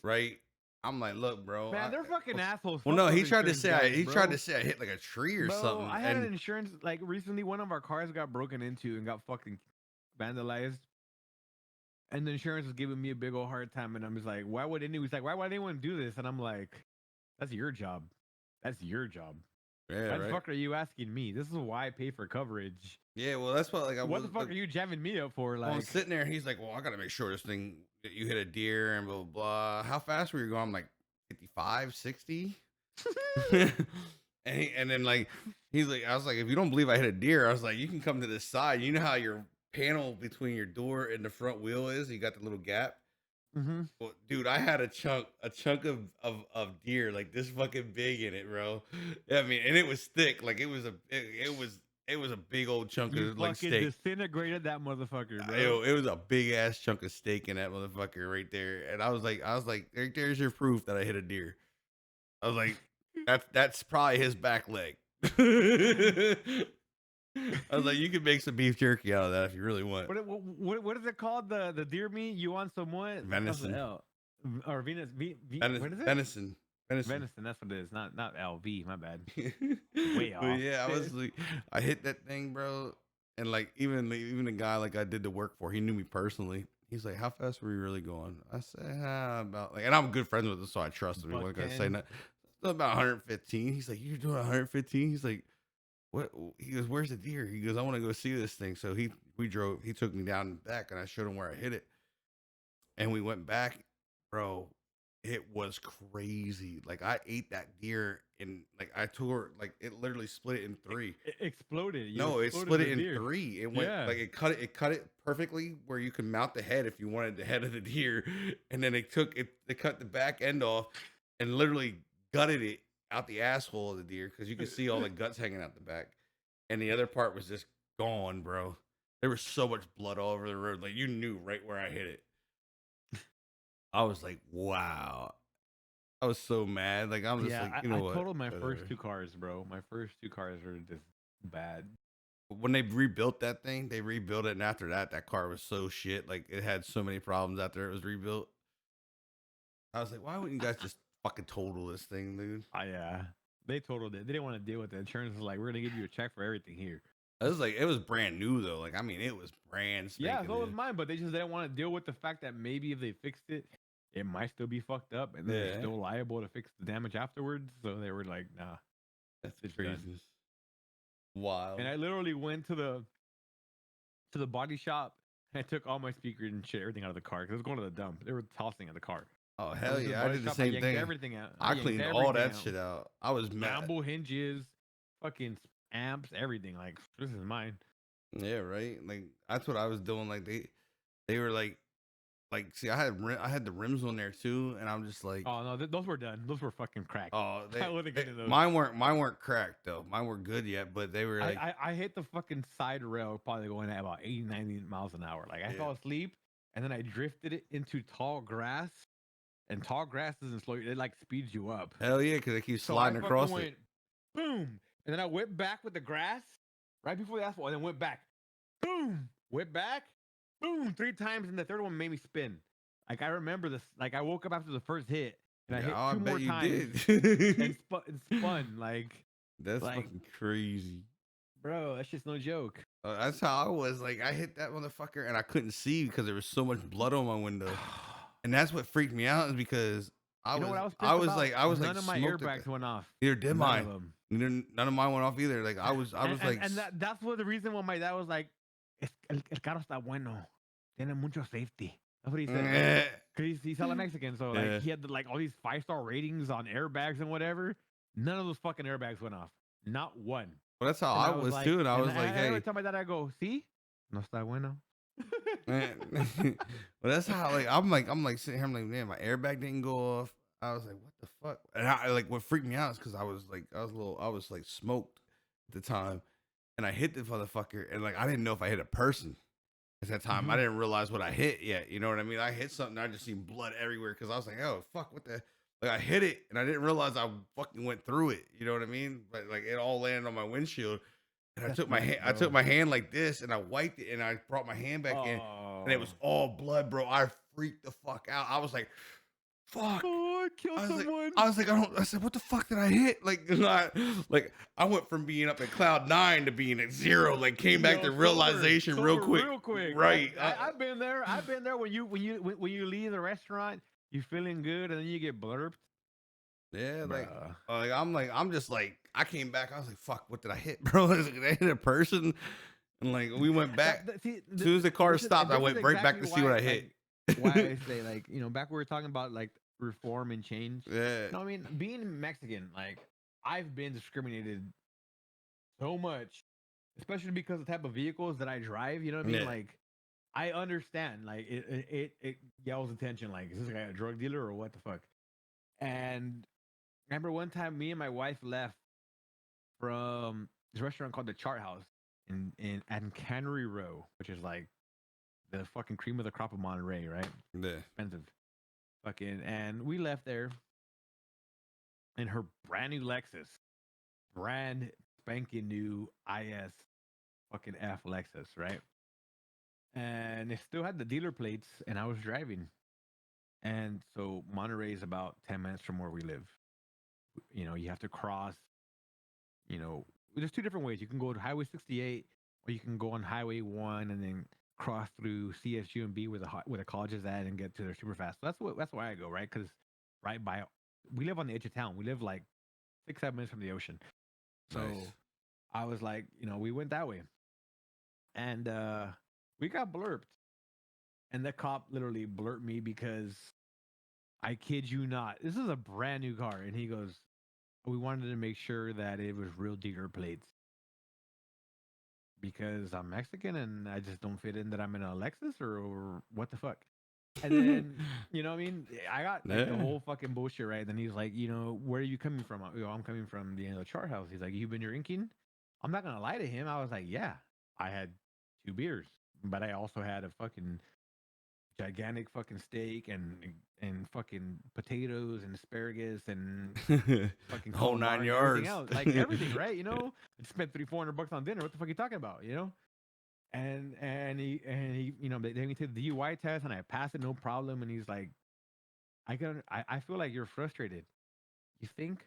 right? I'm like, "Look, bro." Man, they're fucking assholes. Well, Fuck no, those he tried to insurance say guys, he tried bro. to say I hit like a tree or Bro, something, I had an and insurance like recently. One of our cars got broken into and got fucking vandalized, and the insurance was giving me a big old hard time. And I'm just like, why would anyone? He's like, why would anyone do this? And I'm like, that's your job. That's your job. yeah, Why the right, fuck are you asking me? This is why I pay for coverage. yeah. Well, that's what like I What was. the fuck are you jamming me up for? Well, I'm Like, sitting there, and he's like, "Well, I got to make sure this thing that you hit a deer and blah blah blah." How fast were you going? I'm like 55, 60. And then like he's like, I was like, if you don't believe I hit a deer, I was like, you can come to this side. You know how your panel between your door and the front wheel is? You got the little gap. mm-hmm. Well, dude, I had a chunk of deer like this fucking big in it, bro. I mean, and it was thick, like it was a big old chunk You of like fucking steak. disintegrated that motherfucker, bro. It was a big ass chunk of steak in that motherfucker right there, and I was like, right there's your proof that I hit a deer. I was like, that's probably his back leg. I was like, you could make some beef jerky out of that if you really want. What is it called? The deer meat? You want some what? That starts with Venison, L. Or Venus. What is it? venison. Venison. That's what it is. Not LV. My bad. Way But off. yeah, I was like, I hit that thing, bro, and like even the guy like I did the work for, he knew me personally. He's like, "How fast were you really going?" I said, about like, and I'm good friends with him, so I trust him. He Buck wasn't gonna say 10. that. About 115. He's like, "You're doing 115?" He's like, "What?" He goes, "Where's the deer?" He goes, "I want to go see this thing." So we drove. He took me down back, and I showed him where I hit it, and we went back, bro. It was crazy. Like I ate that deer, and like I tore, like it literally split it in three. It exploded. You No, it exploded split the it in deer. three. It went Yeah. like it cut it perfectly where you can mount the head if you wanted the head of the deer, and then they cut the back end off and literally gutted it out the asshole of the deer because you could see all the guts hanging out the back, and the other part was just gone, bro. There was so much blood all over the road, like you knew right where I hit it. I was like, wow. I was so mad. Like I'm just Yeah, like, you know I what? totaled my Whatever. first two cars, bro. My first two cars were just bad. When they rebuilt that thing, they rebuilt it, and after that, that car was so shit. Like it had so many problems after it was rebuilt. I was like, why wouldn't you guys just fucking total this thing, dude? Yeah. They totaled it. They didn't want to deal with it. Insurance was like, we're gonna give you a check for everything here. It was like it was brand new though. Like I mean, it was brand Yeah, spanking so was new. mine, but they just didn't want to deal with the fact that maybe if they fixed it, it might still be fucked up, and then they're Yeah, still liable to fix the damage afterwards. So they were like, nah, that's it's crazy. done. Wild. And I literally went to the body shop. And I took all my speakers and shit, everything out of the car because I was going to the dump. They were tossing at the car. Oh I hell went to yeah! I body did the shop, same yanked thing. everything out. I yanked cleaned all everything that out. shit out. I was mad. Mambo hinges, fucking amps, everything. Like this is mine. Yeah, right. Like that's what I was doing. Like they were like see, I had the rims on there too, and I'm just like, Oh no, those were done. Those were fucking cracked. oh, I wouldn't get into those. mine weren't cracked though. Mine were good yet, but they were like, I hit the fucking side rail probably going at about 80, 90 miles an hour. Like I fell asleep and then I drifted it into tall grass. And tall grass doesn't slow you, it like speeds you up. hell yeah, because they keep So sliding I across fucking it. went boom. And then I went back with the grass right before the asphalt and then went back. Boom. Went back. Boom. 3 times. And the third one made me spin. Like I remember this. Like I woke up after the first hit and I hit I 2 bet more you times did. and spun. Like, That's like, fucking crazy. bro, that's just no joke. That's how I was. Like I hit that motherfucker and I couldn't see because there was so much blood on my window, and that's what freaked me out is because You know what I was pissed I was about? like None of my smoked at airbags went off. Neither did None mine. of them. None of mine went off either. Like I was like, And that's what the reason why my dad was like, el carro está bueno. Tiene mucho safety. That's what he said. Because he's hella Mexican. So Yeah. like he had like all these 5-star ratings on airbags and whatever. None of those fucking airbags went off. Not one. Well, that's how And I was too. And I was like, hey. every time my dad, I go, see? No está bueno. Well, that's how I'm like sitting here. I'm like, man, my airbag didn't go off. I was like, what the fuck? And I like what freaked me out is because I was like smoked at the time, and I hit the motherfucker, and like I didn't know if I hit a person at that time. I Mhm. didn't realize what I hit yet. You know what I mean? I hit something, I just seen blood everywhere because I was like, oh fuck, what the. Like I hit it and I didn't realize I fucking went through it. You know what I mean? But like it all landed on my windshield. And That's nuts, I took bro. my hand like this and I wiped it and I brought my hand back in and it Oh. was all blood, bro. I freaked the fuck out. I was like, fuck. Oh, I killed I was like, someone. I said, what the fuck did I hit? Like I went from being up at cloud 9 to being at 0, like came back Yo, to realization real quick. real quick. Right. I've been there. I've been there when you leave the restaurant, you feeling good, and then you get blurped, Yeah, bruh. I'm just like, I came back. I was like, fuck, what did I hit, bro? I was like, did I hit a person? And like, we went back. See, As soon as the car stopped, I this is went right back exactly to see what why, I hit. like, why I say, like, back we were talking about like reform and change. Yeah. I mean, being Mexican, like, I've been discriminated so much, especially because of the type of vehicles that I drive. You know what I mean? Yeah. Like, I understand. Like, it yells attention. Like, is this guy a drug dealer or what the fuck? And I remember one time, me and my wife left from this restaurant called the Chart House in Cannery Row, which is like the fucking cream of the crop of Monterey, right? Yeah. Expensive, fucking. And we left there in her brand new Lexus, brand spanking new IS fucking F Lexus, right? And it still had the dealer plates, and I was driving. And so Monterey is about 10 minutes from where we live. You have to cross. There's two different ways. You can go to Highway 68, or you can go on Highway 1 and then cross through CSU and B where the college is at and get to there super fast. So that's why I go, right? Because right by we live on the edge of town. We live like 6-7 minutes from the ocean. So Nice. I was like, we went that way, and we got blurped, and the cop literally blurped me because I kid you not, this is a brand new car, and he goes, we wanted to make sure that it was real dealer plates because I'm Mexican and I just don't fit in that I'm in a Lexus or what the fuck. And then, you know what I mean? I got like the Yeah. whole fucking bullshit, right? Then he's like, where are you coming from? I'm coming from the Chart House. He's like, you've been drinking? I'm not going to lie to him. I was like, yeah, I had 2 beers, but I also had a fucking gigantic fucking steak and fucking potatoes and asparagus and fucking Whole 9 calamari and everything yards. else, like everything, right? I spent $300-400 on dinner. What the fuck are you talking about? And he, they me take the DUI test, and I passed it, no problem. And he's like, I feel like you're frustrated. You think?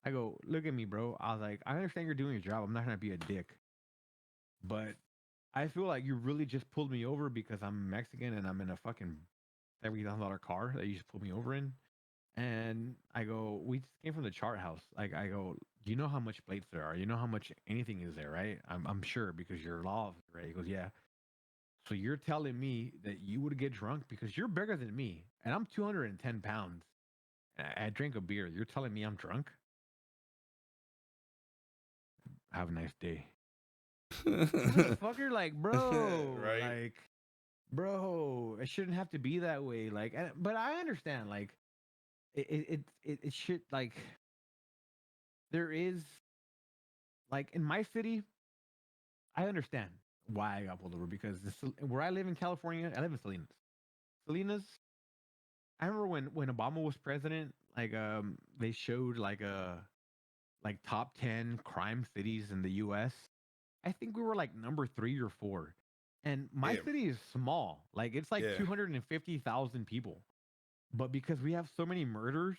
I go, look at me, bro. I was like, I understand you're doing your job. I'm not gonna be a dick, but I feel like you really just pulled me over because I'm Mexican and I'm in a fucking $70,000 car that you just pulled me over in. And I go, we just came from the Chart House. Like, I go, you know how much plates there are? You know how much anything is there, right? I'm sure because you're law officer, right? He goes, yeah. So you're telling me that you would get drunk because you're bigger than me and I'm 210 pounds. I drink a beer. You're telling me I'm drunk? Have a nice day. Motherfucker, like, bro, Right. like, bro, it shouldn't have to be that way. Like, but I understand, like, it should, like, there is, like, in my city, I understand why I got pulled over because where I live in California, I live in Salinas. Salinas, I remember when Obama was president, like, they showed like like top 10 crime cities in the U.S. I think we were like number 3 or 4. And my Damn. city is small. Like, it's like Yeah. 250,000 people. But because we have so many murders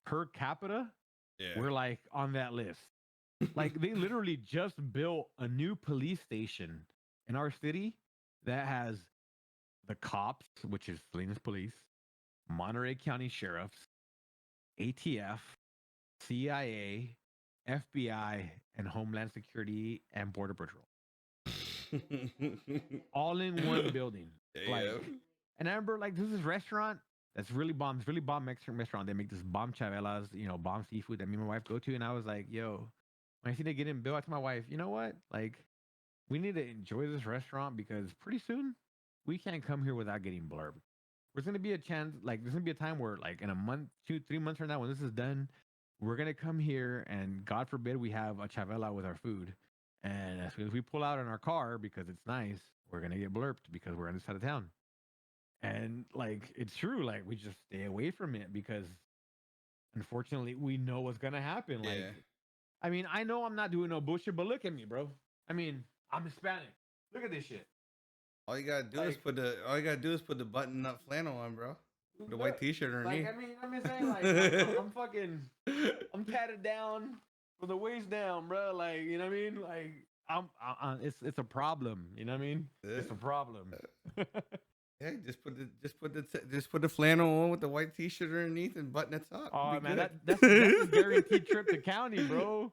per capita, Yeah. we're like on that list. Like, they literally just built a new police station in our city that has the cops, which is Salinas Police, Monterey County Sheriffs, ATF, CIA, FBI, and Homeland Security and Border Patrol, all in one building. Like, Yeah. and I remember, like, this is restaurant that's really bomb. It's really bomb Mexican restaurant. They make this bomb chavelas, bomb seafood that me and my wife go to. And I was like, yo, when I see they get in bill, I told my wife, you know what? Like, we need to enjoy this restaurant because pretty soon we can't come here without getting blurbed. There's gonna be a chance, like, there's gonna be a time where, like, in a month, 2, 3 months from now, when this is done, we're gonna come here and God forbid we have a chavela with our food, And as soon as we pull out in our car because it's nice, we're gonna get blurped because we're on this side of town. And like it's true, like we just stay away from it because unfortunately we know what's gonna happen. Like, Yeah. I mean, I know I'm not doing no bullshit, but look at me, bro. I mean, I'm Hispanic. Look at this shit. All you gotta do is Like, put the button up flannel on, bro. The white look, T-shirt like underneath. I'm just saying, like I'm fucking, I'm tatted down from the waist down, bro. Like, you know what I mean? Like, it's a problem. You know what I mean? Yeah. It's a problem. Hey, just put the flannel on with the white T-shirt underneath and button it up. Oh Be man, good. that's a guaranteed trip to county, bro.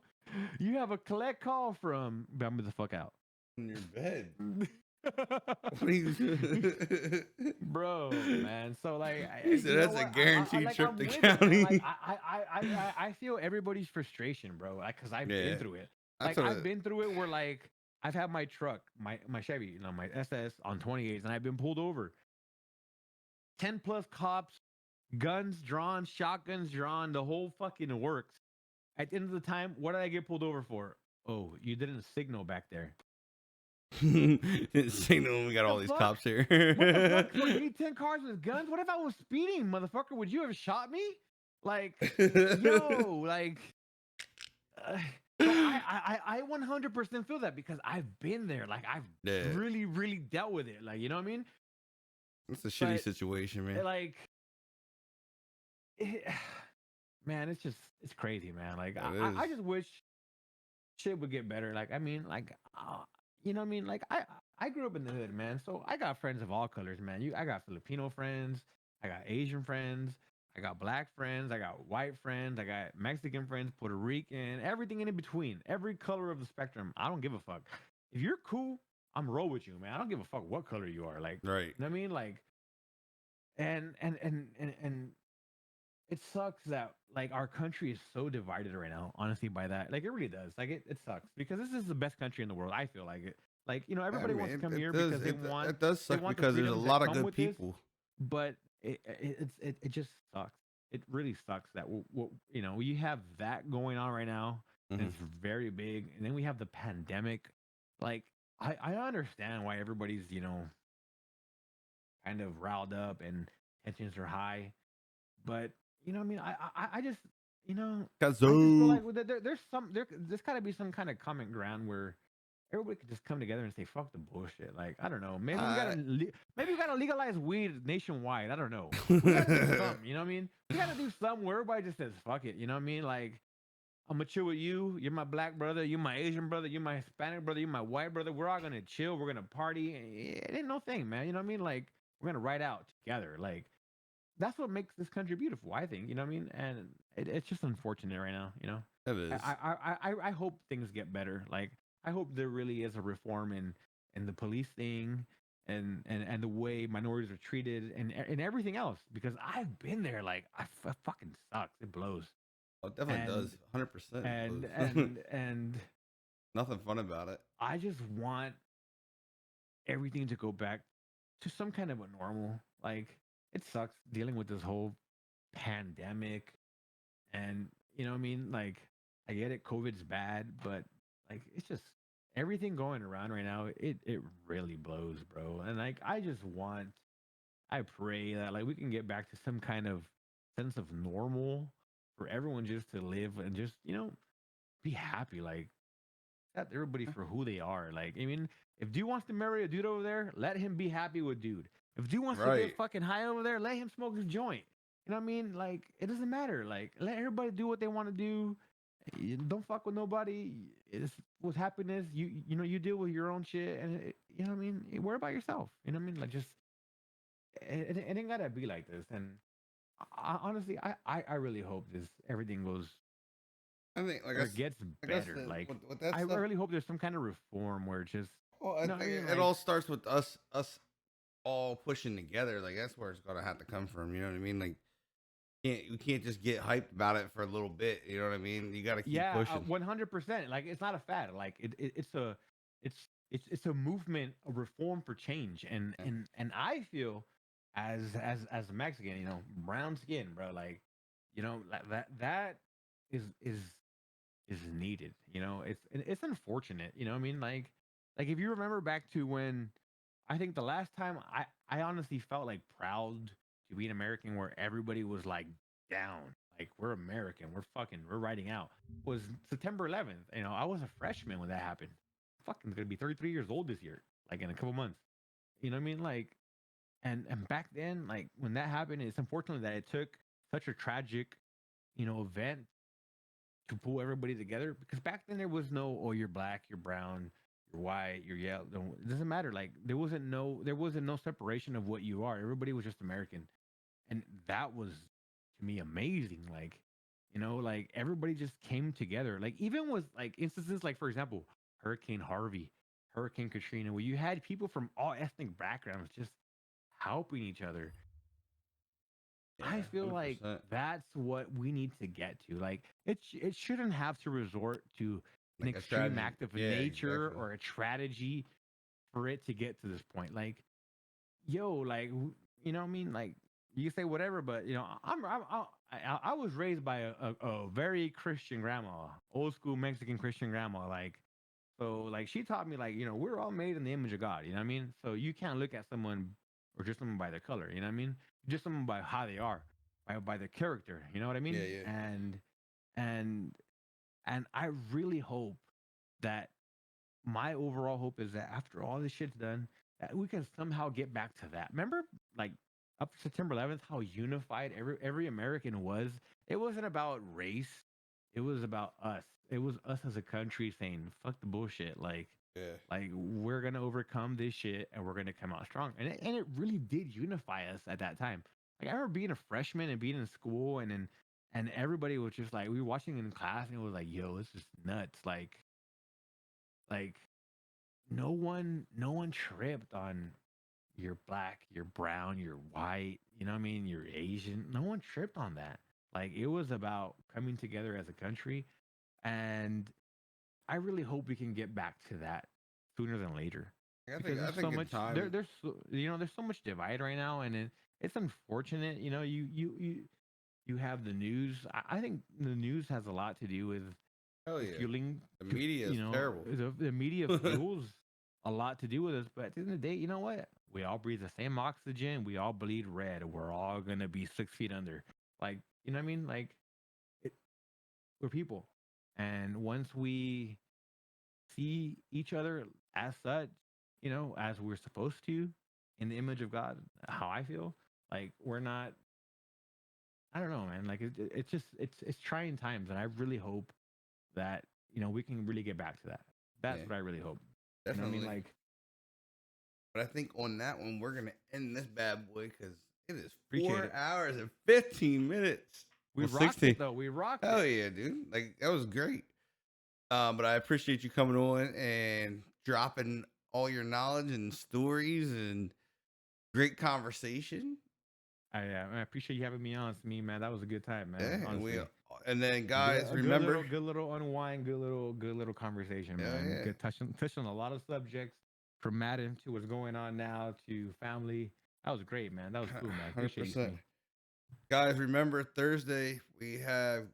You have a collect call from. Bam me the fuck out. In your bed. What are you? Bro, man. So like, He said you know that's a what? guaranteed Like, trip I'm to with it, man. county. Like I feel everybody's frustration, bro. Like, cause I've been Yeah, through it. that's Like what. I've been through it where like I've had my truck, my Chevy, you know, my SS on 28s, and I've been pulled over. 10 plus cops, guns drawn, shotguns drawn, the whole fucking works. At the end of the time, what did I get pulled over for? Oh, you didn't signal back there. Signal. We got The all these fuck? cops here. What the fuck? So you need 10 cars with guns? What if I was speeding, motherfucker? Would you have shot me? Like, yo, like, uh, so I 100% feel that because I've been there. Like, I've Yeah, really, really dealt with it. Like, you know what I mean? it's a shitty But, situation, man. like, it, man, it's crazy, man. Like, It is. I just wish shit would get better. Like, I mean, like, you know what I mean? Like, I grew up in the hood, man. So I got friends of all colors, man. I got Filipino friends, I got Asian friends, I got black friends, I got white friends, I got Mexican friends, Puerto Rican, everything in between, every color of the spectrum. I don't give a fuck. If you're cool, I'm roll with you, man. I don't give a fuck what color you are. Like, Right. you know what I mean? Like, and it sucks that like our country is so divided right now, honestly, by that. Like it really does. Like it sucks because this is the best country in the world. I feel like it. Like, you know, I everybody wants to mean, come it here does. because It does they suck want the because there's a freedoms that lot of come good with this, people. but it just sucks. It really sucks that you know, we have that going on right now, and Mhm. it's very big. And then we have the pandemic. Like I understand why everybody's, you know, kind of riled up and tensions are high. But you know, what I mean, I just, you know, I just feel like Kazoo. there's got to be some kind of common ground where everybody could just come together and say fuck the bullshit. Like I don't know, I, maybe we gotta legalize weed nationwide. I don't know. We gotta do something. You know what I mean? We gotta do something where everybody just says fuck it. You know what I mean? Like I'm gonna chill with you. You're my black brother. You're my Asian brother. You're my Hispanic brother. You're my white brother. We're all gonna chill. We're gonna party. It ain't no thing, man. You know what I mean? Like we're gonna ride out together. Like that's what makes this country beautiful, I think. You know what I mean? And it's just unfortunate right now. You know, it is. I hope things get better. Like I hope there really is a reform in the police thing and the way minorities are treated and everything else because I've been there. Like it fucking sucks. It blows. Oh, it definitely And does. 100%. and Nothing fun about it. I just want everything to go back to some kind of a normal. Like it sucks dealing with this whole pandemic and you know what I mean? Like I get it, COVID's bad, but like it's just everything going around right now, it really blows, bro. And like I pray that like we can get back to some kind of sense of normal for everyone just to live and just, you know, be happy. Like accept everybody for who they are. Like, I mean, if dude wants to marry a dude over there, let him be happy with dude. If dude wants to Right. get fucking high over there, let him smoke his joint. You know what I mean? Like, it doesn't matter. Like, let everybody do what they want to do. Don't fuck with nobody. It's with happiness. You know, you deal with your own shit, and you know what I mean. Worry about yourself. You know what I mean? Like, just it ain't gotta be like this. And honestly, I really hope this everything goes I think, or gets like I better. said, Like with that I stuff. really hope there's some kind of reform where it's just Well, I you know what I think mean. it Like all starts with us all pushing together. Like that's where it's gonna have to come from. You know what I mean? Like we can't just get hyped about it for a little bit. You know what I mean? You got to keep yeah, pushing. 100%. Like it's not a fad. Like it's it's a movement, a reform for change. Yeah. And I feel as a Mexican, you know, brown skin, bro. Like you know that is is needed. It's unfortunate. You know what I mean? Like if you remember back to when I think the last time I honestly felt like proud to be an American, where everybody was like down, like we're American, we're riding out, was September 11th. I was a freshman when that happened. Fucking gonna be 33 years old this year, like in a couple months. You know what I mean? Like, and back then, like when that happened, it's unfortunate that it took such a tragic, event to pull everybody together, because back then there was no, oh, you're black, you're brown, you're white, you're yellow. It doesn't matter. Like there wasn't no separation of what you are. Everybody was just American, and that was to me amazing. Like, like everybody just came together. Like even with like instances like, for example, Hurricane Harvey, Hurricane Katrina, where you had people from all ethnic backgrounds just helping each other. I Yeah, feel like 100%. that's what we need to get to. Like it shouldn't have to resort to an Like a extreme tragedy. act of Yeah, nature exactly. or a tragedy for it to get to this point. Like, yo, like you know what I mean? Like you say whatever, but I was raised by a very Christian grandma, old school Mexican Christian grandma. Like, so like she taught me, like, we're all made in the image of God. You know what I mean? So you can't look at someone or just someone by their color. You know what I mean? Just someone by how they are, by their character. You know what I Yeah, mean? yeah. And and I really hope that my overall hope is that after all this shit's done, that we can somehow get back to that. Remember, like up to September 11th, how unified every American was. It wasn't about race. It was about us. It was us as a country saying, "Fuck the bullshit." Yeah. Like we're gonna overcome this shit and we're gonna come out strong. And it really did unify us at that time. Like I remember being a freshman and being in school, and everybody was just like, we were watching in class and it was like, yo, this is nuts. Like no one tripped on you're black, you're brown, you're white, you know what I mean, you're Asian. No one tripped on that. Like it was about coming together as a country, and I really hope we can get back to that sooner than later, I think because I there's think so in much time. there's so much divide right now, and it's unfortunate. You have the news. I think the news has a lot to do with Hell yeah. fueling The to media is terrible. the media fuels a lot to do with us. But at the end of the day, you know what? We all breathe the same oxygen. We all bleed red. We're all gonna be 6 feet under. Like, you know what I mean? Like it, we're people, and once we see each other as such, as we're supposed to, in the image of God, how I feel, like we're not. I don't know, man. Like it's just it's trying times, and I really hope that we can really get back to that. That's Yeah, what I really hope. You know what I mean? definitely. Like, But I think on that one we're gonna end this bad boy because it is appreciate four it. hours and 15 minutes. We Well, rocked 16. it though. We rocked Hell it. yeah, dude! Like that was great. But I appreciate you coming on and dropping all your knowledge and stories and great conversation. I appreciate you having me on. To me, man, that was a good time, Yeah, man. Honestly, and then a good, guys, a good little, remember, good little unwind, good little conversation, hell man. yeah, Good touching a lot of subjects, from Madden to what's going on now to family. That was great, man. That was cool, man. hundred Appreciate you, percent. me. Guys, remember Thursday we have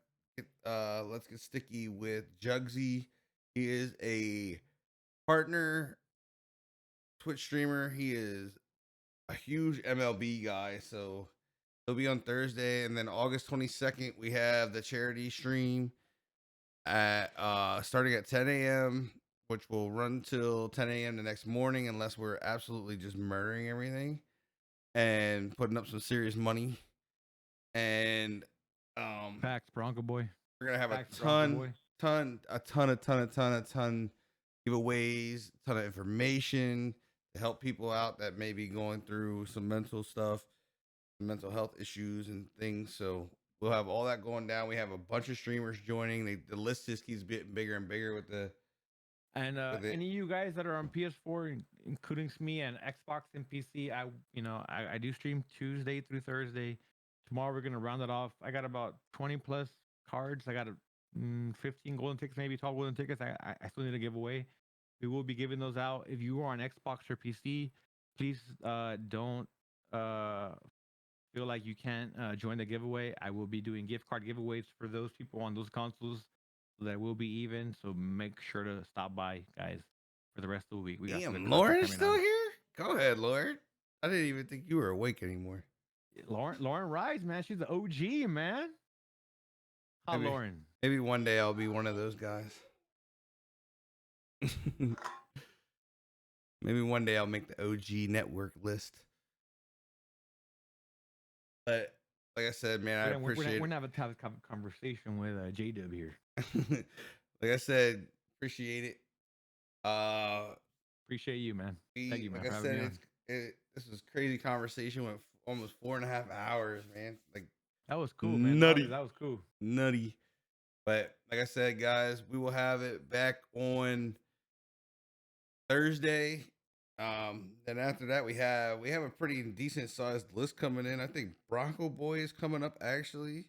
let's get sticky with Jugsy. He is a partner Twitch streamer. He is a huge MLB guy, so he'll be on Thursday, and then August 22nd we have the charity stream at starting at 10 a.m., which will run till 10 a.m. the next morning, unless we're absolutely just murdering everything and putting up some serious money. And Facts, Bronco boy. we're gonna have a Facts, Bronco ton, boy. ton giveaways, ton of information to help people out that may be going through some mental stuff, some mental health issues and things. So we'll have all that going down. We have a bunch of streamers joining. The list just keeps getting bigger and bigger And with it. any of you guys that are on PS4, including me and Xbox and PC, I do stream Tuesday through Thursday. Tomorrow we're gonna round it off. I got about 20 plus cards. I got 15 golden tickets, maybe 12 golden tickets. I still need to give away. We will be giving those out. If you are on Xbox or PC, please don't uh, feel like you can't join the giveaway. I will be doing gift card giveaways for those people on those consoles. so that we'll be even. So make sure to stop by, guys, for the rest of the week. We got some good Damn, content Lauren's coming still on. here? Go ahead, Lauren. I didn't even think you were awake anymore. Lauren Rise, man, she's the OG, man. How Maybe, Lauren? maybe one day I'll be one of those guys. Maybe one day I'll make the OG network list. But like I said, man, I appreciate We're it. not having a conversation with J Dub here. Like I said, appreciate it. Appreciate you, man. Thank you, man, Like I for having me said, on. this was crazy conversation. Went almost 4.5 hours, man. Like That was cool, man. nutty, That was cool. nutty. But like I said, guys, we will have it back on Thursday. Then after that, we have a pretty decent sized list coming in. I think Bronco Boy is coming up actually.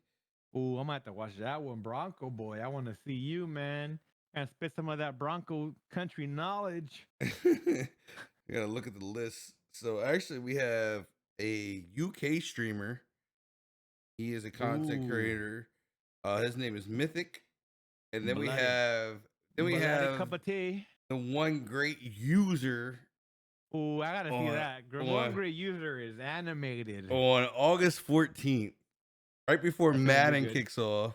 Ooh, I'm gonna have to watch that one, Bronco Boy. I want to see you, man, and spit some of that Bronco country knowledge. We gotta look at the list. So actually, we have a UK streamer. He is a content Ooh, creator. His name is Mythic, and then we bloody, have bloody cup of tea. the one great user Ooh, I gotta see on that. One great user is animated. on August 14th, right before That's gonna be Madden good. kicks off,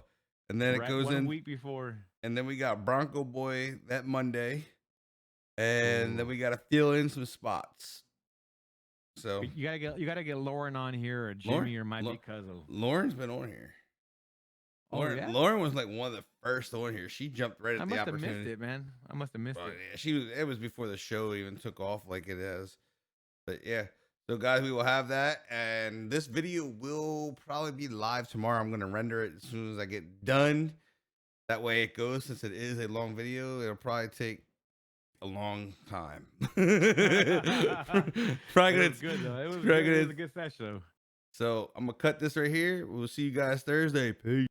and then it goes 1 week before. and then we got Bronco Boy that Monday, and then Ooh. we got to fill in some spots. So You gotta get Lauren on here or Jimmy or Mikey Cuzzo. Lauren's been on here. Lauren was like one of the first on here. She jumped right at the opportunity. I must have missed it, man. I must have missed it. Yeah, it was before the show even took off like it has. But yeah. So guys, we will have that, and this video will probably be live tomorrow. I'm gonna render it as soon as I get done. That way it goes, since it is a long video, it'll probably take a long time. Probably It was good though. It was a good session. So I'm gonna cut this right here. We'll see you guys Thursday. Peace.